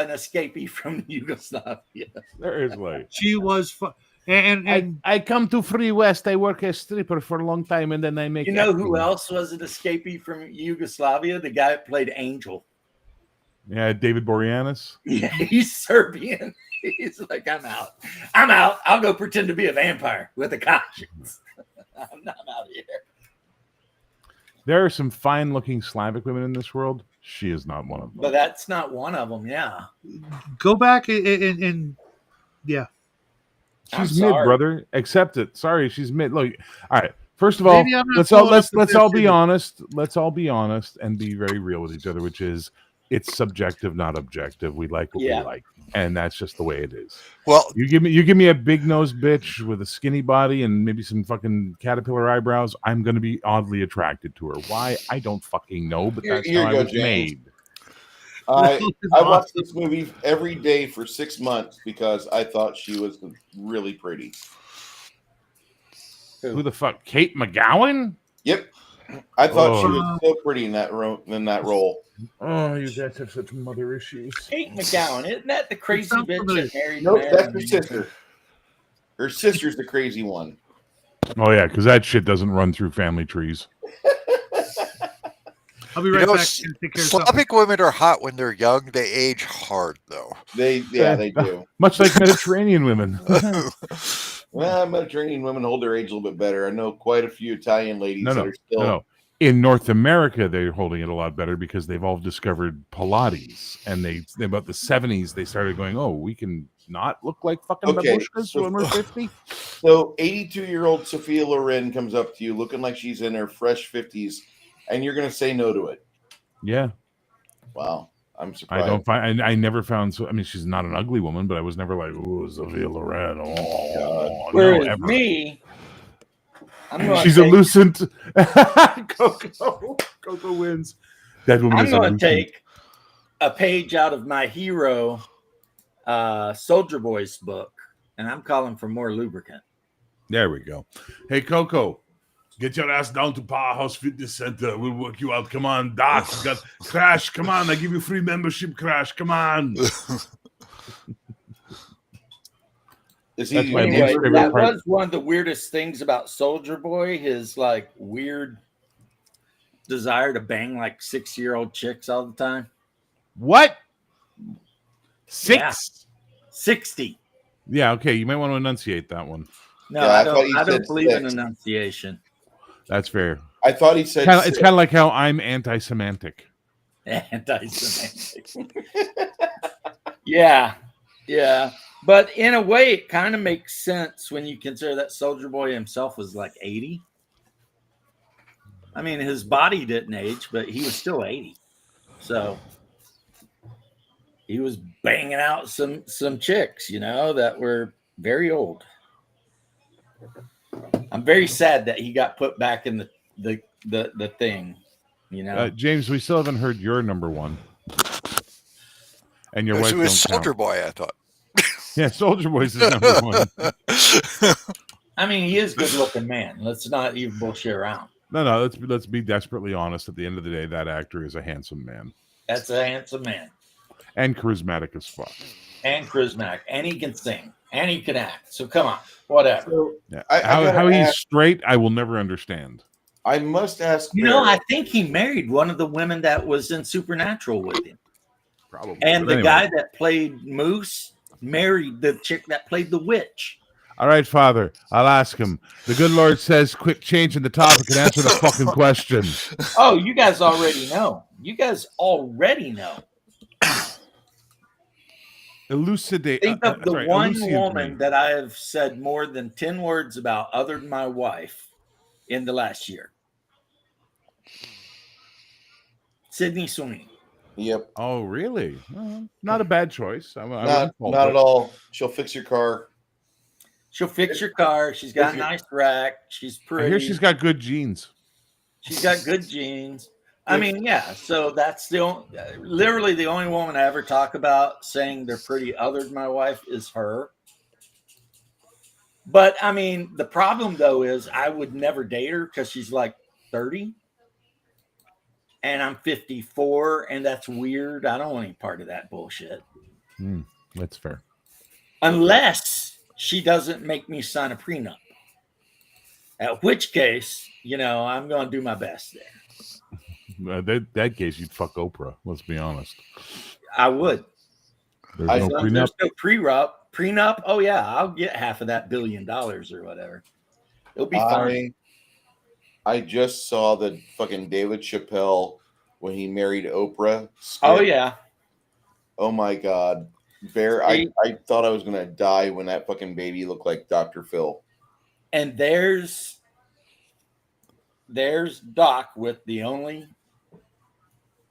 escapee from Yugoslavia. Seriously, she was. And I come to Free West. I work as stripper for a long time, and then I make. You know who else was an escapee from Yugoslavia? The guy that played Angel. Yeah, David Boreanaz. Yeah, he's Serbian. He's like, I'm out. I'll go pretend to be a vampire with a conscience. I'm not out here. There are some fine-looking Slavic women in this world. She is not one of them. But that's not one of them. Yeah. Go back and yeah. She's mid, brother. Accept it. Sorry, she's mid. Look, all right. First of all, let's all be honest. Let's all be honest and be very real with each other, which is it's subjective, not objective. We like what we like, and that's just the way it is. Well, you give me a big nosed bitch with a skinny body and maybe some fucking caterpillar eyebrows. I'm going to be oddly attracted to her. Why? I don't fucking know, but that's how I was made. I watched this movie every day for 6 months because I thought she was really pretty. Who the fuck? Kate McGowan? Yep. I thought she was so pretty in that role. Oh, you guys have such mother issues. Kate McGowan, isn't that the crazy bitch that married? Nope, that's her sister. Her sister's the crazy one. Oh yeah, because that shit doesn't run through family trees. I'll be right back. Slavic women are hot when they're young. They age hard, though. They do. Much like Mediterranean women. Well, Mediterranean women hold their age a little bit better. I know quite a few Italian ladies that are still. No. In North America, they're holding it a lot better because they've all discovered Pilates, and they about the 70s they started going, "Oh, we can not look like fucking babushkas when we're 50." So, 82-year-old Sophia Loren comes up to you looking like she's in her fresh 50s, and you're going to say no to it. Yeah. Wow. I'm surprised. I never found. So I mean, she's not an ugly woman, but I was never like, "Ooh, Sophia Loren." Oh, whereas me, she's a lucent. Coco. Coco wins. That woman I'm is going to elusive. take a page out of my hero Soldier Boy's book, and I'm calling for more lubricant. There we go. Hey, Coco, get your ass down to Powerhouse Fitness Center. We'll work you out. Come on, Doc. Got Crash. Come on. I give you free membership, Crash. Come on. Is That's he my Anyway, least favorite that part. was one of the weirdest things about Soldier Boy, his like weird desire to bang like 6-year-old chicks all the time. What? 6? Yeah. 60. Yeah, okay. You might want to enunciate that one. No, Yeah, I thought I he don't said believe in 6. enunciation. That's fair. I thought he said It's kind of like how I'm anti-semantic. Anti-semantic. Yeah. But in a way, it kind of makes sense when you consider that Soldier Boy himself was like 80. I mean, his body didn't age, but he was still 80. So he was banging out some chicks, that were very old. I'm very sad that he got put back in the thing, James, we still haven't heard your number one. And your wife It was don't Soldier count. Boy, I thought. Yeah, Soldier Boy's his number one. I mean, he is a good-looking man. Let's not even bullshit around. No, let's be desperately honest. At the end of the day, that actor is a handsome man. That's a handsome man. And charismatic as fuck. And charismatic. And he can sing. And he can act. So come on. Whatever. So, Yeah. I How he's ask, straight, I will never understand. I must ask. I think he married one of the women that was in Supernatural with him. Probably. And But the anyway. guy that played Moose married the chick that played the witch. All right, Father, I'll ask him. The good Lord says, quit changing the topic and answer the fucking question. Oh, you guys already know. Elucidate. Think of the sorry, one elucidate me. woman that I have said more than 10 words about other than my wife in the last year. Sydney Sweeney. Yep. Oh, really? Not a bad choice. Not at all. She'll fix your car. She'll fix your car. She's got a nice rack. She's pretty. I hear she's got good genes. She's got good genes. I mean, yeah. So that's literally the only woman I ever talk about saying they're pretty other than my wife is her. But I mean, the problem though is I would never date her because she's like 30 and I'm 54, and that's weird. I don't want any part of that bullshit. That's fair. Unless she doesn't make me sign a prenup. At which case, I'm going to do my best there. That case, you'd fuck Oprah. Let's be honest. I would. There's no prenup. There's no prenup. Oh yeah, I'll get half of that $1 billion or whatever. It'll be fine. I just saw the fucking David Chappelle when he married Oprah. Oh yeah. Oh my God. Bear, I thought I was gonna die when that fucking baby looked like Dr. Phil. And there's Doc with the only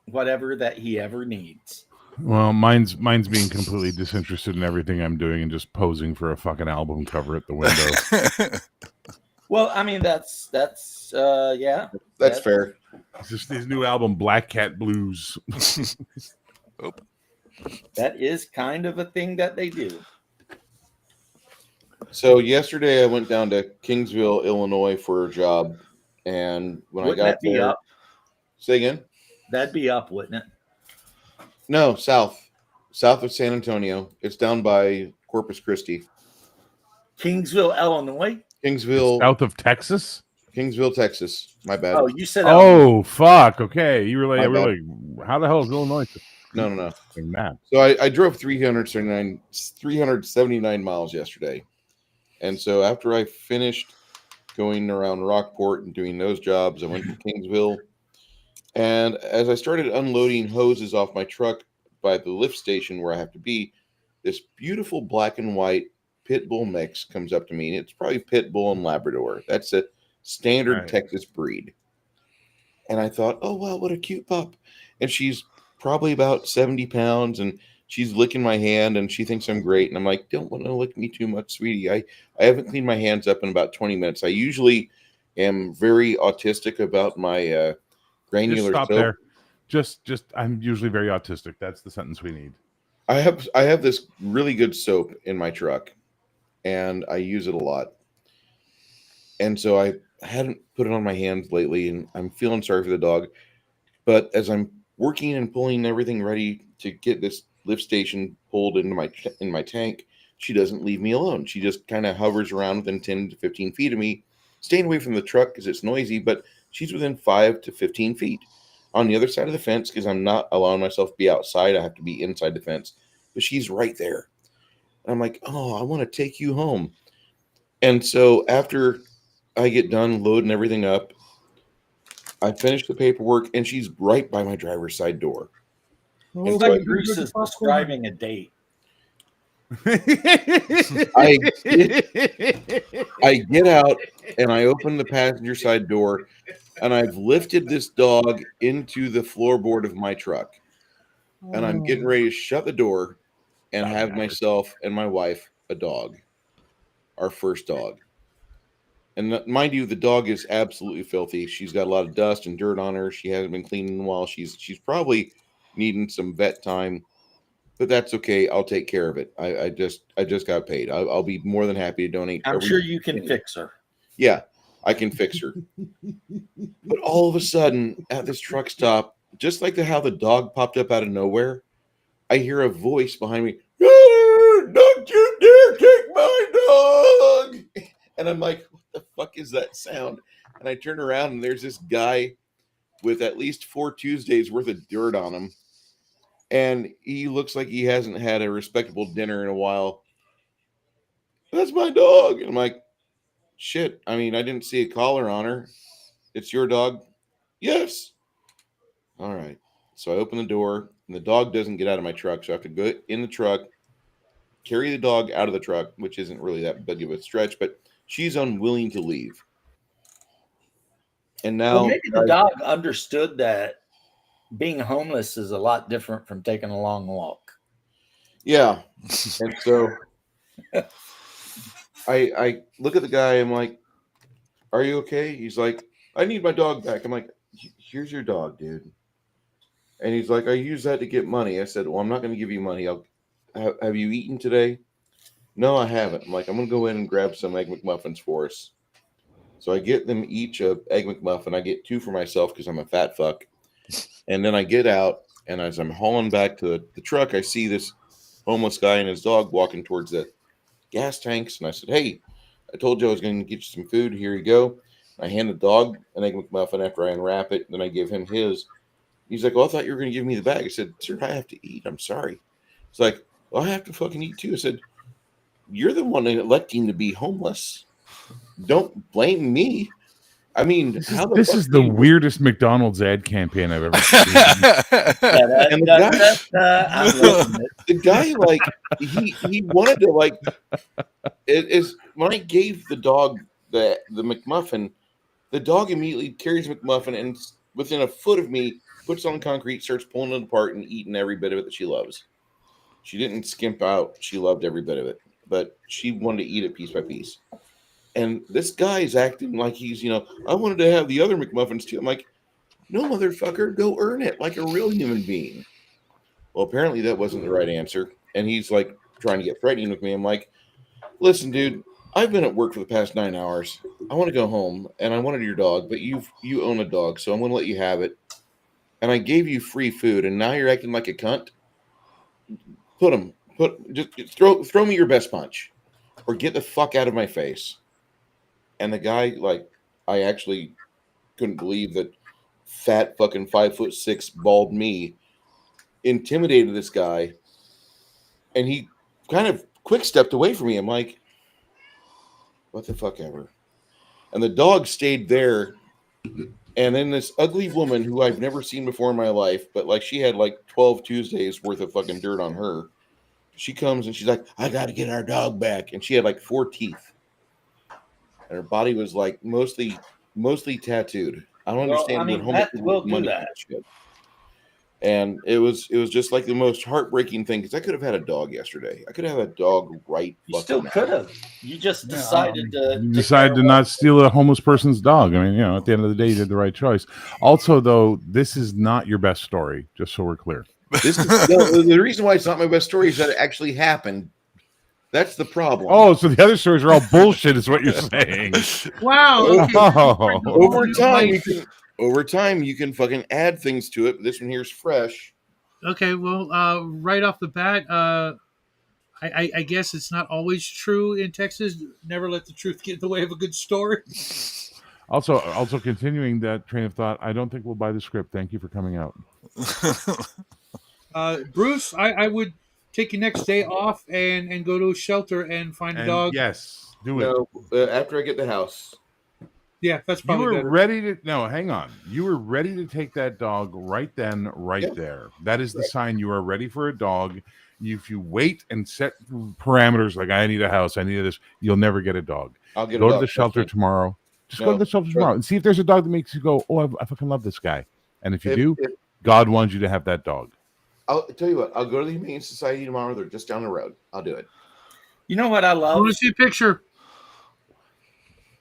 whatever that he ever needs. Well, mine's being completely disinterested in everything I'm doing and just posing for a fucking album cover at the window. Well, I mean that's yeah. That's fair. It's just his new album, Black Cat Blues. That is kind of a thing that they do. So yesterday I went down to Kingsville, Illinois for a job, and when Wouldn't I got that be there, up? say again? That'd be up, wouldn't it? No, south of San Antonio. It's down by Corpus Christi. Kingsville, Illinois. Kingsville, South of Texas. Kingsville, Texas. My bad. Oh, you said. Oh, fuck. Okay, you were like, My bad. really? How the hell is Illinois? No. That. So I drove 379 miles yesterday. And so after I finished going around Rockport and doing those jobs, I went to Kingsville. And as I started unloading hoses off my truck by the lift station where I have to be, this beautiful black and white pit bull mix comes up to me. And it's probably pit bull and Labrador. That's a standard Texas breed. And I thought, oh, wow, what a cute pup. And she's probably about 70 pounds, and she's licking my hand, and she thinks I'm great. And I'm like, don't want to lick me too much, sweetie. I haven't cleaned my hands up in about 20 minutes. I usually am very autistic about my granular stop soap. there. Just I'm usually very autistic. That's the sentence we need. I have this really good soap in my truck, and I use it a lot. And so I hadn't put it on my hands lately, and I'm feeling sorry for the dog. But as I'm working and pulling everything ready to get this lift station pulled into my tank, she doesn't leave me alone. She just kind of hovers around within 10 to 15 feet of me, staying away from the truck because it's noisy, but she's within 5 to 15 feet on the other side of the fence because I'm not allowing myself to be outside. I have to be inside the fence, but she's right there. And I'm like, oh, I want to take you home. And so after I get done loading everything up, I finish the paperwork, and she's right by my driver's side door. It's like Bruce is describing a date. I get out, and I open the passenger side door, and I've lifted this dog into the floorboard of my truck. And I'm getting ready to shut the door and have myself and my wife a dog, our first dog. And mind you, the dog is absolutely filthy. She's got a lot of dust and dirt on her. She hasn't been cleaned in a while. She's probably needing some vet time, but that's okay. I'll take care of it. I just got paid. I'll be more than happy to donate. I'm sure you can fix her. Yeah, I can fix her. But all of a sudden, at this truck stop, just like how the dog popped up out of nowhere, I hear a voice behind me. Don't you dare take my dog! And I'm like, what the fuck is that sound? And I turn around, and there's this guy with at least 4 Tuesdays worth of dirt on him. And he looks like he hasn't had a respectable dinner in a while. That's my dog. And I'm like, shit. I mean, I didn't see a collar on her. It's your dog? Yes. All right. So I open the door, and the dog doesn't get out of my truck. So I have to go in the truck, carry the dog out of the truck, which isn't really that big of a stretch, but she's unwilling to leave. And now maybe the dog understood that being homeless is a lot different from taking a long walk. Yeah. And so I look at the guy. I'm like, are you okay? He's like, I need my dog back. I'm like, here's your dog, dude. And he's like, I use that to get money. I said, well, I'm not going to give you money. Have you eaten today? No, I haven't. I'm like, I'm going to go in and grab some Egg McMuffins for us. So I get them each a Egg McMuffin. I get 2 for myself because I'm a fat fuck. And then I get out, and as I'm hauling back to the truck, I see this homeless guy and his dog walking towards the gas tanks. And I said, hey, I told you I was going to get you some food. Here you go. I hand the dog an Egg McMuffin after I unwrap it. Then I give him his. He's like, well, I thought you were going to give me the bag. I said, sir, I have to eat. I'm sorry. It's like, well, I have to fucking eat too. I said, you're the one electing to be homeless. Don't blame me. I mean, this is the weirdest McDonald's ad campaign I've ever seen. The guy, like, he wanted to, like, when I gave the dog the McMuffin, the dog immediately carries McMuffin and within a foot of me puts it on concrete, starts pulling it apart and eating every bit of it that she loves. She didn't skimp out. She loved every bit of it, but she wanted to eat it piece by piece. And this guy's acting like he's, I wanted to have the other McMuffins too. I'm like, no, motherfucker, go earn it like a real human being. Well, apparently that wasn't the right answer. And he's like trying to get threatening with me. I'm like, listen, dude, I've been at work for the past 9 hours. I want to go home, and I wanted your dog, but you own a dog, so I'm going to let you have it. And I gave you free food, and now you're acting like a cunt. Just throw me your best punch, or get the fuck out of my face. And the guy, like, I actually couldn't believe that fat fucking 5'6" bald me intimidated this guy, and he kind of quick stepped away from me. I'm like, what the fuck ever? And the dog stayed there, and then this ugly woman who I've never seen before in my life, but like she had like 12 Tuesdays worth of fucking dirt on her. She comes and she's like, I got to get our dog back, and she had like 4 teeth. And her body was like mostly tattooed. I don't understand. That will do that. And it was just like the most heartbreaking thing because I could have had a dog yesterday. I could have a dog right. You still now. could have. You just decided to. You decided to not steal a homeless person's dog. I mean, at the end of the day, you did the right choice. Also, though, this is not your best story, just so we're clear. This is the reason why it's not my best story is that it actually happened. That's the problem. Oh, so the other stories are all bullshit, is what you're saying. Wow. Okay. Oh. Over time, you can fucking add things to it. But this one here's fresh. Okay. Well, right off the bat, I guess it's not always true in Texas. Never let the truth get in the way of a good story. Also continuing that train of thought, I don't think we'll buy the script. Thank you for coming out. Bruce, I would take your next day off and go to a shelter and find a dog. Yes, do it. No, after I get the house. Yeah, that's You probably were better. ready to. No, hang on. You were ready to take that dog right then, right there. That is the sign you are ready for a dog. If you wait and set parameters like I need a house, I need this, you'll never get a dog. I'll get go a to dog. the shelter tomorrow. Just go to the shelter tomorrow and see if there's a dog that makes you go, "Oh, I fucking love this guy." And if you do, God wants you to have that dog. I'll tell you what. I'll go to the Humane Society tomorrow. They're just down the road. I'll do it. You know what I love? I want to see a picture.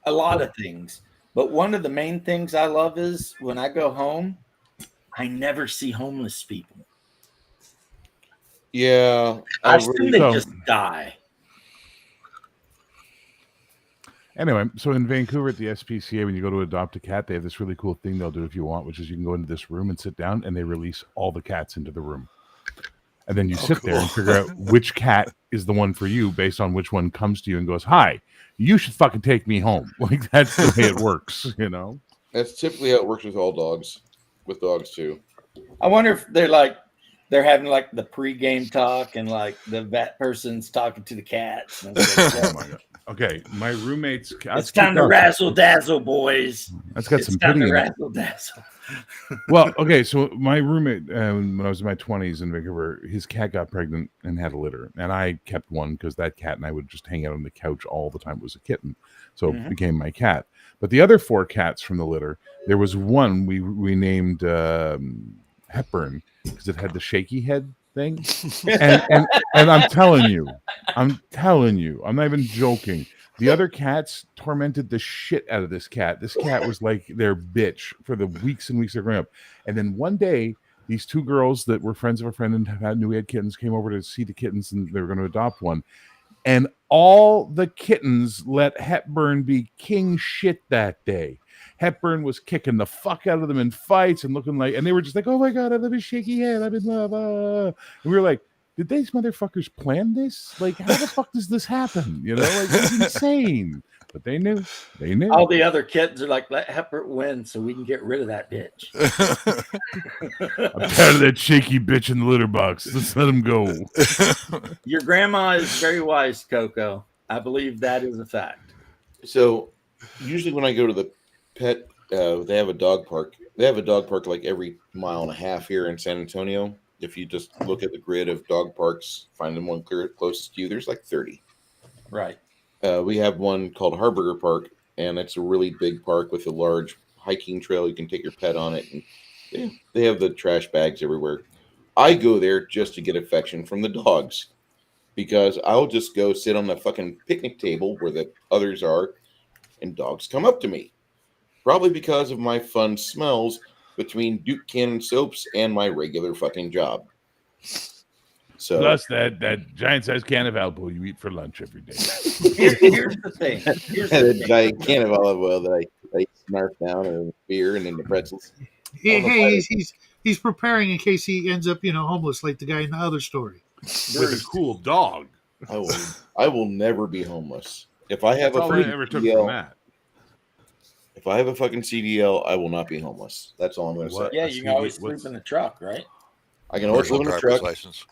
A lot of things. But one of the main things I love is when I go home, I never see homeless people. Yeah. I assume they just die. Anyway, so in Vancouver at the SPCA, when you go to adopt a cat, they have this really cool thing they'll do if you want, which is you can go into this room and sit down, and they release all the cats into the room. And then you sit there and figure out which cat is the one for you based on which one comes to you and goes, "Hi, you should fucking take me home." Like, that's the way it works, That's typically how it works with all dogs, with dogs too. I wonder if they're having like the pre-game talk and like the vet person's talking to the cats. And oh my God. Okay, my roommate's cat. It's time to razzle dazzle, boys. That's got some pretty razzle dazzle. Well, okay, so my roommate, when I was in my 20s in Vancouver, his cat got pregnant and had a litter, and I kept one because that cat and I would just hang out on the couch all the time. It was a kitten, so it became my cat. But the other 4 cats from the litter, there was one we named Hepburn because it had the shaky head thing, and I'm telling you, I'm not even joking. The other cats tormented the shit out of this cat. This cat was like their bitch for the weeks and weeks they're growing up. And then one day, these 2 girls that were friends of a friend and knew we had kittens came over to see the kittens, and they were going to adopt one. And all the kittens let Hepburn be king shit that day. Hepburn was kicking the fuck out of them in fights and looking like, and they were just like, "Oh my God, I love his shaky head. I'm in love." And we were like, did these motherfuckers plan this? Like, how the fuck does this happen? Like, it's insane. But they knew. All the other kids are like, "Let Hepburn win so we can get rid of that bitch." I'm tired of that shaky bitch in the litter box. Let's let him go. Your grandma is very wise, Coco. I believe that is a fact. So, usually when I go to the pet, they have a dog park. They have a dog park like every mile and a half here in San Antonio. If you just look at the grid of dog parks, find the one closest to you, there's like 30. Right. We have one called Harburger Park, and it's a really big park with a large hiking trail. You can take your pet on it, and they have the trash bags everywhere. I go there just to get affection from the dogs because I'll just go sit on the fucking picnic table where the others are, and dogs come up to me. Probably because of my fun smells between Duke Cannon soaps and my regular fucking job. So plus that giant sized can of Alpo you eat for lunch every day. Here's the thing. The giant can of olive oil that I snarf down, and beer, and then the pretzels. Hey, he's preparing in case he ends up, homeless like the guy in the other story. With a cool dog. I will never be homeless. If I have If I have a fucking CDL, I will not be homeless. That's all I'm going to say. Yeah, you can always sleep in the truck, right? I can always sleep in the truck. License.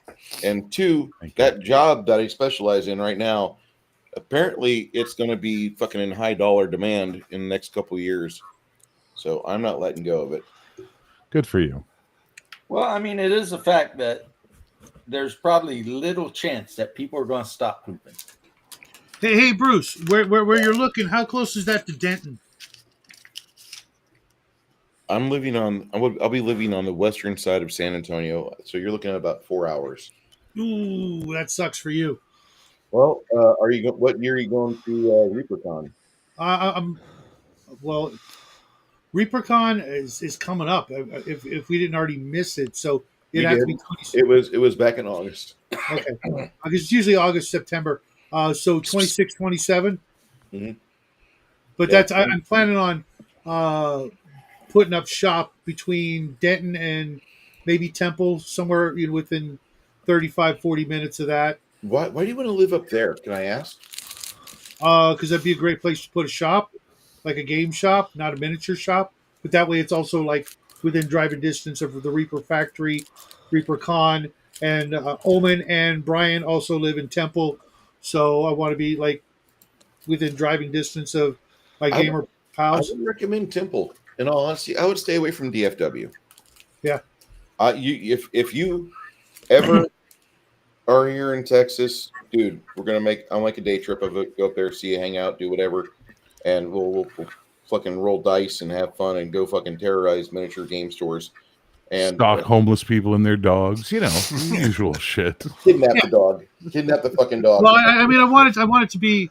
And 2, that job that I specialize in right now, apparently it's going to be fucking in high dollar demand in the next couple of years. So I'm not letting go of it. Good for you. Well, I mean, it is a fact that there's probably little chance that people are going to stop pooping. Hey, Bruce, where you're looking, how close is that to Denton? I'll be living on the western side of San Antonio, so you're looking at about 4 hours. Ooh, that sucks for you. Well, what year are you going to ReaperCon? I'm well. ReaperCon is coming up. If we didn't already miss it, so We it has to did. be 20. It was back in August. Okay, because it's usually August, September. So 26, 27. Mhm. But Yeah. I'm planning on putting up shop between Denton and maybe Temple, somewhere within 35, 40 minutes of that. Why do you want to live up there? Can I ask? Because that'd be a great place to put a shop, like a game shop, not a miniature shop. But that way, it's also like within driving distance of the Reaper Factory, Reaper Con, and Omen and Brian also live in Temple, so I want to be like within driving distance of my I gamer I pals. would recommend Temple. In all honesty, I would stay away from DFW. Yeah. If you ever are here in Texas, dude, I'll make a day trip of it. Go up there, see you, hang out, do whatever, and we'll fucking roll dice and have fun and go fucking terrorize miniature game stores and Stalk homeless people and their dogs. Usual shit. kidnap the dog, kidnap the fucking dog. Well, I mean, I want it to be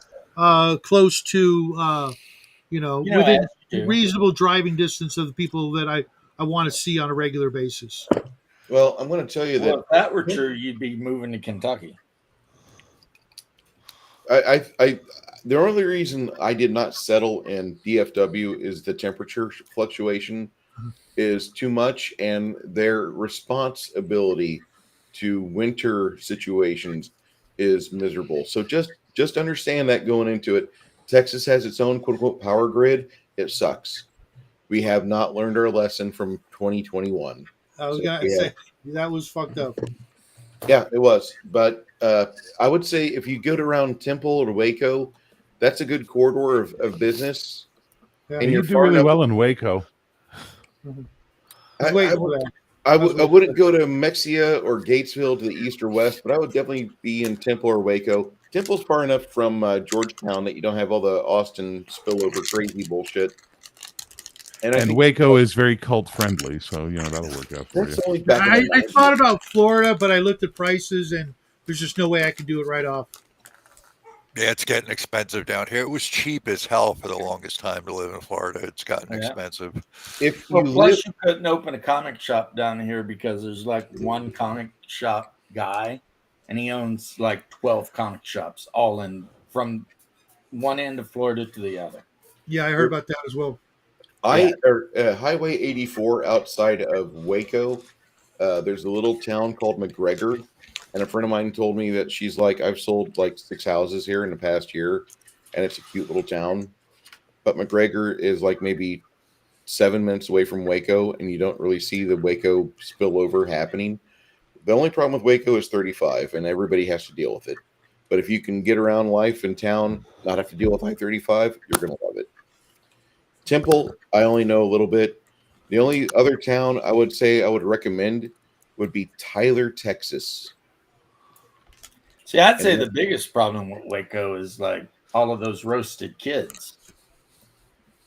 close to within as you do. reasonable driving distance of the people that I want to see on a regular basis. Well, I'm going to tell you Well, if that were true, you'd be moving to Kentucky. The only reason I did not settle in DFW is the temperature fluctuation is too much, and their response ability to winter situations is miserable. So just understand that going into it. Texas has its own quote unquote power grid. It sucks. We have not learned our lesson from 2021. I was gonna say that was fucked up. Yeah, it was. But I would say if you go to around Temple or Waco, that's a good corridor of business. Yeah. And You you're do far really enough. well in Waco. I wouldn't go to Mexia or Gatesville to the east or west, but I would definitely be in Temple or Waco. Temple's far enough from Georgetown that you don't have all the Austin spillover crazy bullshit. And I think Waco is very cult friendly, so that'll work out for you. that's only back in the I 90s. thought about Florida, but I looked at prices, and there's just no way I could do it right off. Yeah, it's getting expensive down here. It was cheap as hell for the longest time to live in Florida. It's gotten expensive. If Well, you plus live, you couldn't open a comic shop down here because there's like one comic shop guy, and he owns like 12 comic shops, all from one end of Florida to the other. Yeah, I heard about that as well. Highway 84 outside of Waco, there's a little town called McGregor, and a friend of mine told me that she's like, I've sold like 6 houses here in the past year, and it's a cute little town. But McGregor is like maybe 7 minutes away from Waco, and you don't really see the Waco spillover happening. The only problem with Waco is 35, and everybody has to deal with it. But if you can get around life in town, not have to deal with I-35, you're going to love it. Temple, I only know a little bit. The only other town I would say I would recommend would be Tyler, Texas. See, I'd say the biggest problem with Waco is like all of those roasted kids.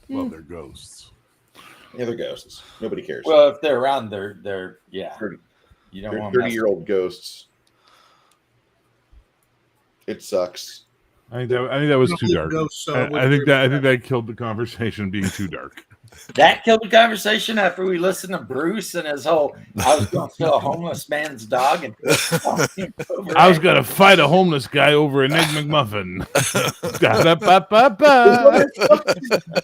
Well, they're ghosts. Yeah, they're ghosts. Nobody cares. Well, if they're around, they're yeah. 30, You don't they're want 30-year-old ghosts. It sucks. I think that was too dark. Ghosts, so I think that killed the conversation being too dark. That killed the conversation after we listened to Bruce and his whole. I was going to kill a homeless man's dog, and I was going to fight a homeless guy over an egg McMuffin.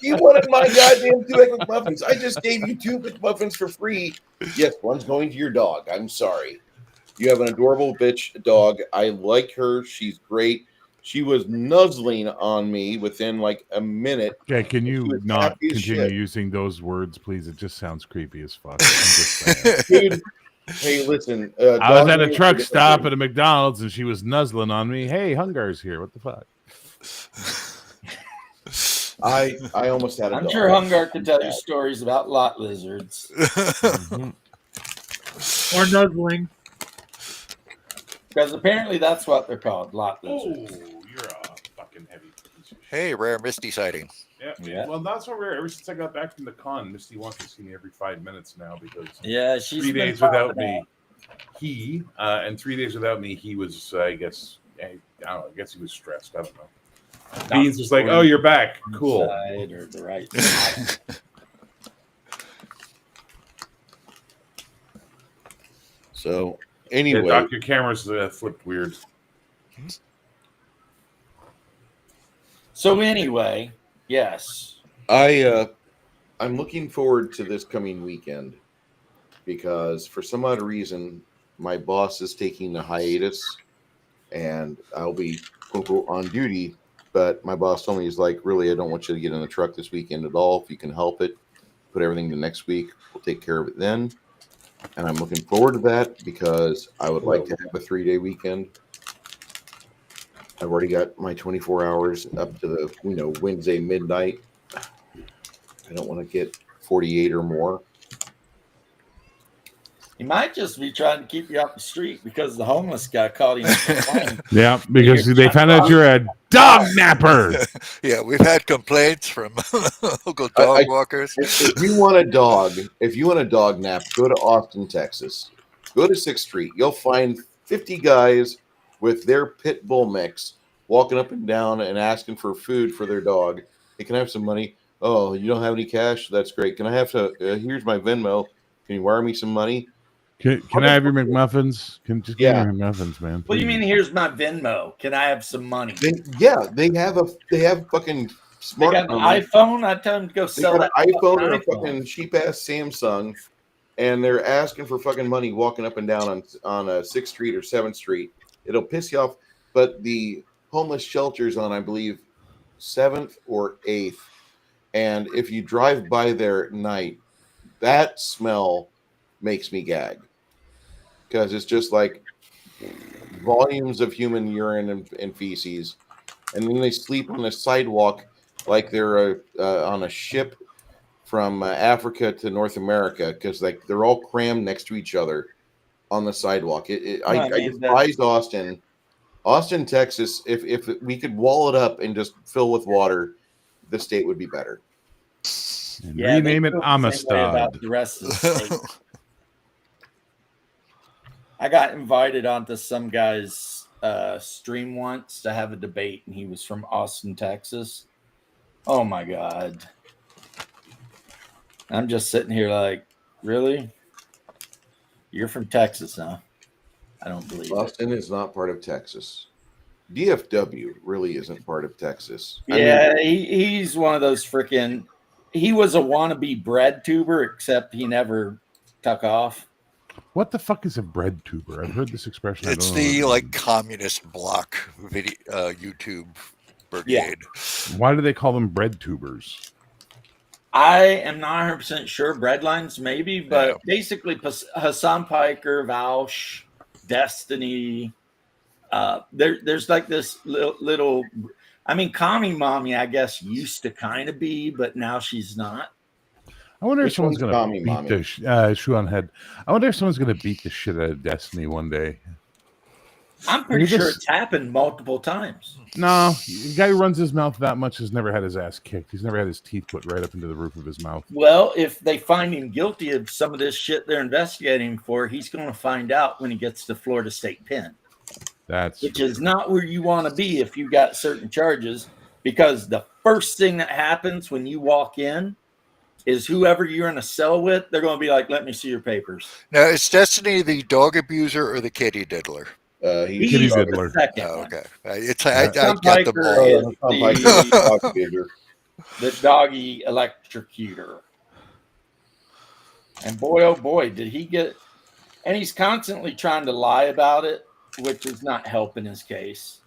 You wanted my goddamn 2 egg McMuffins. I just gave you 2 McMuffins for free. Yes, one's going to your dog. I'm sorry. You have an adorable bitch dog. I like her. She's great. She was nuzzling on me within like a minute. Okay, can you not continue using those words, please? It just sounds creepy as fuck. I'm just saying. Dude, hey, listen. I was at a truck stop at a McDonald's and she was nuzzling on me. Hey, Hungar's here. What the fuck? I almost had a I'm dog. sure Hungar could tell you stories about lot lizards. Or nuzzling. Because apparently that's what they're called, lot lizards. Oh, you're a fucking heavy piece of shit. Hey, rare Misty sighting. Yeah. Yeah. Well, that's what we're. Ever since I got back from the con, Misty wants to see me every 5 minutes now because Yeah, she's 3 been days without popping me. And 3 days without me, he was. I guess. I don't know. I guess he was stressed. I don't know. out. Beans was like, "Oh, you're back. Cool." Side or the right side. So Yeah, anyway, Doc, your camera's flipped weird. So anyway, yes. I'm looking forward to this coming weekend because for some odd reason my boss is taking a hiatus and I'll be quote unquote on duty. But my boss told me he's like, really, I don't want you to get in the truck this weekend at all. If you can help it, put everything to next week. We'll take care of it then. And I'm looking forward to that because I would like to have a 3-day weekend. I've already got my 24 hours up to the Wednesday midnight. I don't want to get 48 or more. He might just be trying to keep you off the street because the homeless guy caught him. Yeah, because they found out you're a dog napper. Yeah, we've had complaints from local dog walkers. If you want a dog nap, go to Austin, Texas. Go to 6th Street. You'll find 50 guys with their pit bull mix walking up and down and asking for food for their dog. Hey, can I have some money? Oh, you don't have any cash? That's great. Can I have to? Here's my Venmo. Can you wire me some money? Can I have your McMuffins? Give me your McMuffins, man. What do you mean? Here's my Venmo. Can I have some money? They have fucking smart. They got an iPhone. I tell them to go sell that iPhone or a fucking cheap ass Samsung, and they're asking for fucking money walking up and down on 6th Street or 7th Street. It'll piss you off. But the homeless shelters on, I believe, 7th or 8th, and if you drive by there at night, that smell makes me gag. Because it's just like volumes of human urine and feces, and then they sleep on the sidewalk like they're on a ship from Africa to North America because like they're all crammed next to each other on the sidewalk. I despise Austin, Texas. If we could wall it up and just fill with water, the state would be better. And rename it Amistad. About the rest of the state. I got invited onto some guy's stream once to have a debate, and he was from Austin, Texas. Oh my God. I'm just sitting here like, really? You're from Texas, huh? I don't believe Austin is not part of Texas. DFW really isn't part of Texas. Yeah, he's one of those freaking. He was a wannabe bread tuber, except he never took off. What the fuck is a bread tuber? I've heard this expression. It's the communist bloc video YouTube brigade. Yeah. Why do they call them bread tubers? I am not 100% sure. Breadlines, maybe, but basically Hassan Piker, Vaush, Destiny. There's like this little. I mean, Kami Mommy, I guess, used to kind of be, but now she's not. I wonder if someone's going to beat the shoe on head. I wonder if someone's going to beat the shit out of Destiny one day. I'm pretty sure it's happened multiple times. No, the guy who runs his mouth that much has never had his ass kicked. He's never had his teeth put right up into the roof of his mouth. Well, if they find him guilty of some of this shit they're investigating him for, he's going to find out when he gets to Florida State Pen. Which is not where you want to be if you got certain charges, because the first thing that happens when you walk in is whoever you're in a cell with, they're going to be like, let me see your papers. Now, is Destiny the dog abuser or the kitty diddler? He's kitty diddler. Oh, okay. I got them all. The doggy electrocutor. And boy, oh boy, did he get... And he's constantly trying to lie about it, which is not helping his case.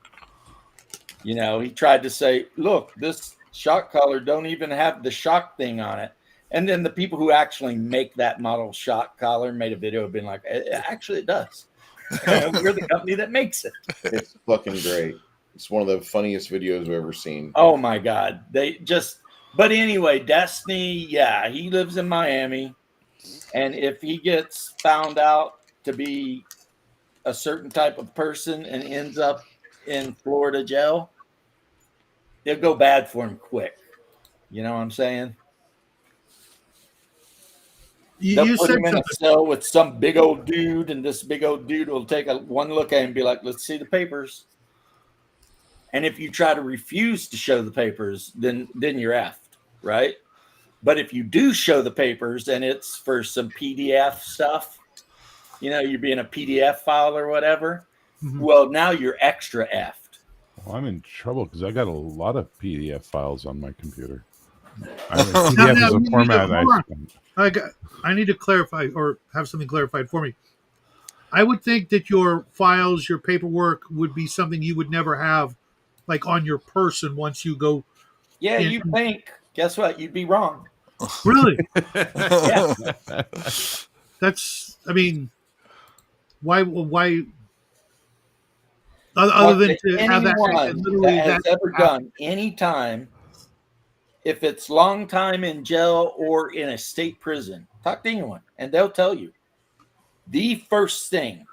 You know, he tried to say, look, this shock collar don't even have the shock thing on it. And then the people who actually make that model shock collar made a video of being like, actually it does. We're the company that makes it. It's fucking great. It's one of the funniest videos I've ever seen. Oh my God. But anyway, Destiny, yeah, he lives in Miami. And if he gets found out to be a certain type of person and ends up in Florida jail, it'll go bad for him quick. You know what I'm saying? You They'll put said him in a something. cell with some big old dude, and this big old dude will take one look at him and be like, let's see the papers. And if you try to refuse to show the papers, then you're effed, right? But if you do show the papers and it's for some PDF stuff, you're being a PDF file or whatever, well, now you're extra effed. Well, I'm in trouble because I got a lot of PDF files on my computer. PDF is a format I need to clarify or have something clarified for me. I would think that your files, your paperwork would be something you would never have like on your person once you go. Yeah, you think. Guess what? You'd be wrong. Really? Yeah. That's, I mean, why other than to have that literally that has ever done any time, if it's long time in jail or in a state prison, talk to anyone and they'll tell you the first thing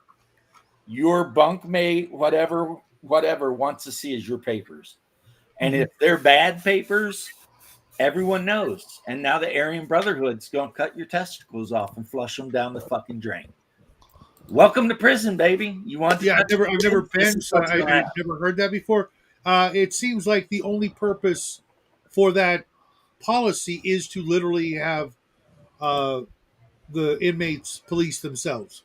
your bunkmate, whatever wants to see is your papers. And if they're bad papers, everyone knows. And now the Aryan Brotherhood's going to cut your testicles off and flush them down the fucking drain. Welcome to prison, baby. You want? Yeah, I've never been, so I've never heard that before. It seems like the only purpose for that policy is to literally have the inmates police themselves.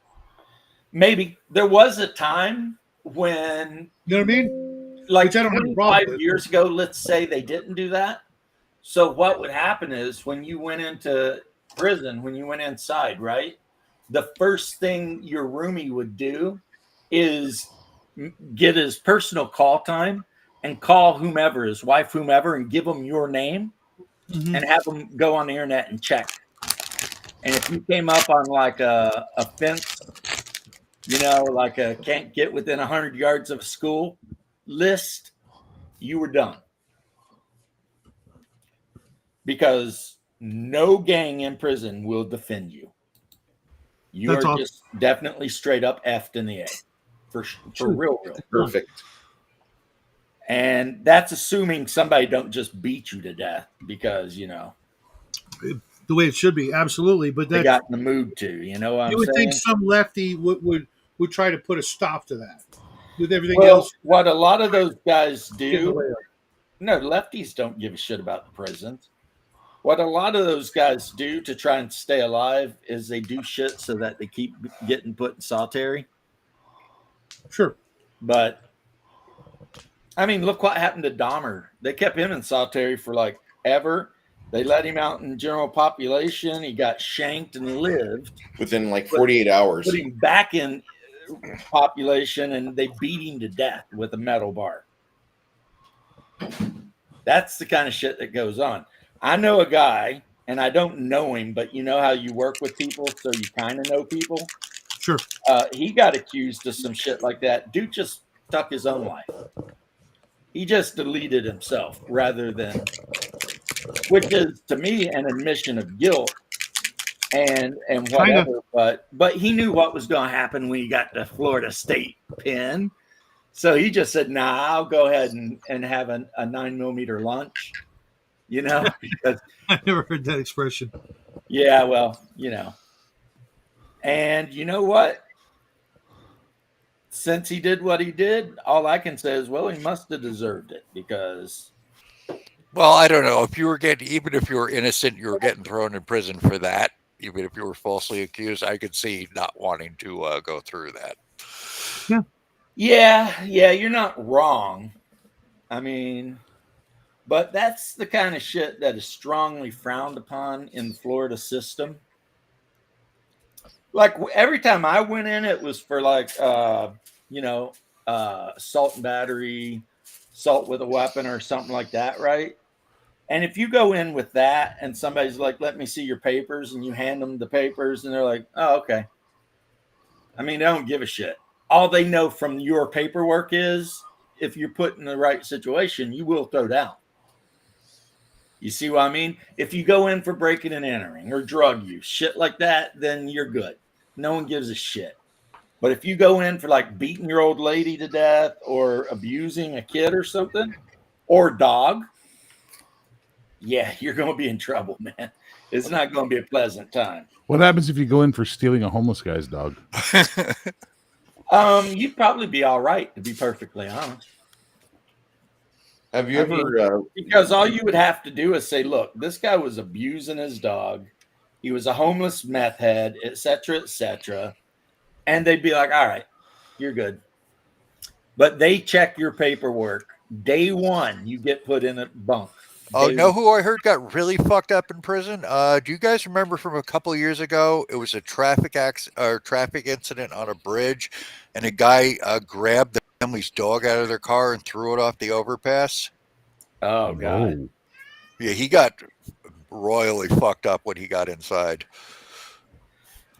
Maybe there was a time when, you know what I mean, like 25 years ago, let's say they didn't do that. So what would happen is when you went into prison, when you went inside, right? The first thing your roomie would do is get his personal call time and call whomever, his wife, whomever, and give them your name and have them go on the internet and check. And if you came up on like a fence, like a can't get within 100 yards of a school list, you were done. Because no gang in prison will defend you. You That's are just definitely straight up effed in the A. For real. Perfect. And that's assuming somebody don't just beat you to death because, the way it should be, absolutely. But they got in the mood to, you know. You would think some lefty would try to put a stop to that. With everything well, else, what a lot of those guys do, no, lefties don't give a shit about the prisons. What a lot of those guys do to try and stay alive is they do shit so that they keep getting put in solitary. Sure. But, I mean, look what happened to Dahmer. They kept him in solitary for like ever. They let him out in general population. He got shanked and lived. Within like 48 hours. Put him back in population and they beat him to death with a metal bar. That's the kind of shit that goes on. I know a guy, and I don't know him, but you know how you work with people, so you kind of know people? Sure. He got accused of some shit like that. Dude just took his own life. He just deleted himself rather than, which is, to me, an admission of guilt and whatever. But he knew what was going to happen when he got to Florida State pen. So he just said, nah, I'll go ahead and have a 9mm lunch. Because I never heard that expression. Yeah, well, and you know what? Since he did what he did, all I can say is, well, he must have deserved it because. Well, I don't know. Even if you were innocent, you were getting thrown in prison for that. Even if you were falsely accused, I could see not wanting to go through that. Yeah, you're not wrong. I mean. But that's the kind of shit that is strongly frowned upon in the Florida system. Like every time I went in, it was for like, assault and battery, assault with a weapon or something like that, right? And if you go in with that and somebody's like, let me see your papers, and you hand them the papers and they're like, oh, okay. I mean, they don't give a shit. All they know from your paperwork is if you're put in the right situation, you will throw down. You see what I mean? If you go in for breaking and entering or drug use, shit like that, then you're good. No one gives a shit. But if you go in for like beating your old lady to death or abusing a kid or something, or dog, yeah, you're going to be in trouble, man. It's not going to be a pleasant time. What happens if you go in for stealing a homeless guy's dog? You'd probably be all right, to be perfectly honest. Have you because all you would have to do is say, look, this guy was abusing his dog. He was a homeless meth head, et cetera, and they'd be like, all right, you're good. But they check your paperwork. Day one, you get put in a bunk. Oh, know who I heard got really fucked up in prison? Do you guys remember from a couple of years ago? It was a traffic incident on a bridge, and a guy grabbed the family's dog out of their car and threw it off the overpass. Oh God! Yeah, he got royally fucked up when he got inside.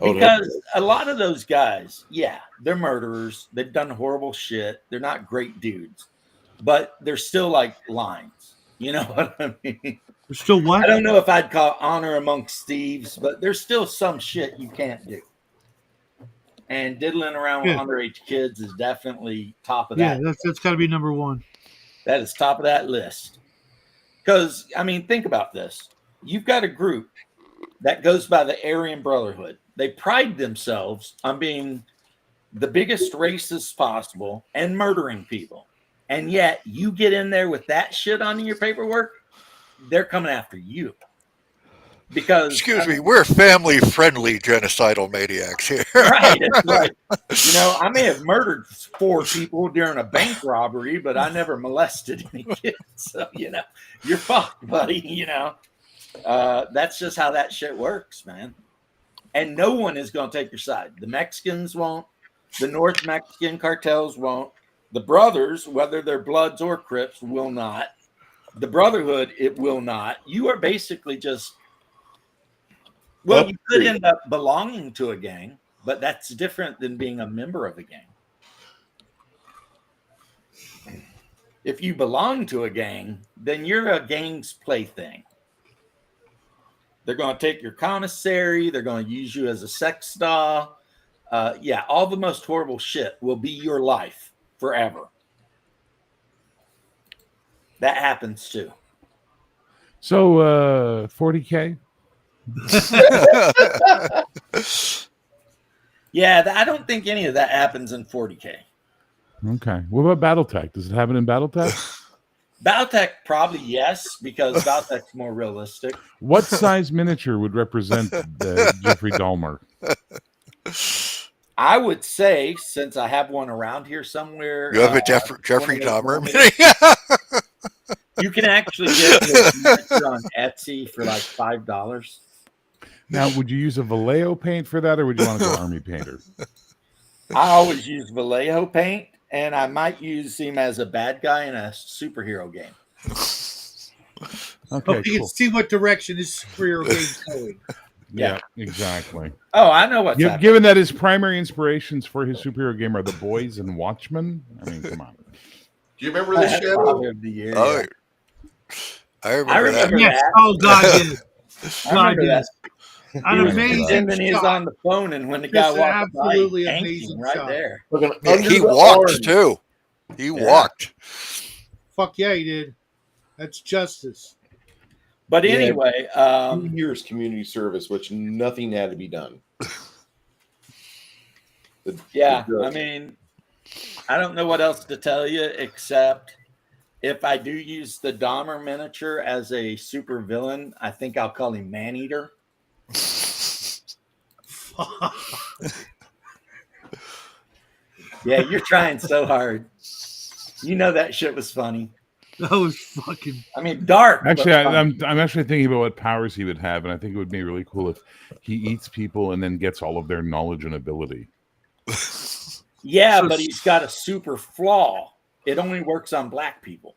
Because a lot of those guys, yeah, they're murderers. They've done horrible shit. They're not great dudes, but they're still like lines. You know what I mean? There's still what? I don't know if I'd call honor amongst thieves, but there's still some shit you can't do. And diddling around with underage kids is definitely top of that. Yeah, that's got to be number one. That is top of that list. Because, I mean, think about this. You've got a group that goes by the Aryan Brotherhood. They pride themselves on being the biggest racists possible and murdering people. And yet you get in there with that shit on your paperwork, they're coming after you. Because excuse me, we're family-friendly genocidal maniacs here. Right, that's right. You know, I may have murdered 4 people during a bank robbery, but I never molested any kids. So, you know, you're fucked, buddy. You know, that's just how that shit works, man. And no one is going to take your side. The Mexicans won't. The North Mexican cartels won't. The brothers, whether they're Bloods or Crips, will not. The Brotherhood, it will not. You are basically just, well, you could end up belonging to a gang, but that's different than being a member of a gang. If you belong to a gang, then you're a gang's plaything. They're going to take your commissary. They're going to use you as a sex doll. Yeah, all the most horrible shit will be your life forever. That happens too. So, 40K? Yeah, I don't think any of that happens in 40K. Okay. What about Battletech? Does it happen in Battletech? Battletech, probably yes, because Battletech's more realistic. What size miniature would represent Jeffrey Dahmer? I would say, since I have one around here somewhere, you have a Jeffrey Dahmer. You can actually get it on Etsy for like $5. Now, would you use a Vallejo paint for that, or would you want to go Army Painter? I always use Vallejo paint, and I might use him as a bad guy in a superhero game. Okay, you can see what direction his superhero game is going. Yeah, exactly. Oh, I know what's happening. Given that his primary inspirations for his superhero game are The Boys and Watchmen, I mean, come on. Do you remember this show? Of the year, oh, yeah. I remember that. Yes. Oh, God, yes. God, yes. An amazing shot. He's on the phone, and when the guy walked by, absolutely amazing right shot. there. Yeah, he walked, too. He walked. Fuck yeah, he did. That's justice. But anyway, 2 years community service, which nothing had to be done. I mean, I don't know what else to tell you except if I do use the Dahmer miniature as a super villain, I think I'll call him Maneater. Yeah, you're trying so hard. You know that shit was funny. That was fucking. I mean, dark. Actually, I'm actually thinking about what powers he would have, and I think it would be really cool if he eats people and then gets all of their knowledge and ability. Yeah, but he's got a super flaw. It only works on black people.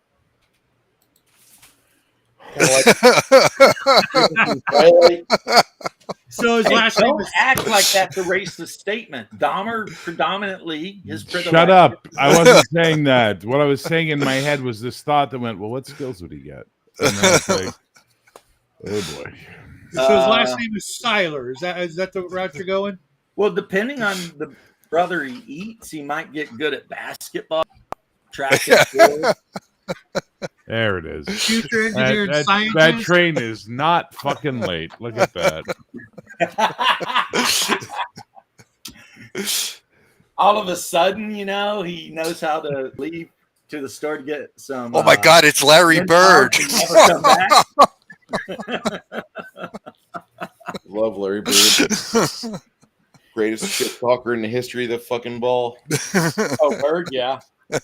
So his last name is. Act like that's a racist statement. Dahmer predominantly his. Shut up! I wasn't saying that. What I was saying in my head was this thought that went, "Well, what skills would he get?" And I was like, "Oh boy." So his last name is Styler. Is that the route you're going? Well, depending on the brother he eats, he might get good at basketball, track and field. There it is. Future engineer and That scientist. train is not fucking late. Look at that. All of a sudden, he knows how to leave to the store to get some. Oh my God, it's Larry Bird. Never come back. Love Larry Bird. Greatest shit talker in the history of the fucking ball. Oh, Bird, yeah. I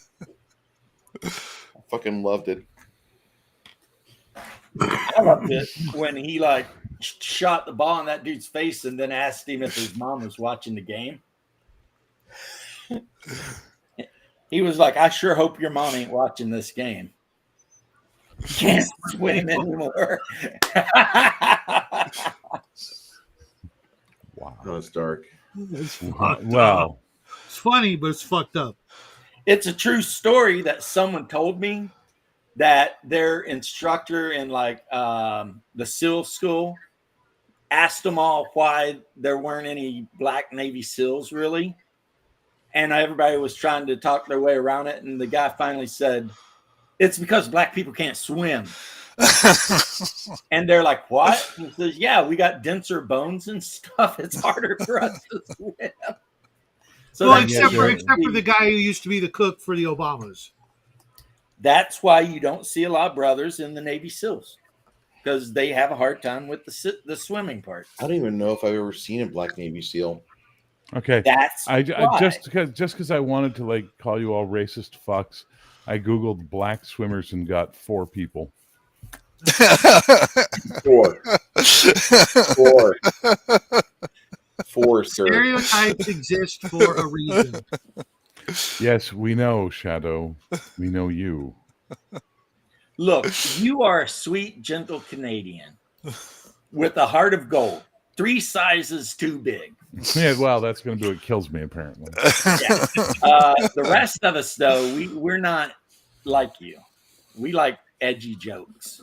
fucking loved it. I loved it when he shot the ball in that dude's face and then asked him if his mom was watching the game. He was like, I sure hope your mom ain't watching this game. Can't swim anymore. Wow. Oh, it's dark. Well, It's funny, but it's fucked up. It's a true story that someone told me that their instructor in the SEAL school asked them all why there weren't any black Navy SEALs really. And everybody was trying to talk their way around it. And the guy finally said, it's because black people can't swim. And they're like, what? He says, yeah, we got denser bones and stuff. It's harder for us to swim. So Well, except for the guy who used to be the cook for the Obamas. That's why you don't see a lot of brothers in the Navy SEALs, because they have a hard time with the swimming part. I don't even know if I've ever seen a black Navy SEAL. okay. That's I why. just because I wanted to call you all racist fucks, I googled black swimmers and got 4 people. 4, sir. Stereotypes exist for a reason. Yes, we know, Shadow. We know you. Look, you are a sweet, gentle Canadian with a heart of gold. 3 sizes too big. Yeah, well, that's going to do what kills me, apparently. Yeah. The rest of us, though, we're not like you. We like edgy jokes.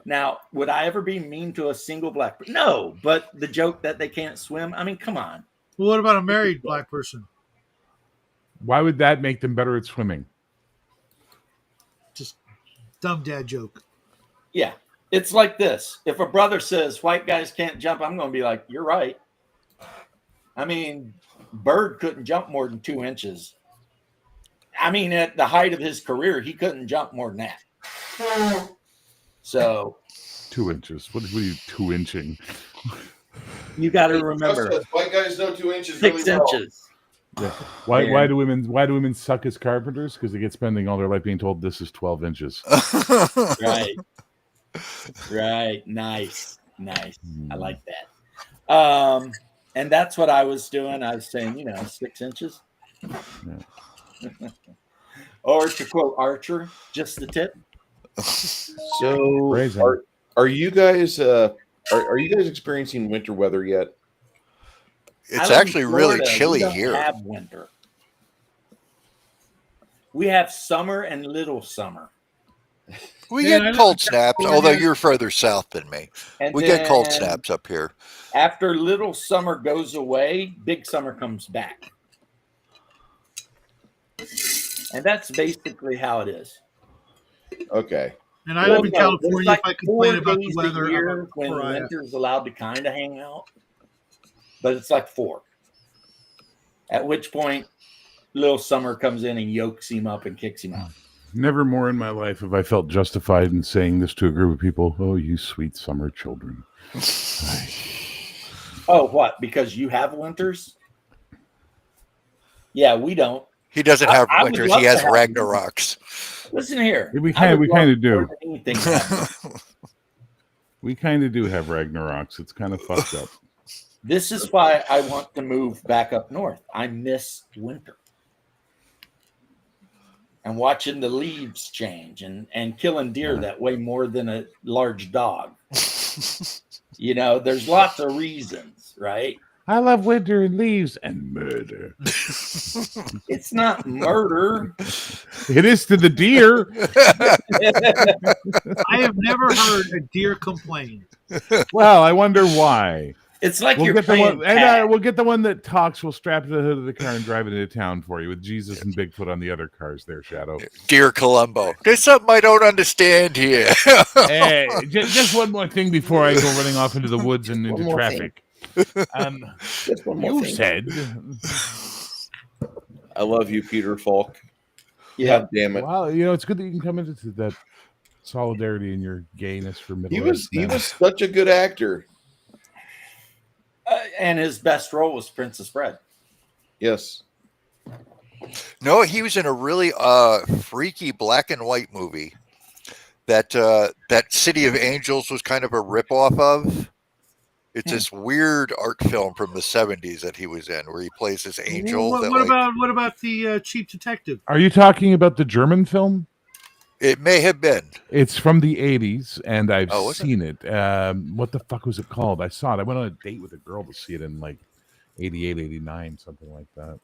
Now, would I ever be mean to a single black person? No, but the joke that they can't swim, I mean, come on. Well, what about a married black person? Why would that make them better at swimming? Just dumb dad joke. Yeah, it's like this. If a brother says white guys can't jump, I'm going to be like, you're right. I mean, Bird couldn't jump more than 2 inches. I mean, at the height of his career, he couldn't jump more than that. So 2 inches. What are you 2-inching? You got to remember, White guys know 2 inches 6 really well. inches. Yeah. Why do women suck as carpenters? Because they get spending all their life being told this is 12 inches. Right. Nice. I like that. And that's what I was doing. I was saying, 6 inches. Yeah. Or to quote Archer, just the tip. So Crazy. are you guys are you guys experiencing winter weather yet? It's I live in actually really Florida. chilly We don't here. have winter. We have summer and little summer. We Yeah, I get live cold in snaps, California. although you're further south than me. And We get cold then snaps up here. After little summer goes away, big summer comes back. And that's basically how it is. Okay. And I live in Well, no, California. there's like If I complain 4 about the days a weather, year I'm a when pariah. winter's allowed to kind of hang out, but it's like 4. At which point, little summer comes in and yokes him up and kicks him out. Never more in my life have I felt justified in saying this to a group of people. Oh, you sweet summer children. Oh, what? Because you have winters? Yeah, we don't. He doesn't have I would winters. love He to has have Ragnaroks. Listen here. We I would kind love of do. for anything to happen. We kind of do have Ragnaroks. It's kind of fucked up. This is why I want to move back up north. I miss winter. And watching the leaves change and killing deer that weigh more than a large dog. There's lots of reasons, right? I love winter and leaves and murder. It's not murder. It is to the deer. I have never heard a deer complain. Well, I wonder why. It's like We'll you're get the playing one, tag. and we'll get the one that talks. We'll strap to the hood of the car and drive it into town for you with Jesus and Bigfoot on the other cars. There, Shadow. Dear Columbo, there's something I don't understand here. Hey, just one more thing before I go running off into the woods and One into more traffic. Just one more You thing. said, I love you, Peter Falk. Yeah. God damn it. well, it's good that you can come into that solidarity in your gayness for He middle-aged was men. such a good actor. And his best role was Princess Bride. Yes. No, he was in a really freaky black and white movie that City of Angels was kind of a ripoff of. It's this weird art film from the 70s that he was in, where he plays this angel. What about the Chief Detective? Are you talking about the German film? It may have been. It's from the 80s, and I've was seen it. What the fuck was it called? I saw it. I went on a date with a girl to see it in like 88, 89, something like that.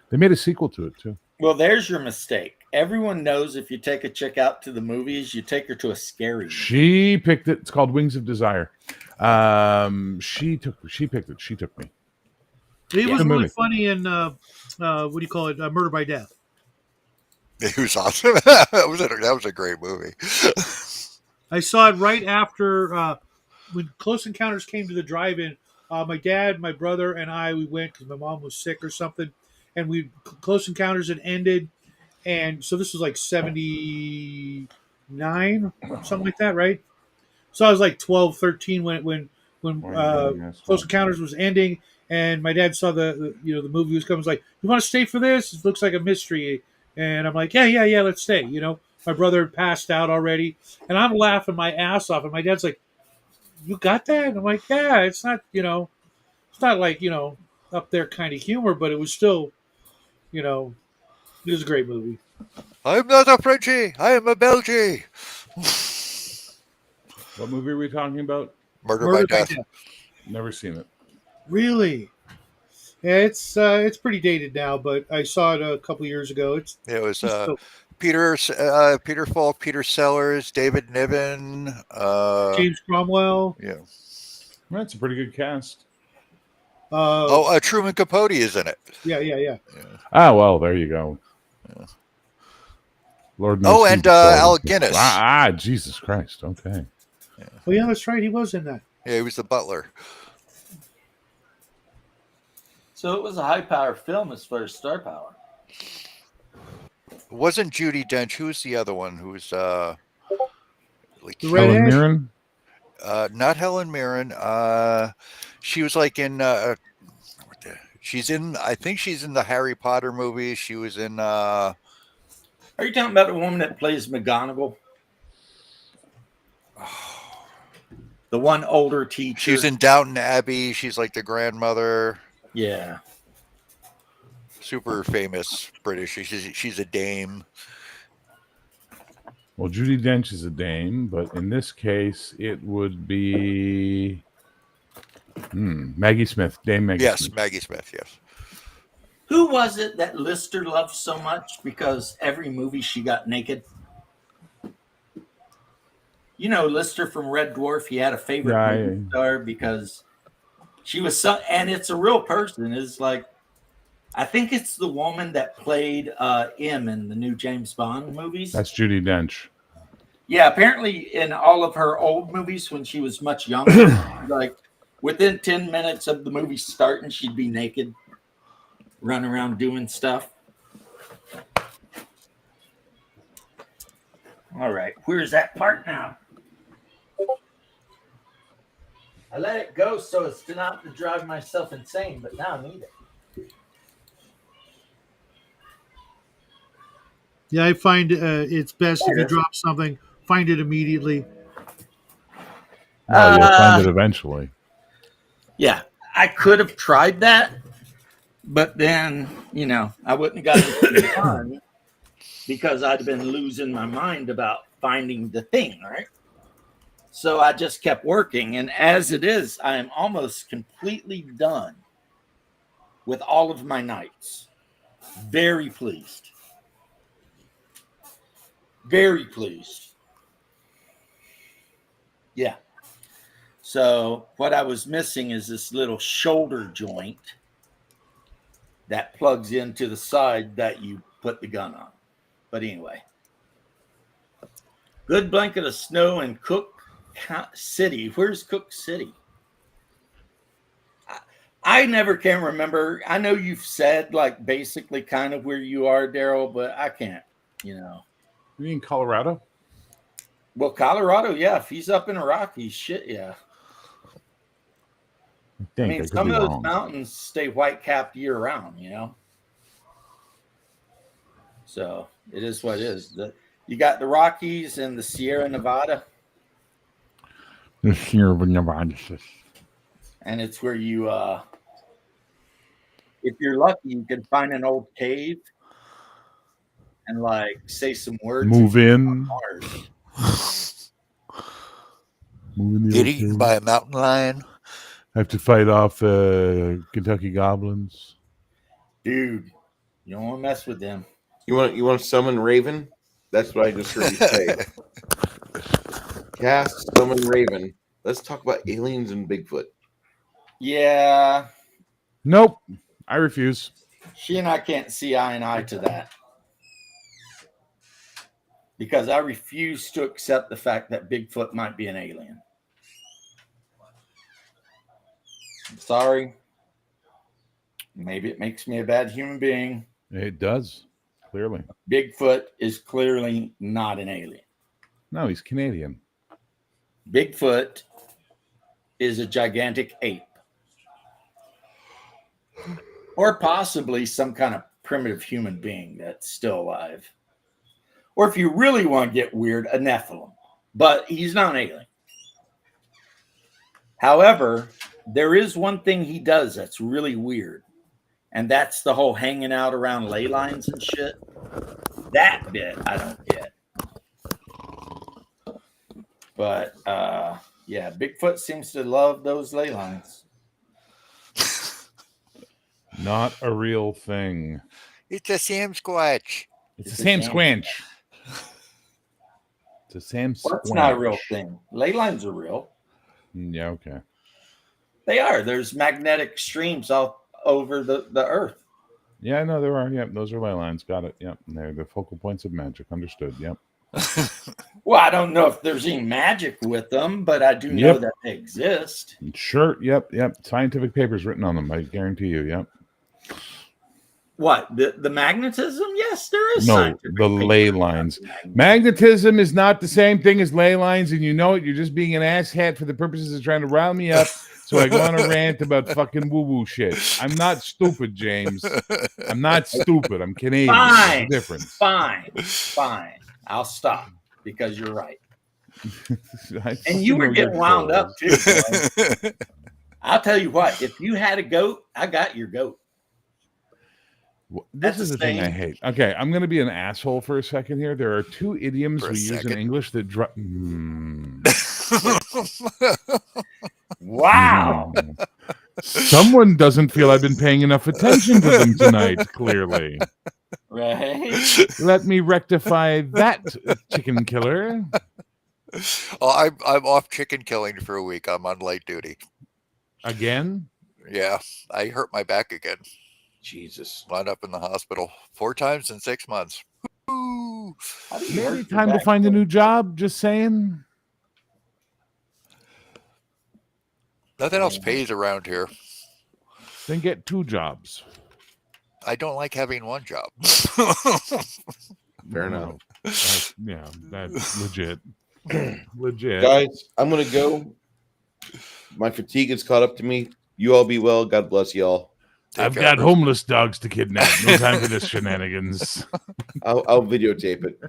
They made a sequel to it, too. Well, there's your mistake. Everyone knows if you take a chick out to the movies, you take her to a scary movie. She picked it. It's called Wings of Desire. She picked it. She took me. He was Good really movie. funny in what do you call it? Murder by Death. He was awesome. That was a great movie. I saw it right after when Close Encounters came to the drive-in. My dad, my brother, and we went because my mom was sick or something, and Close Encounters had ended, and so this was like 79, something like that, right? So I was like 12, 13 when Close Encounters was ending, and my dad saw the movie was coming. Was like, "You want to stay for this? It looks like a mystery." And I'm like, yeah, let's stay. My brother had passed out already, and I'm laughing my ass off, and my dad's like, "You got that?" And I'm like, "Yeah, it's not, it's not like up there kind of humor, but it was still, it was a great movie." I'm not a Frenchie. I am a Belgie. What movie are we talking about? Murder by Death. Never seen it. Really? Yeah, it's pretty dated now, but I saw it a couple years ago. It was Peter Falk, Peter Sellers, David Niven, James Cromwell. Yeah, That's a pretty good cast. Truman Capote is in it. Yeah. Ah, well, there you go. Yeah. Lord knows. And Alec Guinness. Jesus Christ. Okay. Oh yeah, that's right. He was in that. Yeah, he was the butler. So it was a high-power film as far as star power. It wasn't Judi Dench. Who was the other one? Who was like Helen Mirren? Not Helen Mirren. She was like in. She's in. I think she's in the Harry Potter movie. She was in. Are you talking about the woman that plays McGonagall? The one older teacher. She was in Downton Abbey. She's like the grandmother. Yeah. Super famous British. She's a dame. Well, Judi Dench is a dame, but in this case, it would be Maggie Smith. Dame Maggie Smith. Yes, Maggie Smith, yes. Who was it that Lister loved so much because every movie she got naked? Lister from Red Dwarf, he had a favorite movie star because she was so, and it's a real person. It's like, I think it's the woman that played M in the new James Bond movies. That's Judi Dench. Yeah, apparently in all of her old movies when she was much younger, like within 10 minutes of the movie starting, she'd be naked, run around doing stuff. All right, where's that part now? I let it go so as to not to drive myself insane, but now I need it. Yeah, I find it's best if you drop something, find it immediately. Well, you'll find it eventually. Yeah, I could have tried that, but then, I wouldn't have gotten it done because I'd been losing my mind about finding the thing, right? So I just kept working, and as it is, I am almost completely done with all of my nights. Very pleased. Very pleased. Yeah. So what I was missing is this little shoulder joint that plugs into the side that you put the gun on. But anyway, good blanket of snow in Cook City. Where's Cook City? I never can remember. I know you've said like basically kind of where you are, Daryl, but I can't, you know. You mean Colorado? Well, Colorado, yeah. If he's up in the Rockies, shit, yeah. I mean, some of those mountains stay white capped year round, you know. So it is what it is. You got the Rockies and the Sierra Nevada. The Sierra Nevada. And it's where you, if you're lucky, you can find an old cave and like say some words. Move in. Get eaten by a mountain lion. Have to fight off Kentucky goblins. Dude, you don't want to mess with them. You want to summon Raven? That's what I just heard you say. Cast summon Raven. Let's talk about aliens and Bigfoot. Yeah. Nope. I refuse. She and I can't see eye and eye to that. Because I refuse to accept the fact that Bigfoot might be an alien. I'm sorry. Maybe it makes me a bad human being. It does, clearly. Bigfoot is clearly not an alien. No, he's Canadian. Bigfoot is a gigantic ape. Or possibly some kind of primitive human being that's still alive. Or if you really want to get weird, a Nephilim. But he's not an alien. However, there is one thing he does that's really weird. And that's the whole hanging out around ley lines and shit. That bit I don't get. But, yeah, Bigfoot seems to love those ley lines. Not a real thing. It's a Sam Squatch. It's a Sam Squanch. It's a Sam Squanch. What's not a real thing? Ley lines are real. Yeah, okay. They are. There's magnetic streams all over the earth. Yeah, no, there are. Yep, those are ley lines. Got it. Yep, and they're the focal points of magic. Understood. Yep. Well, I don't know if there's any magic with them, but I do know that they exist. Sure. Yep. Scientific papers written on them. I guarantee you. Yep. What? The magnetism? Yes, there is. No, the ley lines. Magnetism is not the same thing as ley lines, and you know it. You're just being an asshat for the purposes of trying to rile me up. So I go on a rant about fucking woo-woo shit. I'm not stupid, James. I'm not stupid. I'm Canadian. Fine. Difference. Fine. I'll stop because you're right. And you were getting wound up too. Boy. I'll tell you what. If you had a goat, I got your goat. This is the thing I hate. Okay, I'm going to be an asshole for a second here. There are two idioms we use in English that Wow. Someone doesn't feel I've been paying enough attention to them tonight, clearly. Right. Let me rectify that, chicken killer. Oh, I'm off chicken killing for a week. I'm on light duty. Again? Yeah, I hurt my back again. Jesus. Wound up in the hospital 4 times in 6 months. Woo! Maybe time to find a new job, just saying. Nothing else pays around here. Then get 2 jobs. I don't like having 1 job. Fair enough. Yeah, that's legit. Legit. Guys, I'm going to go. My fatigue has caught up to me. You all be well. God bless you all. I've got homeless dogs to kidnap. No time for this shenanigans. I'll videotape it.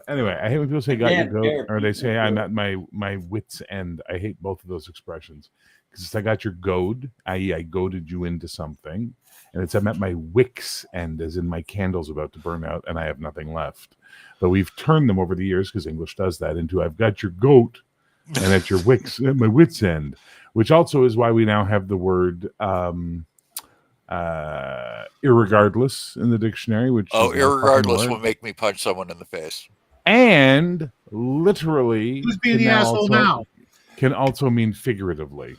Anyway, I hate when people say "got your goat" or they say "I'm at my wit's end." I hate both of those expressions because it's "I got your goad," i.e., I goaded you into something, and it's "I'm at my wick's end," as in my candle's about to burn out and I have nothing left. But we've turned them over the years because English does that into "I've got your goat." And at your at my wit's end, which also is why we now have the word irregardless in the dictionary. Which irregardless will make me punch someone in the face. and literally Who's being the asshole now? Can also mean figuratively.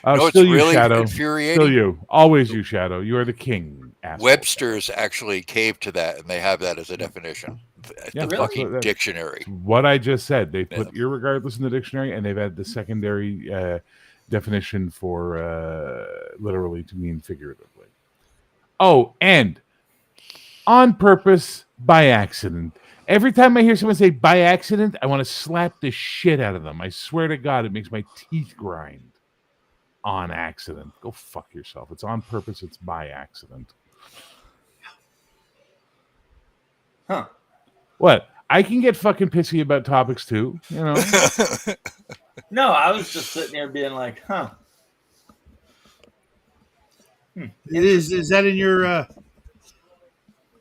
No, Still it's you, really Shadow. infuriating. Still you. Always you, Shadow. You are the king. Asshole. Webster's actually caved to that, and they have that as a definition. Yeah, The fucking dictionary. What I just said. They put irregardless in the dictionary, and they've had the secondary definition for literally to mean figuratively. Oh, and on purpose, by accident. Every time I hear someone say by accident, I want to slap the shit out of them. I swear to God, it makes my teeth grind. On accident. Go fuck yourself. It's on purpose. It's by accident. Huh. What? I can get fucking pissy about topics too, you know? No, I was just sitting there being like, huh. Is that in your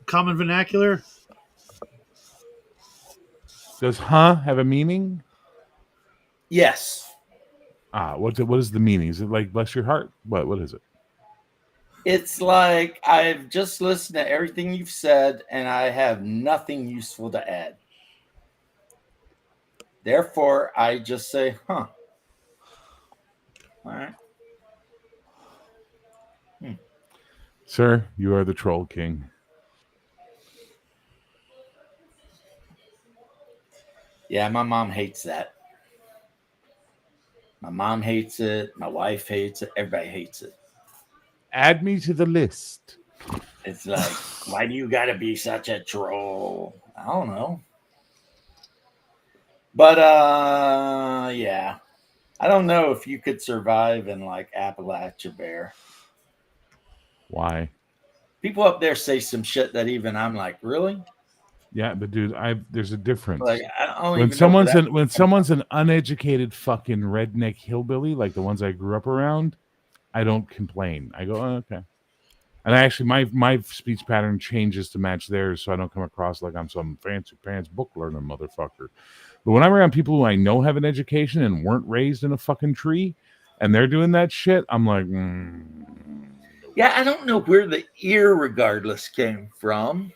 common vernacular? Does have a meaning? Yes. What is the meaning? Is it like bless your heart? What is it? It's like I've just listened to everything you've said and I have nothing useful to add. Therefore, I just say, huh. All right. Sir, you are the troll king. Yeah, my mom hates that. My mom hates it. My wife hates it. Everybody hates it. Add me to the list. It's like, why do you got to be such a troll? I don't know. But, yeah. I don't know if you could survive in, like, Appalachia Bear. Why? People up there say some shit that even I'm like, really? Yeah, but dude, there's a difference. Like, I don't when even know when someone's an uneducated fucking redneck hillbilly like the ones I grew up around, I don't complain. I go, oh, okay. And actually, my speech pattern changes to match theirs, so I don't come across like I'm some fancy pants book learning motherfucker. But when I'm around people who I know have an education and weren't raised in a fucking tree, and they're doing that shit, I'm like, Yeah, I don't know where the irregardless came from.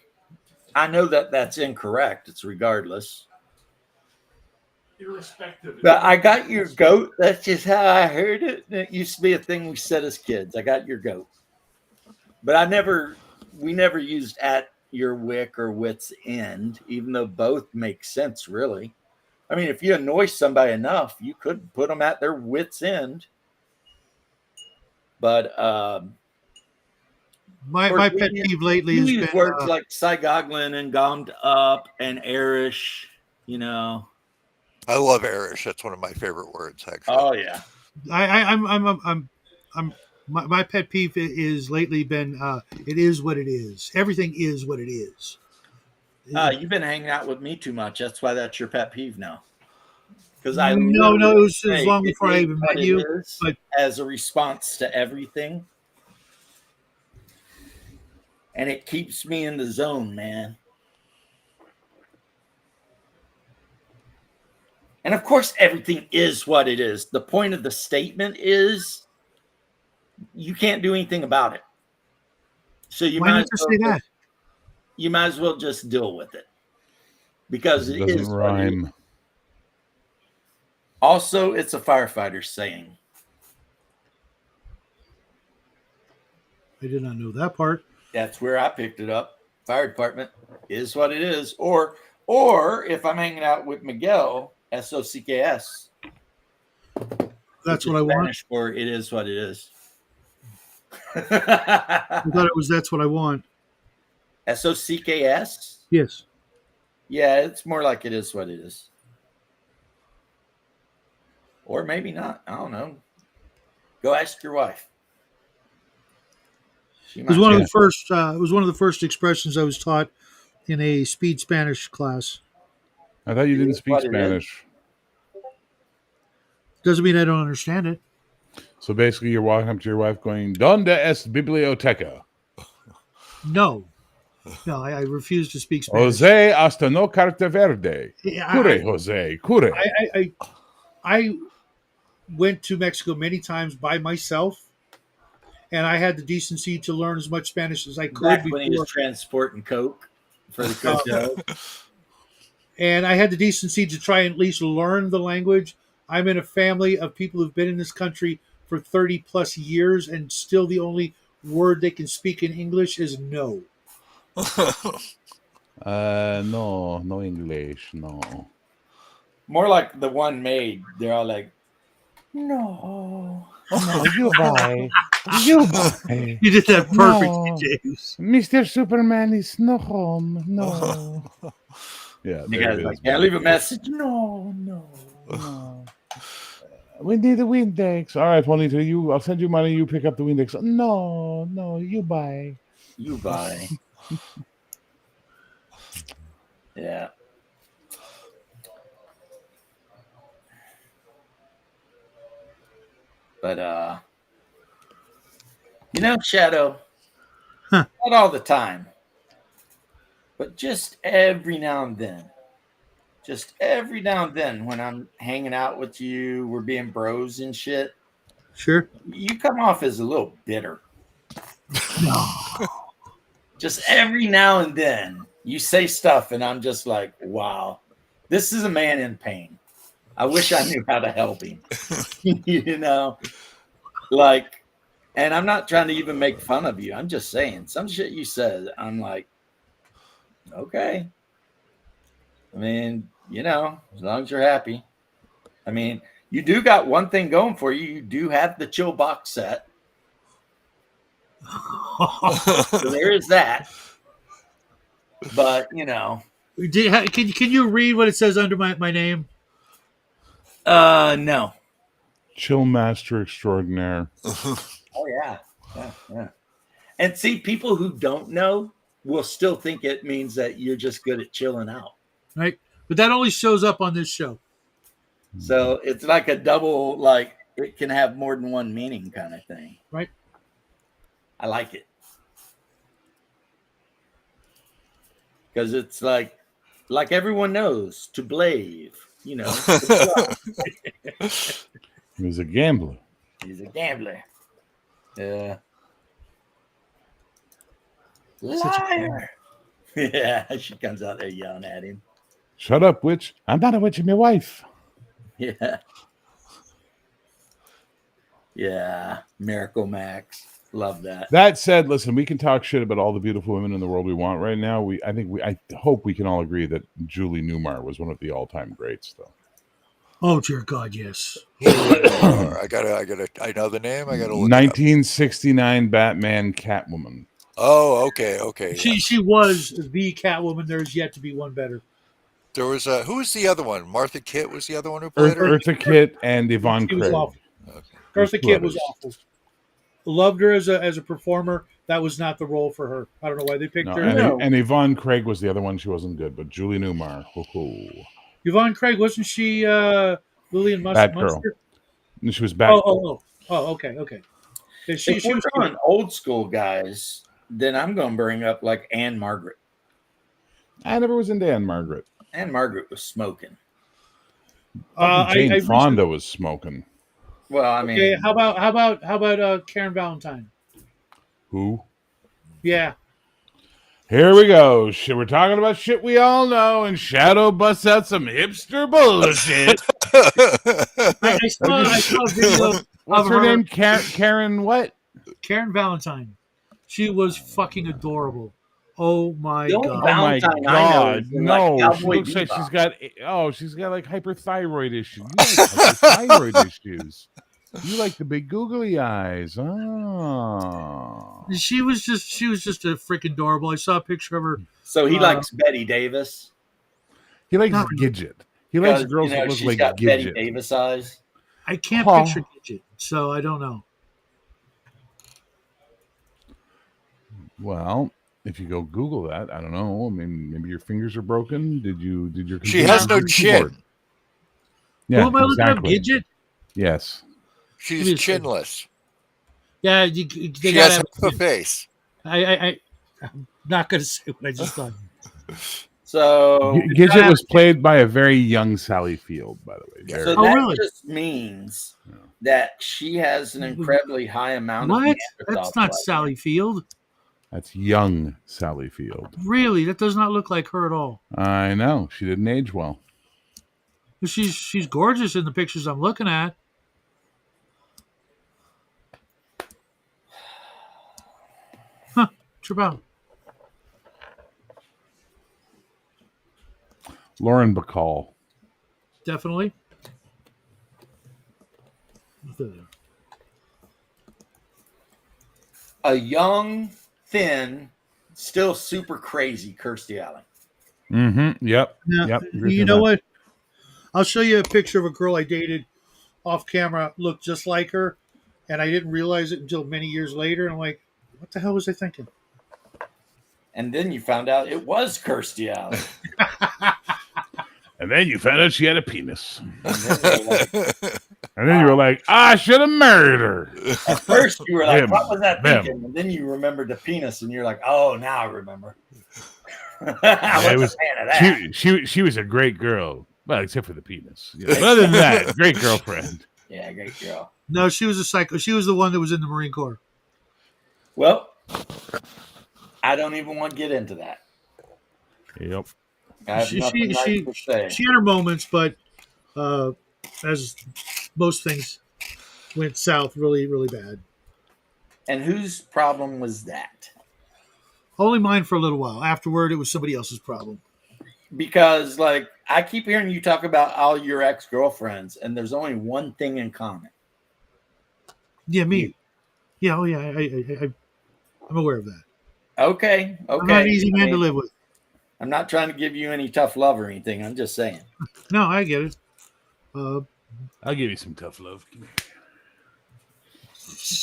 I know that that's incorrect. It's regardless. Irrespective. But I got your goat. That's just how I heard it. It used to be a thing we said as kids. I got your goat. But we never used at your wick or wit's end, even though both make sense, really. I mean, if you annoy somebody enough, you could put them at their wit's end. But my pet peeve lately has been words like Sygoglin and gommed up and Arish, you know. I love Arish. That's one of my favorite words, actually. Oh yeah. My pet peeve is lately been it is what it is. Everything is what it is. You've been hanging out with me too much. That's why that's your pet peeve now. Because no, it was long before I even met you. But as a response to everything. And it keeps me in the zone, man. And of course, everything is what it is. The point of the statement is you can't do anything about it. So you might as well just deal with it. Because it doesn't is rhyme. What it is. Also, it's a firefighter saying. I did not know that part. That's where I picked it up. Fire department is what it is. Or if I'm hanging out with Miguel, SOCKS. That's what I want. Spanish for it is what it is. I thought it was that's what I want. SOCKS? Yes. Yeah, it's more like it is what it is. Or maybe not. I don't know. Go ask your wife. It was one of the first. It was one of the first expressions I was taught in a speed Spanish class. I thought you didn't speak Spanish. Doesn't mean I don't understand it. So basically, you're walking up to your wife, going, "Donde es biblioteca?" No, I refuse to speak Spanish. Jose hasta no carta verde. Cure, Jose, cure. I went to Mexico many times by myself. And I had the decency to learn as much Spanish as I could. Back when he was transporting coke. for the crypto. And I had the decency to try and at least learn the language. I'm in a family of people who've been in this country for 30 plus years, and still the only word they can speak in English is no. No English, no. More like the one maid. They're all like, no. No, you buy. You buy. You did that perfect, No. James. Mr. Superman is no home. No. Yeah, You there guys it like, is. can I leave a message? No. No. We need a Windex. All right, 22. I'll send you money. You pick up the Windex. No, you buy. You buy. Yeah. But Shadow, not all the time, but just every now and then. Just every now and then when I'm hanging out with you, we're being bros and shit. Sure. You come off as a little bitter. No. Just every now and then you say stuff and I'm just like, wow, this is a man in pain. I wish I knew how to help him. And I'm not trying to even make fun of you. I'm just saying some shit you said. I'm like, okay. I mean, as long as you're happy. I mean, you do got one thing going for you. You do have the Chill box set. So there is that. But, can you read what it says under my name? No. Chill Master Extraordinaire. Oh, yeah. And see, people who don't know will still think it means that you're just good at chilling out. Right? But that only shows up on this show. So it's like a double, like it can have more than one meaning kind of thing. Right. I like it. Because it's like everyone knows to blave, He was a gambler. He's a gambler. Yeah. Liar. Yeah, she comes out there yelling at him. Shut up, witch. I'm not a witch, I'm your wife. Yeah. Yeah. Miracle Max. Love that. That said, listen, we can talk shit about all the beautiful women in the world we want right now. I hope we can all agree that Julie Newmar was one of the all-time greats, though. Oh dear God, yes. I know the name. I gotta look 1969 Batman Catwoman. Oh, okay. She was the Catwoman. There's yet to be one better. There was who was the other one? Martha Kitt was the other one who played her. Eartha Kitt and Yvonne Craig. Was awful. Okay. Eartha Kitt was awful. Loved her as a performer. That was not the role for her. I don't know why they picked her. And Yvonne Craig was the other one. She wasn't good, but Julie Newmar. Yvonne Craig, wasn't she Lillian Munster? No, she was Batgirl. Oh, okay. If we're going old school guys, then I'm going to bring up like Anne Margaret. I never was into Anne Margaret. Anne Margaret was smoking. Jane Fonda was smoking. Well, I mean, okay, how about Karen Valentine? Who? Yeah. Here we go. We're talking about shit we all know, and Shadow busts out some hipster bullshit. I saw a video. What's her name? Karen what? Karen Valentine. She was fucking adorable. Oh my God! Oh my God! No, she looks like she's got like hyperthyroid issues. You like hyperthyroid issues. You like the big googly eyes. Oh. She was just a freaking adorable. I saw a picture of her. So he likes Betty Davis. He likes Gidget. He likes girls that look like got Gidget. Betty Davis eyes. I can't picture Gidget, so I don't know. Well, if you go Google that, I don't know. I mean, maybe your fingers are broken. Did your She has no chin. Yeah, who am I looking up? Gidget? Yes. She's chinless. Yeah, she has half a face. I'm not going to say what I just thought. So Gidget was played by a very young Sally Field, by the way. So that just means that she has an incredibly high amount of what? That's not Sally Field. That's young Sally Field. Really, that does not look like her at all. I know. She didn't age well. But she's gorgeous in the pictures I'm looking at. Huh? What's about? Lauren Bacall. Definitely. A young, thin, still super crazy Kirstie Alley. Mm-hmm. Yep. Now, Yep. you know what? I'll show you a picture of a girl I dated off camera, looked just like her, and I didn't realize it until many years later. And I'm like, what the hell was I thinking? And then you found out it was Kirstie Alley. And then you found out she had a penis. And then you were like, I should have married her. At first you were like, what was that Them. thinking? And then you remembered the penis and you're like, oh, now I remember. I wasn't a fan of that. She was a great girl. Well, except for the penis. You know, but other than that, great girlfriend. Yeah, great girl. No, she was a psycho. She was the one that was in the Marine Corps. Well, I don't even want to get into that. Yep. I have nothing nice to say. She had her moments, but as most things went south really, really bad. And whose problem was that? Only mine for a little while. Afterward, it was somebody else's problem. Because, like, I keep hearing you talk about all your ex-girlfriends, and there's only one thing in common. Yeah, me. Yeah, oh yeah, I'm aware of that. Okay. I'm not an easy man to live with. I'm not trying to give you any tough love or anything. I'm just saying. No, I get it. I'll give you some tough love.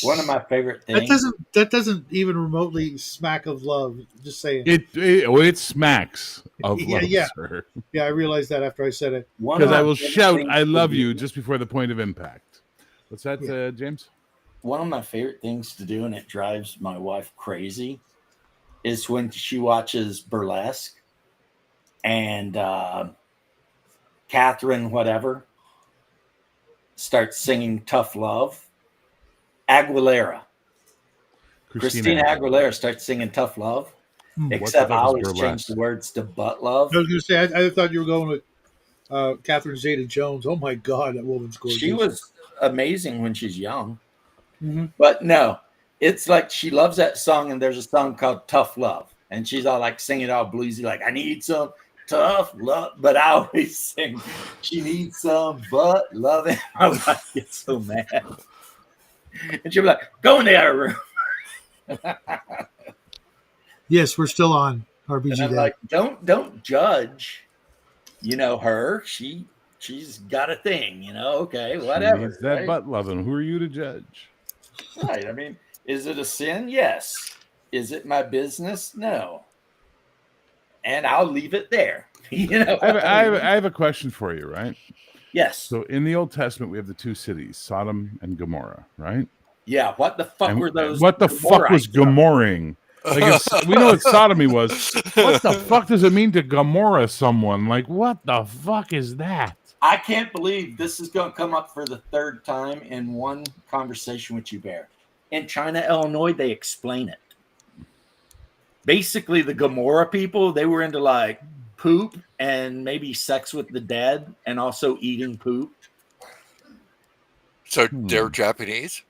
One of my favorite things. That doesn't even remotely smack of love. Just saying. It smacks of love, sir. Yeah, I realized that after I said it. Because I will shout, I love you, just before the point of impact. What's that, James? One of my favorite things to do, and it drives my wife crazy, is when she watches burlesque and Catherine whatever starts singing Tough Love. Christina Aguilera starts singing Tough Love, except I always change the words to Butt Love. I was going to say, I thought you were going with Catherine Zeta-Jones. Oh my God, that woman's gorgeous. She was amazing when she's young. Mm-hmm. But no, it's like she loves that song, and there's a song called Tough Love, and she's all like singing all bluesy, like, I need some tough love, but I always sing, she needs some butt love, and my wife gets so mad. And she'll be like, go in the other room. Yes, we're still on RBG. And I'm like, don't judge, her. She's got a thing, okay, whatever. She needs that butt loving. Who are you to judge? Right. I mean, is it a sin? Yes. Is it my business? No. And I'll leave it there. I have a question for you, right? Yes. So in the Old Testament, we have the two cities, Sodom and Gomorrah, right? Yeah. What the fuck were those? What the fuck was Gomorrahing? Like, we know what sodomy was. What the fuck does it mean to Gomorrah someone? Like, what the fuck is that? I can't believe this is going to come up for the third time in one conversation with you, Bear. In China, Illinois, they explain it. Basically, the Gomorrah people, they were into like poop and maybe sex with the dead and also eating poop. So they're Japanese?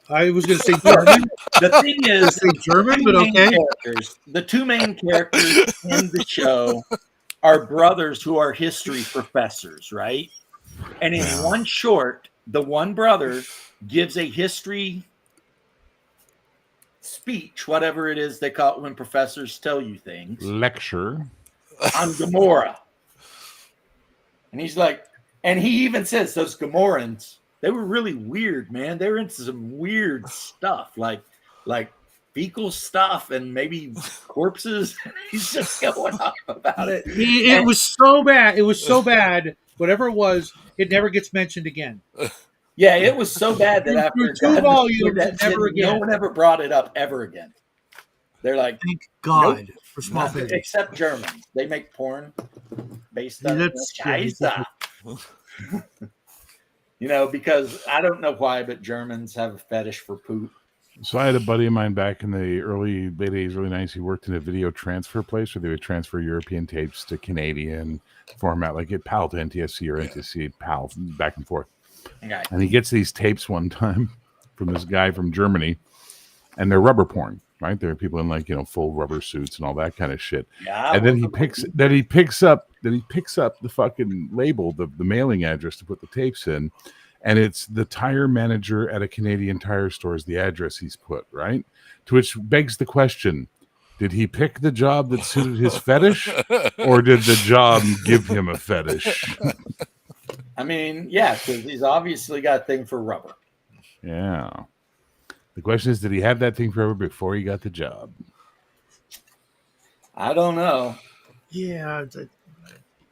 I was going to say German. The thing is, German, but okay. The two main characters in the show are brothers who are history professors, right? And in one short, the one brother gives a history speech, whatever it is they call it when professors tell you things. Lecture. On Gomorrah. And he's like, and he even says those Gomorrans, they were really weird, man. They were into some weird stuff, like fecal stuff and maybe corpses. He's just going on about it. It was so bad. It was so bad. Whatever it was, it never gets mentioned again. Yeah, it was so bad that after 2 volumes, never again. No one ever brought it up ever again. They're like, thank God nope, for small things. Except Germans. They make porn based on shakezilla. Because I don't know why, but Germans have a fetish for poop. So I had a buddy of mine back in the late 80s, early 90s. He worked in a video transfer place where they would transfer European tapes to Canadian format, like at PAL to NTSC or NTSC PAL, back and forth. Okay. And he gets these tapes one time from this guy from Germany, and they're rubber porn, right? There are people in like, full rubber suits and all that kind of shit. Yeah. And then he picks up the fucking label, the mailing address to put the tapes in. And it's the tire manager at a Canadian tire store is the address he's put, right? To which begs the question, did he pick the job that suited his fetish, or did the job give him a fetish? I mean, yeah, because he's obviously got a thing for rubber. Yeah. The question is, did he have that thing for rubber before he got the job? I don't know. Yeah.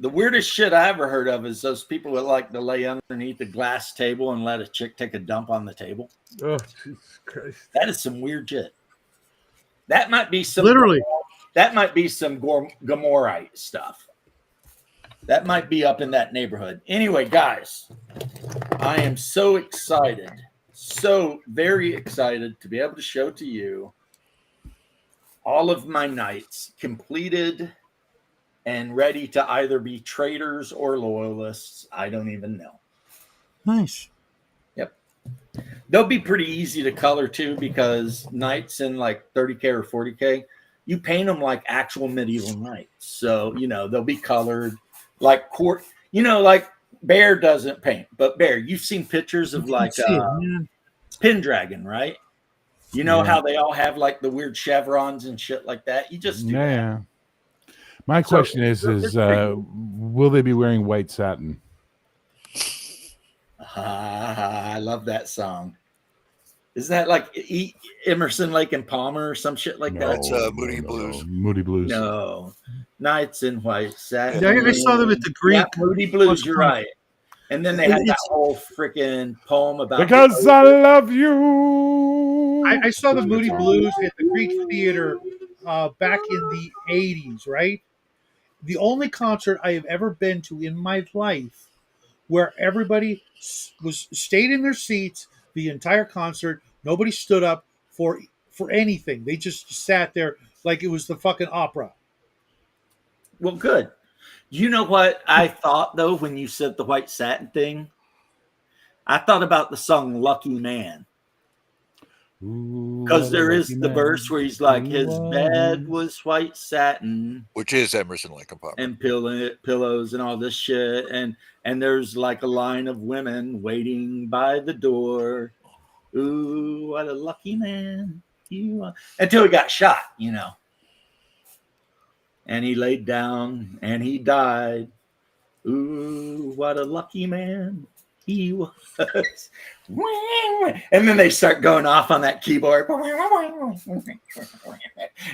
The weirdest shit I ever heard of is those people that like to lay underneath the glass table and let a chick take a dump on the table. Oh, Jesus Christ. That is some weird shit. That might be some Literally. That might be some Gomorrite stuff. That might be up in that neighborhood. Anyway, guys, I am so excited, so very excited to be able to show to you all of my nights completed and ready to either be traitors or loyalists. I don't even know. Nice. Yep. They'll be pretty easy to color too, because knights in like 30K or 40K, you paint them like actual medieval knights. So, they'll be colored like court, like Bear doesn't paint, but Bear, you've seen pictures of like Pendragon, right? You know how they all have like the weird chevrons and shit like that. You just do that. My question is will they be wearing white satin? I love that song. Isn't that like Emerson, Lake and Palmer or some shit like that? That's Moody Blues. Moody Blues. No. Knights in white satin. Yeah, I saw them at the Greek. Yeah, Moody Blues, you're right. And then they had that whole freaking poem about Because I love you. I saw the Moody Blues at the Greek Theater back in the 80s, right? The only concert I have ever been to in my life where everybody stayed in their seats the entire concert. Nobody stood up for anything. They just sat there like it was the fucking opera. Well, good. You know what I thought, though, when you said the white satin thing? I thought about the song Lucky Man. Because there is the verse where he's like, his bed was white satin, which is Emerson, Lake and Palmer, and pillows and all this shit, and there's like a line of women waiting by the door. Ooh, what a lucky man you are. Until he got shot, and he laid down and he died. Ooh, what a lucky man he was. And then they start going off on that keyboard. And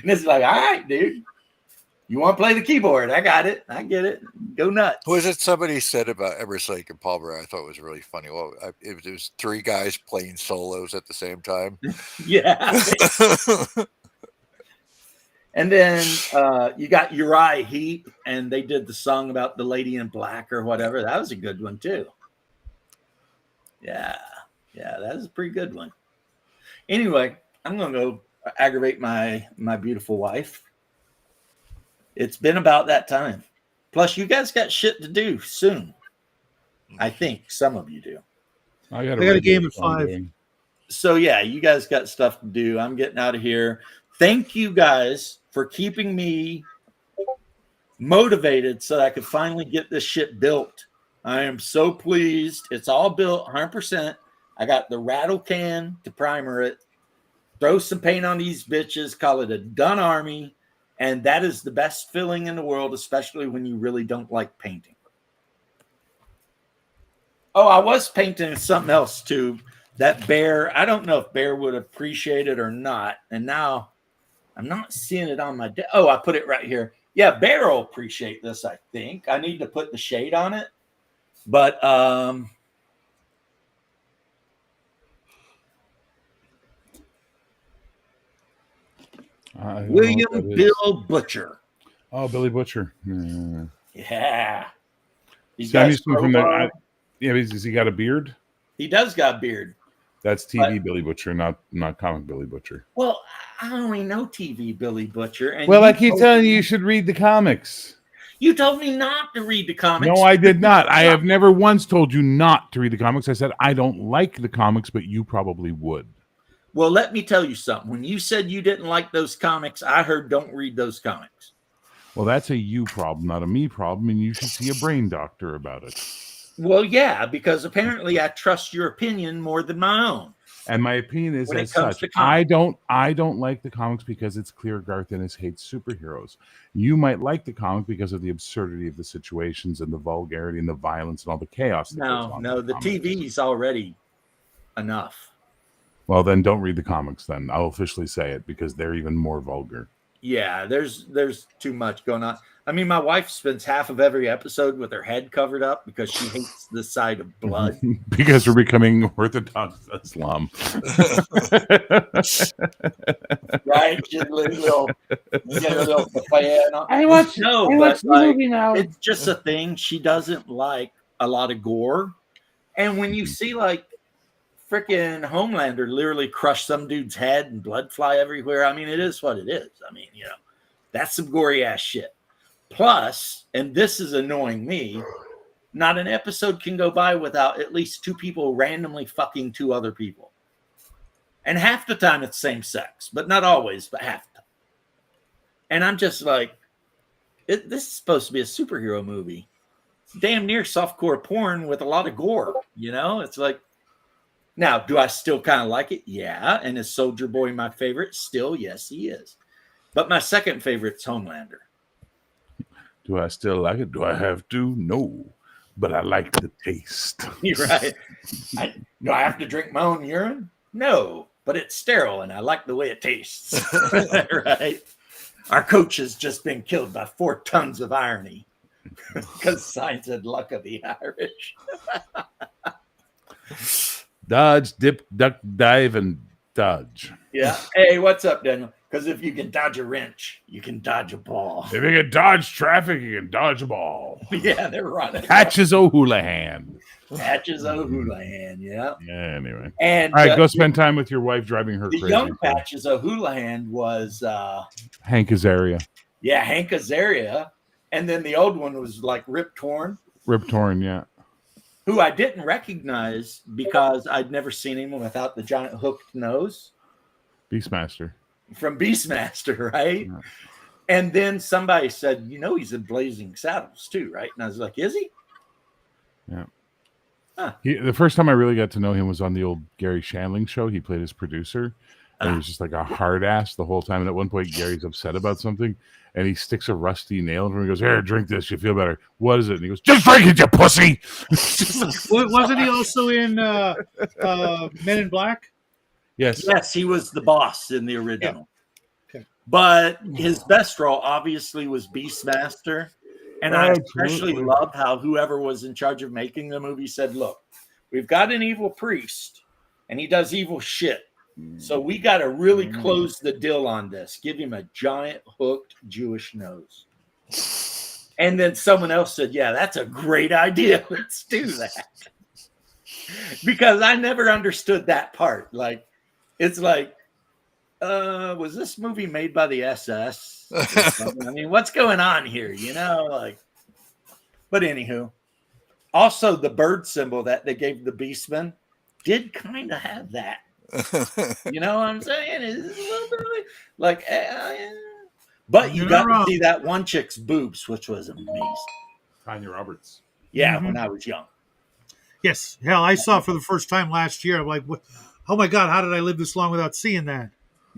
it's like, all right, dude. You want to play the keyboard? I got it. I get it. Go nuts. Was it somebody said about Emerson, Lake and Palmer? I thought was really funny. Well, it was three guys playing solos at the same time. Yeah. And then you got Uriah Heep, and they did the song about the lady in black or whatever. That was a good one too. Yeah, that is a pretty good one. Anyway, I'm gonna go aggravate my beautiful wife. It's been about that time. Plus, you guys got shit to do soon. I think some of you do. I got a game at 5. So yeah, you guys got stuff to do. I'm getting out of here. Thank you guys for keeping me motivated so that I could finally get this shit built. I am so pleased. It's all built 100%. I got the rattle can to primer it. Throw some paint on these bitches. Call it a done army. And that is the best feeling in the world, especially when you really don't like painting. Oh, I was painting something else too. That Bear, I don't know if Bear would appreciate it or not. And now I'm not seeing it on my desk. Oh, I put it right here. Yeah, Bear will appreciate this, I think. I need to put the shade on it. But William Bill Butcher. Oh, Billy Butcher. Yeah. He's got from there. Yeah, has he got a beard? He does got a beard. That's TV Billy Butcher, not comic Billy Butcher. Well, I only know TV Billy Butcher. And Well, I keep telling you should read the comics. You told me not to read the comics. No, I did not. I have never once told you not to read the comics. I said I don't like the comics, but you probably would. Well, let me tell you something. When you said you didn't like those comics, I heard don't read those comics. Well, that's a you problem, not a me problem, and you should see a brain doctor about it. Well, yeah, because apparently I trust your opinion more than my own. And my opinion is as such. I don't like the comics because it's clear Garth Ennis hates superheroes. You might like the comic because of the absurdity of the situations and the vulgarity and the violence and all the chaos that goes on. No, the TV's already enough. Well, then don't read the comics then. I'll officially say it because they're even more vulgar. Yeah, there's too much going on. I mean, my wife spends half of every episode with her head covered up because she hates the sight of blood. Because we're becoming Orthodox Islam. Right? Just a little I watch the movie now. It's just a thing. She doesn't like a lot of gore. And when you see like freaking Homelander literally crush some dude's head and blood fly everywhere, I mean, it is what it is. I mean, that's some gory ass shit. Plus, and this is annoying me, not an episode can go by without at least two people randomly fucking two other people. And half the time it's same sex, but not always, but half the time. And I'm just like, this is supposed to be a superhero movie. It's damn near softcore porn with a lot of gore, It's like, now, do I still kind of like it? Yeah. And is Soldier Boy my favorite? Still, yes, he is. But my second favorite's Homelander. Do I still like it? Do I have to? No. But I like the taste. You're right. Do I have to drink my own urine? No. But it's sterile and I like the way it tastes. Right? Our coach has just been killed by 4 tons of irony. Because science had luck of the Irish. Dodge, dip, duck, dive, and dodge. Yeah. Hey, what's up, Daniel? Because if you can dodge a wrench, you can dodge a ball. If you can dodge traffic, you can dodge a ball. Yeah, they're running. Patches O'Houlihan. Patches O'Houlihan, yeah. Yeah, anyway. And all right, go spend time with your wife driving her crazy. The young Patches O'Houlihan was Hank Azaria. Yeah, Hank Azaria. And then the old one was like Rip Torn. Rip Torn, yeah. Who I didn't recognize because I'd never seen him without the giant hooked nose. Beastmaster. From Beastmaster, right? Yeah. And then somebody said, he's in Blazing Saddles too, right? And I was like, is he? Yeah. Huh. The first time I really got to know him was on the old Gary Shandling show. He played his producer. And he was just like a hard ass the whole time. And at one point, Gary's upset about something. And he sticks a rusty nail in him and goes, here, drink this. You feel better. What is it? And he goes, just drink it, you pussy. Wasn't he also in Men in Black? Yes. Yes, he was the boss in the original. Yeah. Okay. But his best role obviously was Beastmaster. And I especially love how whoever was in charge of making the movie said, look, we've got an evil priest and he does evil shit. So we got to really close the deal on this. Give him a giant hooked Jewish nose. And then someone else said, yeah, that's a great idea. Let's do that. Because I never understood that part. Like, it's like, was this movie made by the SS? I mean, what's going on here? But anywho, also the bird symbol that they gave the Beastman did kind of have that. You know what I'm saying? It's a little bit like, but you got to see that one chick's boobs, which was amazing. Tanya Roberts. Yeah, when I was young. Yes, hell, I saw it for the first time last year. I'm like, what? Oh my god, how did I live this long without seeing that?